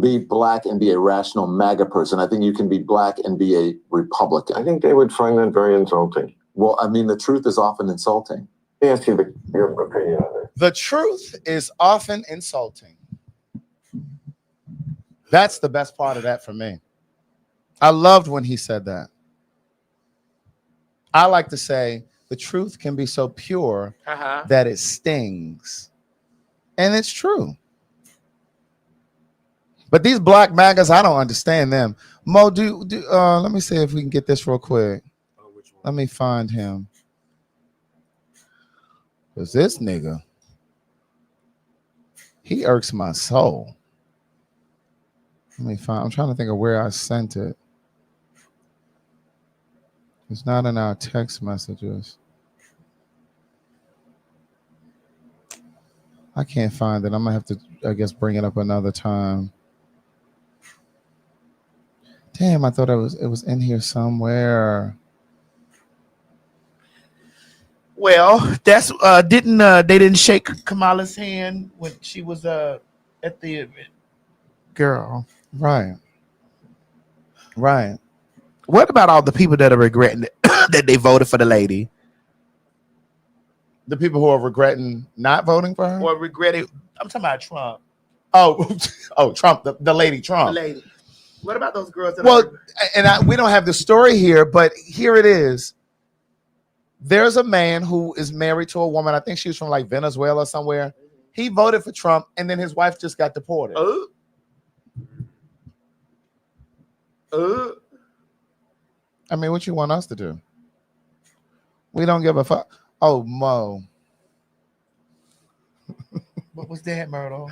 be black and be a rational MAGA person. I think you can be black and be a Republican. I think they would find that very insulting. Well, I mean, the truth is often insulting. Let me ask you your opinion on it. The truth is often insulting. That's the best part of that for me. I loved when he said that. I like to say the truth can be so pure that it stings. And it's true. But these black MAGAs, I don't understand them. Mo, let me see if we can get this real quick. Let me find him. Because this nigga, he irks my soul. I'm trying to think of where I sent it. It's not in our text messages. I can't find it. I'm gonna have to, I guess, bring it up another time. Damn, I thought it was in here somewhere. Well, that's they didn't shake Kamala's hand when she was at the event. Girl. Right. What about all the people that are regretting that they voted for the lady? The people who are regretting not voting for her? Or regretting, I'm talking about Trump. Oh, Trump, the lady Trump. The lady. What about those girls that we don't have the story here, but here it is. There's a man who is married to a woman. I think she was from like Venezuela somewhere. He voted for Trump, and then his wife just got deported. I mean, what you want us to do? We don't give a fuck. Oh, Mo. What was that, Myrtle?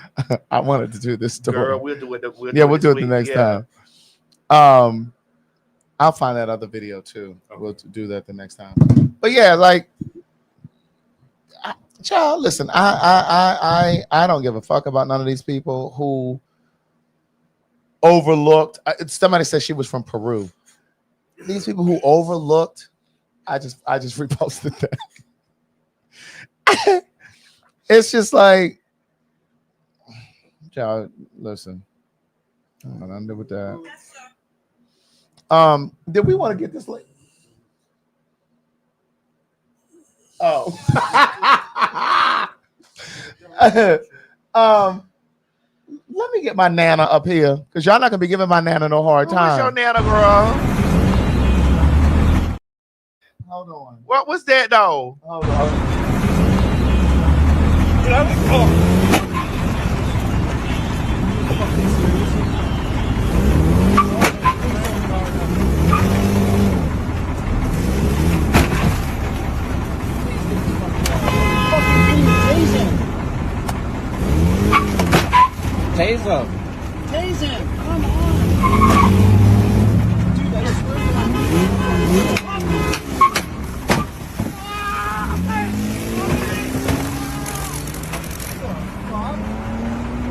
I wanted to do this story. Girl, we'll do it. We'll do it the next time. I'll find that other video too. Okay. We'll do that the next time. But yeah, like, child, listen, I don't give a fuck about none of these people who overlooked. Somebody said she was from Peru. These people who overlooked, I just reposted that. It's just like, I'm Y'all, listen. I'm under with that. Did we want to get this late? Oh. Let me get my Nana up here, because y'all not gonna be giving my Nana no hard time. Who's your Nana, girl? Hold on. What was that though? Hold on. Taser. Taser, come on. Dude, I swear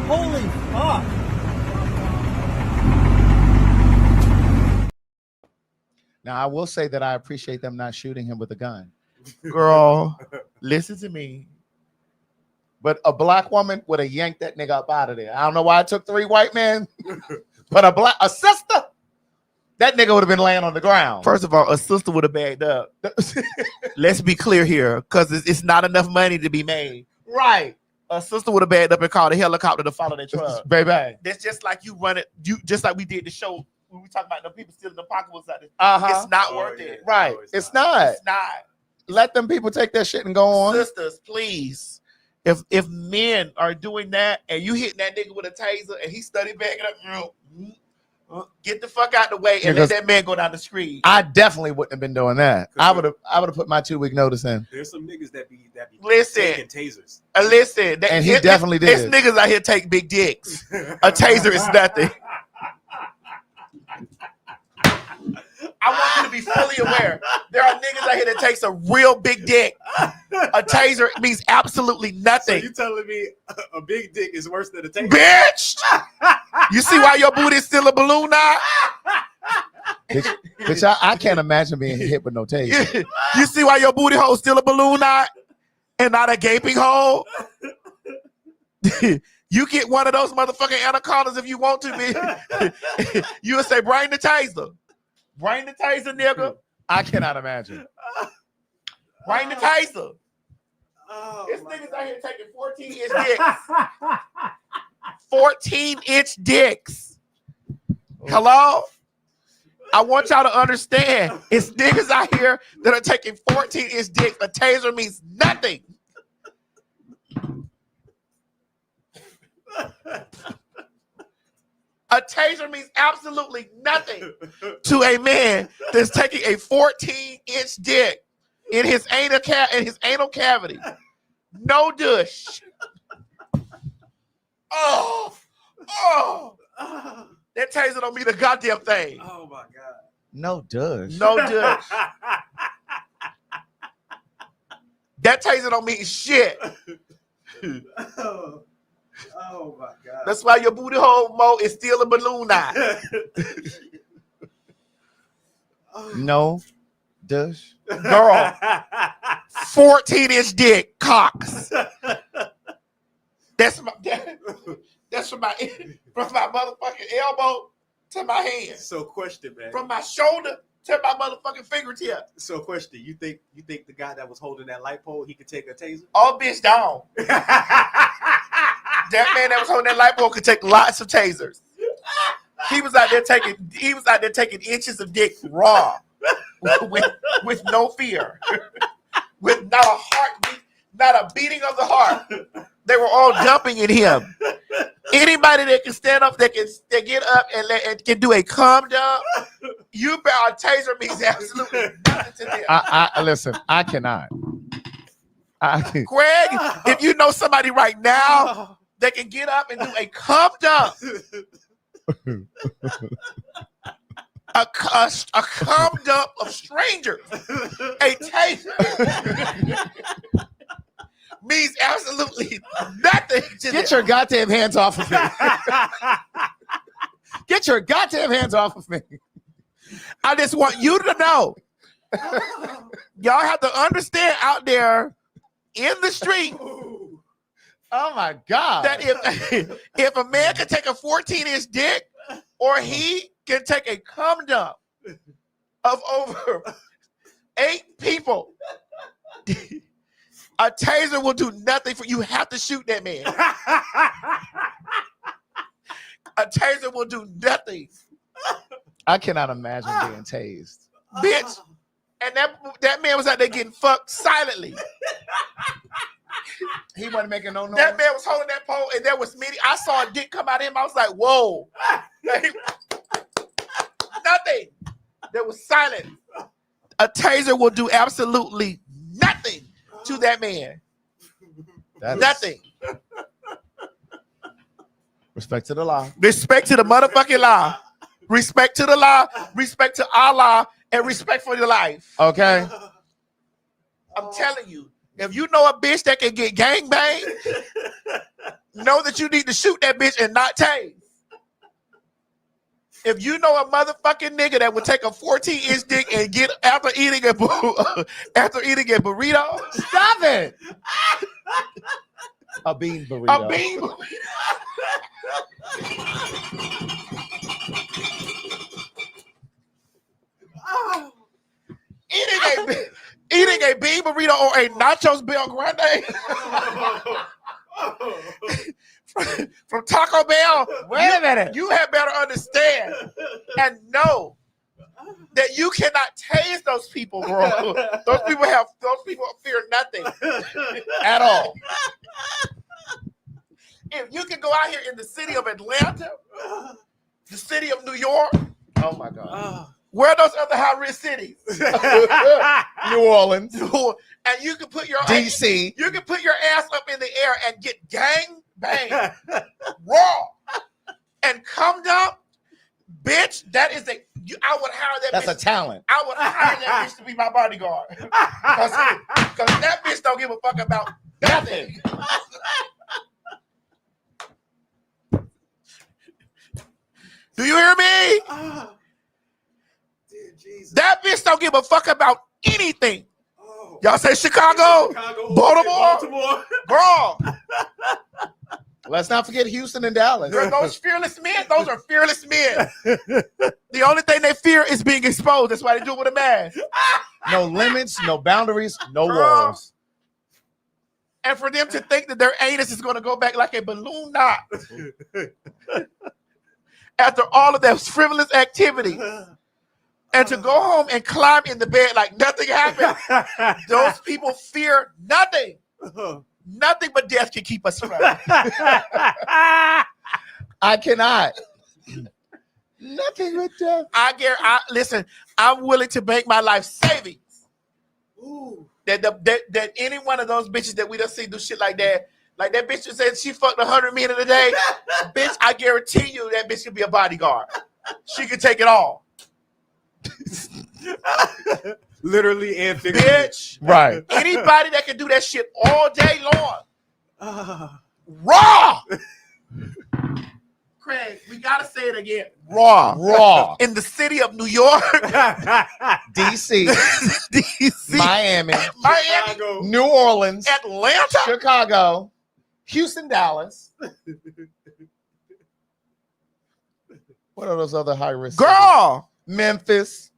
holy fuck. Now, I will say that I appreciate them not shooting him with a gun. Girl, listen to me. But a black woman would have yanked that nigga up out of there. I don't know why it took 3 white men, but a sister, that nigga would have been laying on the ground. First of all, a sister would have bagged up. Let's be clear here, because it's not enough money to be made. Right. A sister would have bagged up and called a helicopter to follow their truck. Baby. That's just like you run it, just like we did the show when we talk about the people stealing the pocketbooks out there. Uh-huh. It's not worth it. Right. No, it's not. It's not. Let them people take that shit and go on. Sisters, please. If men are doing that and you hitting that nigga with a taser and he study backing up, get the fuck out the way and let that man go down the street. I definitely wouldn't have been doing that. I would have put my 2-week notice in. There's some niggas that be listen, taking tasers. Listen, and he definitely did. There's niggas out here take big dicks. A taser is nothing. I want you to be fully aware. There are niggas out here that takes a real big dick. A taser means absolutely nothing. So you telling me a big dick is worse than a taser? Bitch! You see why your booty is still a balloon now? Bitch, I can't imagine being hit with no taser. You see why your booty hole still a balloon now and not a gaping hole? You get one of those motherfucking anacondas if you want to, bitch. You would say, bring the taser. Bring the taser, nigga. I cannot imagine. Bring the taser. Oh, This niggas out here taking 14-inch dicks. 14-inch dicks. Hello? I want y'all to understand. It's niggas out here that are taking 14-inch dicks. A taser means nothing. A taser means absolutely nothing to a man that's taking a 14-inch dick in his anal cavity. No douche. Oh, that taser don't mean a goddamn thing. Oh my god. No douche. No douche. That taser don't mean shit. Oh my god. That's why your booty hole mo is still a balloon now. No douche. Girl. 14-inch dick cocks. That's from my motherfucking elbow to my hand. So question, man. From my shoulder to my motherfucking fingertip. So question, you think the guy that was holding that light pole, he could take a taser? Oh, bitch, down. That man that was holding that light pole could take lots of tasers. He was out there taking inches of dick raw with no fear. With not a heartbeat, not a beating of the heart. They were all jumping in him. Anybody that can stand up, that get up and can do a calm down, you bet a taser means absolutely nothing to them. I listen, I cannot. Greg, if you know somebody right now that can get up and do a calm down, a calm dump of strangers, a taser means absolutely nothing to Get your goddamn hands off of me. Get your goddamn hands off of me. I just want you to know, y'all have to understand out there in the street, Oh my God. That if a man can take a 14-inch dick, or he can take a cum dump of over 8 people, a taser will do nothing for you. You have to shoot that man. A taser will do nothing. I cannot imagine being tased. Bitch. And that man was out there getting fucked silently. He wasn't making no noise. That man was holding that pole, and there was many. I saw a dick come out of him. I was like, whoa. Nothing. There was silence. A taser will do absolutely nothing to that man. Nothing. Respect to the law. Respect to the motherfucking law. Respect to the law. Respect to Allah. And respect for your life. Okay. I'm telling you, if you know a bitch that can get gangbanged, know that you need to shoot that bitch and not tase. If you know a motherfucking nigga that would take a 14-inch dick and get after eating a burrito. Stop it. A bean burrito. A bean burrito. Eating a bean burrito or a nachos Bel Grande from Taco Bell. Wait a minute. You had better understand and know that you cannot tase those people, bro. Those people fear nothing at all. If you can go out here in the city of Atlanta, the city of New York, oh my God. Where are those other high-risk cities? New Orleans. And you can put your DC. You can put your ass up in the air and get gang bang raw and come down, bitch. That is I would hire that. That's bitch. a talent. I would hire that bitch to be my bodyguard because that bitch don't give a fuck about nothing. Do you hear me? That bitch don't give a fuck about anything. Y'all say Chicago, Baltimore. Girl. Let's not forget Houston and Dallas. Those fearless men, those are fearless men. The only thing they fear is being exposed. That's why they do it with a mask. No limits, no boundaries, no walls. And for them to think that their anus is going to go back like a balloon knot after all of that frivolous activity. And to go home and climb in the bed like nothing happened. Those people fear nothing. Nothing but death can keep us from. I cannot. Nothing but death. Listen, I'm willing to make my life savings. That any one of those bitches that we don't see do shit like that bitch that said she fucked 100 men in a day, bitch, I guarantee you that bitch could be a bodyguard. She could take it all. Literally and figuratively. Bitch. Right. Anybody that can do that shit all day long. Raw. Craig, we gotta say it again. Raw. In the city of New York. DC. Miami. Chicago. New Orleans. Atlanta. Chicago. Houston, Dallas. What are those other high risk? Girl. Memphis.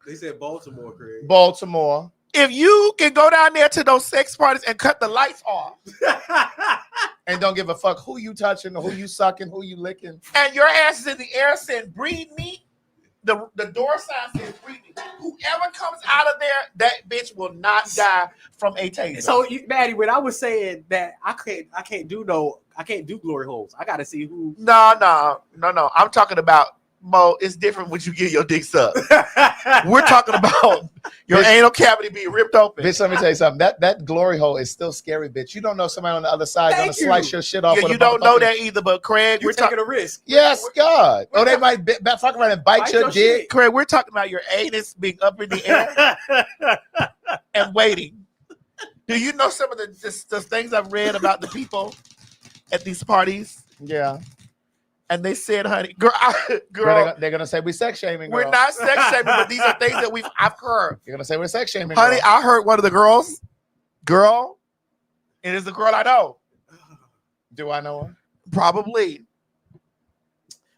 They said Baltimore, Craig. Baltimore. If you can go down there to those sex parties and cut the lights off and don't give a fuck who you touching, who you sucking, who you licking, and your ass is in the air saying breed me, the door sign says breed me. Whoever comes out of there, that bitch will not die from a taser. So, Maddie, when I was saying that I can't do glory holes. I gotta see who. No. I'm talking about Mo. It's different when you get your dick sucked. We're talking about your anal cavity being ripped open. Bitch, let me tell you something. That glory hole is still scary, bitch. You don't know somebody on the other side gonna slice your shit off. Yeah, you don't know that either, but Craig, we're taking a risk. Yes, God. Oh, they might fuck around and bite your dick. Shit. Craig, we're talking about your anus being up in the air and waiting. Do you know some of the things I've read about the people at these parties? Yeah. And they said, honey, girl, they're gonna say we're sex shaming. We're not sex shaming, but these are things that I've heard. You're gonna say we're sex shaming, honey. girl. I heard one of the girl, it is the girl I know. Do I know her? Probably.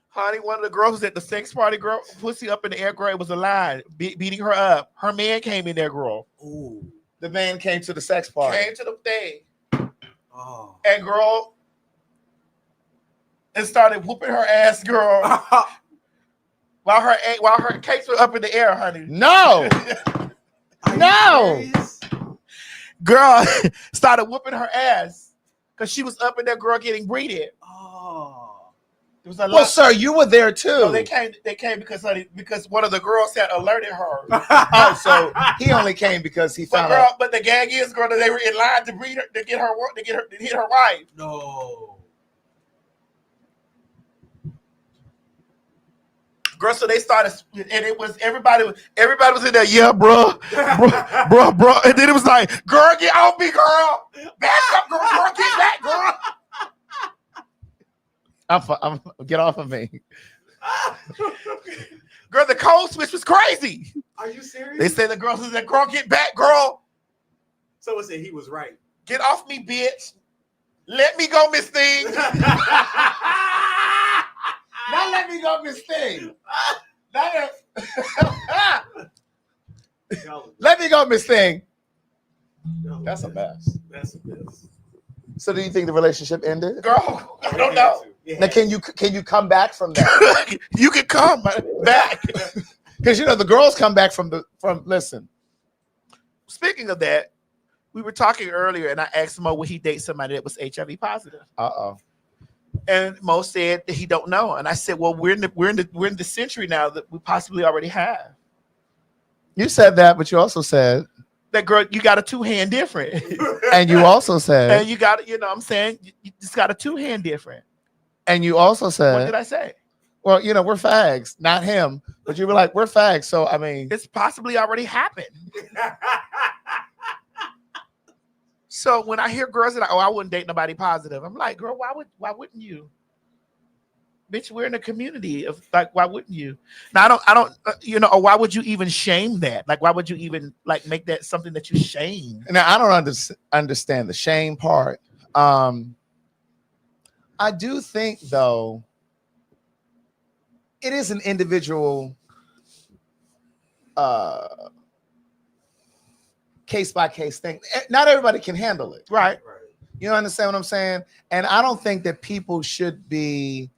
Honey, one of the girls was at the sex party, girl, pussy up in the air, girl, it was a line, beating her up. Her man came in there, girl. Ooh. The man came to the sex party. Came to the thing. Oh. And girl, and started whooping her ass, girl. while her cakes were up in the air, honey. No. No. Girl started whooping her ass because she was up in there, girl, getting breeded. Oh. It was a lot. Well, sir, you were there too. No, they came because, honey, because one of the girls had alerted her. Oh, so he only came because he found out. But the gag is, girl, that they were in line to breed her, to hit her wife. No. Girl, so they started, and it was everybody was in there, yeah, bro, and then it was like, girl, get off me, girl, back up, girl, get back, girl. I'm get off of me. Girl, the code switch was crazy. Are you serious? They said the girl said, girl, get back, girl. Someone said he was right. Get off me, bitch. Let me go, Miss Thing. Not let me go, Miss Thing. Let me go, Miss Thing. That's a mess. That's a mess. So do you think the relationship ended? Girl, I don't know. Yeah. Now, can you come back from that? You can come back. Because the girls come back from listen. Speaking of that, we were talking earlier, and I asked Mo, would he date somebody that was HIV positive? And Mo said that he don't know, and I said, well, we're in the century now that we possibly already have. You said that, but you also said that, girl, you got a two-hand different. And you also said, and you got, what I'm saying, you just got a two-hand different. And you also said, what did I say? Well, we're fags, not him, but you were like, we're fags. So I mean, it's possibly already happened. So when I hear girls that I wouldn't date nobody positive, I'm like, girl, why wouldn't you? Bitch, we're in a community of like, why wouldn't you? Now I don't, or why would you even shame that? Like, why would you even like make that something that you shame? Now I don't understand the shame part. I do think though, it is an individual case by case thing. Not everybody can handle it. Right. You understand what I'm saying? And I don't think that people should be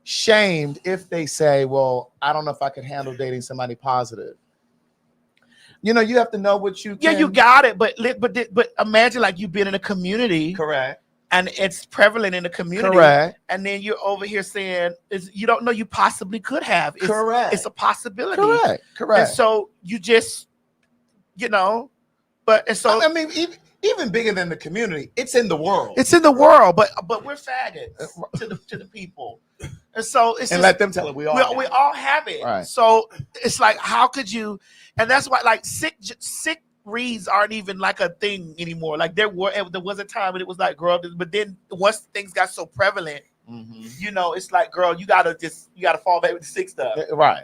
shamed if they say, well, I don't know if I could handle dating somebody positive. You have to know what you can. Yeah, you got it. But imagine like you've been in a community. Correct. And it's prevalent in the community. Correct. And then you're over here saying you don't know you possibly could have. Correct. It's a possibility. Correct. And so you just, and so I mean, even bigger than the community, it's in the world. It's in the world, but we're faggots to the people. And so it's and just, let them tell it. We all have it. Right. So it's like, how could you? And that's why like sick reads aren't even like a thing anymore. Like there was a time when it was like, girl, but then once things got so prevalent, it's like, girl, you gotta fall back with the sick stuff. Right.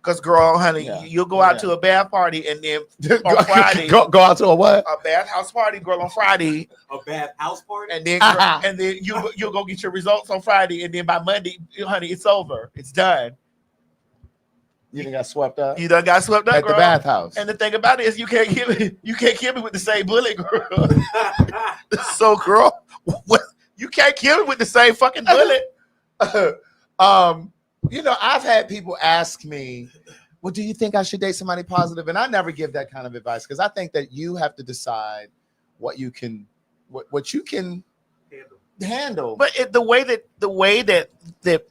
Because, girl, honey, you'll go out to a bath party and then on Friday. Go out to a what? A bathhouse party, girl, on Friday. A bathhouse party? And then you'll go get your results on Friday. And then by Monday, honey, it's over. It's done. You done got swept up? You done got swept up, at girl. the bathhouse. And the thing about it is you can't kill me with the same bullet, girl. So, girl, you can't kill me with the same fucking bullet. I've had people ask me, well, do you think I should date somebody positive? And I never give that kind of advice because I think that you have to decide what you can handle. But the way that the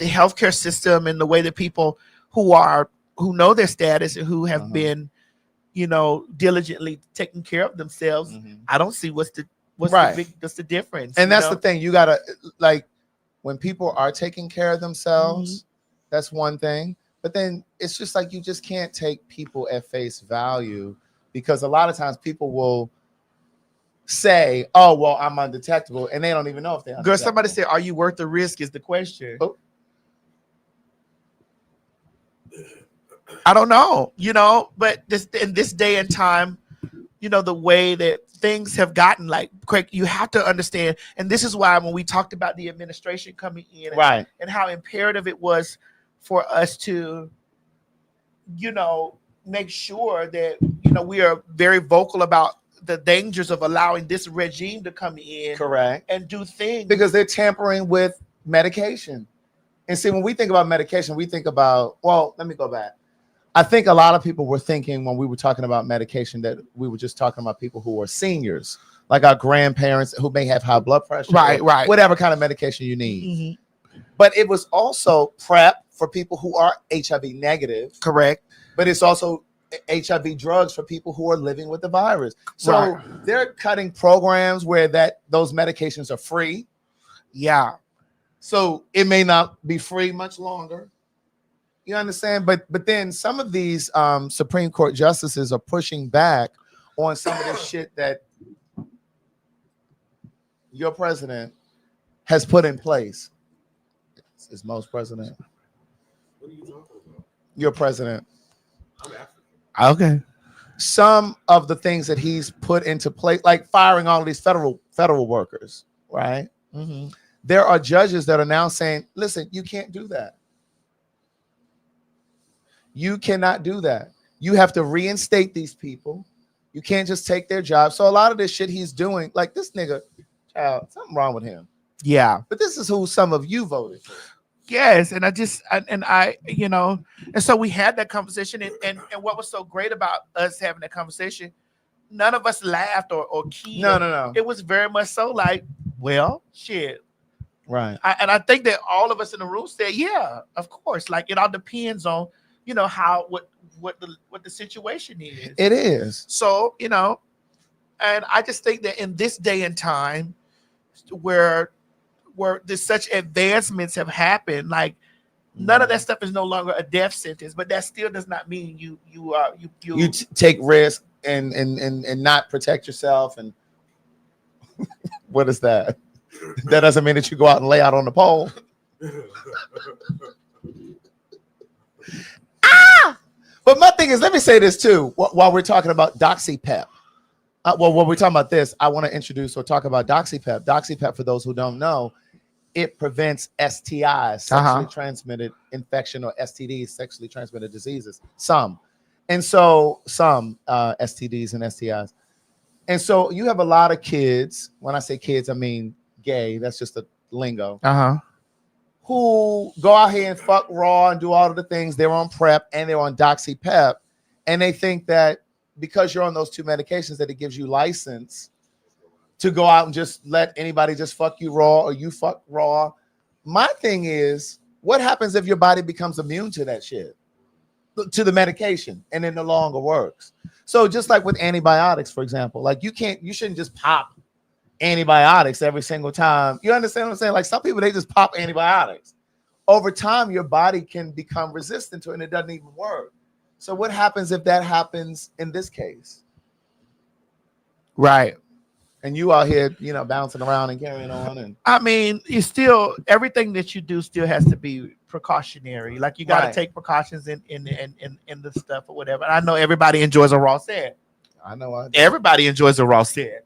healthcare system and the way that people who know their status and who have been, diligently taking care of themselves, I don't see what's the difference. And that's the thing. You gotta when people are taking care of themselves, that's one thing. But then it's just like you just can't take people at face value because a lot of times people will say, oh, well, I'm undetectable, and they don't even know if they're undetectable. Girl, somebody said, are you worth the risk is the question. Oh. I don't know, but in this day and time, the way that things have gotten like quick. You have to understand, and this is why when we talked about the administration coming in, Right. and how imperative it was for us to, make sure that we are very vocal about the dangers of allowing this regime to come in, Correct, and do things because they're tampering with medication. And see, when we think about medication, we think about, well, let me go back. I think a lot of people were thinking when we were talking about medication that we were just talking about people who are seniors, like our grandparents who may have high blood pressure, right, whatever kind of medication you need. Mm-hmm. But it was also PrEP for people who are HIV negative. Correct. But it's also HIV drugs for people who are living with the virus. So they're cutting programs where those medications are free. Yeah. So it may not be free much longer. You understand? But then some of these Supreme Court justices are pushing back on some of this shit that your president has put in place. Is most president? What are you talking about? Your president. I'm African. Okay. Some of the things that he's put into place, like firing all of these federal workers, right? Mm-hmm. There are judges that are now saying, listen, you can't do that. You cannot do that. You have to reinstate these people. You can't just take their job. So a lot of this shit he's doing, like this nigga, child, something wrong with him. Yeah. But this is who some of you voted for. Yes, and and so we had that conversation, and what was so great about us having that conversation, none of us laughed or keyed. No. It was very much so like, well, shit. Right. And I think that all of us in the room said, yeah, of course. Like it all depends on, how what the situation is. It is. So, and I just think that in this day and time where there's such advancements have happened, like none of that stuff is no longer a death sentence, but that still does not mean you take risk and not protect yourself. And what is that? That doesn't mean that you go out and lay out on the pole. But my thing is, let me say this too, while we're talking about DoxyPep. When we're talking about this, I want to introduce or talk about DoxyPep. DoxyPep, for those who don't know, it prevents STIs, sexually transmitted infection, or STDs, sexually transmitted diseases. Some STDs and STIs. And so you have a lot of kids. When I say kids, I mean gay. That's just a lingo. Who go out here and fuck raw and do all of the things. They're on PrEP and they're on DoxyPep, and they think that because you're on those two medications that it gives you license to go out and just let anybody just fuck you raw or you fuck raw. My thing is, what happens if your body becomes immune to that shit, to the medication, and it no longer works? So just like with antibiotics, for example, like you shouldn't just pop antibiotics every single time. You understand what I'm saying? Like some people, they just pop antibiotics. Over time, your body can become resistant to it and it doesn't even work. So what happens if that happens in this case? Right. And you out here, bouncing around and carrying on. And I mean, you still, everything that you do still has to be precautionary. Like you got to take precautions in the stuff or whatever. And I know everybody enjoys a raw set. I know. Everybody enjoys a raw set.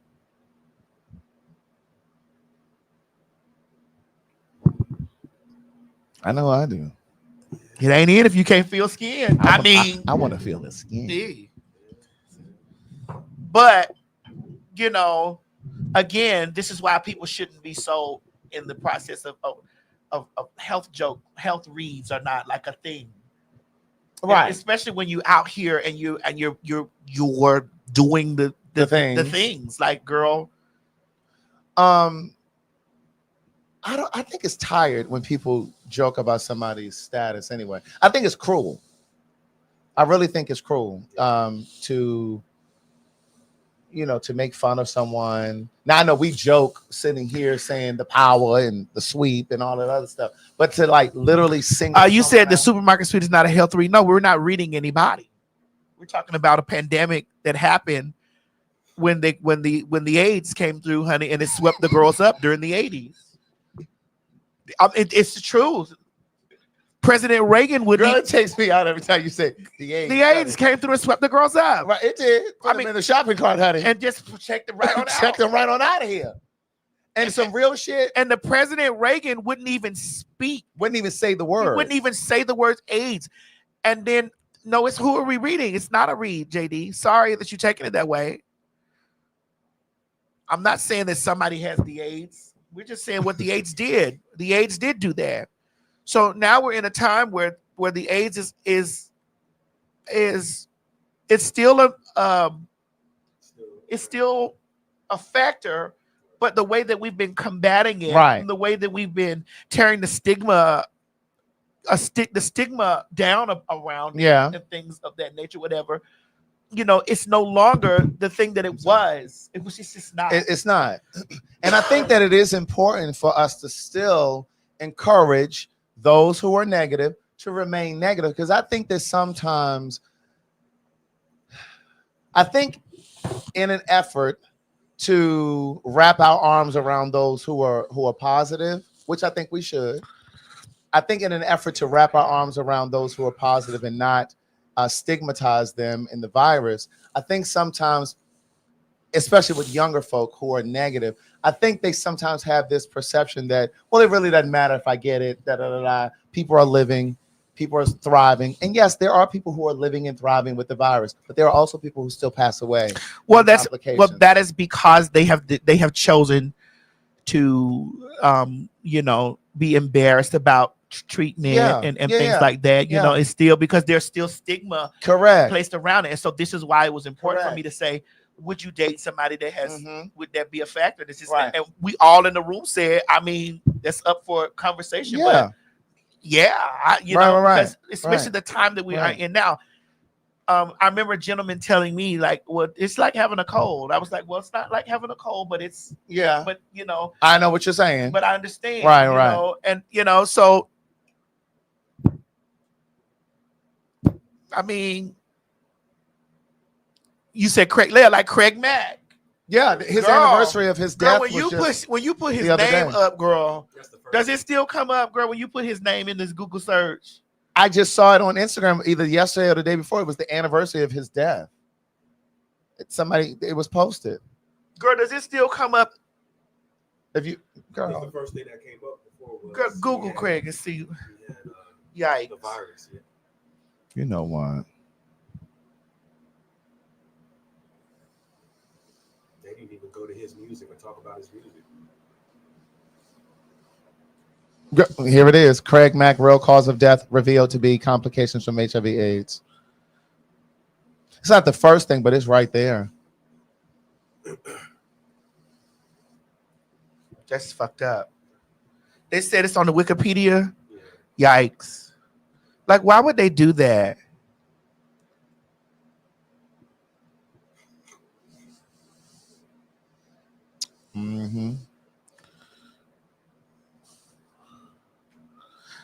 I know I do. It ain't in if you can't feel skin. I want to feel the skin. Yeah. But, again, this is why people shouldn't be so in the process of health reads are not like a thing. Right. And especially when you out here and you're doing the things like, girl. I think it's tired when people joke about somebody's status anyway. I think it's cruel. I really think it's cruel to make fun of someone. Now I know we joke sitting here saying the power and the sweep and all that other stuff, but to like literally sing. You said the supermarket sweep is not a health read. No, we're not reading anybody. We're talking about a pandemic that happened when the AIDS came through, honey, and it swept the girls up during the 80s. It's the truth. President Reagan would. Girl, it takes me out every time you say the AIDS. The AIDS came through and swept the girls up. Right, it did. Put them in the shopping cart, honey, and just checked them right on out. Check them right on out of here. And some real shit. And the President Reagan wouldn't even speak. Wouldn't even say the word. He wouldn't even say the words AIDS. And then, no, it's who are we reading? It's not a read, JD. Sorry that you're taking it that way. I'm not saying that somebody has the AIDS. We're just saying what the AIDS did. The AIDS did do that. So now we're in a time where the AIDS is it's still a factor. But the way that we've been combating it, right, the way that we've been tearing the stigma, the stigma down around, and things of that nature, whatever, it's no longer the thing that it was. It was just not. It's not. And I think that it is important for us to still encourage those who are negative to remain negative, because I think that sometimes, in an effort to wrap our arms around those who are positive, which I think we should. I think in an effort to wrap our arms around those who are positive and not stigmatize them in the virus, I think sometimes, especially with younger folk who are negative, I think they sometimes have this perception that, well, it really doesn't matter if I get it, people are living, people are thriving. And yes, there are people who are living and thriving with the virus, but there are also people who still pass away. That is because they have chosen to be embarrassed about treatment and things like that. You know, it's still because there's still stigma placed around it. And so this is why it was important for me to say, would you date somebody that has would that be a factor? This is and we all in the room said, I mean, that's up for conversation. But because especially the time that we are in now. I remember a gentleman telling me, like, well, it's like having a cold. I was like, well, it's not like having a cold, but it's but I know what you're saying. But I understand. Right. And so I mean, you said Craig Mack. Yeah, his anniversary of his death. Girl, when you put his name up, girl, does it still come up, girl? When you put his name in this Google search, I just saw it on Instagram either yesterday or the day before. It was the anniversary of his death. It was posted. Girl, does it still come up? If you, girl, the first thing that came up before was girl, Google Craig and see. Yikes. The virus. Yeah. You know what? They didn't even go to his music and talk about his music. Here it is. Craig Mack, real cause of death revealed to be complications from HIV/AIDS. It's not the first thing, but it's right there. That's fucked up. They said it's on the Wikipedia. Yikes. Like, why would they do that?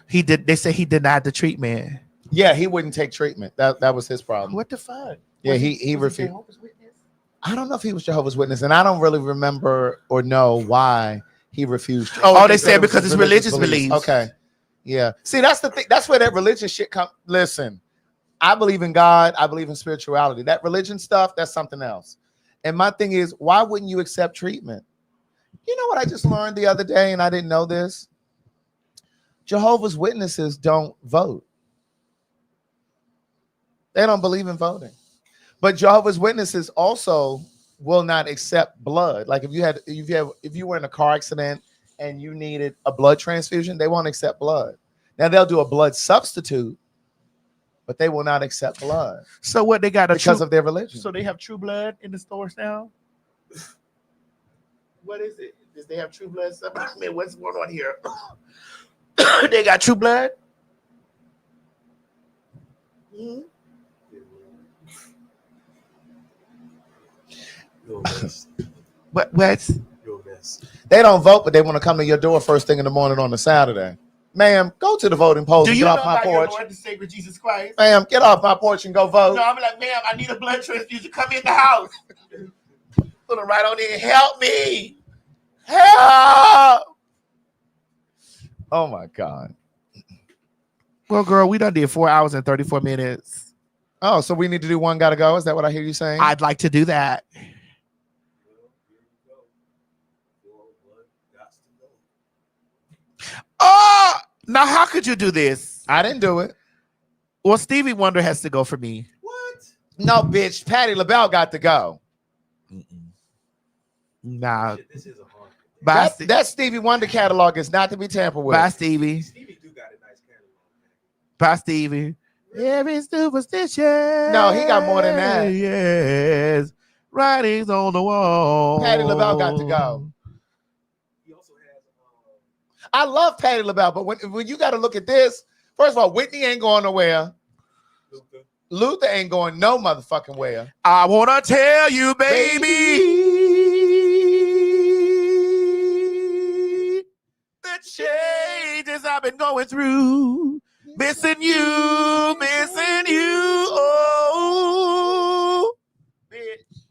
He did. They say he denied the treatment. Yeah, he wouldn't take treatment. That was his problem. What the fuck? Yeah, he refused. I don't know if he was Jehovah's Witness, and I don't really remember or know why he refused. They said because it's religious beliefs. Okay, yeah. See, that's the thing. That's where that religious shit comes. Listen, I believe in God. I believe in spirituality. That religion stuff, that's something else. And my thing is, why wouldn't you accept treatment? You know what I just learned the other day, and I didn't know this? Jehovah's Witnesses don't vote. They don't believe in voting. But Jehovah's Witnesses also will not accept blood. Like if you were in a car accident and you needed a blood transfusion, they won't accept blood. Now they'll do a blood substitute, but they will not accept blood. So what they got because of their religion. So they have True Blood in the stores now? What is it? Does they have True Blood? I mean, what's going on here? They got True Blood? You're a mess. What? You're a mess. They don't vote, but they want to come to your door first thing in the morning on a Saturday. Ma'am, go to the voting polls. Do you get know off my about porch. your Lord and Savior Jesus Christ? Ma'am, get off my porch and go vote. No, I'm like, ma'am, I need a blood transfusion. Come in the house. Put it right on in. Help me. Help. Oh my God. Well, girl, we done did 4 hours and 34 minutes. Oh, so we need to do one gotta go? Is that what I hear you saying? I'd like to do that. Oh, now how could you do this? I didn't do it. Well, Stevie Wonder has to go for me. What? No, bitch. Patti LaBelle got to go. Nah. Shit, this is a hard. That Stevie Wonder catalog is not to be tampered with. Bye, Stevie. Stevie do got a nice catalog. Bye, Stevie. Every superstition. No, he got more than that. Yes. Writings on the wall. Patti LaBelle got to go. He also has. I love Patti LaBelle, but when you got to look at this, first of all, Whitney ain't going nowhere. Luther ain't going no motherfucking where. I want to tell you, baby, the changes I've been going through. Missing you. Oh, Bitch.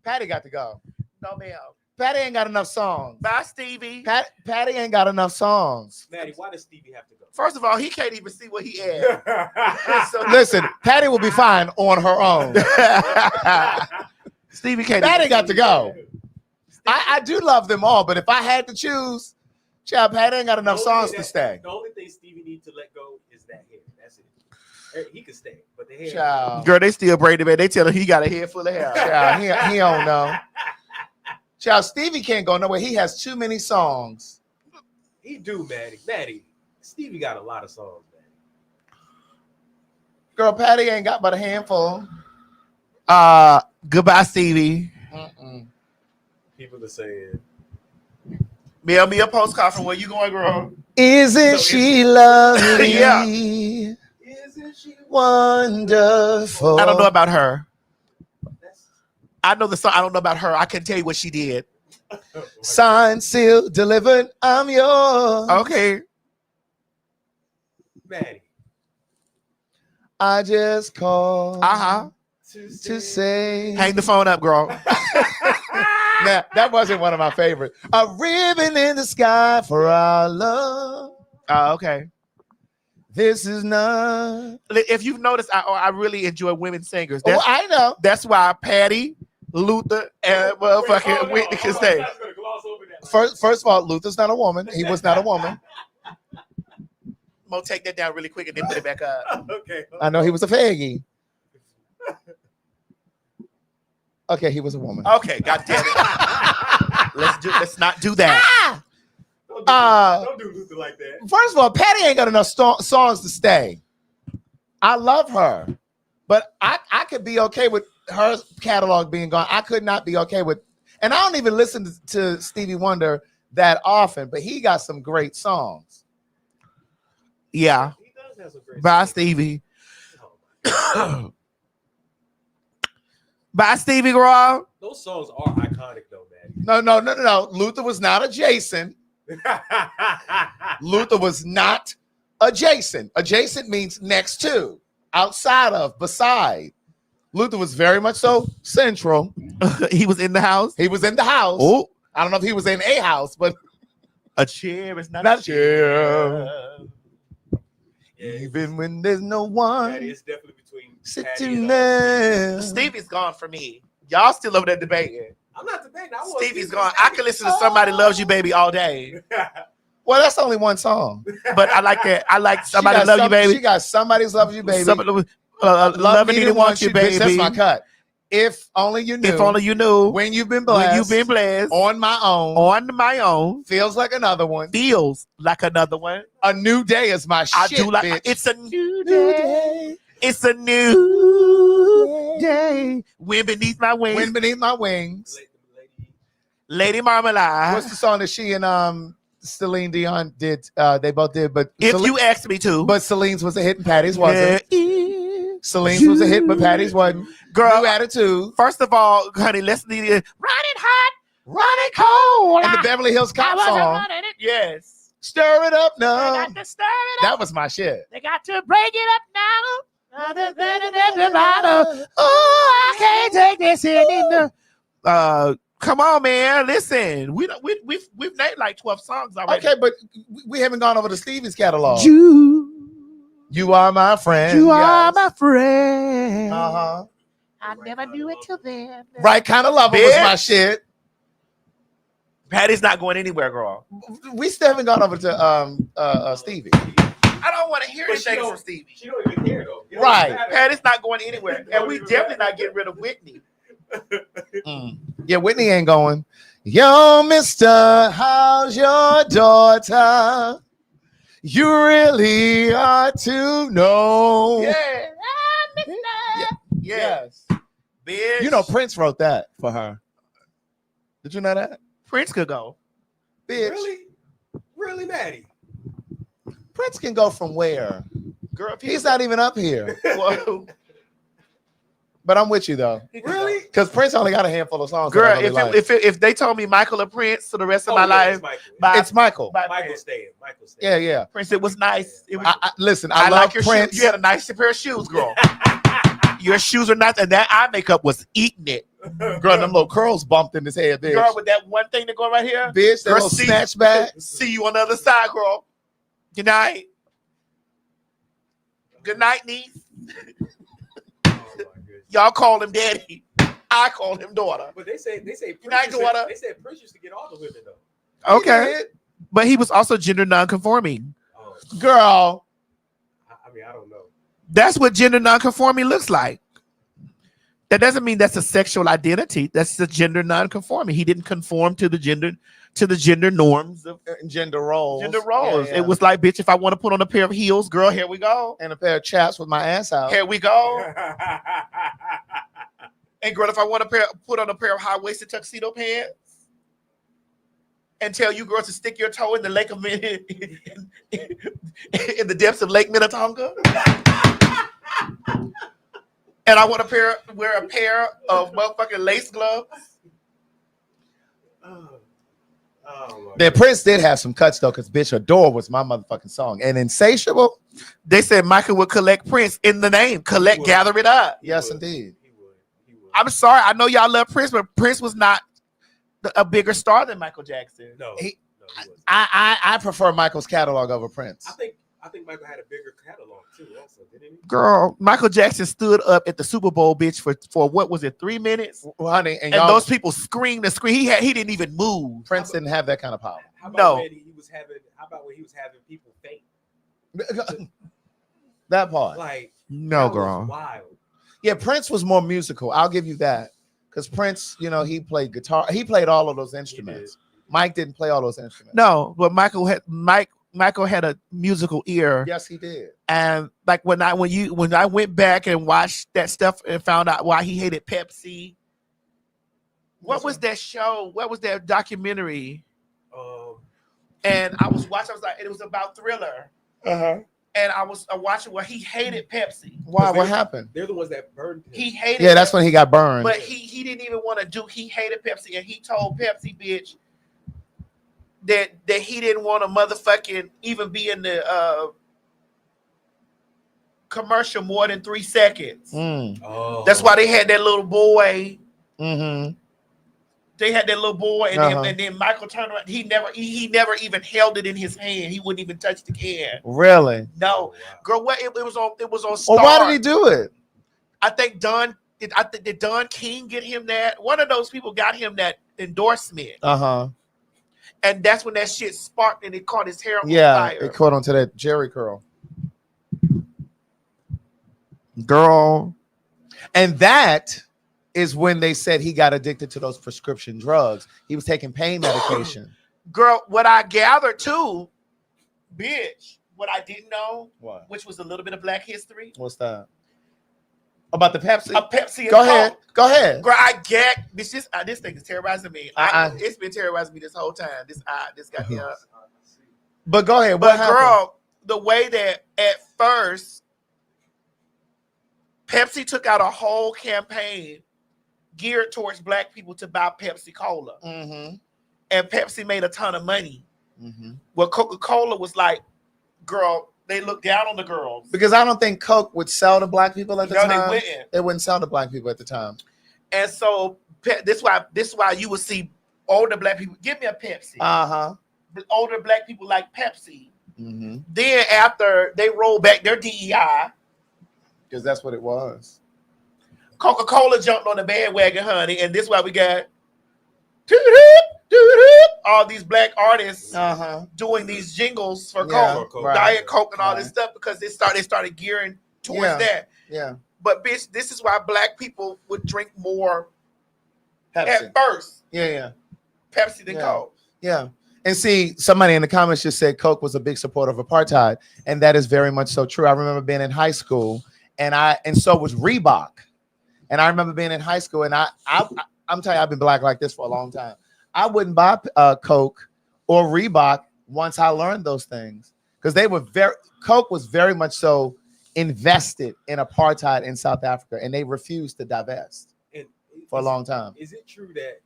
Patti got to go. no, ma'am. Patti ain't got enough songs. Bye, Stevie. Patti ain't got enough songs. Maddie, why does Stevie have to go? First of all, he can't even see what he had. So, Listen, Patti will be fine on her own. Stevie can't. Patti got to go. I do love them all, but if I had to choose, child, Patti ain't got enough songs to stay. The only thing Stevie needs to let go is that hair. That's it. He can stay, but the hair. Child, Girl, they still braid him, man. They tell him he got a head full of hair. child, he don't know. Child, Stevie can't go nowhere. He has too many songs. He do, Maddie. Maddie, Stevie got a lot of songs, man. Girl, Patti ain't got but a handful. Goodbye, Stevie. People are saying, Mail me a postcard from where you going, girl. Isn't she lovely? Yeah. isn't she Wonderful. I don't know about her. I know the song. I don't know about her. I can tell you what she did. Signed, sealed, delivered. I'm yours. Okay. Maddie? I just called To say. Hang the phone up, girl. Now, that wasn't one of my favorites. A ribbon in the sky for our love. Okay. This is not. If you've noticed, I really enjoy women singers. Oh, I know. That's why Patti, Luther, and motherfucking Whitney can stay. First of all, Luther's not a woman. He was not a woman. Mo, take that down really quick and then put it back up. Okay. I know he was a faggy. Okay, he was a woman. Okay, God damn it. Let's not do that. Don't do Luther like that. First of all, Patti ain't got enough songs to stay. I love her, but I could be okay with her catalog being gone. I could not be okay with, and I don't even listen to Stevie Wonder that often, but he got some great songs. Yeah. He does have some great Bye, songs. Stevie. Bye, Stevie girl. Those songs are iconic, though, man. No. Luther was not adjacent. Luther was not adjacent. Adjacent means next to, outside of, beside. Luther was very much so central. He was in the house. He was in the house. Oh, I don't know if he was in a house, but a chair is not Not a chair. even when there's no one Maddie, it's definitely between Patty sitting and there. Stevie's gone for me. Y'all still over there debating. I'm not debating. I was Stevie's gone. I can listen to Somebody Loves You, Baby all day. Well, that's only one song. But I like that. I like She Somebody got Love You, Baby. She got Somebody's Love You, Baby. Somebody, love me, didn't want you, bitch. baby. That's my cut. If only you knew. If only you knew. When you've been blessed. When you've been blessed. On my own. On my own. Feels like another one. Feels like another one. A new day is my I shit, do like bitch. it's a new day. It's a new day. Wind beneath my wings. Wind beneath my wings. Lady Marmalade. What's the song that she and Celine Dion did? They both did, but If you asked me to. but Celine's was a hit and Patty's wasn't. Yeah. Celine's was a hit, but Patty's wasn't. Girl, New attitude. first of all, honey, let's need it. Running hot, running cold. And the Beverly Hills Cop song. Yes. Stir it up They now. got to stir it up. That was my shit. They got to break it up now. Oh, I can't take this anymore. Come on, man. Listen, we've named like 12 songs already. Okay, but we haven't gone over the Stevie's catalog. You are my friend. You are yes. my friend. Uh-huh. I never knew it till then. Right kind of lover was my Bitch. shit. Patty's not going anywhere, girl. We still haven't gone over to Stevie. I don't want to hear But she anything don't- from Stevie. She don't even care though. It don't Right. even matter. Patty's not going anywhere. Don't And we even definitely matter. not getting rid of Whitney. Yeah, Whitney ain't going. Yo, mister, how's your daughter? You really ought to know. Yeah. Yeah. Yes. Bitch. You know, Prince wrote that for her. Did you know that? Prince could go. Bitch. Really, Maddie? Prince can go from where? Girl, He's not even up here. Well, But I'm with you though. Really? Because Prince only got a handful of songs. girl, that I really like. if they told me Michael or Prince for the rest of my yeah, life, it's Michael. by- It's Michael. by Michael Prince. staying. Michael Yeah, staying. yeah. Prince, it was nice. It was, Listen, I I love like your Prince. shoes. You had a nice pair of shoes, girl. Your shoes are nice, and that eye makeup was eating it. Girl, them little curls bumped in his head, bitch. Girl, with that one thing that go right here. Bitch, that Girl, little see- snatch back. See you on the other side, girl. Good night. Good night, niece. Oh my goodness. Y'all call him daddy. I call him daughter. But they say night, Prince used daughter. to, they said Prince used to get all the women though. Okay. But he was also gender nonconforming. Oh, Girl. I mean, I don't know. That's what gender nonconforming looks like. That doesn't mean that's a sexual identity. That's the gender nonconforming. He didn't conform to the gender norms of Gender roles. gender roles. Yeah, yeah. It was like, bitch, if I want to put on a pair of heels, girl, here we go. And a pair of chaps with my ass out. Here we go. And girl, if I want to put on a pair of high-waisted tuxedo pants and tell you girls to stick your toe in the lake of in the depths of Lake Minnetonka. And I want to wear a pair of motherfucking lace gloves. Oh The Prince did have some cuts though, because bitch, Adore was my motherfucking song. And Insatiable, They said Michael would collect Prince in the name. Collect, gather it up. yes, indeed. He would. I'm sorry. I know y'all love Prince, but Prince was not a bigger star than Michael Jackson. No, He- no, he wasn't. I prefer Michael's catalog over Prince. I think Michael had a bigger catalog too, also, didn't he? Girl, Michael Jackson stood up at the Super Bowl, bitch, for what was it, 3 minutes? Well, honey, And and y'all, those people screamed and screamed. He didn't even move. Prince didn't have that kind of power. How about No. when he was having? How about when he was having people faint? That part. Like No, that was girl. wild. Yeah, Prince was more musical. I'll give you that. Because Prince, you know, he played guitar. He played all of those instruments. Mike didn't play all those instruments. No, but Michael had a musical ear. Yes, he did. And like when I went back and watched that stuff and found out why he hated Pepsi. What was that show? What was that documentary? And I was watching. I was like, it was about Thriller. And I was watching where he hated Pepsi. Why? What happened? They're the ones that burned him. He hated. Yeah, that's Pepsi. when he got burned. But he didn't even want to do. He hated Pepsi, and he told Pepsi, bitch, that he didn't want to motherfucking even be in the commercial more than 3 seconds. Oh. That's why they had that little boy. Mm-hmm. They had that little boy, and then Michael turned around. He never even held it in his hand. He wouldn't even touch the can. Really? No, Oh, wow. girl. What it was on. Star. Well, why did he do it? I think did Don King get him that? One of those people got him that endorsement, Uh-huh. and that's when that shit sparked and it caught his hair on Yeah, fire. it caught onto that Jerry curl. Girl, And that is when they said he got addicted to those prescription drugs. He was taking pain medication. girl, what I gathered too, bitch, what I didn't know, What? which was a little bit of Black history, What's that? About the Pepsi? a Pepsi. And Go ahead. Coke. Go ahead. Girl, I get this thing is terrorizing me. Uh-uh. It's been terrorizing me this whole time. This got me up. But go ahead. What But happened? girl, the way that at first Pepsi took out a whole campaign geared towards Black people to buy Pepsi Cola, Mm-hmm. and Pepsi made a ton of money. Mm-hmm. Well, Coca-Cola was like, girl, they looked down on the girls. Because I don't think Coke would sell to Black people at the No, time. they wouldn't. They wouldn't sell to Black people at the time. And so this is why you would see older Black people give me a Pepsi. Uh-huh. Older Black people like Pepsi. Then after they rolled back their DEI, because that's what it was. Coca-Cola jumped on the bandwagon, honey, and this is why we got all these black artists doing these jingles for Coke, Diet Coke, and all this stuff because they started gearing towards that. Yeah. But bitch, this is why black people would drink more Pepsi. at first. Yeah. Pepsi than Coke. Yeah. And see, somebody in the comments just said Coke was a big supporter of apartheid, and that is very much so true. I remember being in high school, and so was Reebok. And I remember being in high school, and I'm telling you, I've been black like this for a long time. I wouldn't buy Coke or Reebok once I learned those things because Coke was very much so invested in apartheid in South Africa, and they refused to divest for a long time. Is it true that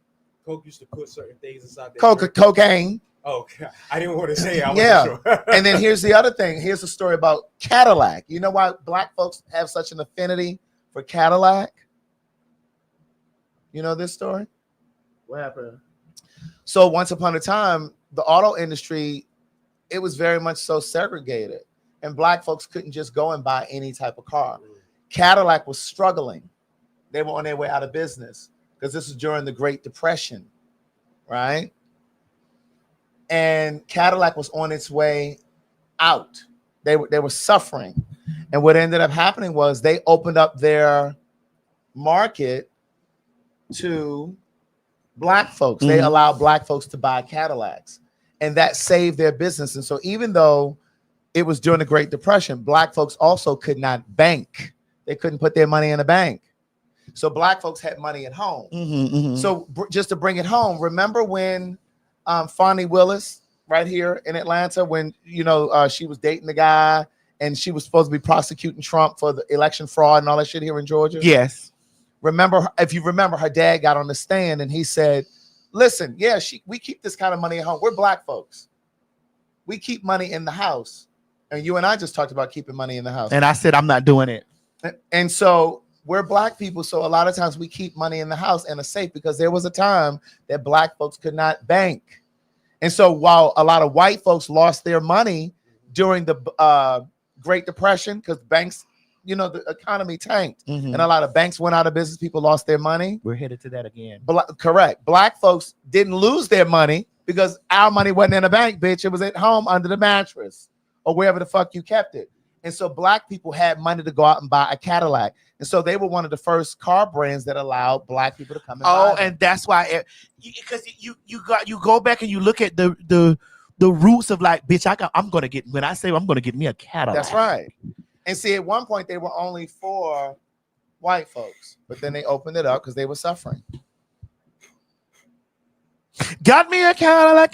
Coke used to put certain things inside their cocaine? Oh, okay. I didn't want to say it. I wasn't sure. And then here's the other thing. Here's a story about Cadillac. You know why black folks have such an affinity for Cadillac? You know this story? What happened? So once upon a time, the auto industry, it was very much so segregated, and black folks couldn't just go and buy any type of car. Cadillac was struggling. They were on their way out of business because this was during the Great Depression, right? And Cadillac was on its way out. They were suffering. And what ended up happening was they opened up their market to black folks. They allowed black folks to buy Cadillacs, and that saved their business. And so even though it was during the Great Depression, black folks also could not bank. They couldn't put their money in a bank. So black folks had money at home. So just to bring it home, remember when Fonnie Willis right here in Atlanta, when she was dating the guy and she was supposed to be prosecuting Trump for the election fraud and all that shit here in Georgia? Yes. If you remember, her dad got on the stand and he said, listen, we keep this kind of money at home. We're black folks. We keep money in the house. And you and I just talked about keeping money in the house. And I said, I'm not doing it. And so we're black people. So a lot of times we keep money in the house and a safe because there was a time that black folks could not bank. And so while a lot of white folks lost their money during the Great Depression, because banks, the economy tanked and a lot of banks went out of business. People lost their money. We're headed to that again. Correct. Black folks didn't lose their money because our money wasn't in a bank, bitch. It was at home under the mattress or wherever the fuck you kept it. And so black people had money to go out and buy a Cadillac. And so they were one of the first car brands that allowed black people to come and buy them. And that's why, because you go back and you look at the roots of like, bitch, I'm going to get me a Cadillac. That's right. And see, at one point they were only for white folks, but then they opened it up because they were suffering. Got me a Cadillac.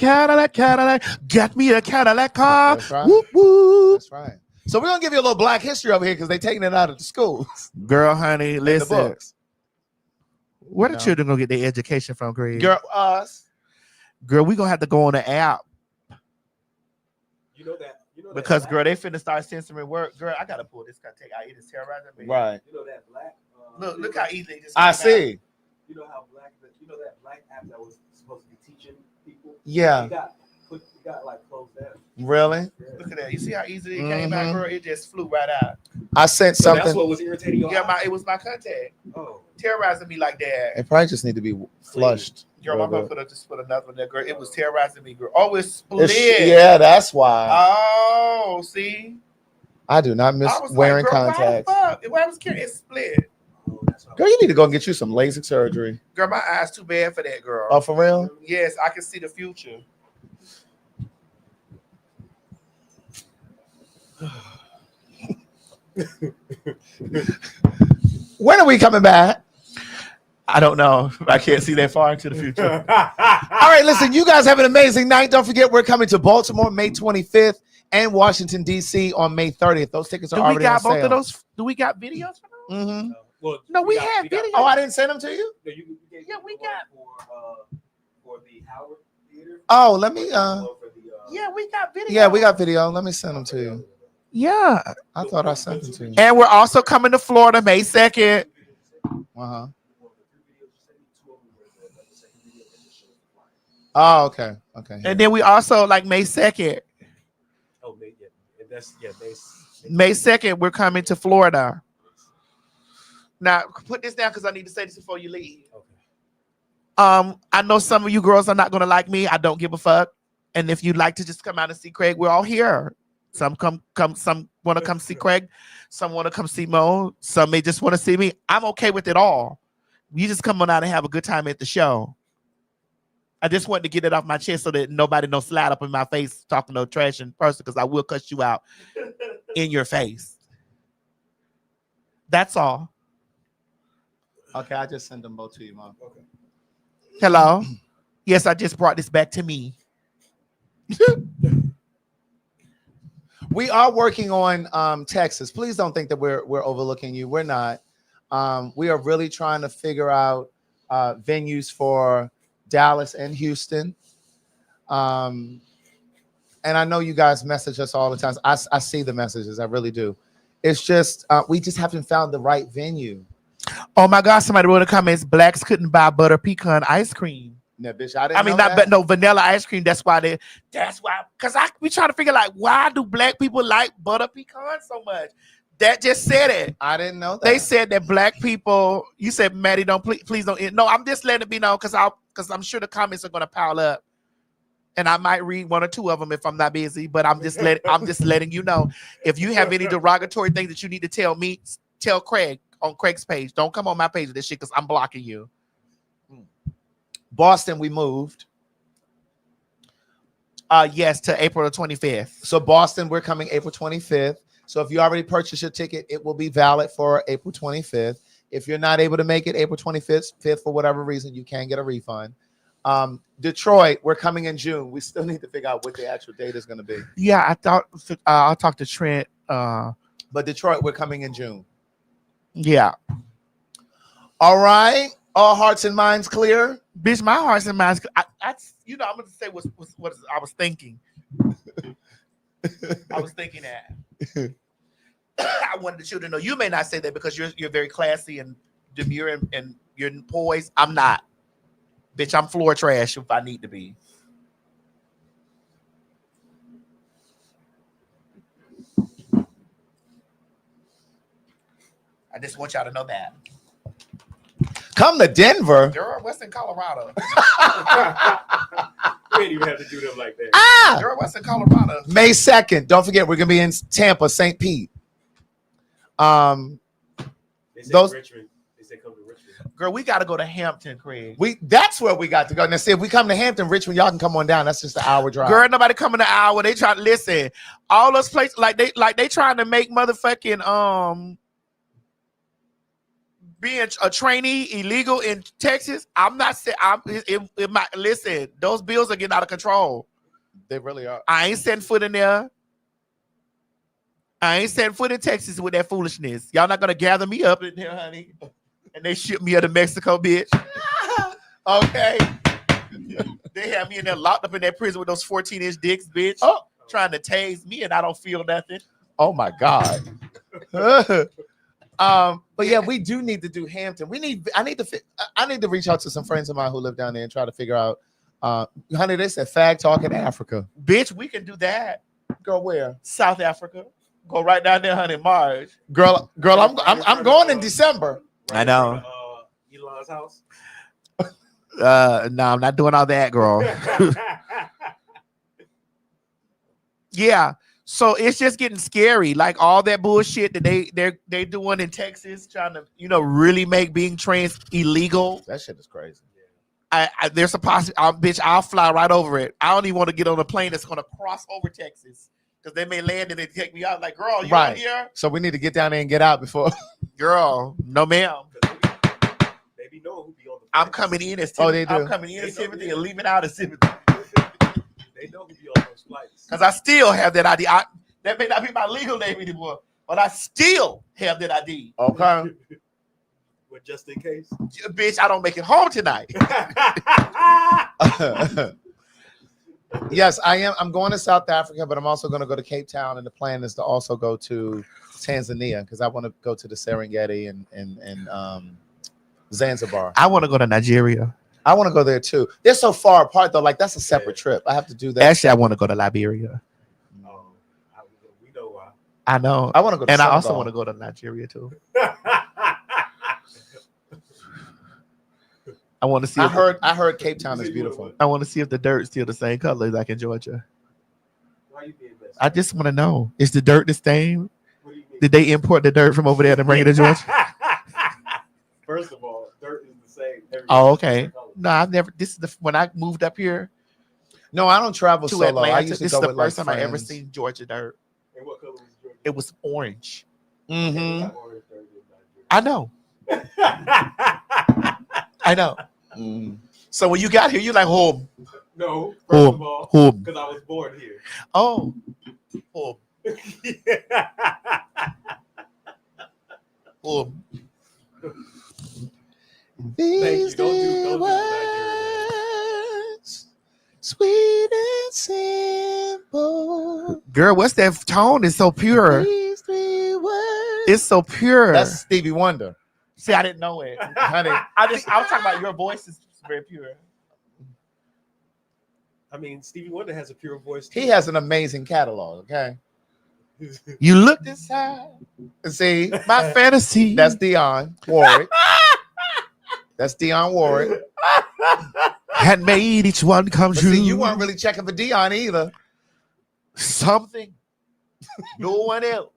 Got me a Cadillac car. That's right. Whoop, whoop. That's right. So we're gonna give you a little black history over here because they're taking it out of the schools. Girl, honey, listen. The books. Where the children gonna get their education from, Greg? Girl, us. Girl, we gonna have to go on the app. You know that. Because girl, they finna start censoring work. Girl, I gotta pull this. Gotta take out. It is terrorizing me. Right. You know that black. Look how easy it is. I see. You know how black. You know that black app that was supposed to be teaching people. Yeah. It got like closed down. Really? Yeah. Look at that. You see how easy it came out, girl? It just flew right out. I sent So something. that's what was irritating you. Yeah, it was my contact. Oh. Terrorizing me like that. It probably just need to be flushed. Girl, I'm gonna just put another one there, girl. It was terrorizing me, girl. Oh, it's split. Yeah, that's why. Oh, see. I do not miss wearing contacts. Why was it's split? Girl, you need to go and get you some LASIK surgery. Girl, my eyes too bad for that, girl. Oh, for real? Yes, I can see the future. When are we coming back? I don't know. I can't see that far into the future. All right, listen, you guys have an amazing night. Don't forget, we're coming to Baltimore May 25th and Washington, D.C. on May 30th. Those tickets are already on sale. Both of those? Do we got videos for those? Mm-hmm. Well, no, we have videos. Oh, I didn't send them to you? No, yeah, we got. For the Howard Theater. Oh, let me. Yeah, we got video. Yeah, we got video. Let me send them to you. Yeah. I thought I sent them to you. And we're also coming to Florida May 2nd. Uh-huh. Oh, okay. Okay. And then we also like May 2nd. Oh, May, That's May 2nd, we're coming to Florida. Now, put this down because I need to say this before you leave. Okay. I know some of you girls are not going to like me. I don't give a fuck. And if you'd like to just come out and see Craig, we're all here. Some some want to come see Craig. Some want to come see Mo. Some may just want to see me. I'm okay with it all. You just come on out and have a good time at the show. I just wanted to get it off my chest so that nobody no slide up in my face talking no trash in person, because I will cuss you out in your face. That's all. Okay, I just send them both to you, Mom. Okay. Hello. Yes, I just brought this back to me. We are working on Texas. Please don't think that we're overlooking you. We're not. We are really trying to figure out venues for Dallas and Houston. And I know you guys message us all the time. I see the messages. I really do. It's just we just haven't found the right venue. Oh my God! Somebody wrote in the comments: blacks couldn't buy butter pecan ice cream. No, bitch, I mean, not no vanilla ice cream. That's why because we trying to figure like, why do black people like butter pecan so much? That just said it. I didn't know that. They said that black people. You said, Maddie, don't please don't. No, I'm just letting it be known because I'm sure the comments are gonna pile up, and I might read one or two of them if I'm not busy. But I'm just letting you know. If you have any derogatory things that you need to tell me, tell Craig on Craig's page. Don't come on my page with this shit because I'm blocking you. Boston, we moved. Yes, to April the 25th. So Boston, we're coming April 25th. So if you already purchased your ticket, it will be valid for April 25th. If you're not able to make it April 25th for whatever reason, you can get a refund. Detroit, we're coming in June. We still need to figure out what the actual date is going to be. Yeah, I thought I'll talk to Trent. But Detroit, we're coming in June. Yeah. All right. All hearts and minds clear? Bitch, my hearts and minds. I'm going to say what I was thinking. I was thinking that. I wanted the children to know. You may not say that because you're very classy and demure and you're poised. I'm not. Bitch, I'm floor trash if I need to be. I just want y'all to know that. Come to Denver. Girl, what's in Colorado? We ain't even have to do them like that. Girl, what's in Colorado? May 2nd. Don't forget, we're going to be in Tampa, St. Pete. They said Richmond. They said come to Richmond. Girl, we got to go to Hampton, Craig. That's where we got to go. Now, see, if we come to Hampton, Richmond, y'all can come on down. That's just an hour drive. Girl, nobody coming an hour. They try to listen. All those places, like they trying to make motherfucking being a trainee illegal in Texas. I'm not saying listen, those bills are getting out of control. They really are. I ain't setting foot in there. I ain't setting foot in Texas with that foolishness. Y'all not gonna gather me up in here, honey. And they ship me out of Mexico, bitch. Okay. They have me in there locked up in that prison with those 14-inch dicks, bitch. Oh, trying to tase me and I don't feel nothing. Oh my God. But yeah, we do need to do Hampton. I need to reach out to some friends of mine who live down there and try to figure out. Honey, they said PhagTawlk in Africa. Bitch, we can do that. Girl, where? South Africa. Go right down there, honey, Marge. Girl, I'm going in December. I know. Elon's house. No, I'm not doing all that, girl. Yeah. So it's just getting scary, like all that bullshit that they're doing in Texas, trying to really make being trans illegal. That shit is crazy. There's a possibility, bitch. I'll fly right over it. I don't even want to get on a plane that's gonna cross over Texas because they may land and they take me out. Like, girl, you out here? So we need to get down there and get out before. Girl, no ma'am. They be knowing who be on the. I'm coming in as Timothy. Oh, they do. I'm coming in as Timothy and leaving out as Timothy. They know who be on those flights. Because I still have that ID. That may not be my legal name anymore, but I still have that ID. Okay. But just in case. Bitch, I don't make it home tonight. Yes, I am. I'm going to South Africa, but I'm also going to go to Cape Town, and the plan is to also go to Tanzania because I want to go to the Serengeti and Zanzibar. I want to go to Nigeria. I want to go there too. They're so far apart though. Like that's a separate trip. I have to do that. Actually, I want to go to Liberia. We know I know. I want to go to And I also Senegal. want to go to Nigeria too. I want to see. I heard Cape Town is beautiful. I want to see if the dirt's still the same color like in Georgia. Why you being messed I just want to know: is the dirt the same? Did they import the dirt from over there and bring it to Georgia? First of all, dirt is the same. Oh, okay. No, I've never. This is when I moved up here. No, I don't travel to solo. Atlanta. I used to This go is the with, like, first time I ever friends. seen Georgia dirt. And what color was Georgia? It was orange. Mm-hmm. Orange dirt in I know. I know. Mm. So when you got here, you like home. No, first of all, Home. because I was born here. Oh, home. Home. Thank you. Don't do Nigeria. Sweet and simple. Girl, what's that tone? It's so pure. These 3 words. It's so pure. That's Stevie Wonder. See, I didn't know it. Honey, I was talking about your voice is very pure. I mean, Stevie Wonder has a pure voice. he has an amazing catalog, okay? You looked inside See, my fantasy. that's Dionne Warwick. That's Dionne Warwick. had made each one come But true. see, you weren't really checking for Dionne either. Something no one else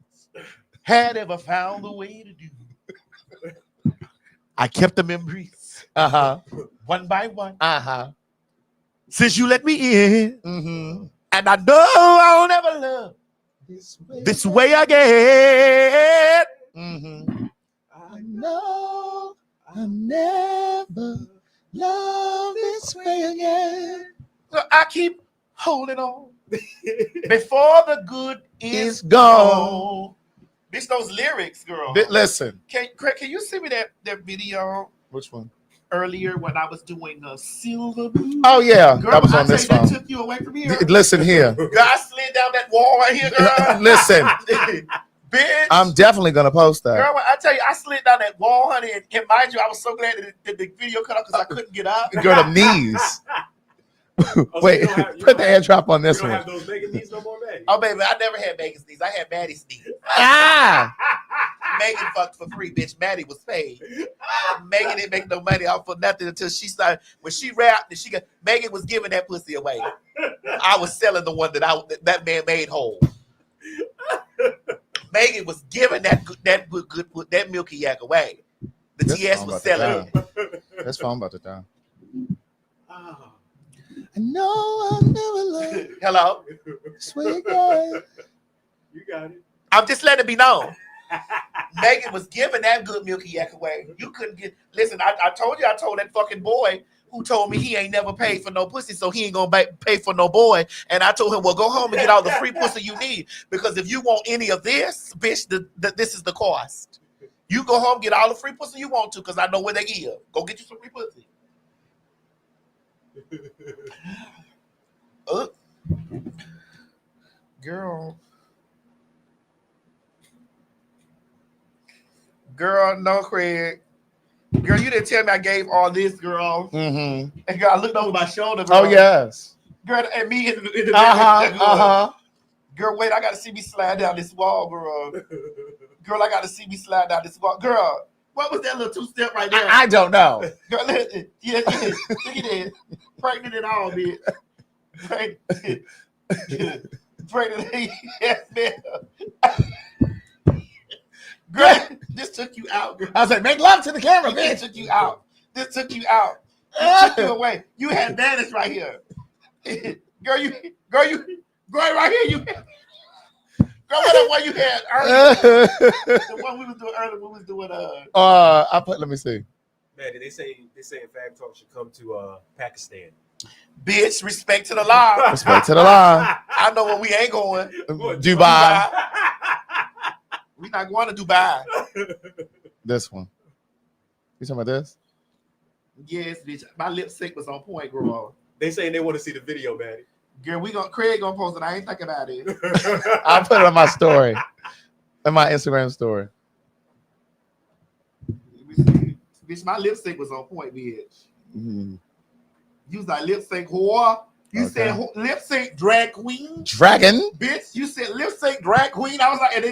had ever found the way to do. I kept the memories Uh-huh. one by one Uh-huh. since you let me in, Mm-hmm. and I know I'll never love this way again. Mm-hmm. I know I'll never love this way again. So I keep holding on before the good is It's gone. Bitch, those lyrics, girl. Listen. Can you send me that video Which one? earlier when I was doing a silver moon? Oh, yeah. Girl, that was I on this tell you, phone. that took you away from here. Listen here. Girl, I slid down that wall right here, girl. Listen. Bitch. I'm definitely going to post that. Girl, I tell you, I slid down that wall, honey, and mind you, I was so glad that the video cut off because I couldn't get up. Girl, the knees. So Wait, you don't have- you put the don't have- airdrop on this You don't one. have those Megan knees no more, man. Oh, baby, I never had Megan's knees. I had Maddie's knees. Ah! Megan fucked for free, bitch. Maddie was paid. Megan didn't make no money off for nothing until she started. When she rapped, and Megan was giving that pussy away. I was selling the one that man made whole. Megan was giving that milky yak away. The This TS phone was about to selling it. This phone about to die. Oh. I know I'll never love Hello? this way again. You got it. I'm just letting it be known. Megan was giving that good milky yak away. You couldn't get. Listen, I told you. I told that fucking boy who told me he ain't never paid for no pussy, so he ain't gonna pay for no boy. And I told him, well, go home and get all the free pussy you need, because if you want any of this, bitch, this is the cost. You go home, get all the free pussy you want to, because I know where they give. Go get you some free pussy. Girl, no, Craig. Girl, you didn't tell me I gave all this, girl. Mm-hmm. And girl, I looked over my shoulder. Girl. Oh, yes. Girl, and me in the Uh-huh. Girl, wait, I gotta see me slide down this wall, girl. Girl, I gotta see me slide down this wall. Girl, what was that little two-step right there? I don't know. Girl, yeah, look at that. Pregnant and all, bitch. Pregnant. Yes, man. Girl, this took you out, girl. I was like, make love to the camera, This bitch. took you out. This took you out. This took you away. You had banners right here. Girl, right here. Girl, what that one you had earlier? The one we was doing earlier, we was doing Let me see. Man, they say PhagTawlk should come to Pakistan. bitch, respect to the law. Respect to the line. I know where we ain't going. Dubai. We not going to Dubai. This one. You talking about this? Yes, bitch. My lipstick was on point, girl. They saying they want to see the video, man. Girl, Craig gonna post it. I ain't thinking about it. I'll put it on my story. In my Instagram story. Bitch, my lipstick was on point, bitch. Mm. You was like lipstick whore. You said lip sync drag queen. Dragon. Bitch, you said lip sync drag queen. I was like, and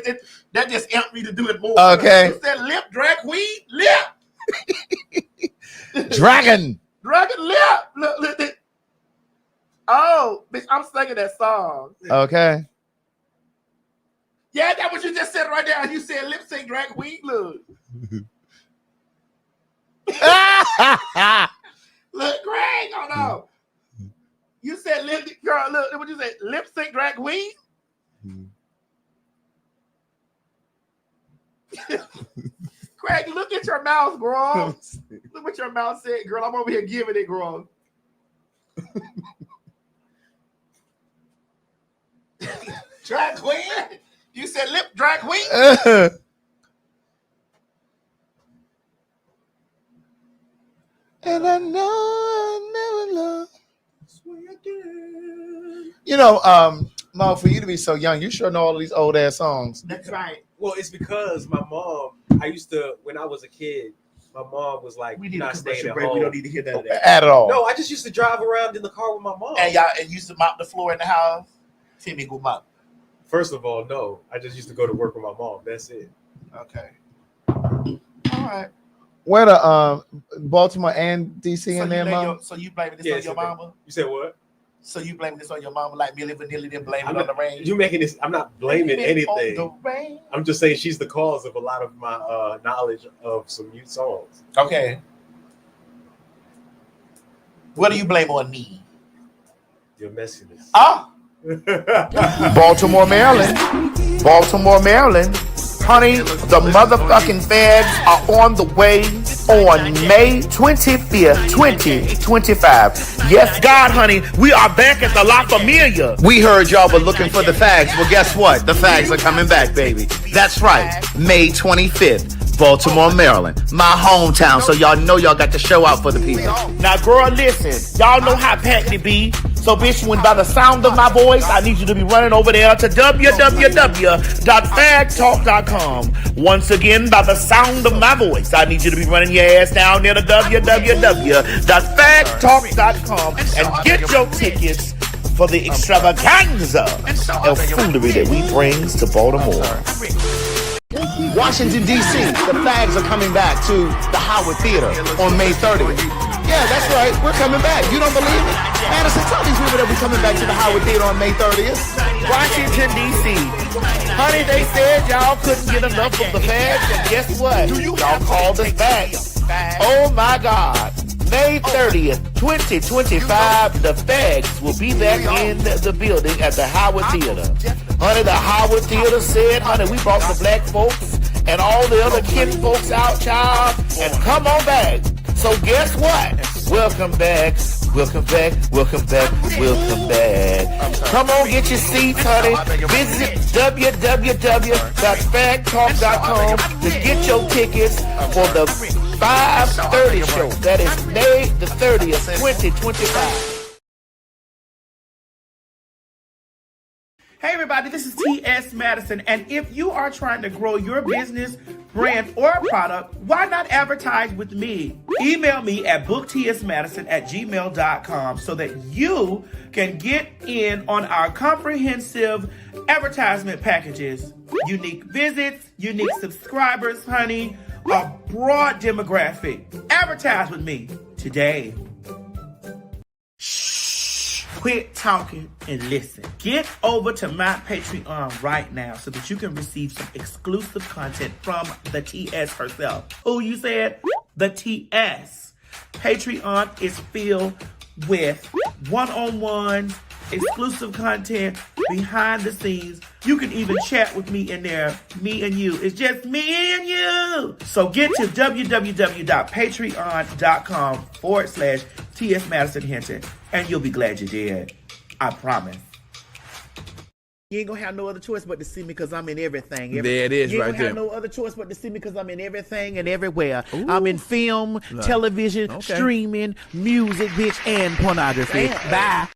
that just amped me to do it more. Okay. You said lip drag queen. Lip. Dragon. Dragon lip. Look. Oh, bitch, I'm singing that song. Okay. Yeah, that's what you just said right there. You said lip sync drag queen. Look. Look, Greg, hold on. You said lip, girl, look, what you say? Lip sync drag queen? Craig, look at your mouth, girl. Look what your mouth said, girl. I'm over here giving it, girl. Drag queen? You said lip drag queen? And I know I never love. You know, Mo, for you to be so young, you sure know all of these old ass songs. That's right. Well, it's because my mom, I used to, when I was a kid, my mom was like, We need "You're a not staying commercial at break. home." We don't need to hear that today. At all. No, I just used to drive around in the car with my mom. And y'all used to mop the floor in the house? Timmy go mop. First of all, no. I just used to go to work with my mom. That's it. Okay. All right. Where the Baltimore and DC in there, Mom? So you blaming this Yeah, on your mama? You said what? So you blaming this on your mama like Milli Vanilli didn't blame it on the rain? You making this? I'm not blaming anything. On the rain. I'm just saying she's the cause of a lot of my knowledge of some new songs. Okay. What do you blame on me? Your messiness. Ah! Baltimore, Maryland. Baltimore, Maryland. Honey, the motherfucking feds are on the way on May 25th, 2025. Yes, God, honey, we are back at the La Familia. We heard y'all were looking for the fags. Well, guess what? The fags are coming back, baby. That's right. May 25th, Baltimore, Maryland. My hometown, so y'all know y'all got to show out for the people. Now, girl, listen. Y'all know how packed it be. So, bitch, when by the sound of my voice, I need you to be running over there to www.PhagTawlk.com. Once again, by the sound of my voice, I need you to be running your ass down there to www.PhagTawlk.com and get your tickets for the extravaganza of foolery that we bring to Baltimore. Washington, D.C., the fags are coming back to the Howard Theater on May 30th. Yeah, that's right. We're coming back. You don't believe it? Madison, tell these people that we're coming back to the Howard Theater on May 30th. Washington, D.C. Honey, they said y'all couldn't get enough of the fags, and guess what? Y'all called us back. Oh, my God. May 30th, 2025, the fags will be back in the building at the Howard Theater. Honey, the Howard Theater said, honey, we brought the black folks and all the other kin folks out, child, and come on back. So guess what? Welcome back, welcome back, welcome back, welcome back. Come on, get your seats, honey. Visit www.PhagTawlk.com to get your tickets for the 5:30 show. That is May the 30th, 2025. Hey everybody, this is T.S. Madison, and if you are trying to grow your business, brand, or product, why not advertise with me? Email me at booktsmadison@gmail.com so that you can get in on our comprehensive advertisement packages. Unique visits, unique subscribers, honey, a broad demographic. Advertise with me today. Quit talking and listen. Get over to my Patreon right now so that you can receive some exclusive content from the TS herself. Who you said? The TS. Patreon is filled with one-on-ones, exclusive content, behind the scenes. You can even chat with me in there, me and you. It's just me and you. So get to www.patreon.com/TS Madison Hinton, and you'll be glad you did. I promise. You ain't gonna have no other choice but to see me because I'm in everything. There it is, you ain't right gonna have there. no other choice but to see me because I'm in everything and everywhere. I'm in film, television, streaming, music, bitch, and pornography. Bye.